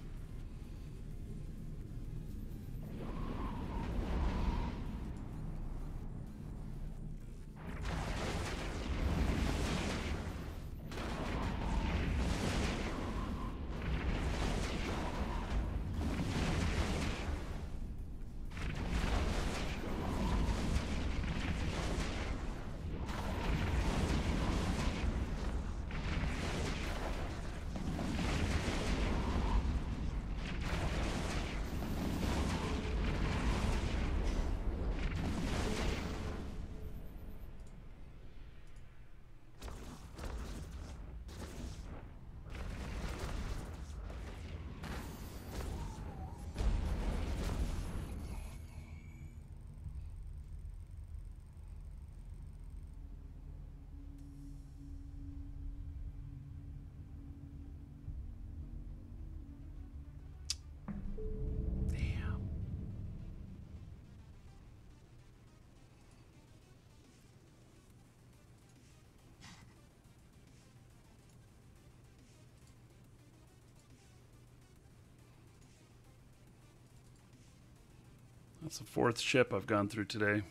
That's the fourth ship I've gone through today.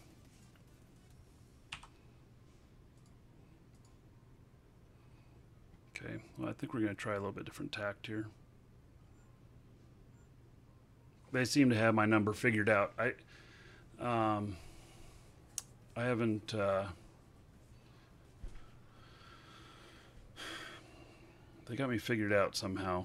Okay, well, I think we're going to try a little bit different tact here. They seem to have my number figured out. I haven't... they got me figured out somehow.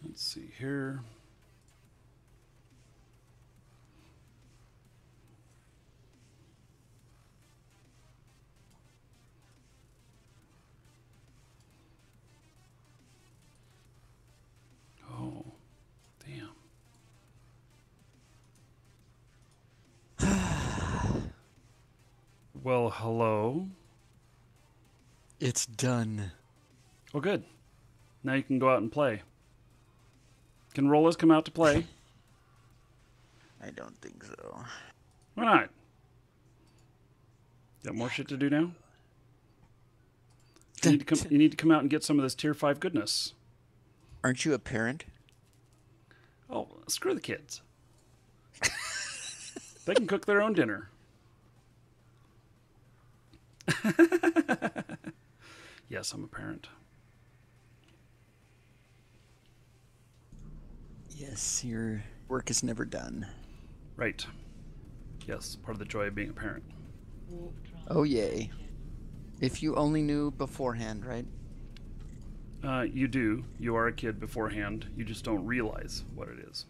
Let's see here. Oh, damn. Well, hello. It's done. Oh, good. Now you can go out and play. Can Rollers come out to play? I don't think so. Why not? Got more shit to do now? You need to come out and get some of this tier 5 goodness. Aren't you a parent? Oh, screw the kids. They can cook their own dinner. Yes, I'm a parent. Yes, your work is never done. Right. Yes, part of the joy of being a parent. Warp drive Oh, yay. active. If you only knew beforehand, right? You do. You are a kid beforehand. You just don't realize what it is.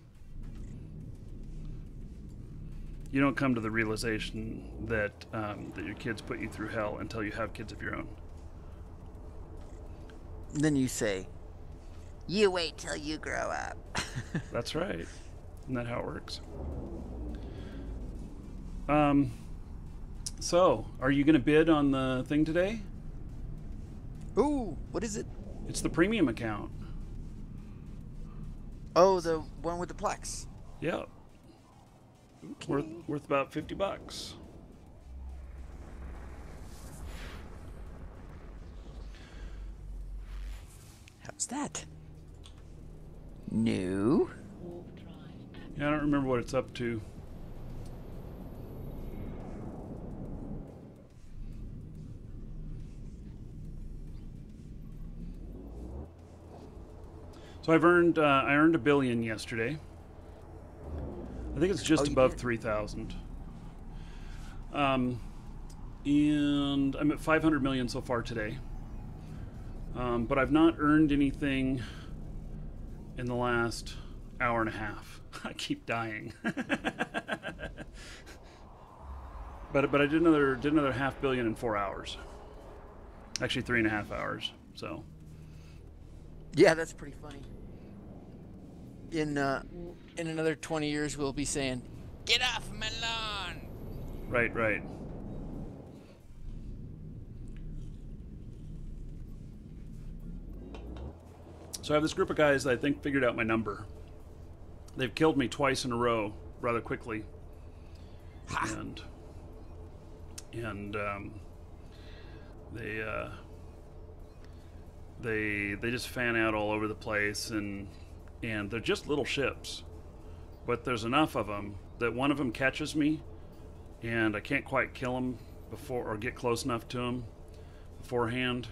You don't come to the realization that that your kids put you through hell until you have kids of your own. Then you say, you wait till you grow up. That's right. Isn't that how it works? So, are you going to bid on the thing today? Ooh, what is it? It's the premium account. Oh, the one with the Plex. Yeah. Okay. Worth about $50. How's that? No. Warp drive active. Yeah, I don't remember what it's up to. So I earned $1 billion yesterday. I think it's just you above did? 3,000. And I'm at 500 million so far today. But I've not earned anything in the last hour and a half. I keep dying. but I did another $500 million in 4 hours. Actually, 3.5 hours. So Yeah, that's pretty funny. In another 20 years, we'll be saying, "Get off my lawn." right. So I have this group of guys that I think figured out my number. They've killed me twice in a row rather quickly. And they just fan out all over the place, and they're just little ships, but there's enough of them that one of them catches me, and I can't quite kill him before, or get close enough to him beforehand,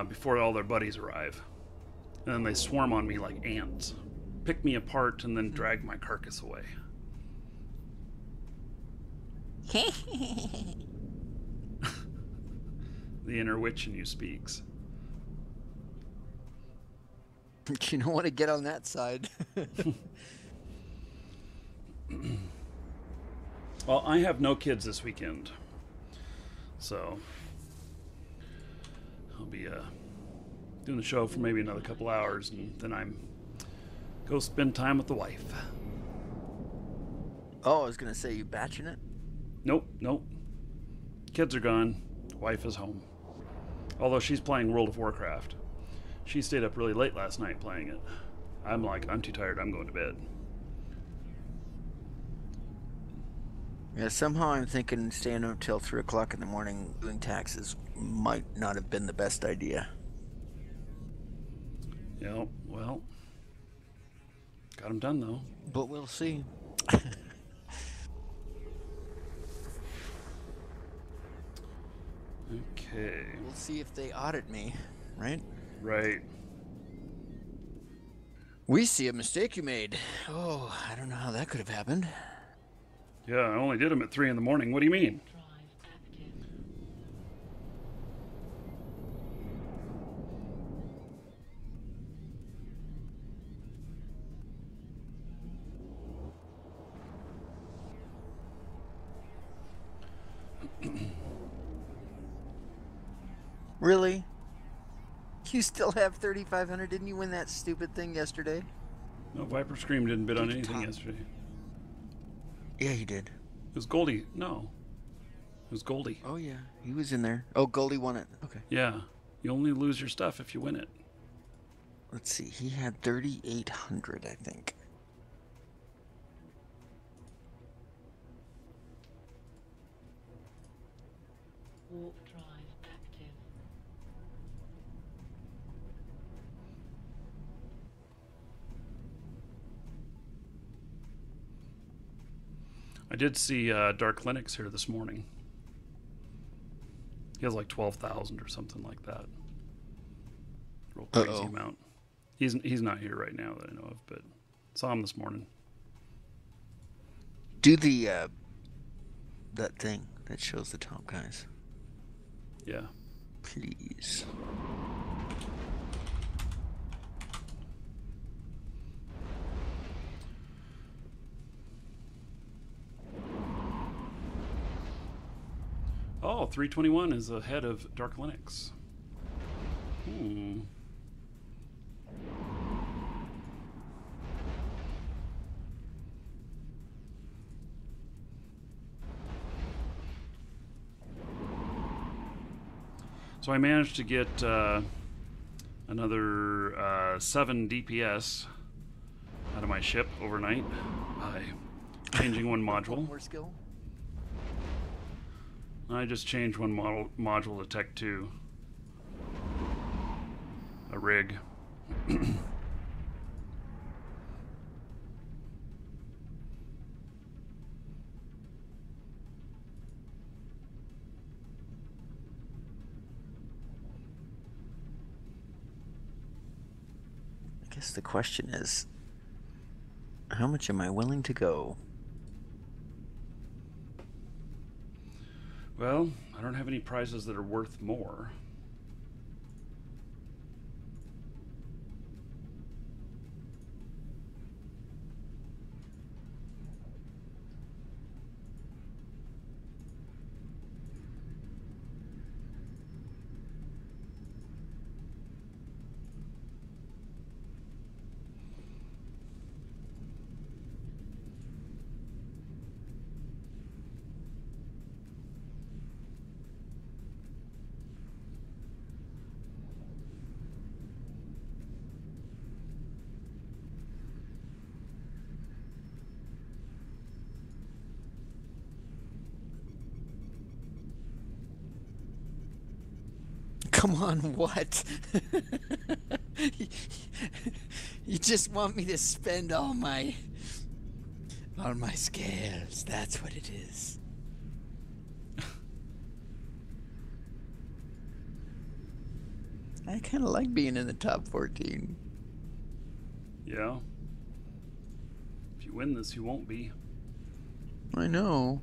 before all their buddies arrive, and then they swarm on me like ants, pick me apart, and then drag my carcass away. The inner witch in you speaks. You don't want to get on that side. Well, I have no kids this weekend, so I'll be doing the show for maybe another couple hours, and then I'm go spend time with the wife. Oh, I was gonna say, you batching it? Nope. Kids are gone. Wife is home. Although she's playing World of Warcraft. She stayed up really late last night playing it. I'm too tired. I'm going to bed. Yeah, somehow I'm thinking staying up till 3 o'clock in the morning doing taxes might not have been the best idea. Yeah, well, got them done though. But we'll see. Okay. We'll see if they audit me, right? Right. We see a mistake you made. Oh, I don't know how that could have happened. Yeah, I only did them at 3 in the morning. What do you mean? Drive active. Really? You still have 3,500? Didn't you win that stupid thing yesterday? No, Viper Scream didn't bid on Take anything time. yesterday. Yeah, he did. It was Goldie. No. It was Goldie. Oh, yeah. He was in there. Oh, Goldie won it. Okay. Yeah. You only lose your stuff if you win it. Let's see. He had 3,800, I think. Warp drive active. I did see Dark Linux here this morning. He has like 12,000 or something like that. Real crazy Uh-oh. amount. He's not here right now that I know of, but saw him this morning. Do the, that thing that shows the top guys. Yeah. Please. Oh, 321 is ahead of Dark Linux. Hmm. So I managed to get another 7 DPS out of my ship overnight by changing one module. More skill? I just changed one module to Tech 2. A rig. I guess the question is, how much am I willing to go? Well, I don't have any prizes that are worth more. Come on, what? You just want me to spend all my scales. That's what it is. I kind of like being in the top 14. Yeah. If you win this, you won't be. I know.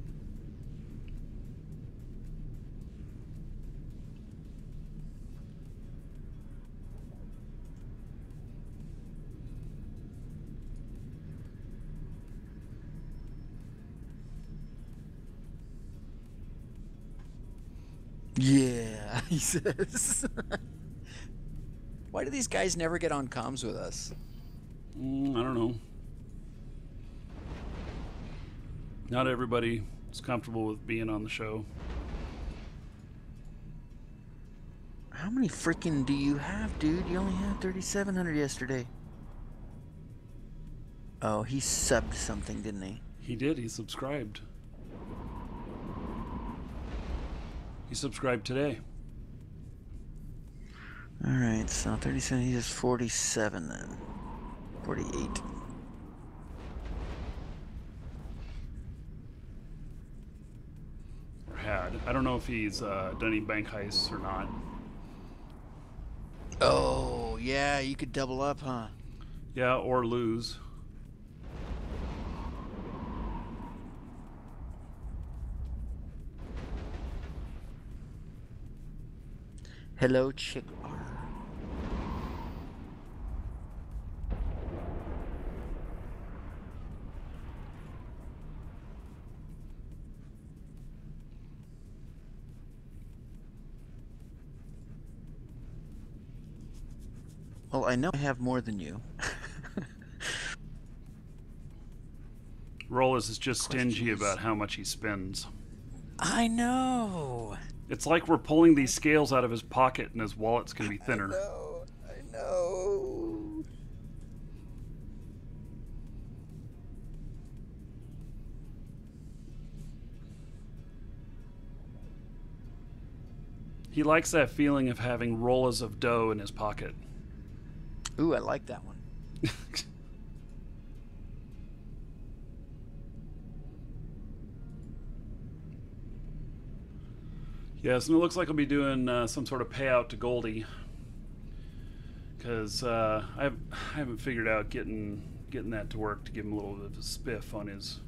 Yeah, he says. Why do these guys never get on comms with us? I don't know. Not everybody is comfortable with being on the show. How many freaking do you have, dude? You only had 3,700 yesterday. Oh, he subbed something, didn't he? He did. He subscribed. He subscribed today. Alright, so 37, he has 47 then. 48. Or had. I don't know if he's done any bank heists or not. Oh, yeah, you could double up, huh? Yeah, or lose. Hello, Chick R. Well, I know I have more than you. Rollis is just stingy about how much he spends. I know. It's like we're pulling these scales out of his pocket and his wallet's going to be thinner. I know. He likes that feeling of having rolls of dough in his pocket. Ooh, I like that one. Yes, and it looks like I'll be doing some sort of payout to Goldie. Because I haven't figured out getting that to work to give him a little bit of a spiff on his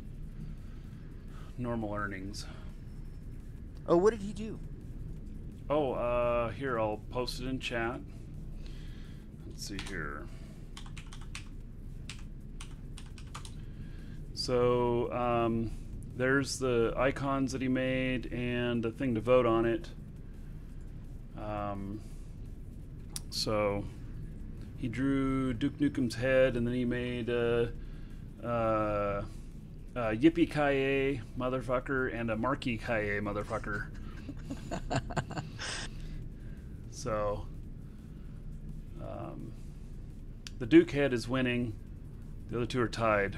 normal earnings. Oh, what did he do? Oh, here, I'll post it in chat. Let's see here. So, there's the icons that he made and the thing to vote on it. So, he drew Duke Nukem's head, and then he made Yippee-ki-yay motherfucker and a Markee-ki-yay motherfucker. So, the Duke head is winning. The other two are tied.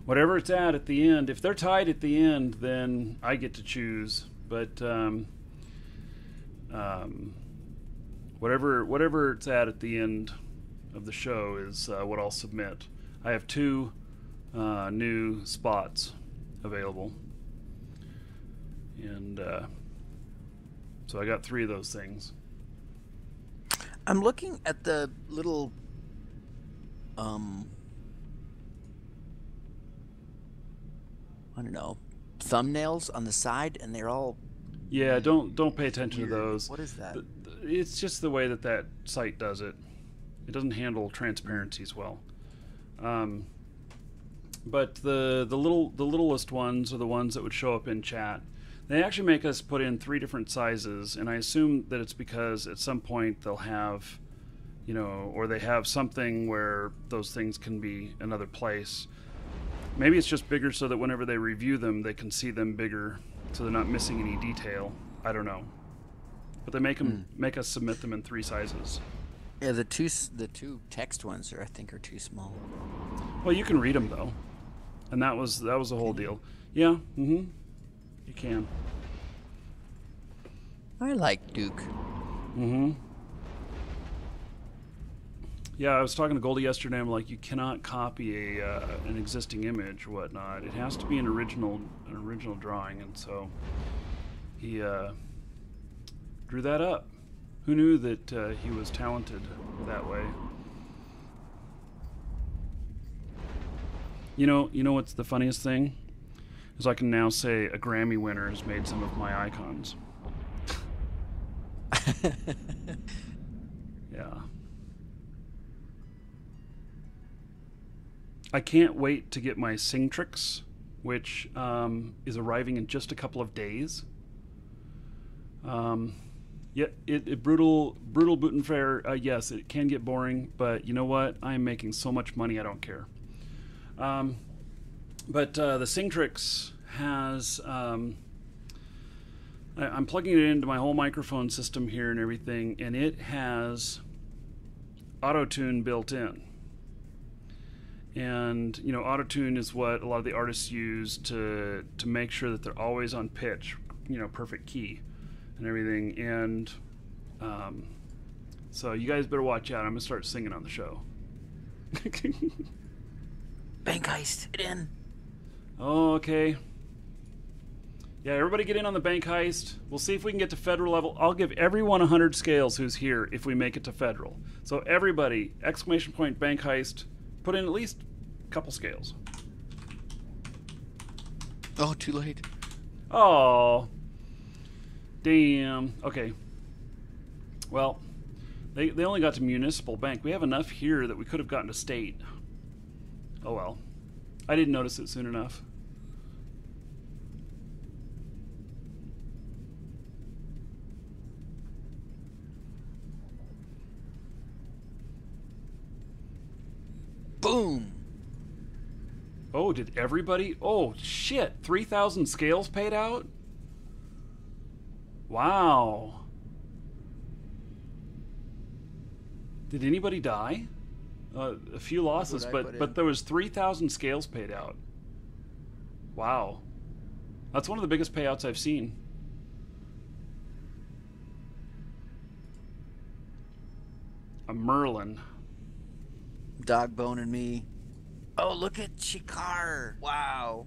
Whatever it's at the end, if they're tied at the end, then I get to choose. But whatever it's at the end of the show is what I'll submit. I have 2 new spots available, and so I got 3 of those things. I'm looking at the little I don't know, thumbnails on the side, and they're all don't pay attention weird. to those. What is that? It's just the way that site does it. It doesn't handle transparencies well. But the littlest ones are the ones that would show up in chat. They actually make us put in 3 different sizes, and I assume that it's because at some point they'll have, or they have something where those things can be another place. Maybe it's just bigger so that whenever they review them, they can see them bigger, so they're not missing any detail. I don't know, but they make us submit them in 3 sizes. Yeah, the two text ones I think are too small. Well, you can read them though, and that was the whole deal. Yeah, you can. I like Duke. Yeah, I was talking to Goldie yesterday. I'm like, you cannot copy an existing image or whatnot. It has to be an original drawing, and so he drew that up. Who knew that he was talented that way? You know what's the funniest thing? Is I can now say a Grammy winner has made some of my icons. Yeah. I can't wait to get my Singtrix, which is arriving in just a couple of days. Yeah, brutal Buttonfair. Yes, it can get boring, but you know what? I'm making so much money, I don't care. But the Singtrix has. I'm plugging it into my whole microphone system here and everything, and it has auto-tune built in. And auto-tune is what a lot of the artists use to make sure that they're always on pitch, perfect key and everything. And so you guys better watch out. I'm gonna start singing on the show. Bank heist, get in. Oh, okay. Yeah, everybody get in on the bank heist. We'll see if we can get to federal level. I'll give everyone 100 scales who's here if we make it to federal. So everybody, ! Bank heist. Put in at least a couple scales. Oh, too late. Oh, damn. Okay. Well, they only got to municipal bank. We have enough here that we could have gotten to state. Oh well. I didn't notice it soon enough. Boom. Oh, did everybody? Oh, shit. 3,000 scales paid out? Wow. Did anybody die? A few losses, but there was 3,000 scales paid out. Wow. That's one of the biggest payouts I've seen. A Merlin. Dog Bone and me. Oh, look at Shikar. Wow.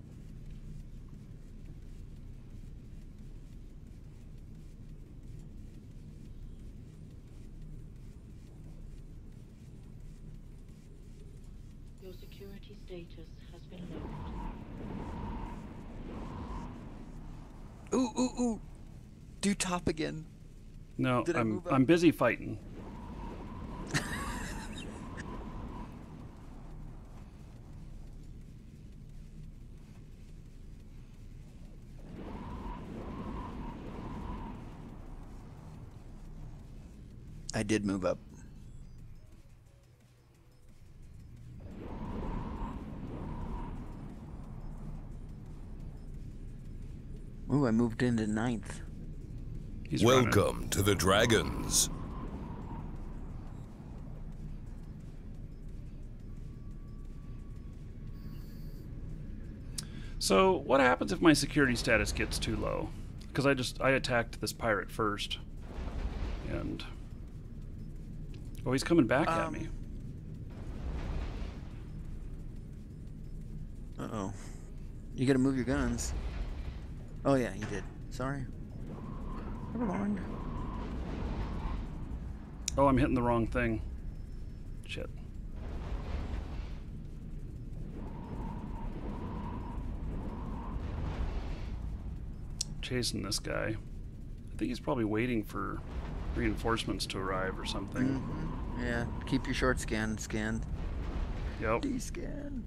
Your security status has been lowered. Ooh, ooh, ooh. Do top again. No, Did I move up? I'm busy fighting. I did move up. Ooh, I moved into 9th. He's running. Welcome to the Dragons. So, what happens if my security status gets too low? Because I attacked this pirate first. And Oh, he's coming back at me. Uh-oh. You gotta move your guns. Oh yeah, you did. Sorry. Never mind. Oh, I'm hitting the wrong thing. Shit. Chasing this guy. I think he's probably waiting for reinforcements to arrive or something. Mm-hmm. Yeah, keep your short scan scanned. Yep. D-scan.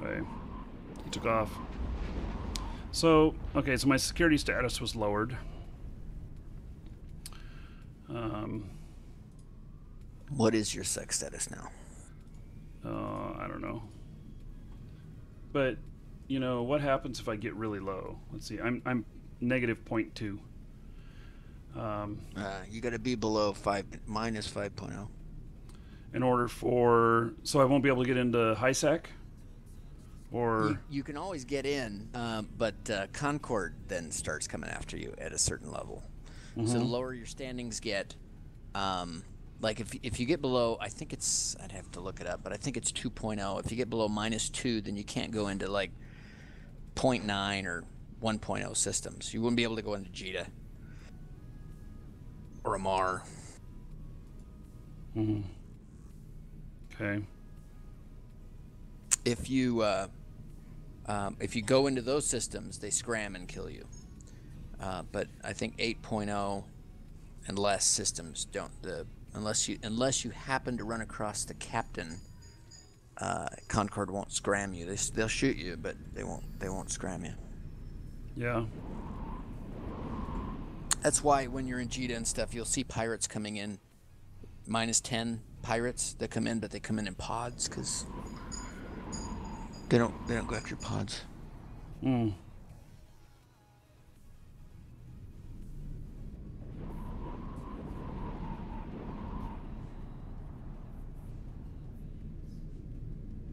Okay. He took off. So, okay, so my security status was lowered. What is your sex status now? I don't know. But, you know, what happens if I get really low? Let's see, I'm negative 0.2. You gotta be below minus 5.0. In order for... So I won't be able to get into high sec? Or... You can always get in, but Concord then starts coming after you at a certain level. Mm-hmm. So the lower your standings get, like if you get below, I think it's, I'd have to look it up, but I think it's 2.0. If you get below -2, then you can't go into like 0.9 or 1.0 systems. You wouldn't be able to go into JITA or Amar. Mm-hmm. Okay. If you go into those systems, they scram and kill you. But I think 8.0 and less systems don't. Unless you happen to run across the captain, Concord won't scram you. They'll shoot you, but they won't scram you. Yeah. That's why when you're in JITA and stuff, you'll see pirates coming in. -10 pirates that come in, but they come in pods because they don't go after your pods. Mm.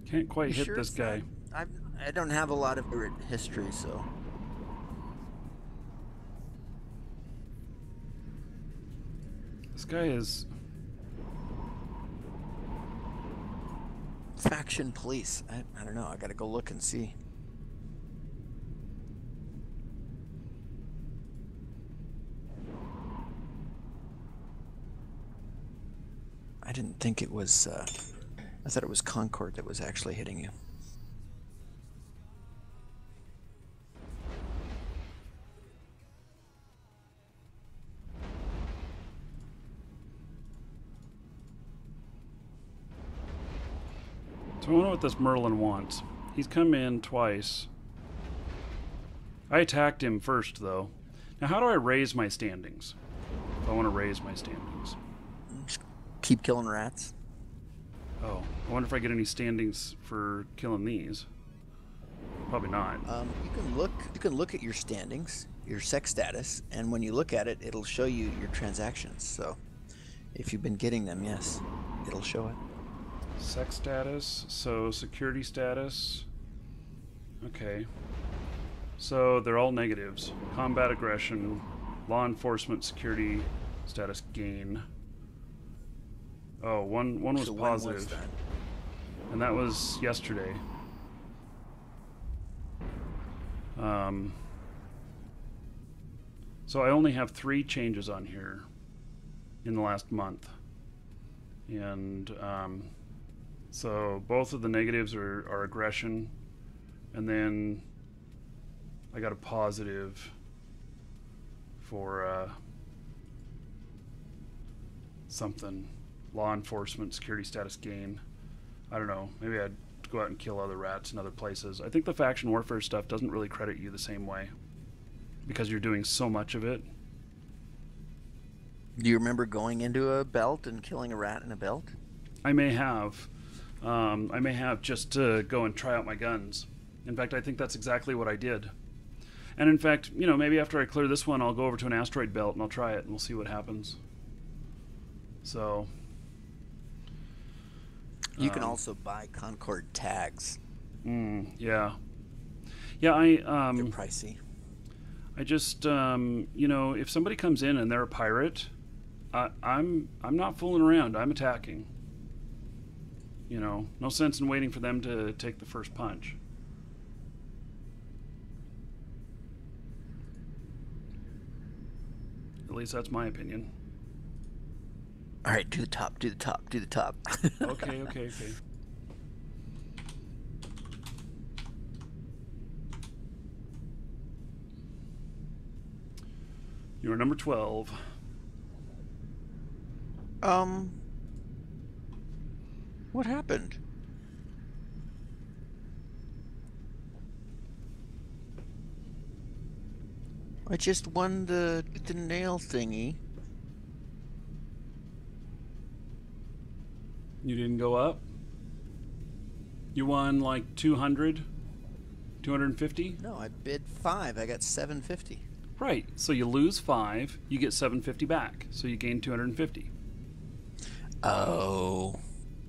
Can't quite hit this guy. I don't have a lot of history, so. This guy is... Faction police. I don't know. I gotta go look and see. I didn't think it was. I thought it was Concord that was actually hitting you. So I wonder what this Merlin wants. He's come in twice. I attacked him first, though. Now, how do I raise my standings? If I want to raise my standings. Just keep killing rats. Oh, I wonder if I get any standings for killing these. Probably not. You can look at your standings, your sex status, and when you look at it, it'll show you your transactions. So, if you've been getting them, yes, it'll show it. Sex status, so security status. Okay. So they're all negatives. Combat aggression, law enforcement, security status gain. Oh, one was So when positive. was that? And that was yesterday. So I only have 3 changes on here in the last month. And so both of the negatives are aggression, and then I got a positive for something, law enforcement, security status gain. I don't know, maybe I'd go out and kill other rats in other places. I think the faction warfare stuff doesn't really credit you the same way because you're doing so much of it. Do you remember going into a belt and killing a rat in a belt? I may have. I may have just to go and try out my guns. In fact, I think that's exactly what I did. And in fact, you know, maybe after I clear this one, I'll go over to an asteroid belt and I'll try it and we'll see what happens. So. You can also buy Concord tags. Yeah. Yeah, They're pricey. I just, you know, if somebody comes in and they're a pirate, I'm not fooling around. I'm attacking. You know, no sense in waiting for them to take the first punch. At least that's my opinion. All right, do the top, do the top, do the top. Okay. You're number 12. What happened? I just won the nail thingy. You didn't go up? You won like 200? 250? No, I bid 5. I got 750. Right. So you lose 5, you get 750 back. So you gain 250. Oh.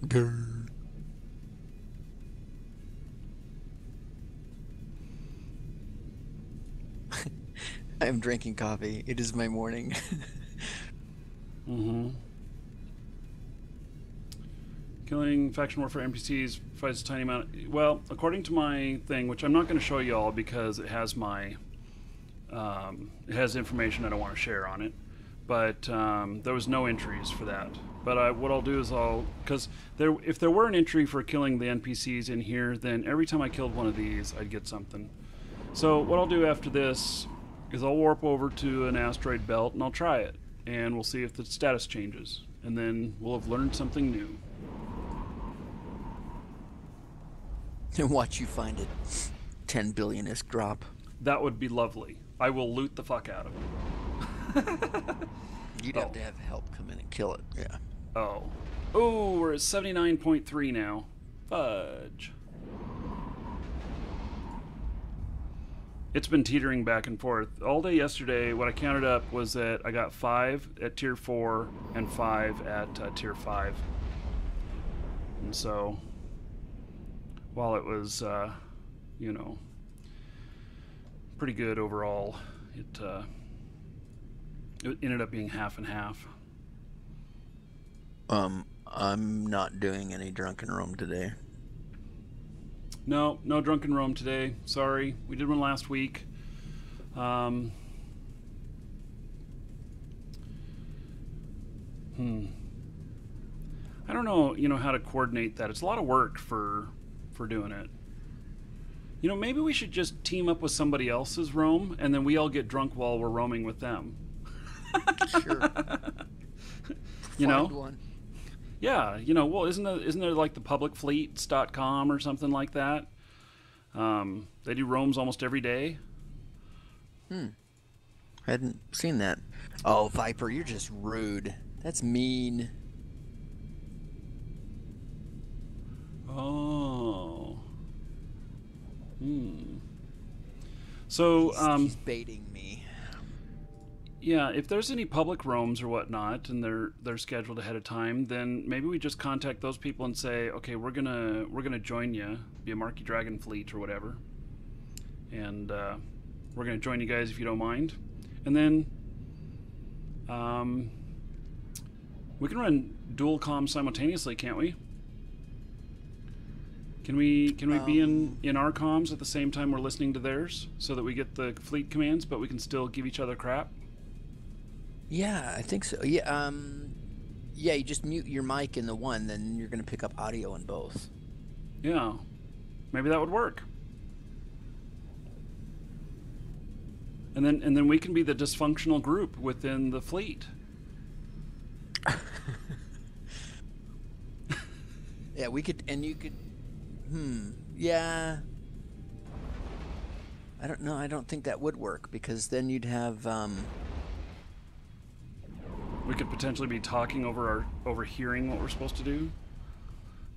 Grr. I am drinking coffee. It is my morning. Killing faction warfare NPCs provides a tiny amount. Well, according to my thing, which I'm not going to show you all because it has my, it has information I don't want to share on it. But there was no entries for that. But what I'll do is because if there were an entry for killing the NPCs in here, then every time I killed one of these, I'd get something. So what I'll do after this is I'll warp over to an asteroid belt and I'll try it, and we'll see if the status changes, and then we'll have learned something new. And watch you find it. 10 billion-isk drop. That would be lovely. I will loot the fuck out of it. You'd have to have help come in and kill it. Yeah. Oh, we're at 79.3 now. Fudge. It's been teetering back and forth. All day yesterday, what I counted up was that I got 5 at tier 4 and 5 at tier 5. And so, while it was, you know, pretty good overall, it ended up being half and half. I'm not doing any drunken roam today. No drunken roam today. Sorry, we did one last week. I don't know, you know, how to coordinate that. It's a lot of work for doing it. You know, maybe we should just team up with somebody else's roam, and then we all get drunk while we're roaming with them. Sure. You know? Find one. Yeah, you know, well, isn't there like the publicfleets.com or something like that? They do roams almost every day. I hadn't seen that. Oh, Viper, you're just rude. That's mean. Oh. So, he's baiting me. yeah, if there's any public roams or whatnot, and they're scheduled ahead of time, then maybe we just contact those people and say, okay, we're gonna join you, be a Markee Dragon fleet or whatever, and we're gonna join you guys if you don't mind, and then we can run dual comms simultaneously, can't we? Can we be in our comms at the same time we're listening to theirs, so that we get the fleet commands, but we can still give each other crap? Yeah, I think so. Yeah, yeah, you just mute your mic in the one, then you're going to pick up audio in both. Yeah, maybe that would work. And then we can be the dysfunctional group within the fleet. Yeah, we could, and you could. Yeah. I don't know. I don't think that would work, because then you'd have. We could potentially be talking overhearing what we're supposed to do.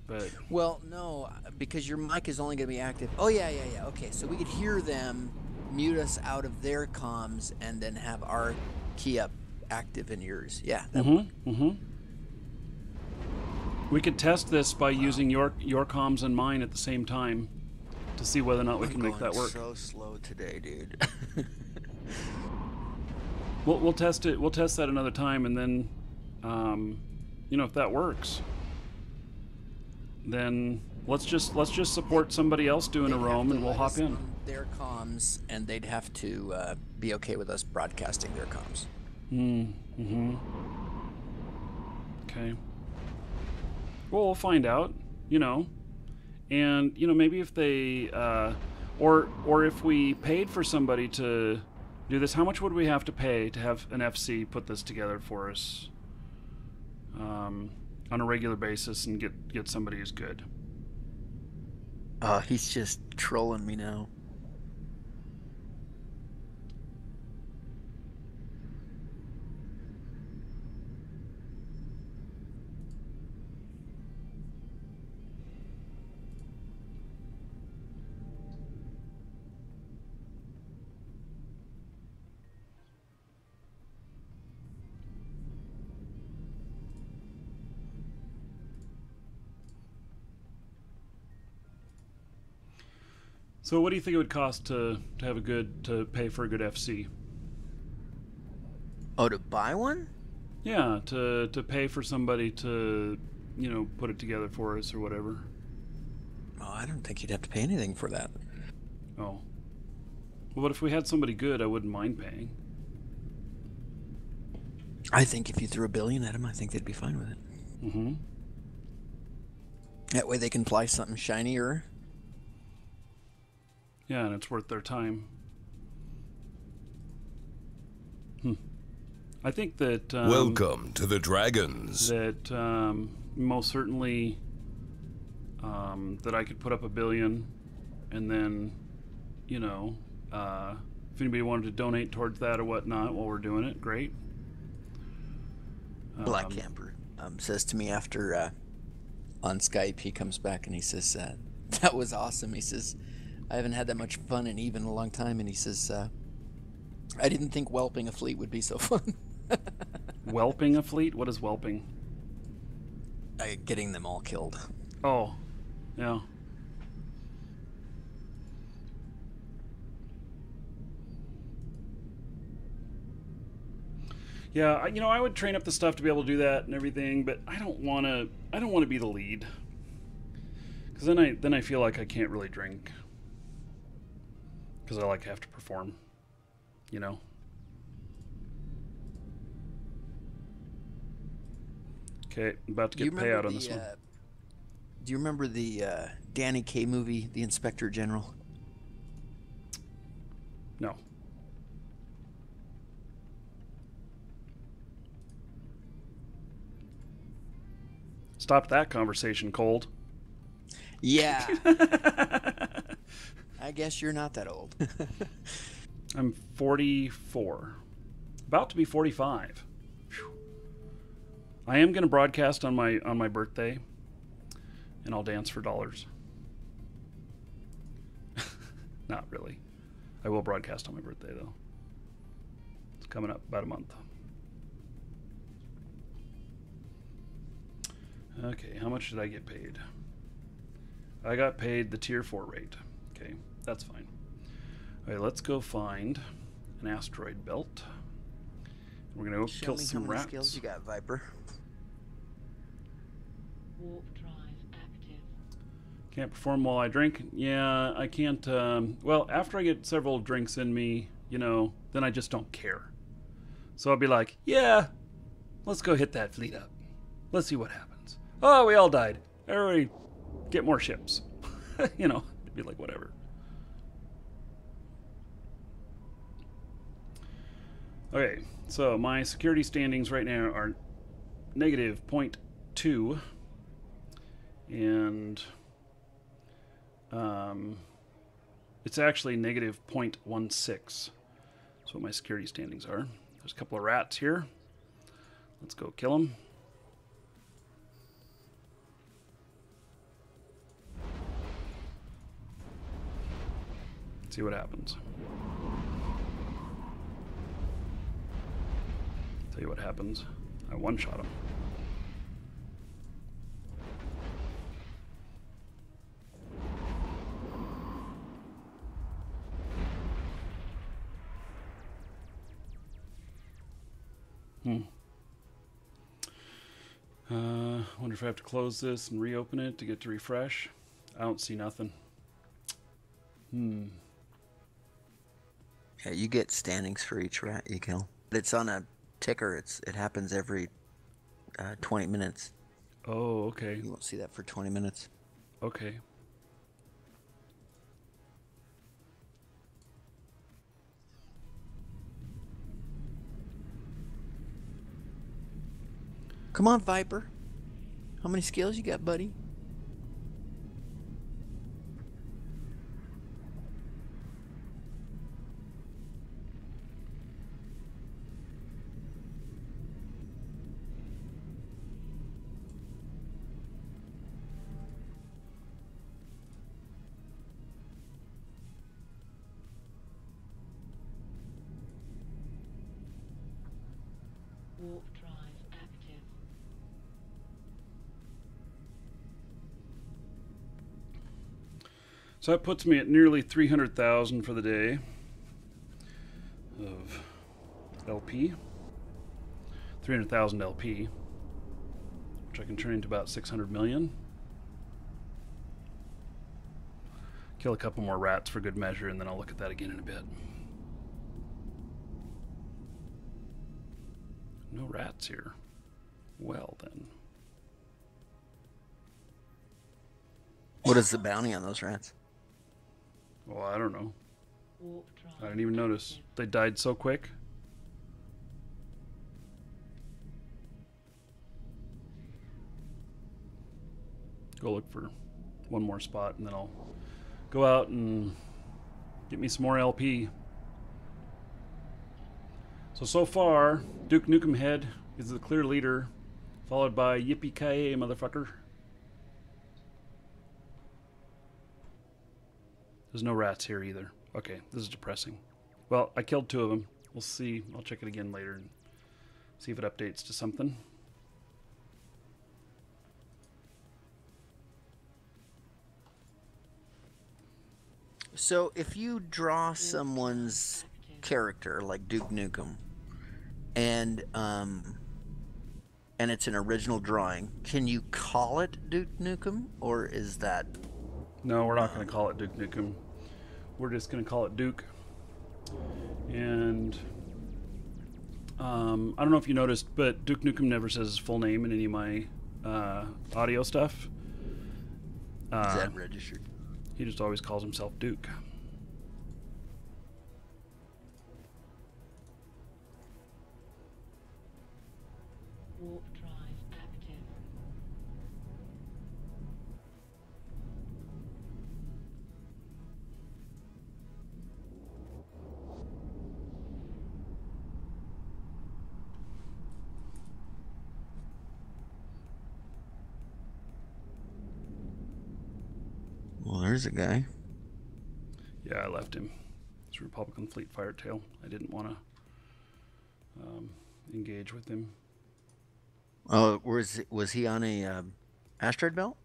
But Well, no, because your mic is only going to be active. Oh, yeah. Okay, so we could hear them mute us out of their comms and then have our key up active in yours. Yeah, that would. We could test this by using your comms and mine at the same time to see whether or not we can make that work. So slow today, dude. We'll test it. We'll test that another time, and then, you know, if that works, then let's just support somebody else doing a roam, and we'll hop in. Their comms, and they'd have to be okay with us broadcasting their comms. Okay. Well, we'll find out. You know, and you know, maybe if they, or if we paid for somebody to do this, how much would we have to pay to have an FC put this together for us on a regular basis and get somebody who's good? He's just trolling me now. So what do you think it would cost to pay for a good FC? Oh, to buy one? Yeah, to pay for somebody to, you know, put it together for us or whatever. Oh, I don't think you'd have to pay anything for that. Oh. Well, what if we had somebody good? I wouldn't mind paying. I think if you threw $1 billion at them, I think they'd be fine with it. That way they can fly something shinier. Yeah, and it's worth their time. I think that... Welcome to the Dragons. That most certainly that I could put up $1 billion, and then, you know, if anybody wanted to donate towards that or whatnot while we're doing it, great. Black Camper says to me after on Skype, he comes back and he says, that was awesome. He says, I haven't had that much fun in Eve in a long time, and he says, I didn't think whelping a fleet would be so fun. Whelping a fleet? What is whelping? Getting them all killed. Oh, yeah. Yeah, you know, I would train up the stuff to be able to do that and everything, but I don't want to be the lead, because then I feel like I can't really drink, because I like have to perform, you know. Okay, I'm about to get payout on this one. Do you remember the Danny Kaye movie, The Inspector General? No. Stop that conversation cold. Yeah. I guess you're not that old. I'm 44. About to be 45. Whew. I am going to broadcast on my birthday, and I'll dance for dollars. Not really. I will broadcast on my birthday, though. It's coming up about a month. Okay, how much did I get paid? I got paid the tier 4 rate. Okay, that's fine. All right, let's go find an asteroid belt. We're gonna go kill some rats. How many skills you got, Viper? Warp drive active. Can't perform while I drink. Yeah, I can't. Well, after I get several drinks in me, you know, then I just don't care. So I'll be like, yeah, let's go hit that fleet up. Let's see what happens. Oh, we all died. Everybody get more ships. You know, it'd be like, whatever. Okay, so my security standings right now are negative 0.2. And it's actually negative 0.16. That's what my security standings are. There's a couple of rats here. Let's go kill them. See what happens. Tell you what happens. I one-shot him. Wonder if I have to close this and reopen it to get to refresh. I don't see nothing. Yeah, you get standings for each rat you kill. It's on a ticker. It happens every 20 minutes. Oh, okay. You won't see that for 20 minutes. Okay. Come on, Viper. How many skills you got, buddy? Warp drive active. So that puts me at nearly 300,000 for the day of LP. 300,000 LP, which I can turn into about 600 million. Kill a couple more rats for good measure, and then I'll look at that again in a bit. No rats here. Well, then. What is the bounty on those rats? Well, I don't know. Warp drive I didn't even notice. They died so quick. Go look for one more spot, and then I'll go out and get me some more LP. So far, Duke Nukem Head is the clear leader, followed by Yippee-Ki-Yay, motherfucker. There's no rats here either. Okay, this is depressing. Well, I killed 2 of them. We'll see. I'll check it again later and see if it updates to something. So if you draw someone's character like Duke Nukem, and it's an original drawing, can you call it Duke Nukem, or is that? No, we're not going to call it Duke Nukem. We're just going to call it Duke. And I don't know if you noticed, but Duke Nukem never says his full name in any of my audio stuff. Is that registered? He just always calls himself Duke. warp drive active. Well, there's a guy. Yeah, I left him. It's Republican Fleet Firetail. I didn't want to engage with him. Oh, was he on a asteroid belt?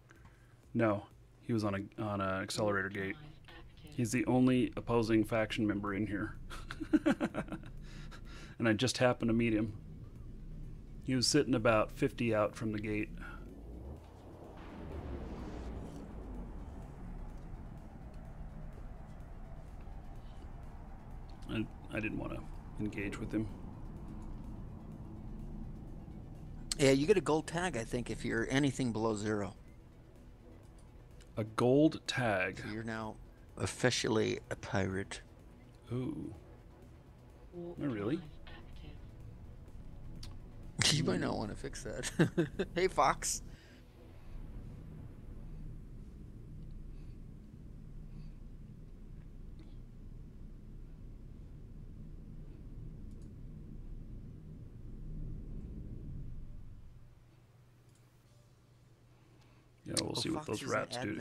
No, he was on a accelerator gate. Drive active. He's the only opposing faction member in here. And I just happened to meet him. He was sitting about 50 out from the gate. I didn't want to engage with him. Yeah, you get a gold tag, I think, if you're anything below 0. A gold tag. So you're now officially a pirate. Ooh. Warp Am I really? drive active. You might not want to fix that. Hey, Fox. Yeah, we'll see what those rats do.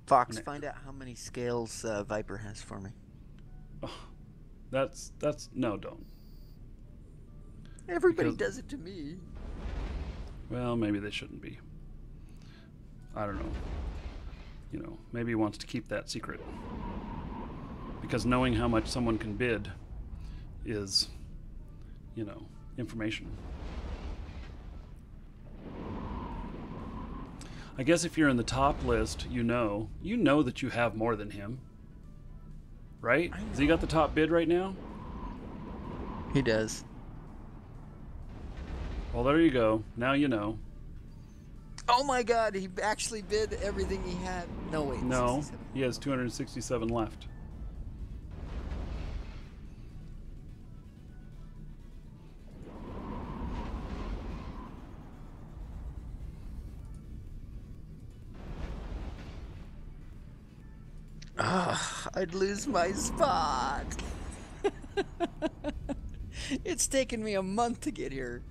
Fox, An- find out how many scales Viper has for me. That's no, don't. Everybody Because- does it to me. Well, maybe they shouldn't be. I don't know. You know, maybe he wants to keep that secret. Because knowing how much someone can bid is, you know, information. I guess if you're in the top list, you know that you have more than him. Right? Has he got the top bid right now? He does. Well, there you go. Now you know. Oh my god, he actually bid everything he had. No, wait. No, 67. he has 267 left. I'd lose my spot. It's taken me a month to get here.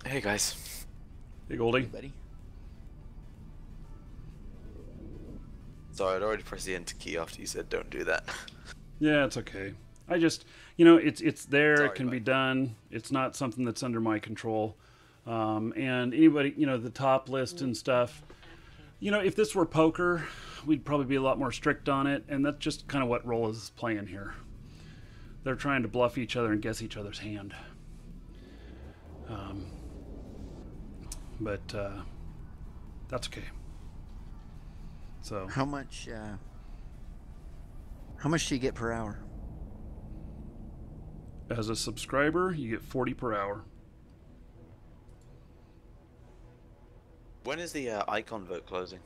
Hey guys. Hey, Goldie. Buddy. Sorry, I'd already pressed the enter key after you said don't do that. Yeah, it's okay. I just, you know, it's there. Sorry, it can be bud. done. It's not something that's under my control. And anybody, you know, the top list and stuff. You know, if this were poker, we'd probably be a lot more strict on it. And that's just kind of what role is playing here. They're trying to bluff each other and guess each other's hand. But that's okay. So How much do you get per hour? as a subscriber, you get 40 per hour. When is the icon vote closing?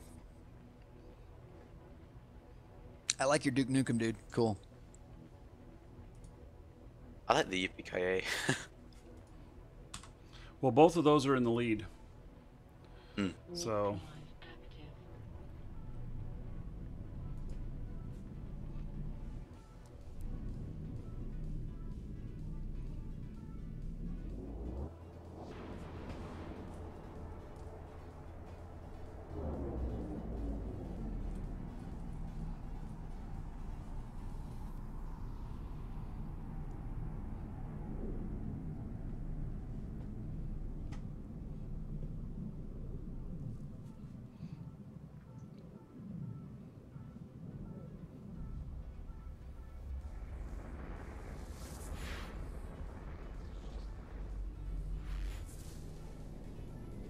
I like your Duke Nukem, dude. Cool. I like the UPKA. Well, both of those are in the lead. Hmm. So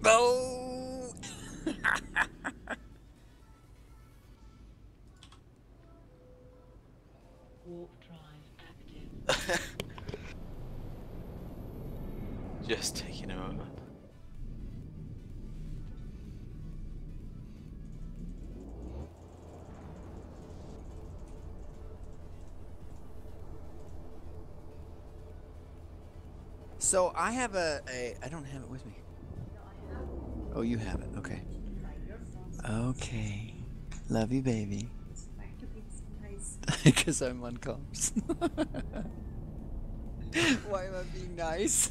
Oh! Warp drive active. Just taking a moment. So I have I don't have it with me. Oh, you have it. Okay. Okay. Love you, baby. Because I'm on comms. Why am I being nice?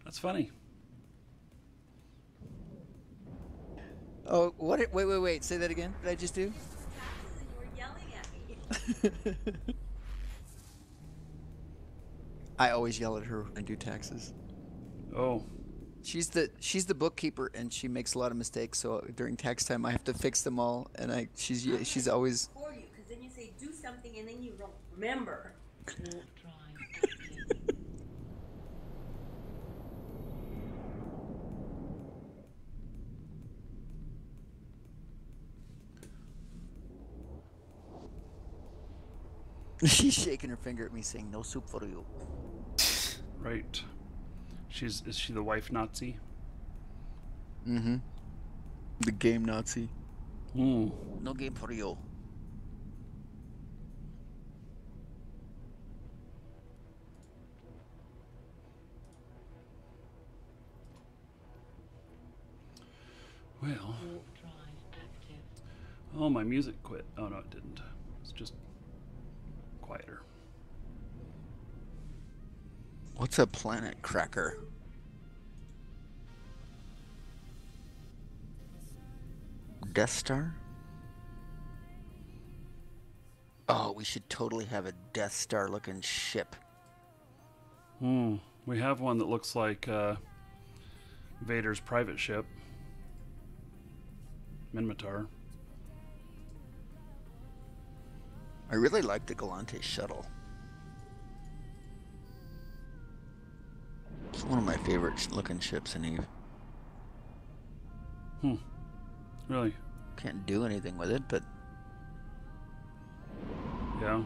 that's funny. Oh, what? Wait. Say that again. What did I just do? You were yelling at me. I always yell at her when I do taxes. Oh, She's the bookkeeper, and she makes a lot of mistakes. So during tax time, I have to fix them all, and she's always. For you, because then you say do something and then you don't remember. Warp drive active. She's shaking her finger at me, saying, "No soup for you." right. Is she the wife Nazi? Mm-hmm. The game Nazi. Hmm. No game for you. Well, Warp drive active. oh, my music quit. Oh no, it didn't. It's just quieter. What's a planet cracker? Death Star? Oh, we should totally have a Death Star looking ship. We have one that looks like Vader's private ship. Minmatar. I really like the Galante shuttle. It's one of my favorite looking ships in Eve. Really? Can't do anything with it, but Yeah.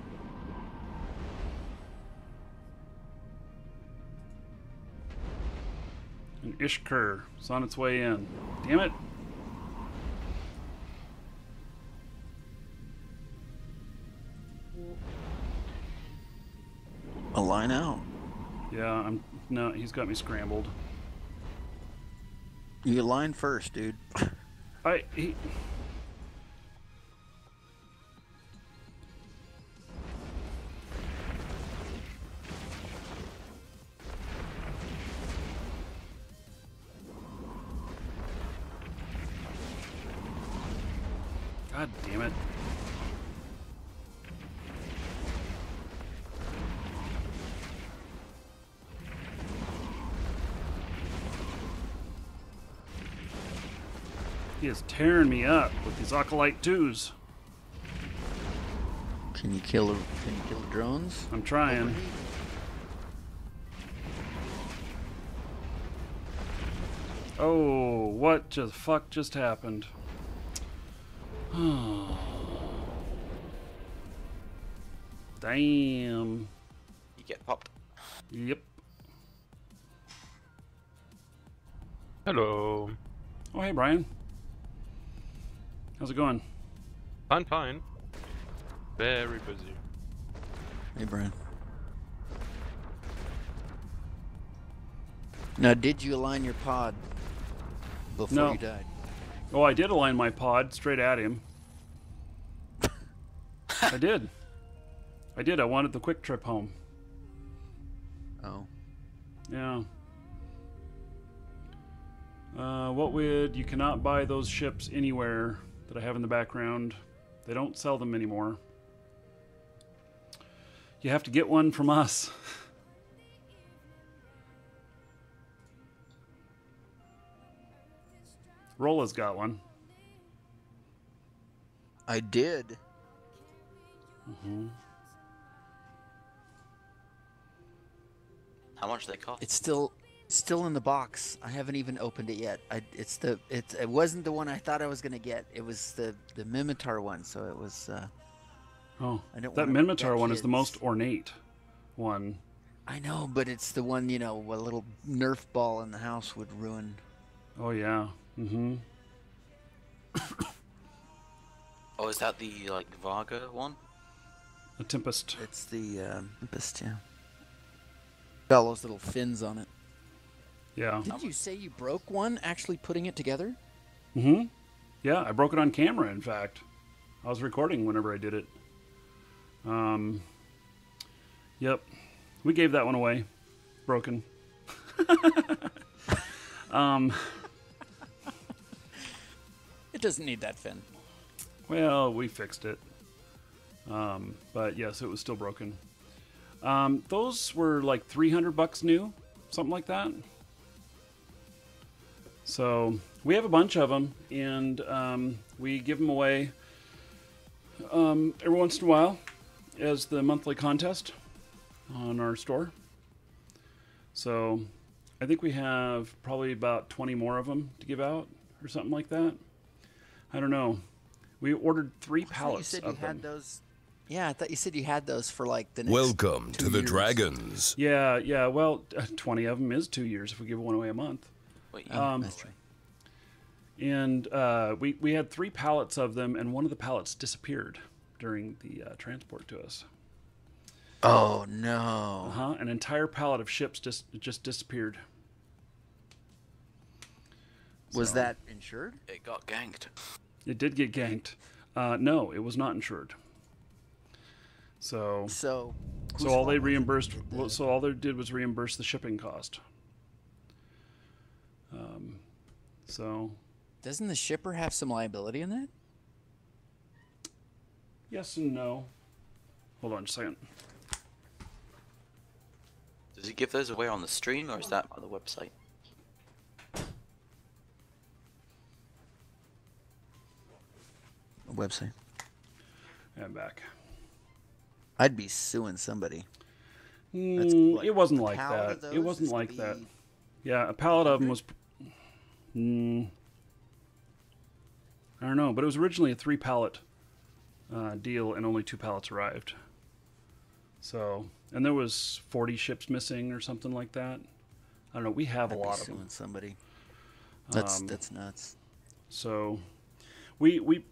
And Ishkur is on its way in. Damn it. a line out. Yeah, no, he's got me scrambled. You line first, dude. He God damn it. He is tearing me up with these Acolyte 2s. Can you kill the drones? I'm trying. Oh, what the fuck just happened? Damn. You get popped. Yep. Hello. Oh, hey, Brian. How's it going? I'm fine. Very busy. Hey, Brian. Now, did you align your pod before No. you died? Oh, I did align my pod straight at him. I did. I wanted the quick trip home. Oh. Yeah. You cannot buy those ships anywhere that I have in the background. They don't sell them anymore. You have to get one from us. Rola's got one. I did. Mm-hmm. How much do they cost? It's still in the box. I haven't even opened it yet. It wasn't the one I thought I was gonna get. It was the Mimitar one. So it was. Oh, I don't that wanna Minmatar bet one is the kids. most ornate one. I know, but it's the one, a little Nerf ball in the house would ruin. Oh yeah. Mm-hmm. Oh, is that the Varga one? A Tempest. It's the Tempest, yeah. Got all those little fins on it. Yeah. Did you say you broke one actually putting it together? Mm-hmm. Yeah, I broke it on camera, in fact. I was recording whenever I did it. Yep. We gave that one away. Broken. It doesn't need that fin. Well, we fixed it. But yes, it was still broken. Those were like $300 new, something like that. So we have a bunch of them, and we give them away every once in a while as the monthly contest on our store. So I think we have probably about 20 more of them to give out or something like that. I don't know. We ordered 3 pallets you said of you had them. those. Yeah, I thought you said you had those for like the next Welcome 2 to the years. Dragons. Yeah. Well, 20 of them is 2 years if we give one away a month. Wait, That's right. And we had 3 pallets of them, and one of the pallets disappeared during the transport to us. Oh no! An entire pallet of ships just disappeared. Was So- that insured? it got ganked. It did get ganked. No, it was not insured. So So all they reimbursed. So all they did was reimburse the shipping cost. So Doesn't the shipper have some liability in that? Yes and no. Hold on just a second. Does he give those away on the stream, or is that on the website? Website. I'm back. I'd be suing somebody. It wasn't like pallet that. of It those wasn't is like gonna that. be Yeah, a pallet of them was. I don't know, but it was originally a 3-pallet deal, and only 2 pallets arrived. So, and there was 40 ships missing or something like that. I don't know. We have I'd a be lot of suing them. somebody. That's nuts. So, we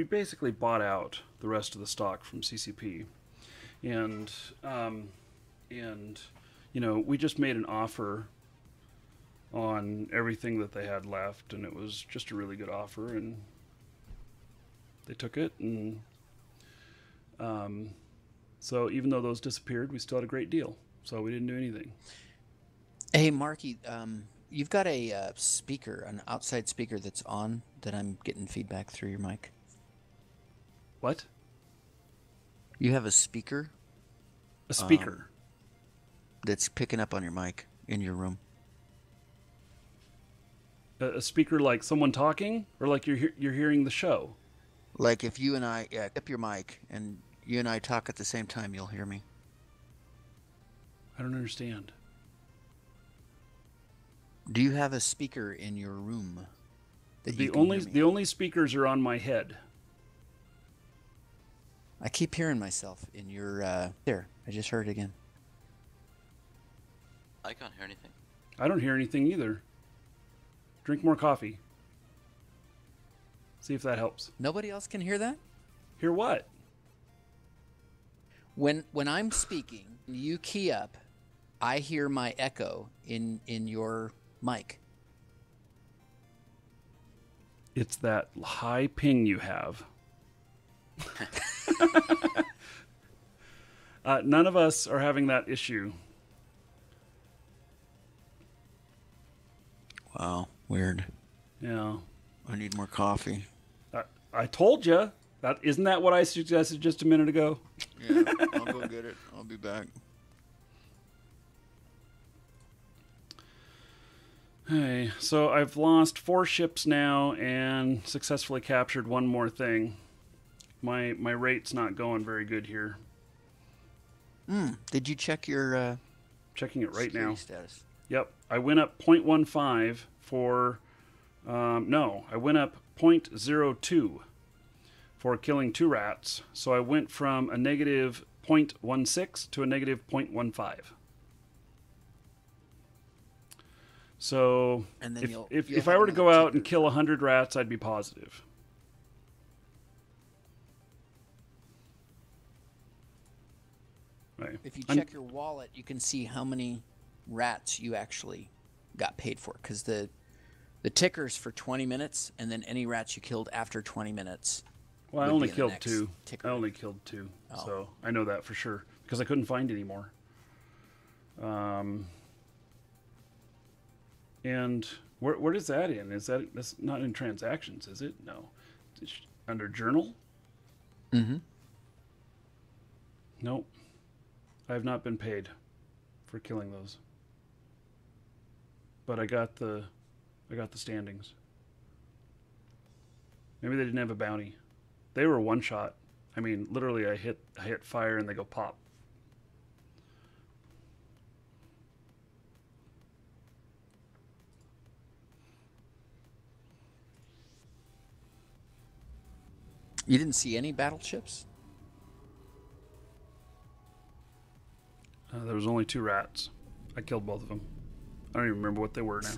basically bought out the rest of the stock from CCP, and you know, we just made an offer on everything that they had left, and it was just a really good offer, and they took it, and so even though those disappeared, we still had a great deal, so we didn't do anything. Hey, Markee, you've got a speaker, an outside speaker that's on that I'm getting feedback through your mic. What? You have a speaker? A speaker? That's picking up on your mic in your room. A speaker like someone talking, or like you're hearing the show? Like if you and I, up your mic, and you and I talk at the same time, you'll hear me. I don't understand. Do you have a speaker in your room? That you The can only hear me? the only speakers are on my head. I keep hearing myself in your there. I just heard it again. I can't hear anything. I don't hear anything either. Drink more coffee. See if that helps. Nobody else can hear that? Hear what? When I'm speaking, you key up, I hear my echo in your mic. It's that high ping you have. None of us are having that issue. Wow, weird. Yeah. I need more coffee. I told you. Isn't that what I suggested just a minute ago? Yeah, I'll go get it. I'll be back. Hey, so I've lost 4 ships now and successfully captured 1 more thing. My rate's not going very good here. Did you check your Checking it right now. status? Yep, I went up 0.15 for no, I went up 0.02 for killing 2 rats. So I went from a negative 0.16 to a negative 0.15. So And then if I were to go out and kill 100 rats, I'd be positive. Right. If you check your wallet, you can see how many rats you actually got paid for, because the ticker's for 20 minutes, and then any rats you killed after 20 minutes. Well, I would only be in the killed next 2. ticker. I only killed 2, Oh. so I know that for sure because I couldn't find any more. And where does that in? That's not in transactions, is it? No, it's under journal. Mm-hmm. Nope, I have not been paid for killing those, but I got the standings. Maybe they didn't have a bounty. They were one shot. I mean, literally, I hit fire and they go pop. You didn't see any battleships? There was only 2 rats. I killed both of them. I don't even remember what they were now.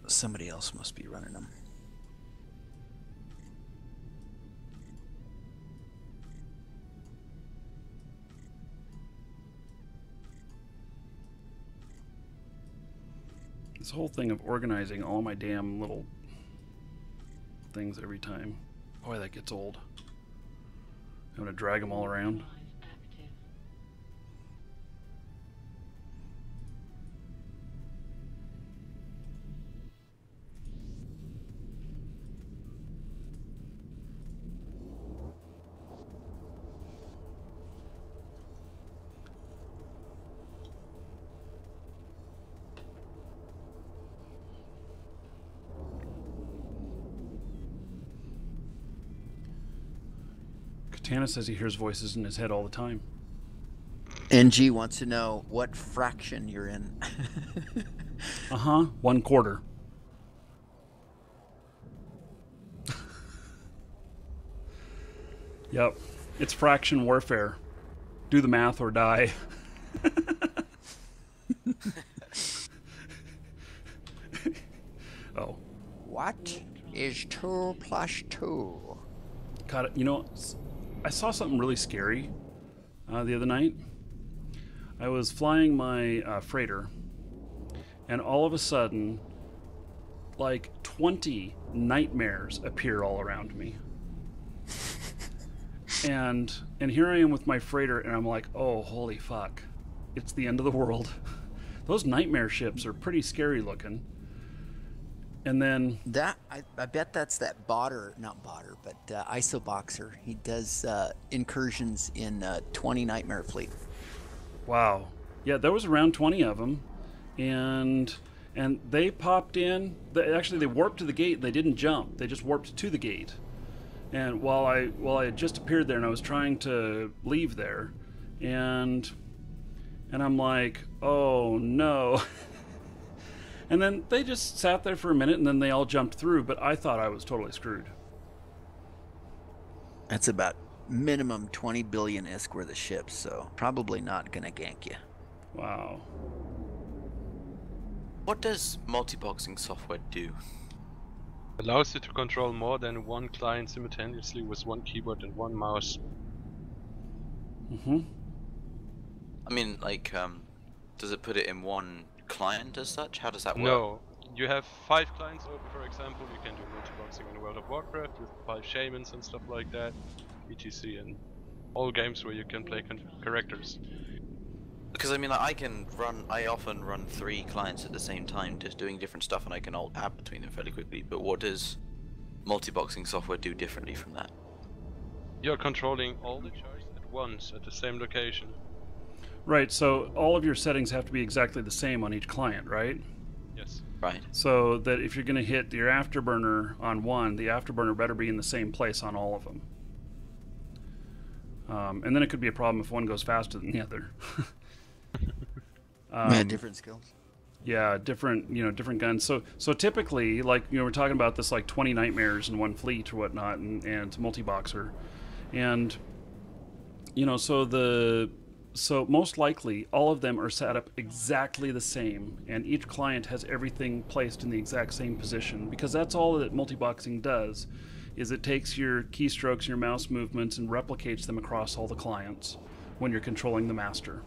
Somebody else must be running them. This whole thing of organizing all my damn little things every time. Boy, that gets old. Having to drag them all around. Tana says he hears voices in his head all the time. NG wants to know what fraction you're in. Uh-huh. 1/4. Yep. It's fraction warfare. Do the math or die. Oh. What is 2 + 2? Got it. You know, I saw something really scary the other night. I was flying my freighter, and all of a sudden, like 20 nightmares appear all around me. And here I am with my freighter, and I'm like, oh, holy fuck. It's the end of the world. Those nightmare ships are pretty scary looking. And then... That, I bet that's that botter, not botter, but Isoboxer. He does incursions in 20 Nightmare Fleet. Wow. Yeah, there was around 20 of them. And they popped in. Actually, they warped to the gate. They didn't jump. They just warped to the gate. And while I had just appeared there and I was trying to leave there, and I'm like, oh no. And then they just sat there for a minute and then they all jumped through, but I thought I was totally screwed. That's about minimum 20 billion-isk worth of ships, so probably not gonna gank you. Wow. What does multiboxing software do? Allows you to control more than one client simultaneously with one keyboard and one mouse. Mm-hmm. I mean, like, does it put it in one client as such? How does that work? No. You have 5 clients open, for example. You can do multiboxing in World of Warcraft with 5 shamans and stuff like that, etc. and all games where you can play characters. Because I mean, like, I often run 3 clients at the same time, just doing different stuff, and I can alt tab between them fairly quickly. But what does multiboxing software do differently from that? You're controlling all the charts at once at the same location. Right, so all of your settings have to be exactly the same on each client, right? Yes. Right. So that if you're going to hit your afterburner on one, the afterburner better be in the same place on all of them. And then it could be a problem if one goes faster than the other. Different skills. Yeah, different guns. So typically, like, we're talking about this, like 20 nightmares in one fleet or whatnot, and multi-boxer, and so most likely all of them are set up exactly the same, and each client has everything placed in the exact same position, because that's all that multi-boxing does, is it takes your keystrokes and your mouse movements and replicates them across all the clients when you're controlling the master.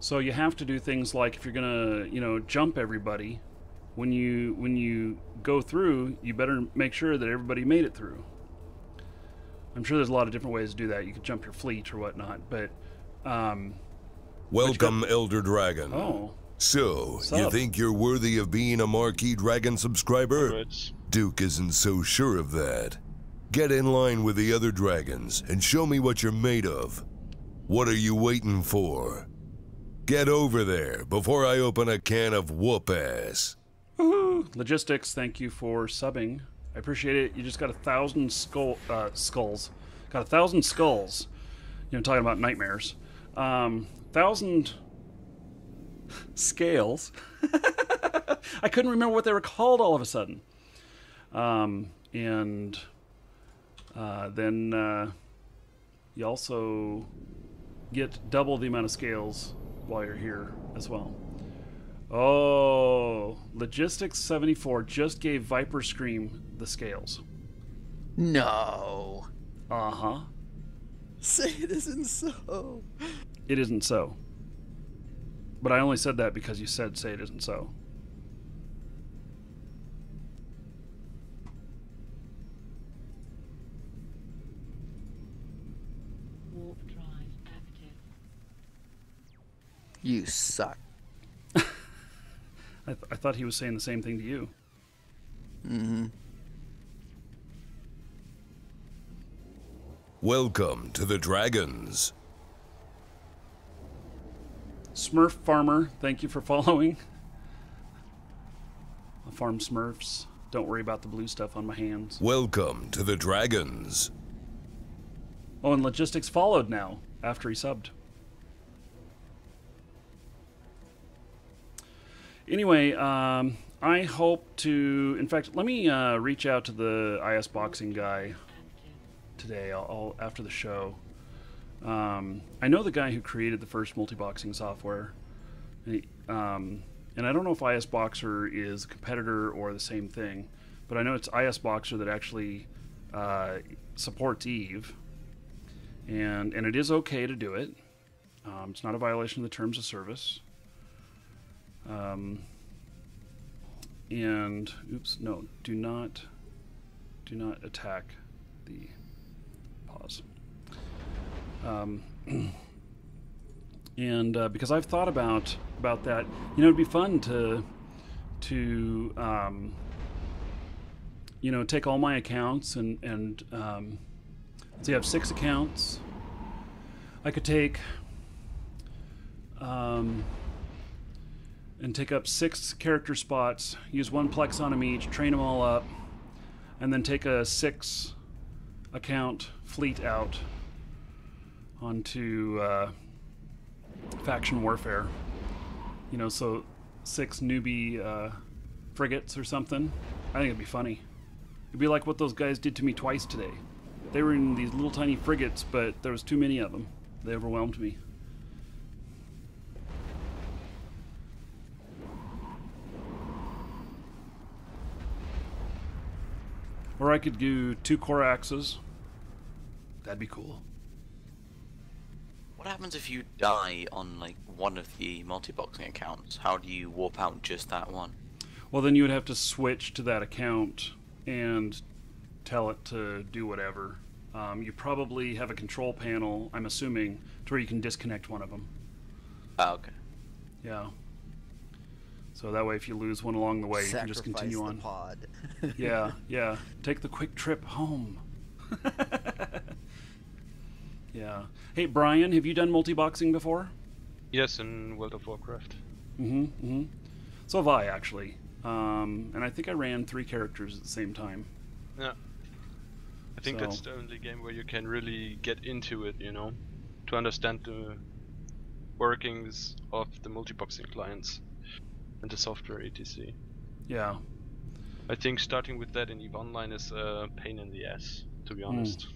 So you have to do things like, if you're gonna, jump everybody, when you go through, you better make sure that everybody made it through. I'm sure there's a lot of different ways to do that. You could jump your fleet or whatnot, but welcome, Elder Dragon. Oh. So, you think you're worthy of being a Markee Dragon subscriber? Duke isn't so sure of that. Get in line with the other dragons and show me what you're made of. What are you waiting for? Get over there before I open a can of whoop-ass. Woohoo! Logistics, thank you for subbing. I appreciate it. You just got 1,000 skulls. Got 1,000 skulls. Talking about nightmares. 1,000 scales. I couldn't remember what they were called all of a sudden. And then you also get double the amount of scales while you're here as well. Oh, Logistics 74 just gave Viper Scream the scales. No. Uh-huh. Say it isn't so. It isn't so. But I only said that because you said say it isn't so. Warp drive active. You suck. I thought he was saying the same thing to you. Mm-hmm. Welcome to the Dragons. Smurf Farmer, thank you for following. I farm Smurfs. Don't worry about the blue stuff on my hands. Welcome to the Dragons. Oh, and Logistics followed now after he subbed. Anyway, I hope to... In fact, let me reach out to the IS Boxing guy today. I'll after the show. I know the guy who created the first multi-boxing software. And I don't know if IS Boxer is a competitor or the same thing, but I know it's IS Boxer that actually supports Eve, and it is okay to do it. It's not a violation of the terms of service. And oops, no, do not attack the pause. And because I've thought about that, you know, it'd be fun to you know, take all my accounts and so you have 6 accounts. I could take and take up 6 character spots, use 1 Plex on them each, train them all up, and then take a 6 account fleet out onto faction warfare. You know, so 6 newbie frigates or something. I think it'd be funny. It'd be like what those guys did to me twice today. They were in these little tiny frigates, but there was too many of them. They overwhelmed me. Or I could do 2 core axes. That'd be cool. What happens if you die on like one of the multi-boxing accounts? How do you warp out just that one? Well, then you would have to switch to that account and tell it to do whatever. You probably have a control panel, I'm assuming, to where you can disconnect one of them. Oh, okay. Yeah. So that way, if you lose one along the way, you can just continue on. Pod. Yeah, yeah. Take the quick trip home. Yeah. Hey, Brian, have you done multi-boxing before? Yes, in World of Warcraft. So have I, actually. And I think I ran 3 characters at the same time. Yeah. I think that's the only game where you can really get into it, you know, to understand the workings of the multi-boxing clients and the software etc. Yeah. I think starting with that in EVE Online is a pain in the ass, to be honest.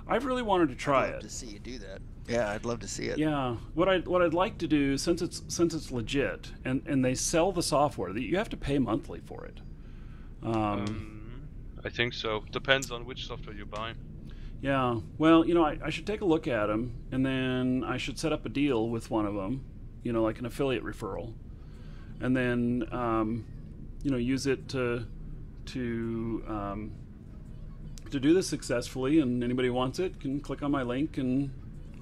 I've really wanted to try I'd love it. to see you do that. Yeah, I'd love to see it. Yeah, what I'd like to do, since it's legit, and they sell the software, that you have to pay monthly for it. I think so. Depends on which software you buy. Yeah, well, you know, I should take a look at them, and then I should set up a deal with one of them, you know, like an affiliate referral, and then you know, use it to do this successfully, and anybody who wants it can click on my link, and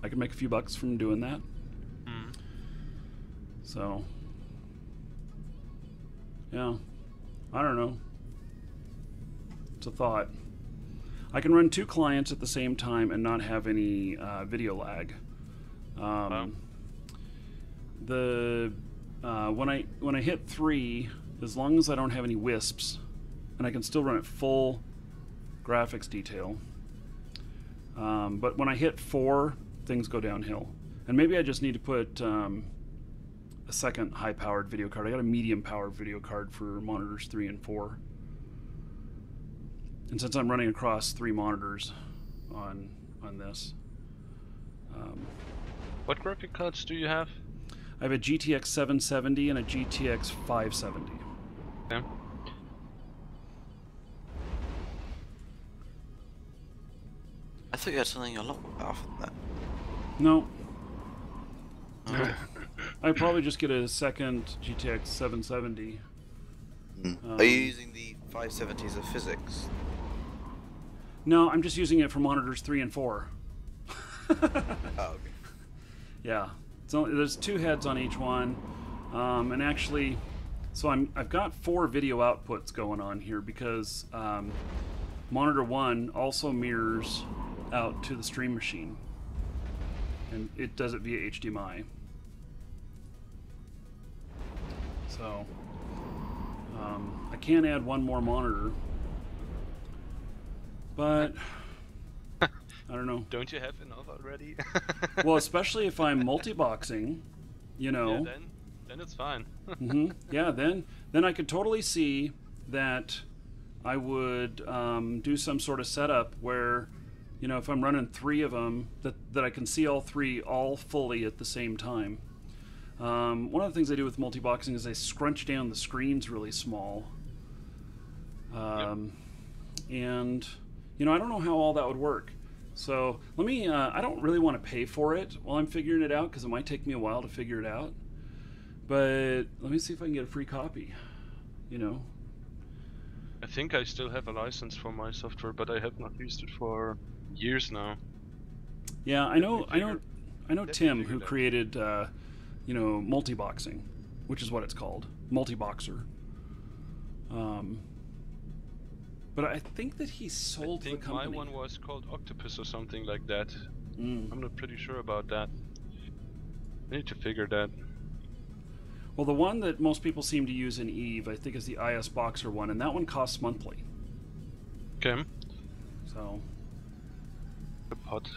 I can make a few bucks from doing that. So, yeah, I don't know. It's a thought. I can run 2 clients at the same time and not have any video lag. When I hit 3, as long as I don't have any wisps, and I can still run at full graphics detail. But when I hit 4, things go downhill. And maybe I just need to put a second high-powered video card. I got a medium-powered video card for monitors 3 and 4. And since I'm running across 3 monitors on this. What graphic cards do you have? I have a GTX 770 and a GTX 570. Okay. I thought you had something a lot more powerful than that. No. Oh. I'd probably just get a second GTX 770. Are you using the 570s of physics? No, I'm just using it for monitors 3 and 4. Oh, okay. Yeah. So there's 2 heads on each one, and actually, so I've got 4 video outputs going on here because monitor 1 also mirrors out to the stream machine, and it does it via HDMI. So I can add 1 more monitor, but I don't know. Don't you have enough already? Well, especially if I'm multi-boxing, you know. Yeah, then it's fine. Yeah, then I could totally see that I would do some sort of setup where, you know, if I'm running 3 of them, that I can see all 3 all fully at the same time. One of the things I do with multi-boxing is I scrunch down the screens really small. And, you know, I don't know how all that would work. So let me, I don't really want to pay for it while I'm figuring it out, because it might take me a while to figure it out. But let me see if I can get a free copy, you know. I think I still have a license for my software, but I have not used it for years now. Yeah, I know Tim, who created, you know, multi-boxing, which is what it's called, multi-boxer. But I think that he sold the company. My one was called Octopus or something like that. Mm. I'm not pretty sure about that. I need to figure that. Well, the one that most people seem to use in EVE, I think, is the IS Boxer one, and that one costs monthly. Okay. So. The pot.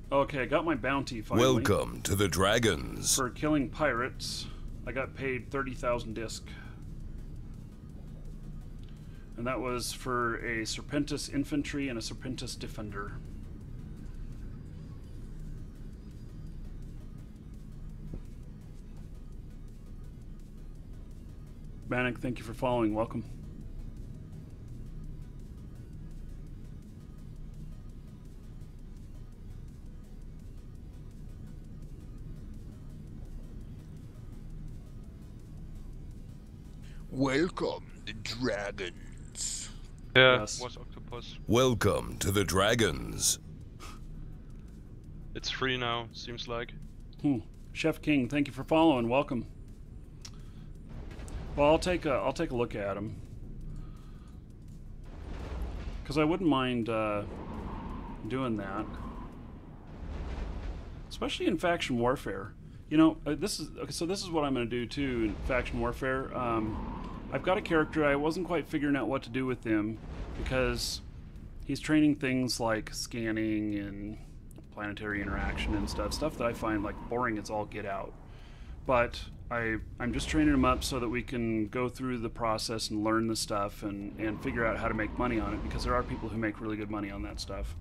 Okay, I got my bounty finally. Welcome to the Dragons. For killing pirates, I got paid 30,000 disc. And that was for a Serpentis Infantry and a Serpentis Defender. Bannock, thank you for following. Welcome. Welcome, the Dragons. Yeah, Yes. was Octopus. Welcome to the Dragons. It's free now, seems like. Chef King, thank you for following. Welcome. Well, I'll take a look at him, because I wouldn't mind doing that, especially in faction warfare. You know, this is what I'm going to do too in faction warfare. I've got a character. I wasn't quite figuring out what to do with him, because he's training things like scanning and planetary interaction and stuff that I find like boring as all get out. But I'm just training him up so that we can go through the process and learn the stuff and figure out how to make money on it, because there are people who make really good money on that stuff.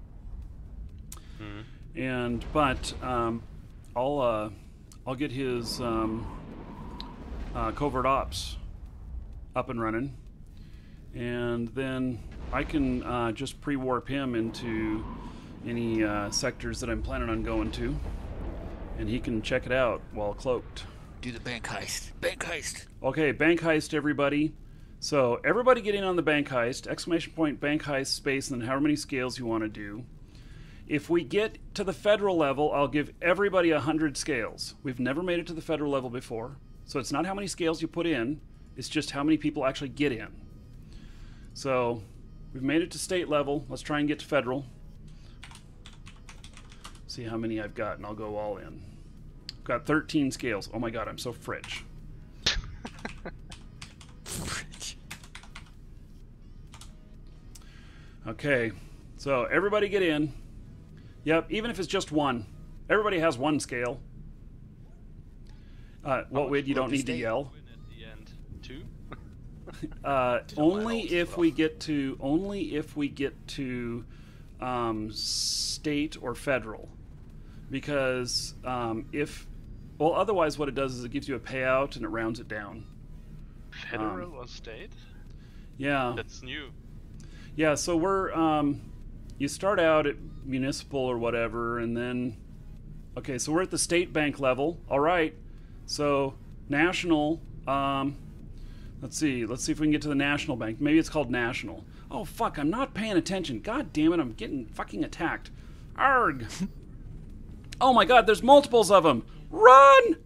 But I'll get his covert ops up and running, and then I can just pre-warp him into any sectors that I'm planning on going to, and he can check it out while cloaked. Do the bank heist. Bank heist. Okay, bank heist, everybody. So everybody get in on the bank heist! Exclamation point bank heist space, and then however many scales you want to do. If we get to the federal level, I'll give everybody 100 scales. We've never made it to the federal level before, so it's not how many scales you put in, it's just how many people actually get in. So we've made it to state level. Let's try and get to federal. See how many I've got, and I'll go all in. I've got 13 scales. Oh my god, I'm so fridge. Okay, so everybody get in. Yep, even if it's just one. Everybody has one scale. What, Wid, you don't need to yell? At the end, 2? Only if we get to state or federal, because otherwise what it does is it gives you a payout and it rounds it down. Federal or state? Yeah. That's new. Yeah, so we're you start out at municipal or whatever, and then okay, so we're at the state bank level. All right, so national. Let's see if we can get to the national bank. Maybe it's called national. Oh fuck, I'm not paying attention. God damn it, I'm getting fucking attacked. Arg! Oh my god, there's multiples of them. Run!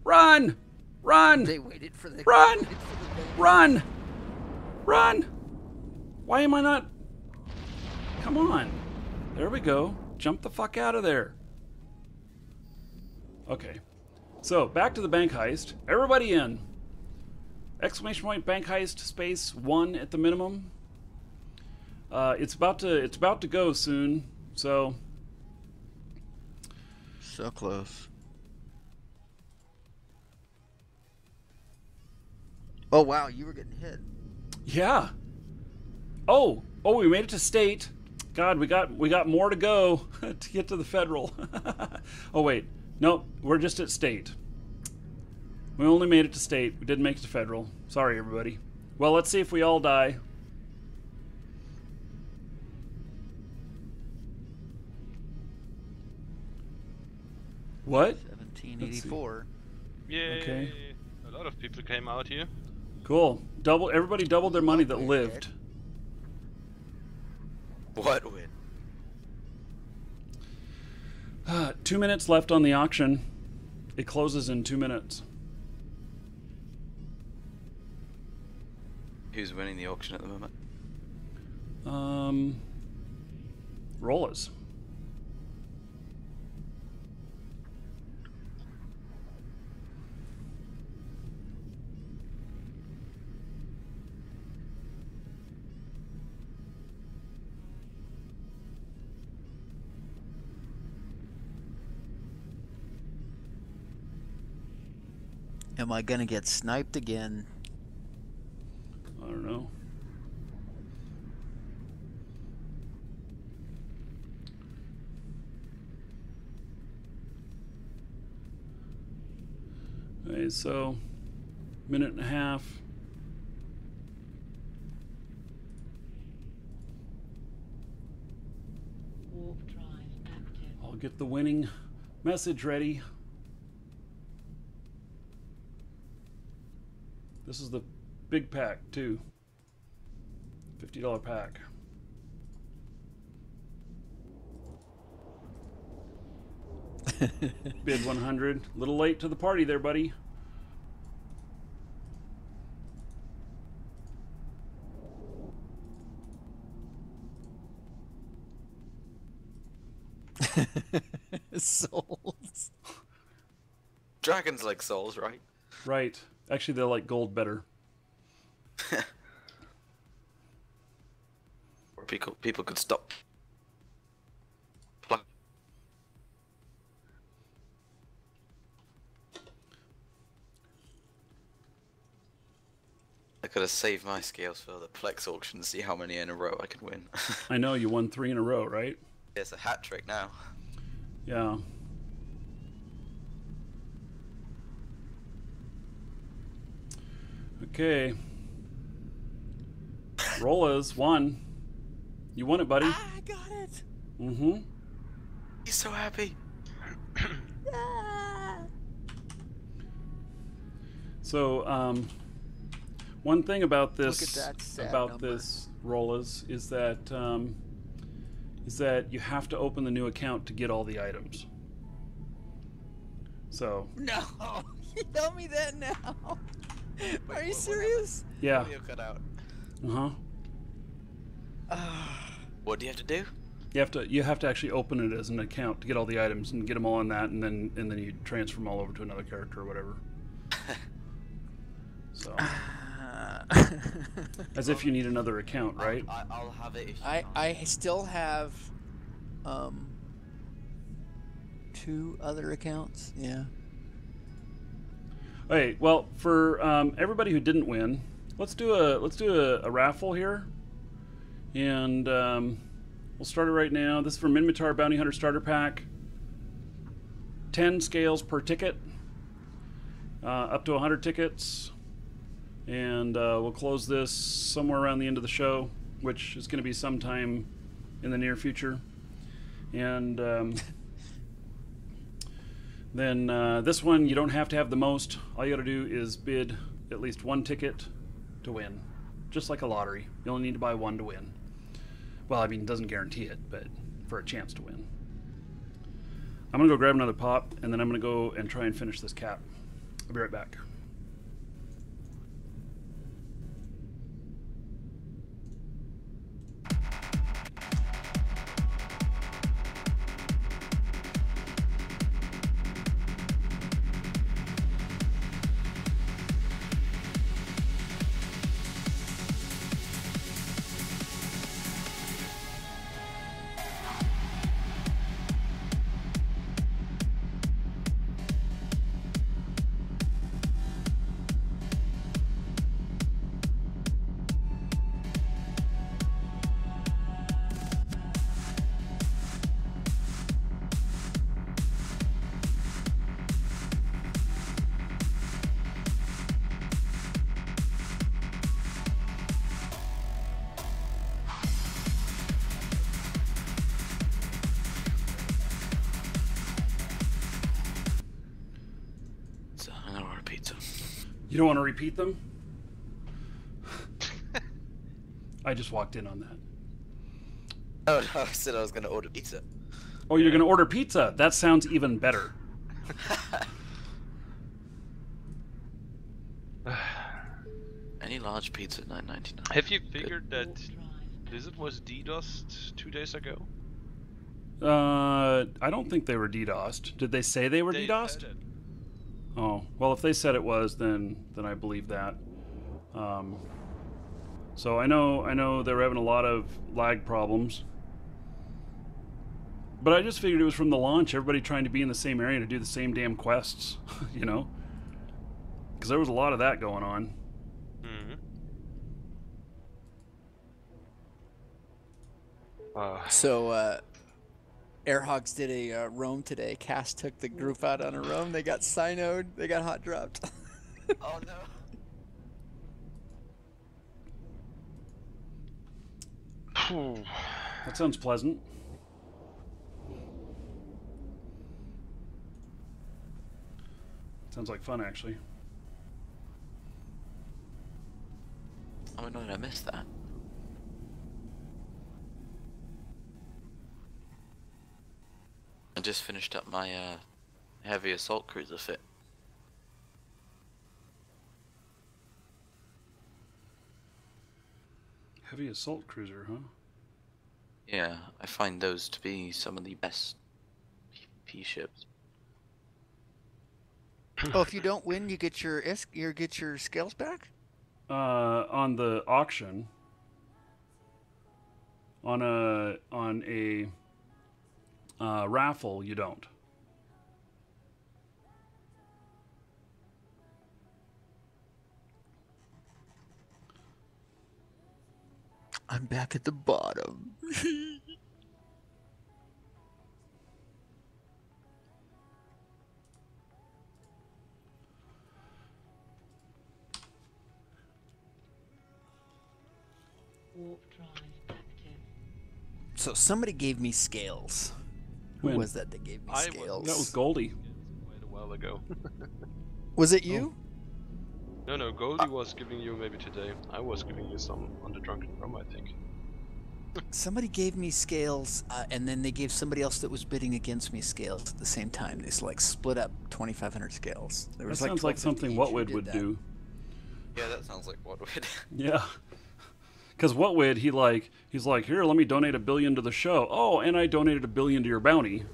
Run! Run! They waited for the Run! Run! Run! Why am I not? Come on. There we go. Jump the fuck out of there. Okay. So, back to the bank heist. Everybody in. Exclamation point bank heist space 1 at the minimum. It's about to go soon. So close. Oh wow, you were getting hit. yeah. Oh, we made it to state. God, we got more to go to get to the federal. Oh wait. Nope, we're just at state. We only made it to state. We didn't make it to federal. Sorry, everybody. Well, let's see if we all die. What? 1784. Yay! Okay. A lot of people came out here. Cool. Everybody doubled their money that lived. What win? 2 minutes left on the auction. It closes in 2 minutes. Who's winning the auction at the moment? Rollers. Am I gonna get sniped again? I don't know. Okay, so minute and a half. Warp drive active. I'll get the winning message ready. This is the big pack too. $50 pack. Bid 100. Little late to the party there, buddy. Souls. Dragons like souls, right? Right. Actually, they like gold better. Or people could stop. Pluck. I gotta save my scales for the Plex auction to see how many in a row I can win. I know you won 3 in a row, right? It's a hat trick now. Yeah. Okay. Rollers won. You won it, buddy. I got it. Mm-hmm. He's so happy. So, one thing about Look this, at that sad number. this Rollers is that you have to open the new account to get all the items. So. No, you tell me that now. Are you serious? Yeah. Audio cut out. Uh-huh. What do you have to do? You have to actually open it as an account to get all the items and get them all on that, and then you transfer them all over to another character or whatever. So. As if you need another account, right? I'll have it if you I still have 2 other accounts. Yeah. Okay, well, for everybody who didn't win, let's do a raffle here, and we'll start it right now. This is for Minmatar Bounty Hunter Starter Pack. 10 scales per ticket, up to 100 tickets, and we'll close this somewhere around the end of the show, which is going to be sometime in the near future, and. Then this one, you don't have to have the most. All you got to do is bid at least 1 ticket to win. Just like a lottery. You only need to buy 1 to win. Well, I mean, it doesn't guarantee it, but for a chance to win. I'm going to go grab another pop, and then I'm going to go and try and finish this cap. I'll be right back. You don't want to repeat them? I just walked in on that. Oh no, I said I was going to order pizza. Oh, you're going to order pizza? That sounds even better. Any large pizza at $9.99. Have you figured that Blizzard was DDoSed 2 days ago? I don't think they were DDoSed. Did they say they were DDoSed? Said it. Oh, well, if they said it was, then I believe that. So I know they were having a lot of lag problems. But I just figured it was from the launch, everybody trying to be in the same area to do the same damn quests, you know? Because there was a lot of that going on. So, AirHogs did a roam today. Cass took the group out on a roam. They got Sinoed. They got hot dropped. Oh no. That sounds pleasant. Sounds like fun, actually. Oh no, I missed that. I just finished up my heavy assault cruiser fit. Heavy assault cruiser, huh? Yeah, I find those to be some of the best PvP ships. Oh, if you don't win, you get your scales back? On the auction. On a raffle, you don't. I'm back at the bottom. Warp drive active. So somebody gave me scales. Who When? was that that gave me scales? That was Goldie. Quite a while ago. Was it you? No, Goldie was giving you maybe today. I was giving you some on the Drunken Rum, I think. Somebody gave me scales, and then they gave somebody else that was bidding against me scales at the same time. They like split up 2,500 scales. There That was sounds like 1,250 something each. Whatwood Who would did that? do. Yeah, that sounds like what would. Yeah. Because Whatwood, he's like, here, let me donate $1 billion to the show. Oh, and I donated $1 billion to your bounty.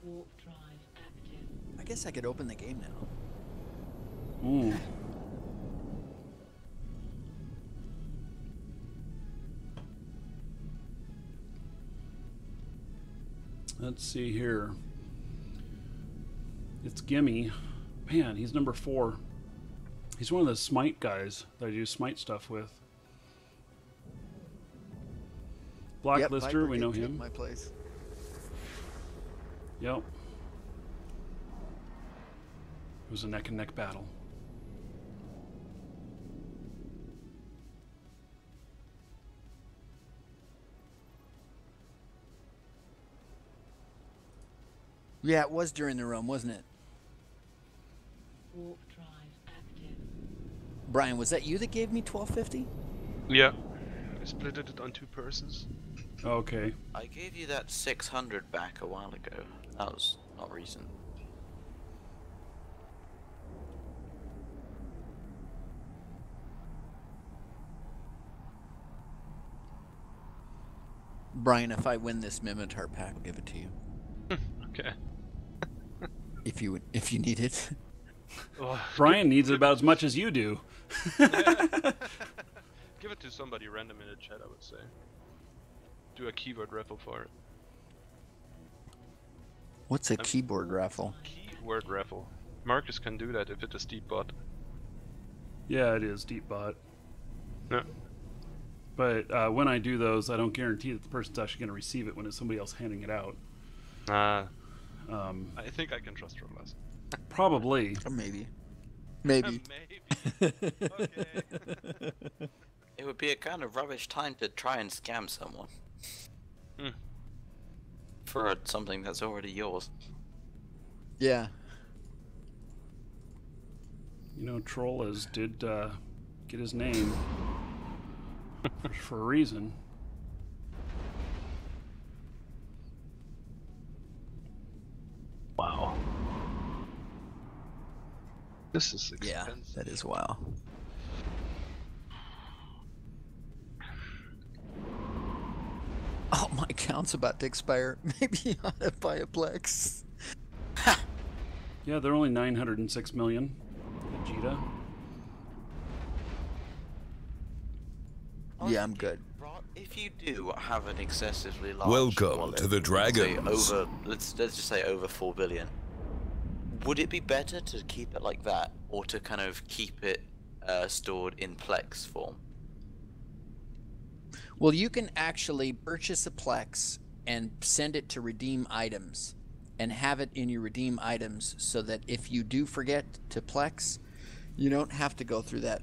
Warp drive active. I guess I could open the game now. Mm. Let's see here. It's Gimme. Man, he's number 4. He's one of the Smite guys that I do Smite stuff with. Blacklister, Viper we know did take him. My place. Yep. It was a neck and neck battle. Yeah, it was during the roam, wasn't it? Warp drive active. Brian, was that you that gave me 1,250? Yeah. I split it on 2 persons. Okay. I gave you that 600 back a while ago. That was not recent. Brian, if I win this Mimitar pack, I'll give it to you. Okay. If you need it. Oh, Brian needs it about as much as you do. give it to somebody random in the chat, I would say. Do a keyword raffle for it. What's a keyboard raffle? Keyword raffle. Marcus can do that if it is deep bot. Yeah, it is deep bot. No. But when I do those, I don't guarantee that the person's actually going to receive it when it's somebody else handing it out. I think I can trust Rolas. Probably. Maybe. Maybe. Maybe. Okay. It would be a kind of rubbish time to try and scam someone. for something that's already yours. Yeah. You know, Trollers did get his name for a reason. Wow. This is expensive. Yeah, that is wow. Oh, my account's about to expire. Maybe I ought to buy a Plex. Yeah, they're only 906 million. Vegeta. Yeah, I'm good. If you do have an excessively large Welcome wallet, to the say Dragons. let's just say over 4 billion. Would it be better to keep it like that, or to kind of keep it stored in Plex form? Well, you can actually purchase a Plex and send it to redeem items and have it in your redeem items so that if you do forget to Plex, you don't have to go through that.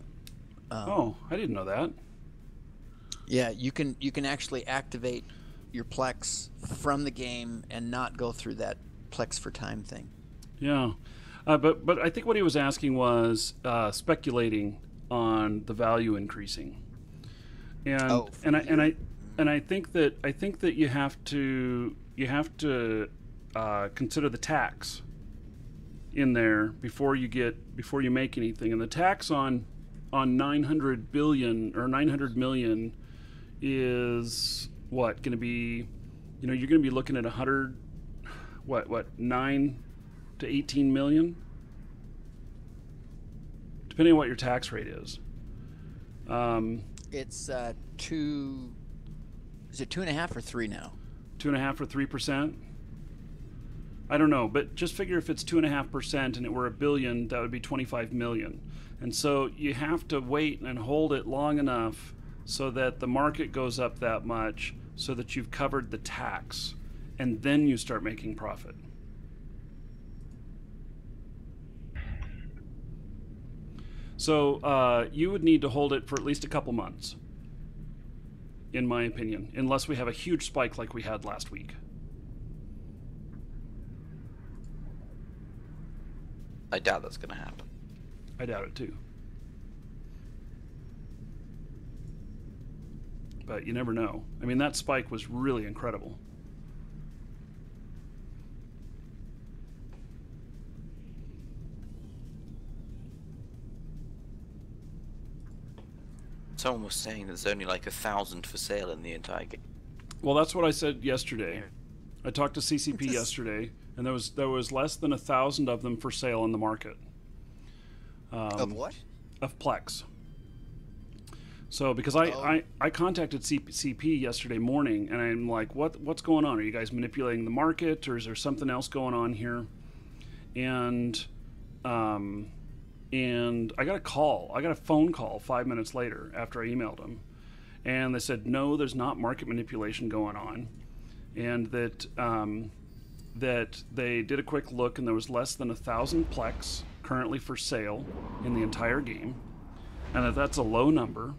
Oh, I didn't know that. Yeah, you can actually activate your Plex from the game and not go through that Plex for time thing. Yeah, but I think what he was asking was speculating on the value increasing, and I think that you have to consider the tax in there before you make anything, and the tax on 900 billion or 900 million is what going to be, you're going to be looking at 9 to 18 million, depending on what your tax rate is. It's two. Is it 2.5 or 3 now? 2.5 or 3%. I don't know, but just figure if it's 2.5% and it were $1 billion, that would be 25 million. And so you have to wait and hold it long enough so that the market goes up that much, so that you've covered the tax, and then you start making profit. So you would need to hold it for at least a couple months, in my opinion, unless we have a huge spike like we had last week. I doubt that's going to happen. I doubt it too. But you never know. I mean, that spike was really incredible. Someone was saying there's only like 1,000 for sale in the entire game. Well, that's what I said yesterday. I talked to CCP yesterday, and there was less than 1,000 of them for sale in the market. Of what? Of Plex. So because I contacted CP yesterday morning, and I'm like, what's going on? Are you guys manipulating the market, or is there something else going on here? And I got a call. I got a phone call 5 minutes later after I emailed them, and they said no, there's not market manipulation going on, and that that they did a quick look, and there was less than 1,000 Plex currently for sale in the entire game, and that's a low number.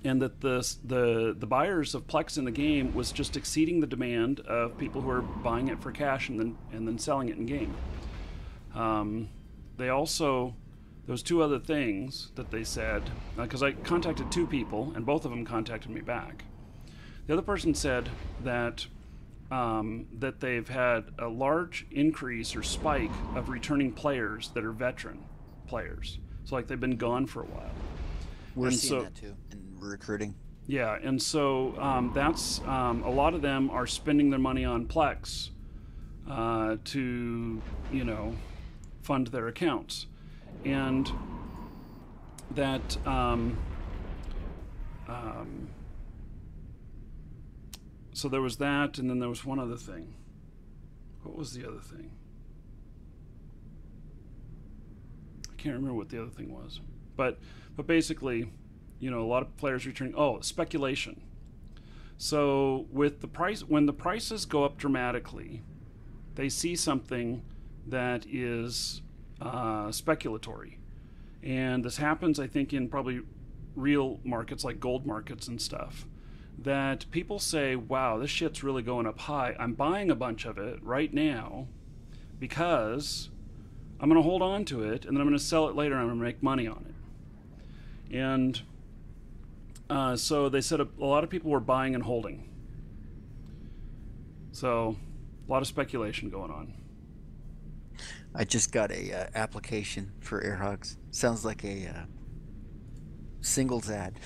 And that the buyers of Plex in the game was just exceeding the demand of people who are buying it for cash and then selling it in game. They also, there was 2 other things that they said, because I contacted 2 people and both of them contacted me back. The other person said that that they've had a large increase or spike of returning players that are veteran players. So like they've been gone for a while. We're seeing that too in recruiting. Yeah, and so that's a lot of them are spending their money on Plex to, fund their accounts, and that so there was that, and then there was one other thing. What was the other thing? I can't remember what the other thing was, but basically, a lot of players returning. Oh, speculation. So with the price, when the prices go up dramatically, they see something that is speculatory, and this happens, I think, in probably real markets like gold markets and stuff, that people say, wow, this shit's really going up high. I'm buying a bunch of it right now because I'm going to hold on to it, and then I'm going to sell it later, and I'm going to make money on it. And so they said a lot of people were buying and holding. So a lot of speculation going on. I just got a application for AirHogs. Sounds like a singles ad.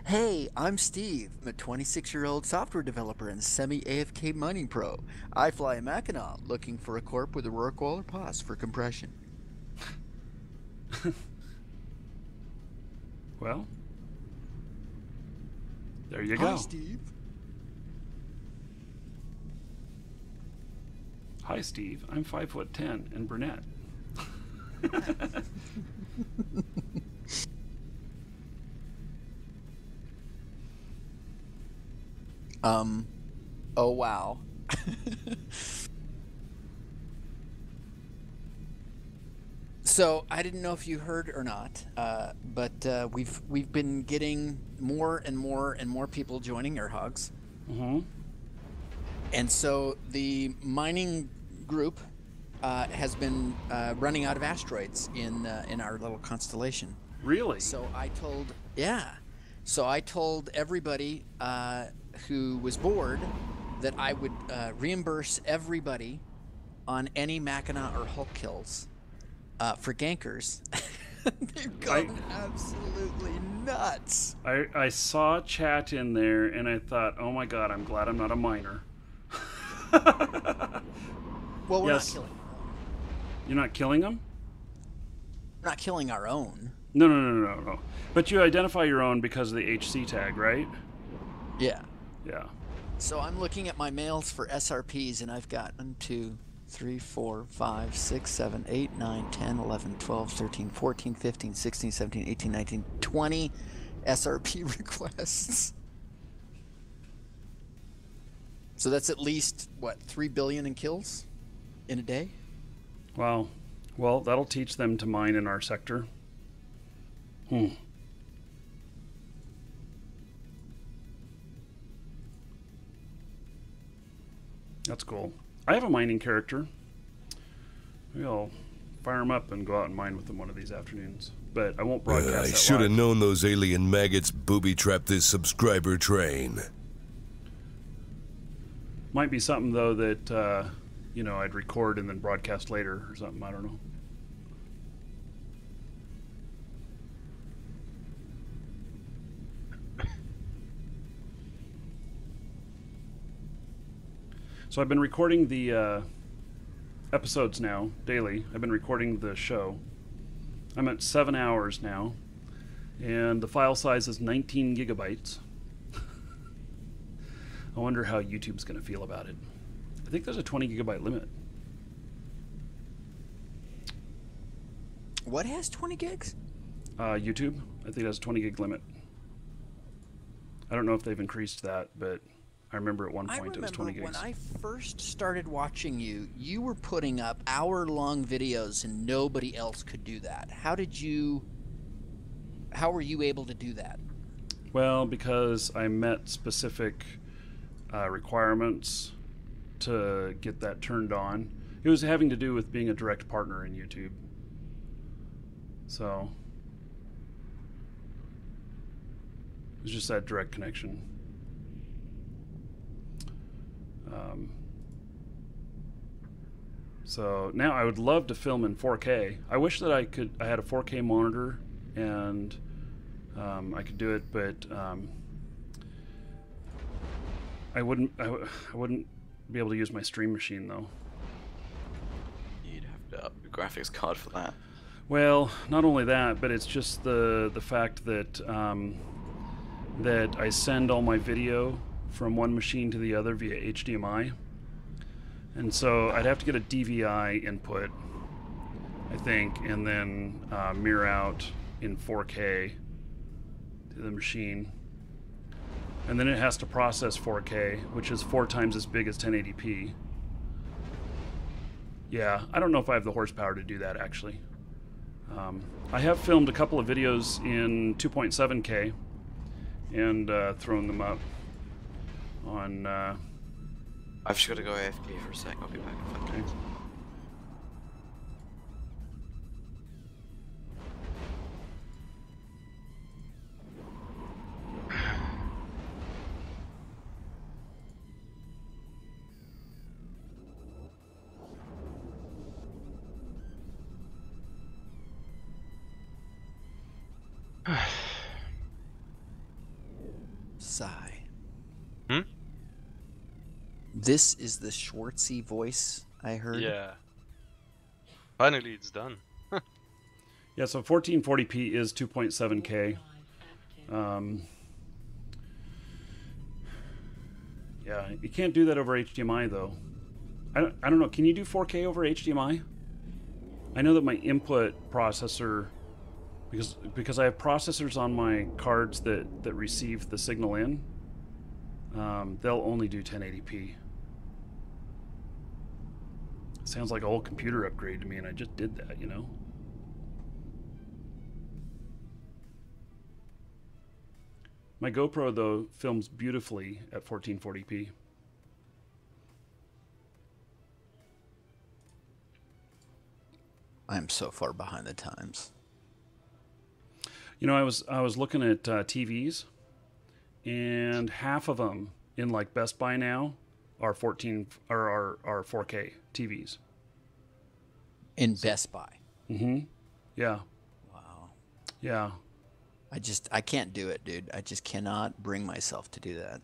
Hey, I'm Steve. I'm a 26-year-old software developer and semi-AFK mining pro. I fly a Mackinac, looking for a Corp with a Rorqual or Pos for compression. Well, there you go. Hi, Steve. Hi, Steve. I'm 5'10" and brunette. Oh wow. So I didn't know if you heard or not, but we've been getting more and more people joining AirHogs. Mm-hmm. And so the mining group has been running out of asteroids in our little constellation. Really? So I told everybody who was bored that I would reimburse everybody on any Mackinac or Hulk kills for gankers. They've gone absolutely nuts. I saw chat in there, and I thought, oh my god, I'm glad I'm not a miner. Well, we're Yes. not killing. You're not killing them? We're not killing our own. No. But you identify your own because of the HC tag, right? Yeah. Yeah. So I'm looking at my mails for SRPs, and I've got 1, 2, 3, 4, 5, 6, 7, 8, 9, 10, 11, 12, 13, 14, 15, 16, 17, 18, 19, 20 SRP requests. So that's at least, what, 3 billion in kills in a day? Wow. Well, that'll teach them to mine in our sector. That's cool. I have a mining character. Maybe I'll fire him up and go out and mine with him one of these afternoons. But I won't broadcast I that should have live. known those alien maggots booby-trapped this subscriber train. Might be something, though, that, I'd record and then broadcast later or something. I don't know. So I've been recording the episodes now, daily. I've been recording the show. I'm at 7 hours now, and the file size is 19 gigabytes. I wonder how YouTube's going to feel about it. I think there's a 20 gigabyte limit. What has 20 gigs? YouTube, I think it has a 20 gig limit. I don't know if they've increased that, but I remember at one point it was 20 gigs. When I first started watching you, you were putting up hour-long videos and nobody else could do that. How were you able to do that? Well, because I met specific requirements to get that turned on. It was having to do with being a direct partner in YouTube. So it was just that direct connection. So now I would love to film in 4K. I wish that I had a 4K monitor and I could do it, but I wouldn't be able to use my stream machine though. You'd have to up your graphics card for that. Well, not only that, but it's just the fact that that I send all my video from one machine to the other via HDMI, and so I'd have to get a DVI input, I think, and then mirror out in 4K to the machine, and then it has to process 4K, which is 4 times as big as 1080p. Yeah, I don't know if I have the horsepower to do that actually. I have filmed a couple of videos in 2.7K, and thrown them up on. I've just got to go AFK for a sec. I'll be back in 5 minutes. Sigh. Hmm? This is the Schwartzy voice I heard. Yeah. Finally, it's done. Yeah, so 1440p is 2.7K. Yeah, you can't do that over HDMI though. I don't know. Can you do 4K over HDMI? I know that my input processor, because I have processors on my cards that receive the signal in, they'll only do 1080p. Sounds like a whole computer upgrade to me, and I just did that, you know? My GoPro, though, films beautifully at 1440p. I'm so far behind the times. You know, I was looking at TVs, and half of them in like Best Buy now are 4K TVs. In Best Buy. Mm-hmm. Yeah. Wow. Yeah. I can't do it, dude. I just cannot bring myself to do that.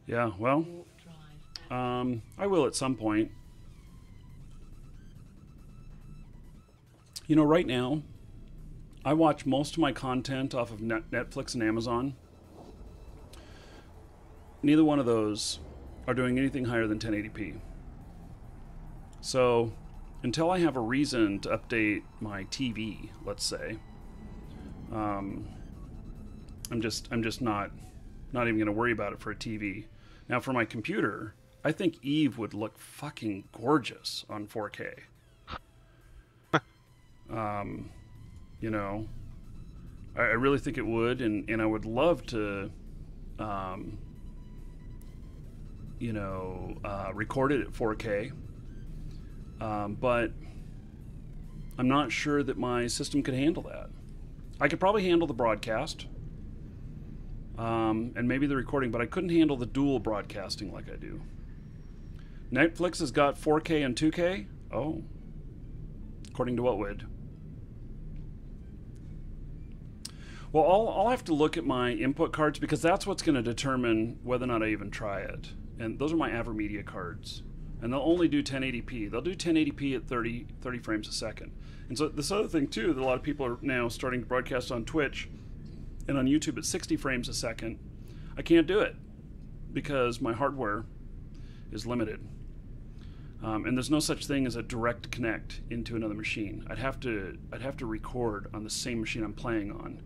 Yeah, well, I will at some point. You know, right now, I watch most of my content off of Netflix and Amazon. Neither one of those are doing anything higher than 1080p. So, until I have a reason to update my TV, let's say, I'm just not even going to worry about it for a TV. Now, for my computer, I think Eve would look fucking gorgeous on 4K. You know, I really think it would, and I would love to, you know, record it at 4K. But I'm not sure that my system could handle that. I could probably handle the broadcast, and maybe the recording, but I couldn't handle the dual broadcasting like I do. Netflix has got 4K and 2K? Oh. According to what, Wood? Well, I'll have to look at my input cards, because that's what's going to determine whether or not I even try it. And those are my AverMedia cards. And they'll only do 1080p. They'll do 1080p at 30 frames a second. And so this other thing, too, that a lot of people are now starting to broadcast on Twitch and on YouTube at 60 frames a second. I can't do it because my hardware is limited. And there's no such thing as a direct connect into another machine. I'd have to record on the same machine I'm playing on.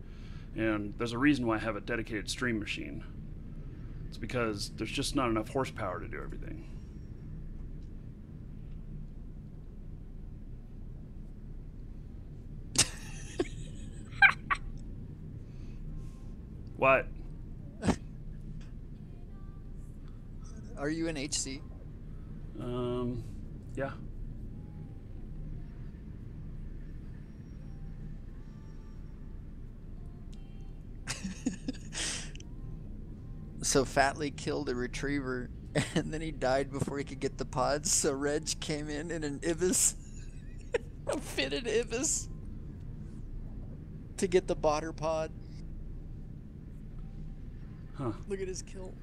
And there's a reason why I have a dedicated stream machine. It's because there's just not enough horsepower to do everything. What? Are you in HC? Yeah. So Fatley killed a retriever, and then he died before he could get the pods, so Reg came in an Ibis, a fitted Ibis, to get the botter pod. Huh. Look at his kill.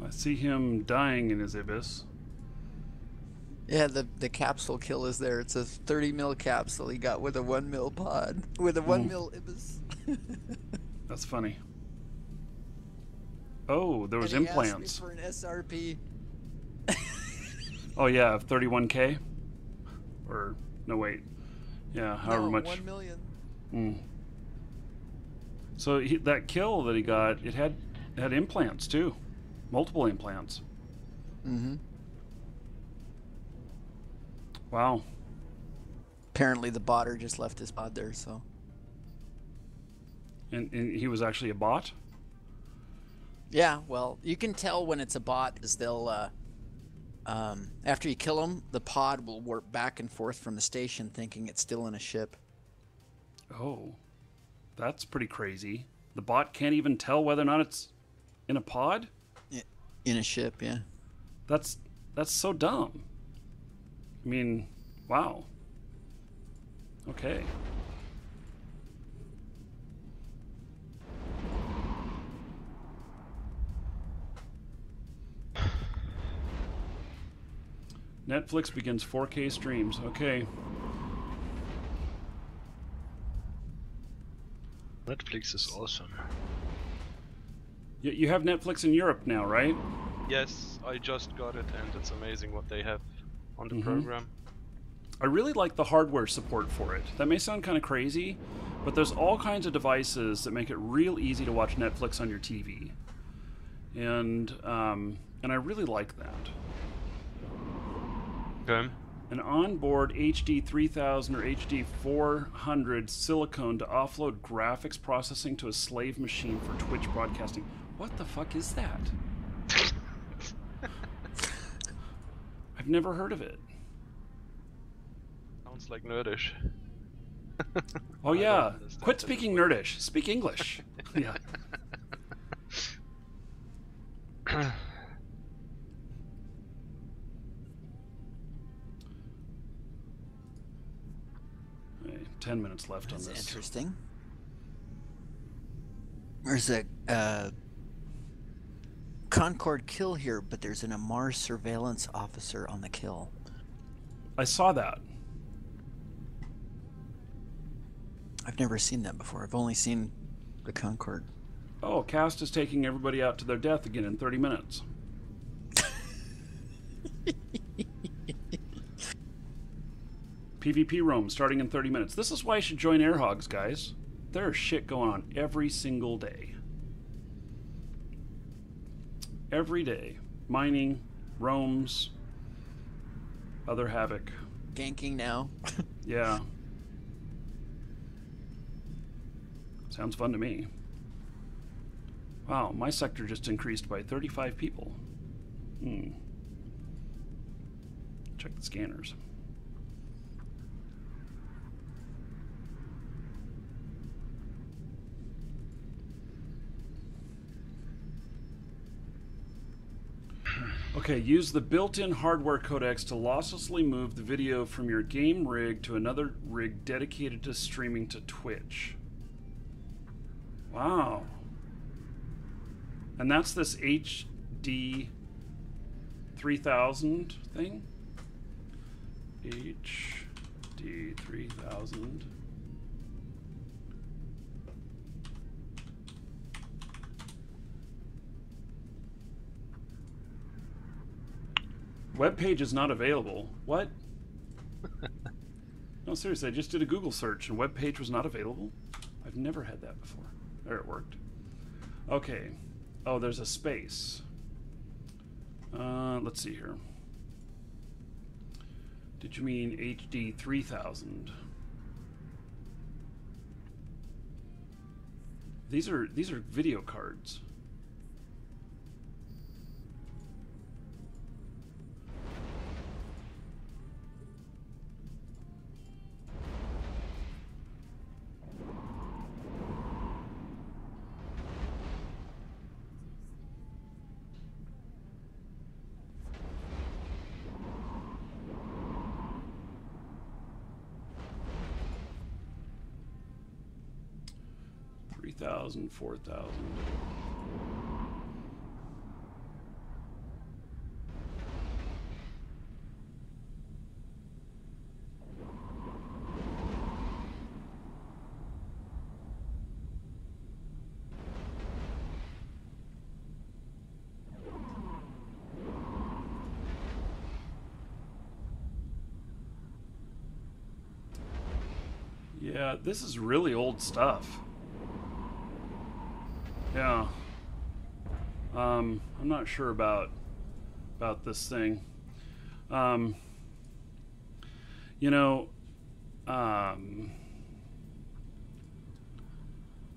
I see him dying in his Ibis. Yeah, the capsule kill is there. It's a 30 mil capsule he got with a 1 mil pod, with a 1 mil Ibis. That's funny. Oh, there was and he implants. asked me for an SRP. Oh yeah, 31K? Or no, wait. Yeah, however No, much. 1 million. So that kill that he got, it had implants too, multiple implants. Mm-hmm. Wow. Apparently the botter just left his pod there, so. And he was actually a bot? Yeah, well, you can tell when it's a bot is they'll, after you kill them, the pod will warp back and forth from the station thinking it's still in a ship. Oh, that's pretty crazy. The bot can't even tell whether or not it's in a pod? In a ship, yeah. That's so dumb. I mean, wow. Okay. Netflix begins 4K streams. Okay. Netflix is awesome. You have Netflix in Europe now, right? Yes, I just got it, and it's amazing what they have on the program. I really like the hardware support for it. That may sound kind of crazy, but there's all kinds of devices that make it real easy to watch Netflix on your TV, and I really like that. Okay. An onboard HD 3000 or HD 400 silicone to offload graphics processing to a slave machine for Twitch broadcasting. What the fuck is that? I've never heard of it. Sounds like nerdish. Oh yeah, quit speaking nerdish. Speak English. Yeah. Okay, 10 minutes left on this. Interesting. There's a Concord kill here, but there's an Amar surveillance officer on the kill. I saw that. I've never seen that before. I've only seen the Concord. Oh, Cast is taking everybody out to their death again in 30 minutes. PvP roam starting in 30 minutes. This is why you should join AirHogs, guys. There's shit going on every single day. Every day. Mining, roams, other havoc. Ganking now. Yeah. Sounds fun to me. Wow, my sector just increased by 35 people. Check the scanners. Okay, use the built-in hardware codecs to losslessly move the video from your game rig to another rig dedicated to streaming to Twitch. Wow. And that's this HD 3000 thing? HD 3000. Web page is not available. What? No, seriously, I just did a Google search and web page was not available. I've never had that before. There, it worked. Okay. Oh, there's a space. Let's see here. Did you mean HD 3000? These are video cards. $3,000, $4,000. Yeah, this is really old stuff. Yeah. I'm not sure about this thing. You know, I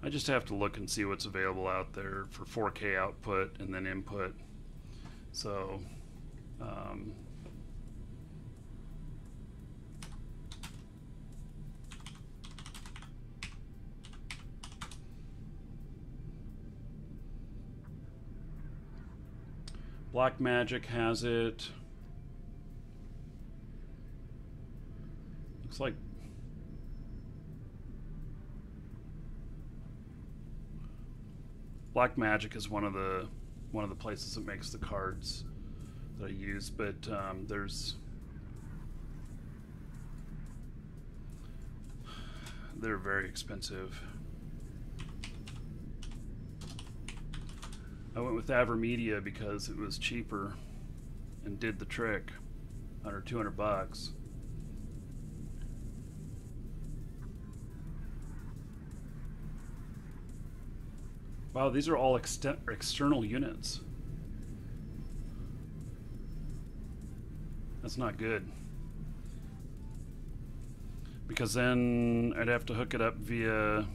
just have to look and see what's available out there for 4K output and then input. So, Black Magic has it. Looks like Black Magic is one of the places that makes the cards that I use, but they're very expensive. I went with AverMedia because it was cheaper and did the trick, under 200 bucks. Wow, these are all external units. That's not good. Because then I'd have to hook it up via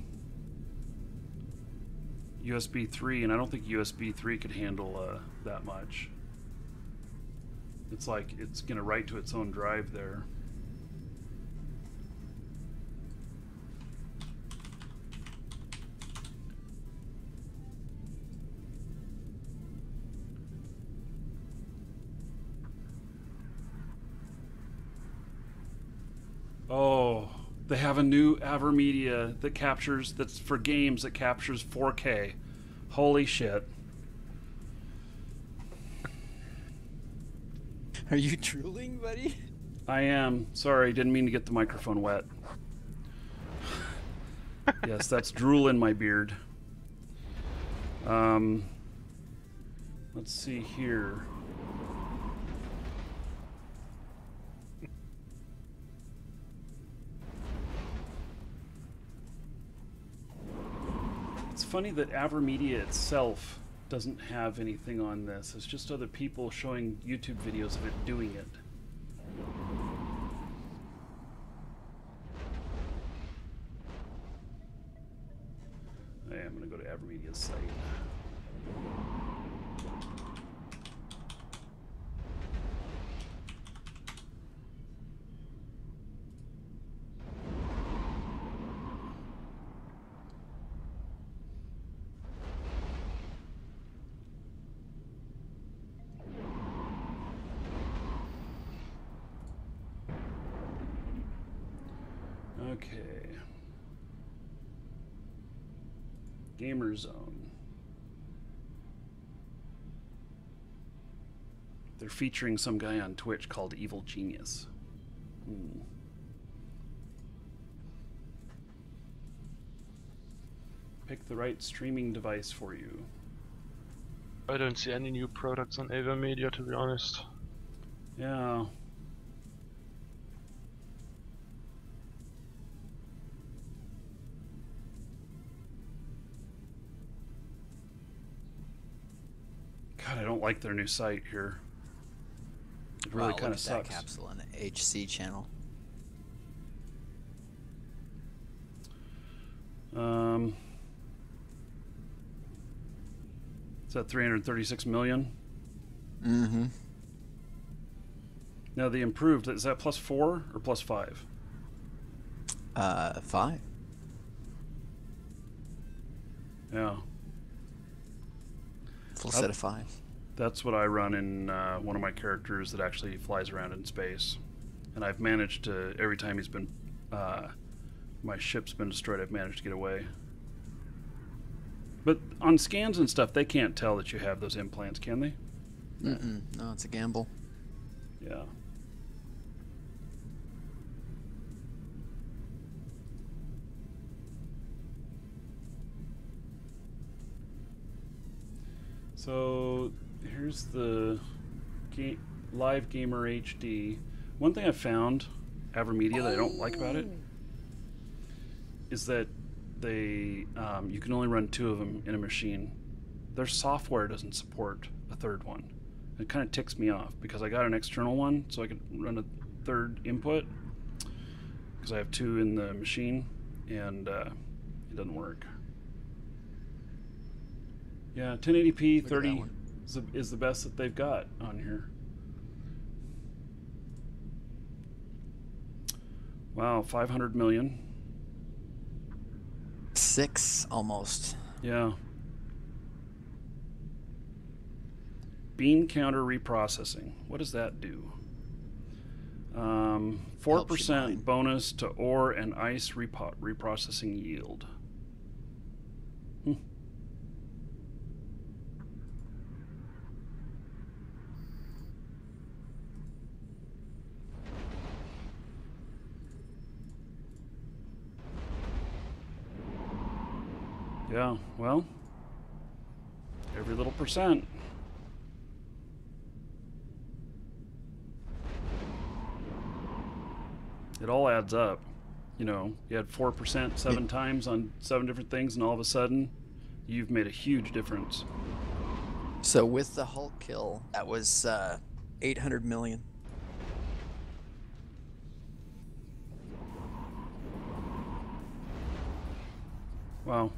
USB 3, and I don't think USB 3 could handle that much. It's like it's going to write to its own drive there. Oh, they have a new AverMedia that captures, that's for games, that captures 4K. Holy shit. Are you drooling, buddy? I am. Sorry, didn't mean to get the microphone wet. Yes, that's drool in my beard. Let's see here. It's funny that AverMedia itself doesn't have anything on this. It's just other people showing YouTube videos of it doing it. Hey, I'm going to go to AverMedia's site. Okay. Gamer Zone. They're featuring some guy on Twitch called Evil Genius. Pick the right streaming device for you. I don't see any new products on AverMedia, to be honest. Yeah. God, I don't like their new site here. It really kind of sucks. That capsule on the HC channel. Is that 336 million? Mm-hmm. Now the improved, is that +4 or +5? 5. Yeah. Full set of 5. That's what I run in one of my characters that actually flies around in space. And I've managed to, every time he's been, my ship's been destroyed, I've managed to get away. But on scans and stuff, they can't tell that you have those implants, can they? Mm-mm. No, it's a gamble. Yeah. So here's the Live Gamer HD. One thing I found, AverMedia, that I don't like about it is that they you can only run 2 of them in a machine. Their software doesn't support a third one. It kind of ticks me off because I got an external one so I could run a third input because I have 2 in the machine, and it doesn't work. Yeah, 1080p 30 is the best that they've got on here. Wow, 500 million. 6 almost. Yeah. Bean counter reprocessing. What does that do? 4% bonus to ore and ice reprocessing yield. Yeah, well, every little percent. It all adds up. You know, you had 4% 7 times on 7 different things, and all of a sudden, you've made a huge difference. So with the Hulk kill, that was 800 million. Wow.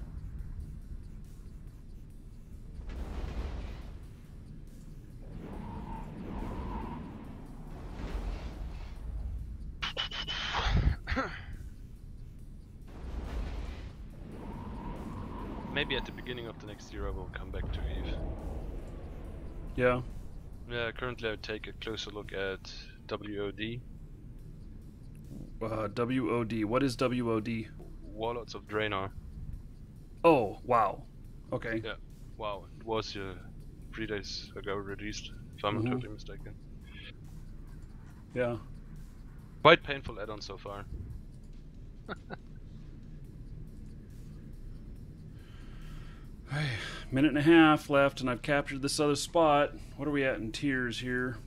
Maybe at the beginning of the next year I will come back to Eve. Yeah. Yeah, currently I would take a closer look at WOD. WOD. What is WOD? Warlords of Draenor. Oh, wow. Okay. Yeah. Wow. It was 3 days ago released, if I'm not totally mistaken. Yeah. Quite painful add-on so far. Hey, minute and a half left, and I've captured this other spot. What are we at in tiers here?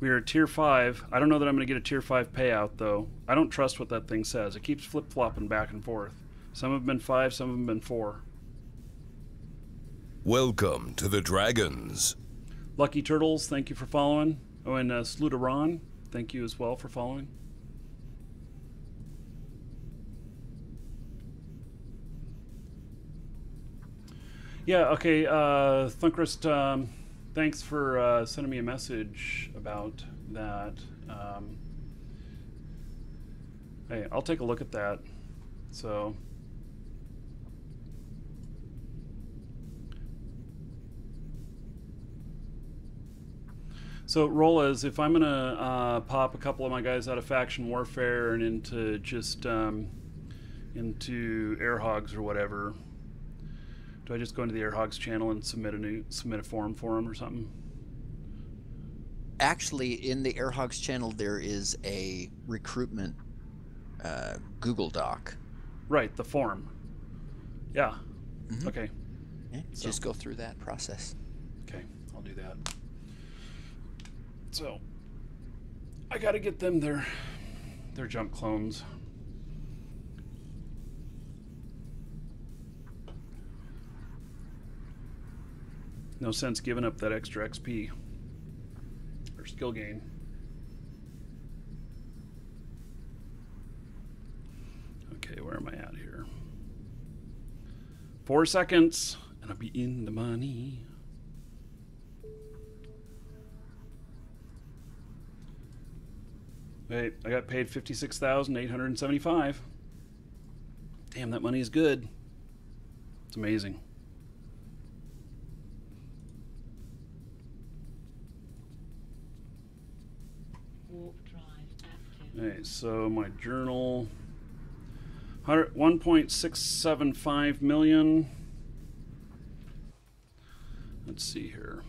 We are at tier 5. I don't know that I'm going to get a tier 5 payout, though. I don't trust what that thing says. It keeps flip-flopping back and forth. Some have been 5, some have been 4. Welcome to the Dragons. Lucky Turtles, thank you for following. Oh, and Sluderon, thank you as well for following. Yeah, okay, Thunkrist, thanks for sending me a message about that. Hey, I'll take a look at that. So Rolas, if I'm gonna pop a couple of my guys out of faction warfare and into just into AirHogs or whatever, do I just go into the AirHogs channel and submit a forum for them or something? Actually, in the AirHogs channel, there is a recruitment Google Doc. Right, the form. Yeah. Okay. Yeah, just go through that process. Okay, I'll do that. So, I gotta get them their jump clones. No sense giving up that extra XP or skill gain. Okay, where am I at here? 4 seconds, and I'll be in the money. Wait, I got paid $56,875. Damn, that money is good. It's amazing. Warp drive active. Okay, so my journal, 1.675 million. Let's see here.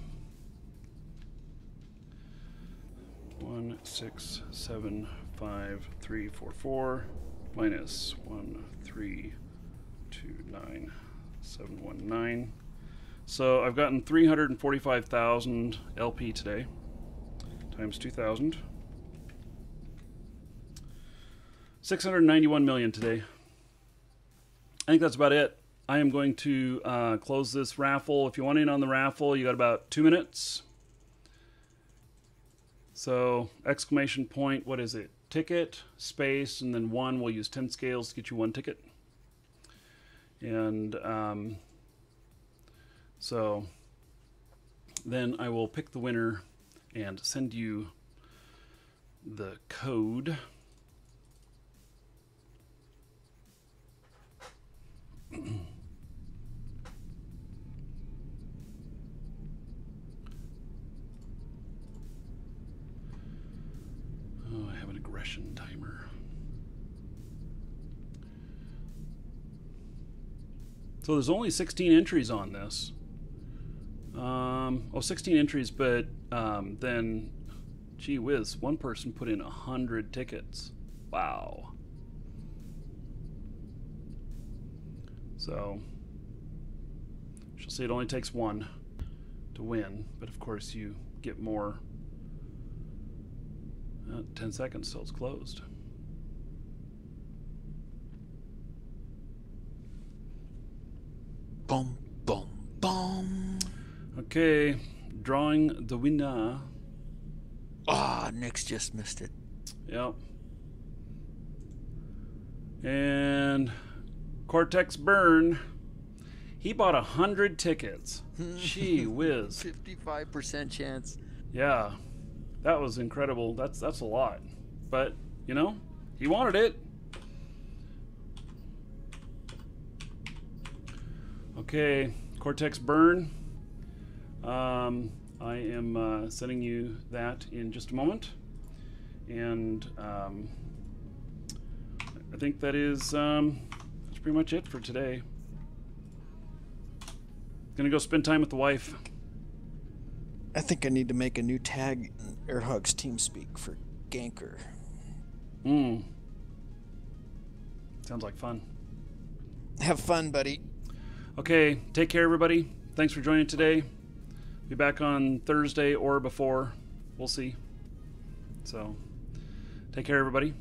1675344 minus 1329719. So I've gotten 345,000 LP today times 2,000. 691 million today. I think that's about it. I am going to close this raffle. If you want in on the raffle, you got about 2 minutes. So, exclamation point, what is it? Ticket, space, and then 1. We'll use 10 scales to get you 1 ticket. And so then I will pick the winner and send you the code. Oh, I have an aggression timer. So there's only 16 entries on this. 16 entries, but then, gee whiz, one person put in 100 tickets. Wow. So, she'll say it only takes 1 to win, but of course you get more. 10 seconds till it's closed. Boom, boom, boom. Okay, drawing the winner. Ah, Nick's just missed it. Yep. And Cortex Burn. He bought 100 tickets. Gee whiz. 55% chance. Yeah. That was incredible. That's a lot. But, you know, he wanted it. Okay, Cortex Burn. I am sending you that in just a moment. And I think that is that's pretty much it for today. Gonna go spend time with the wife. I think I need to make a new tag in AirHogs TeamSpeak for Ganker. Sounds like fun. Have fun, buddy. Okay, take care, everybody. Thanks for joining today. Be back on Thursday or before. We'll see. So, take care, everybody.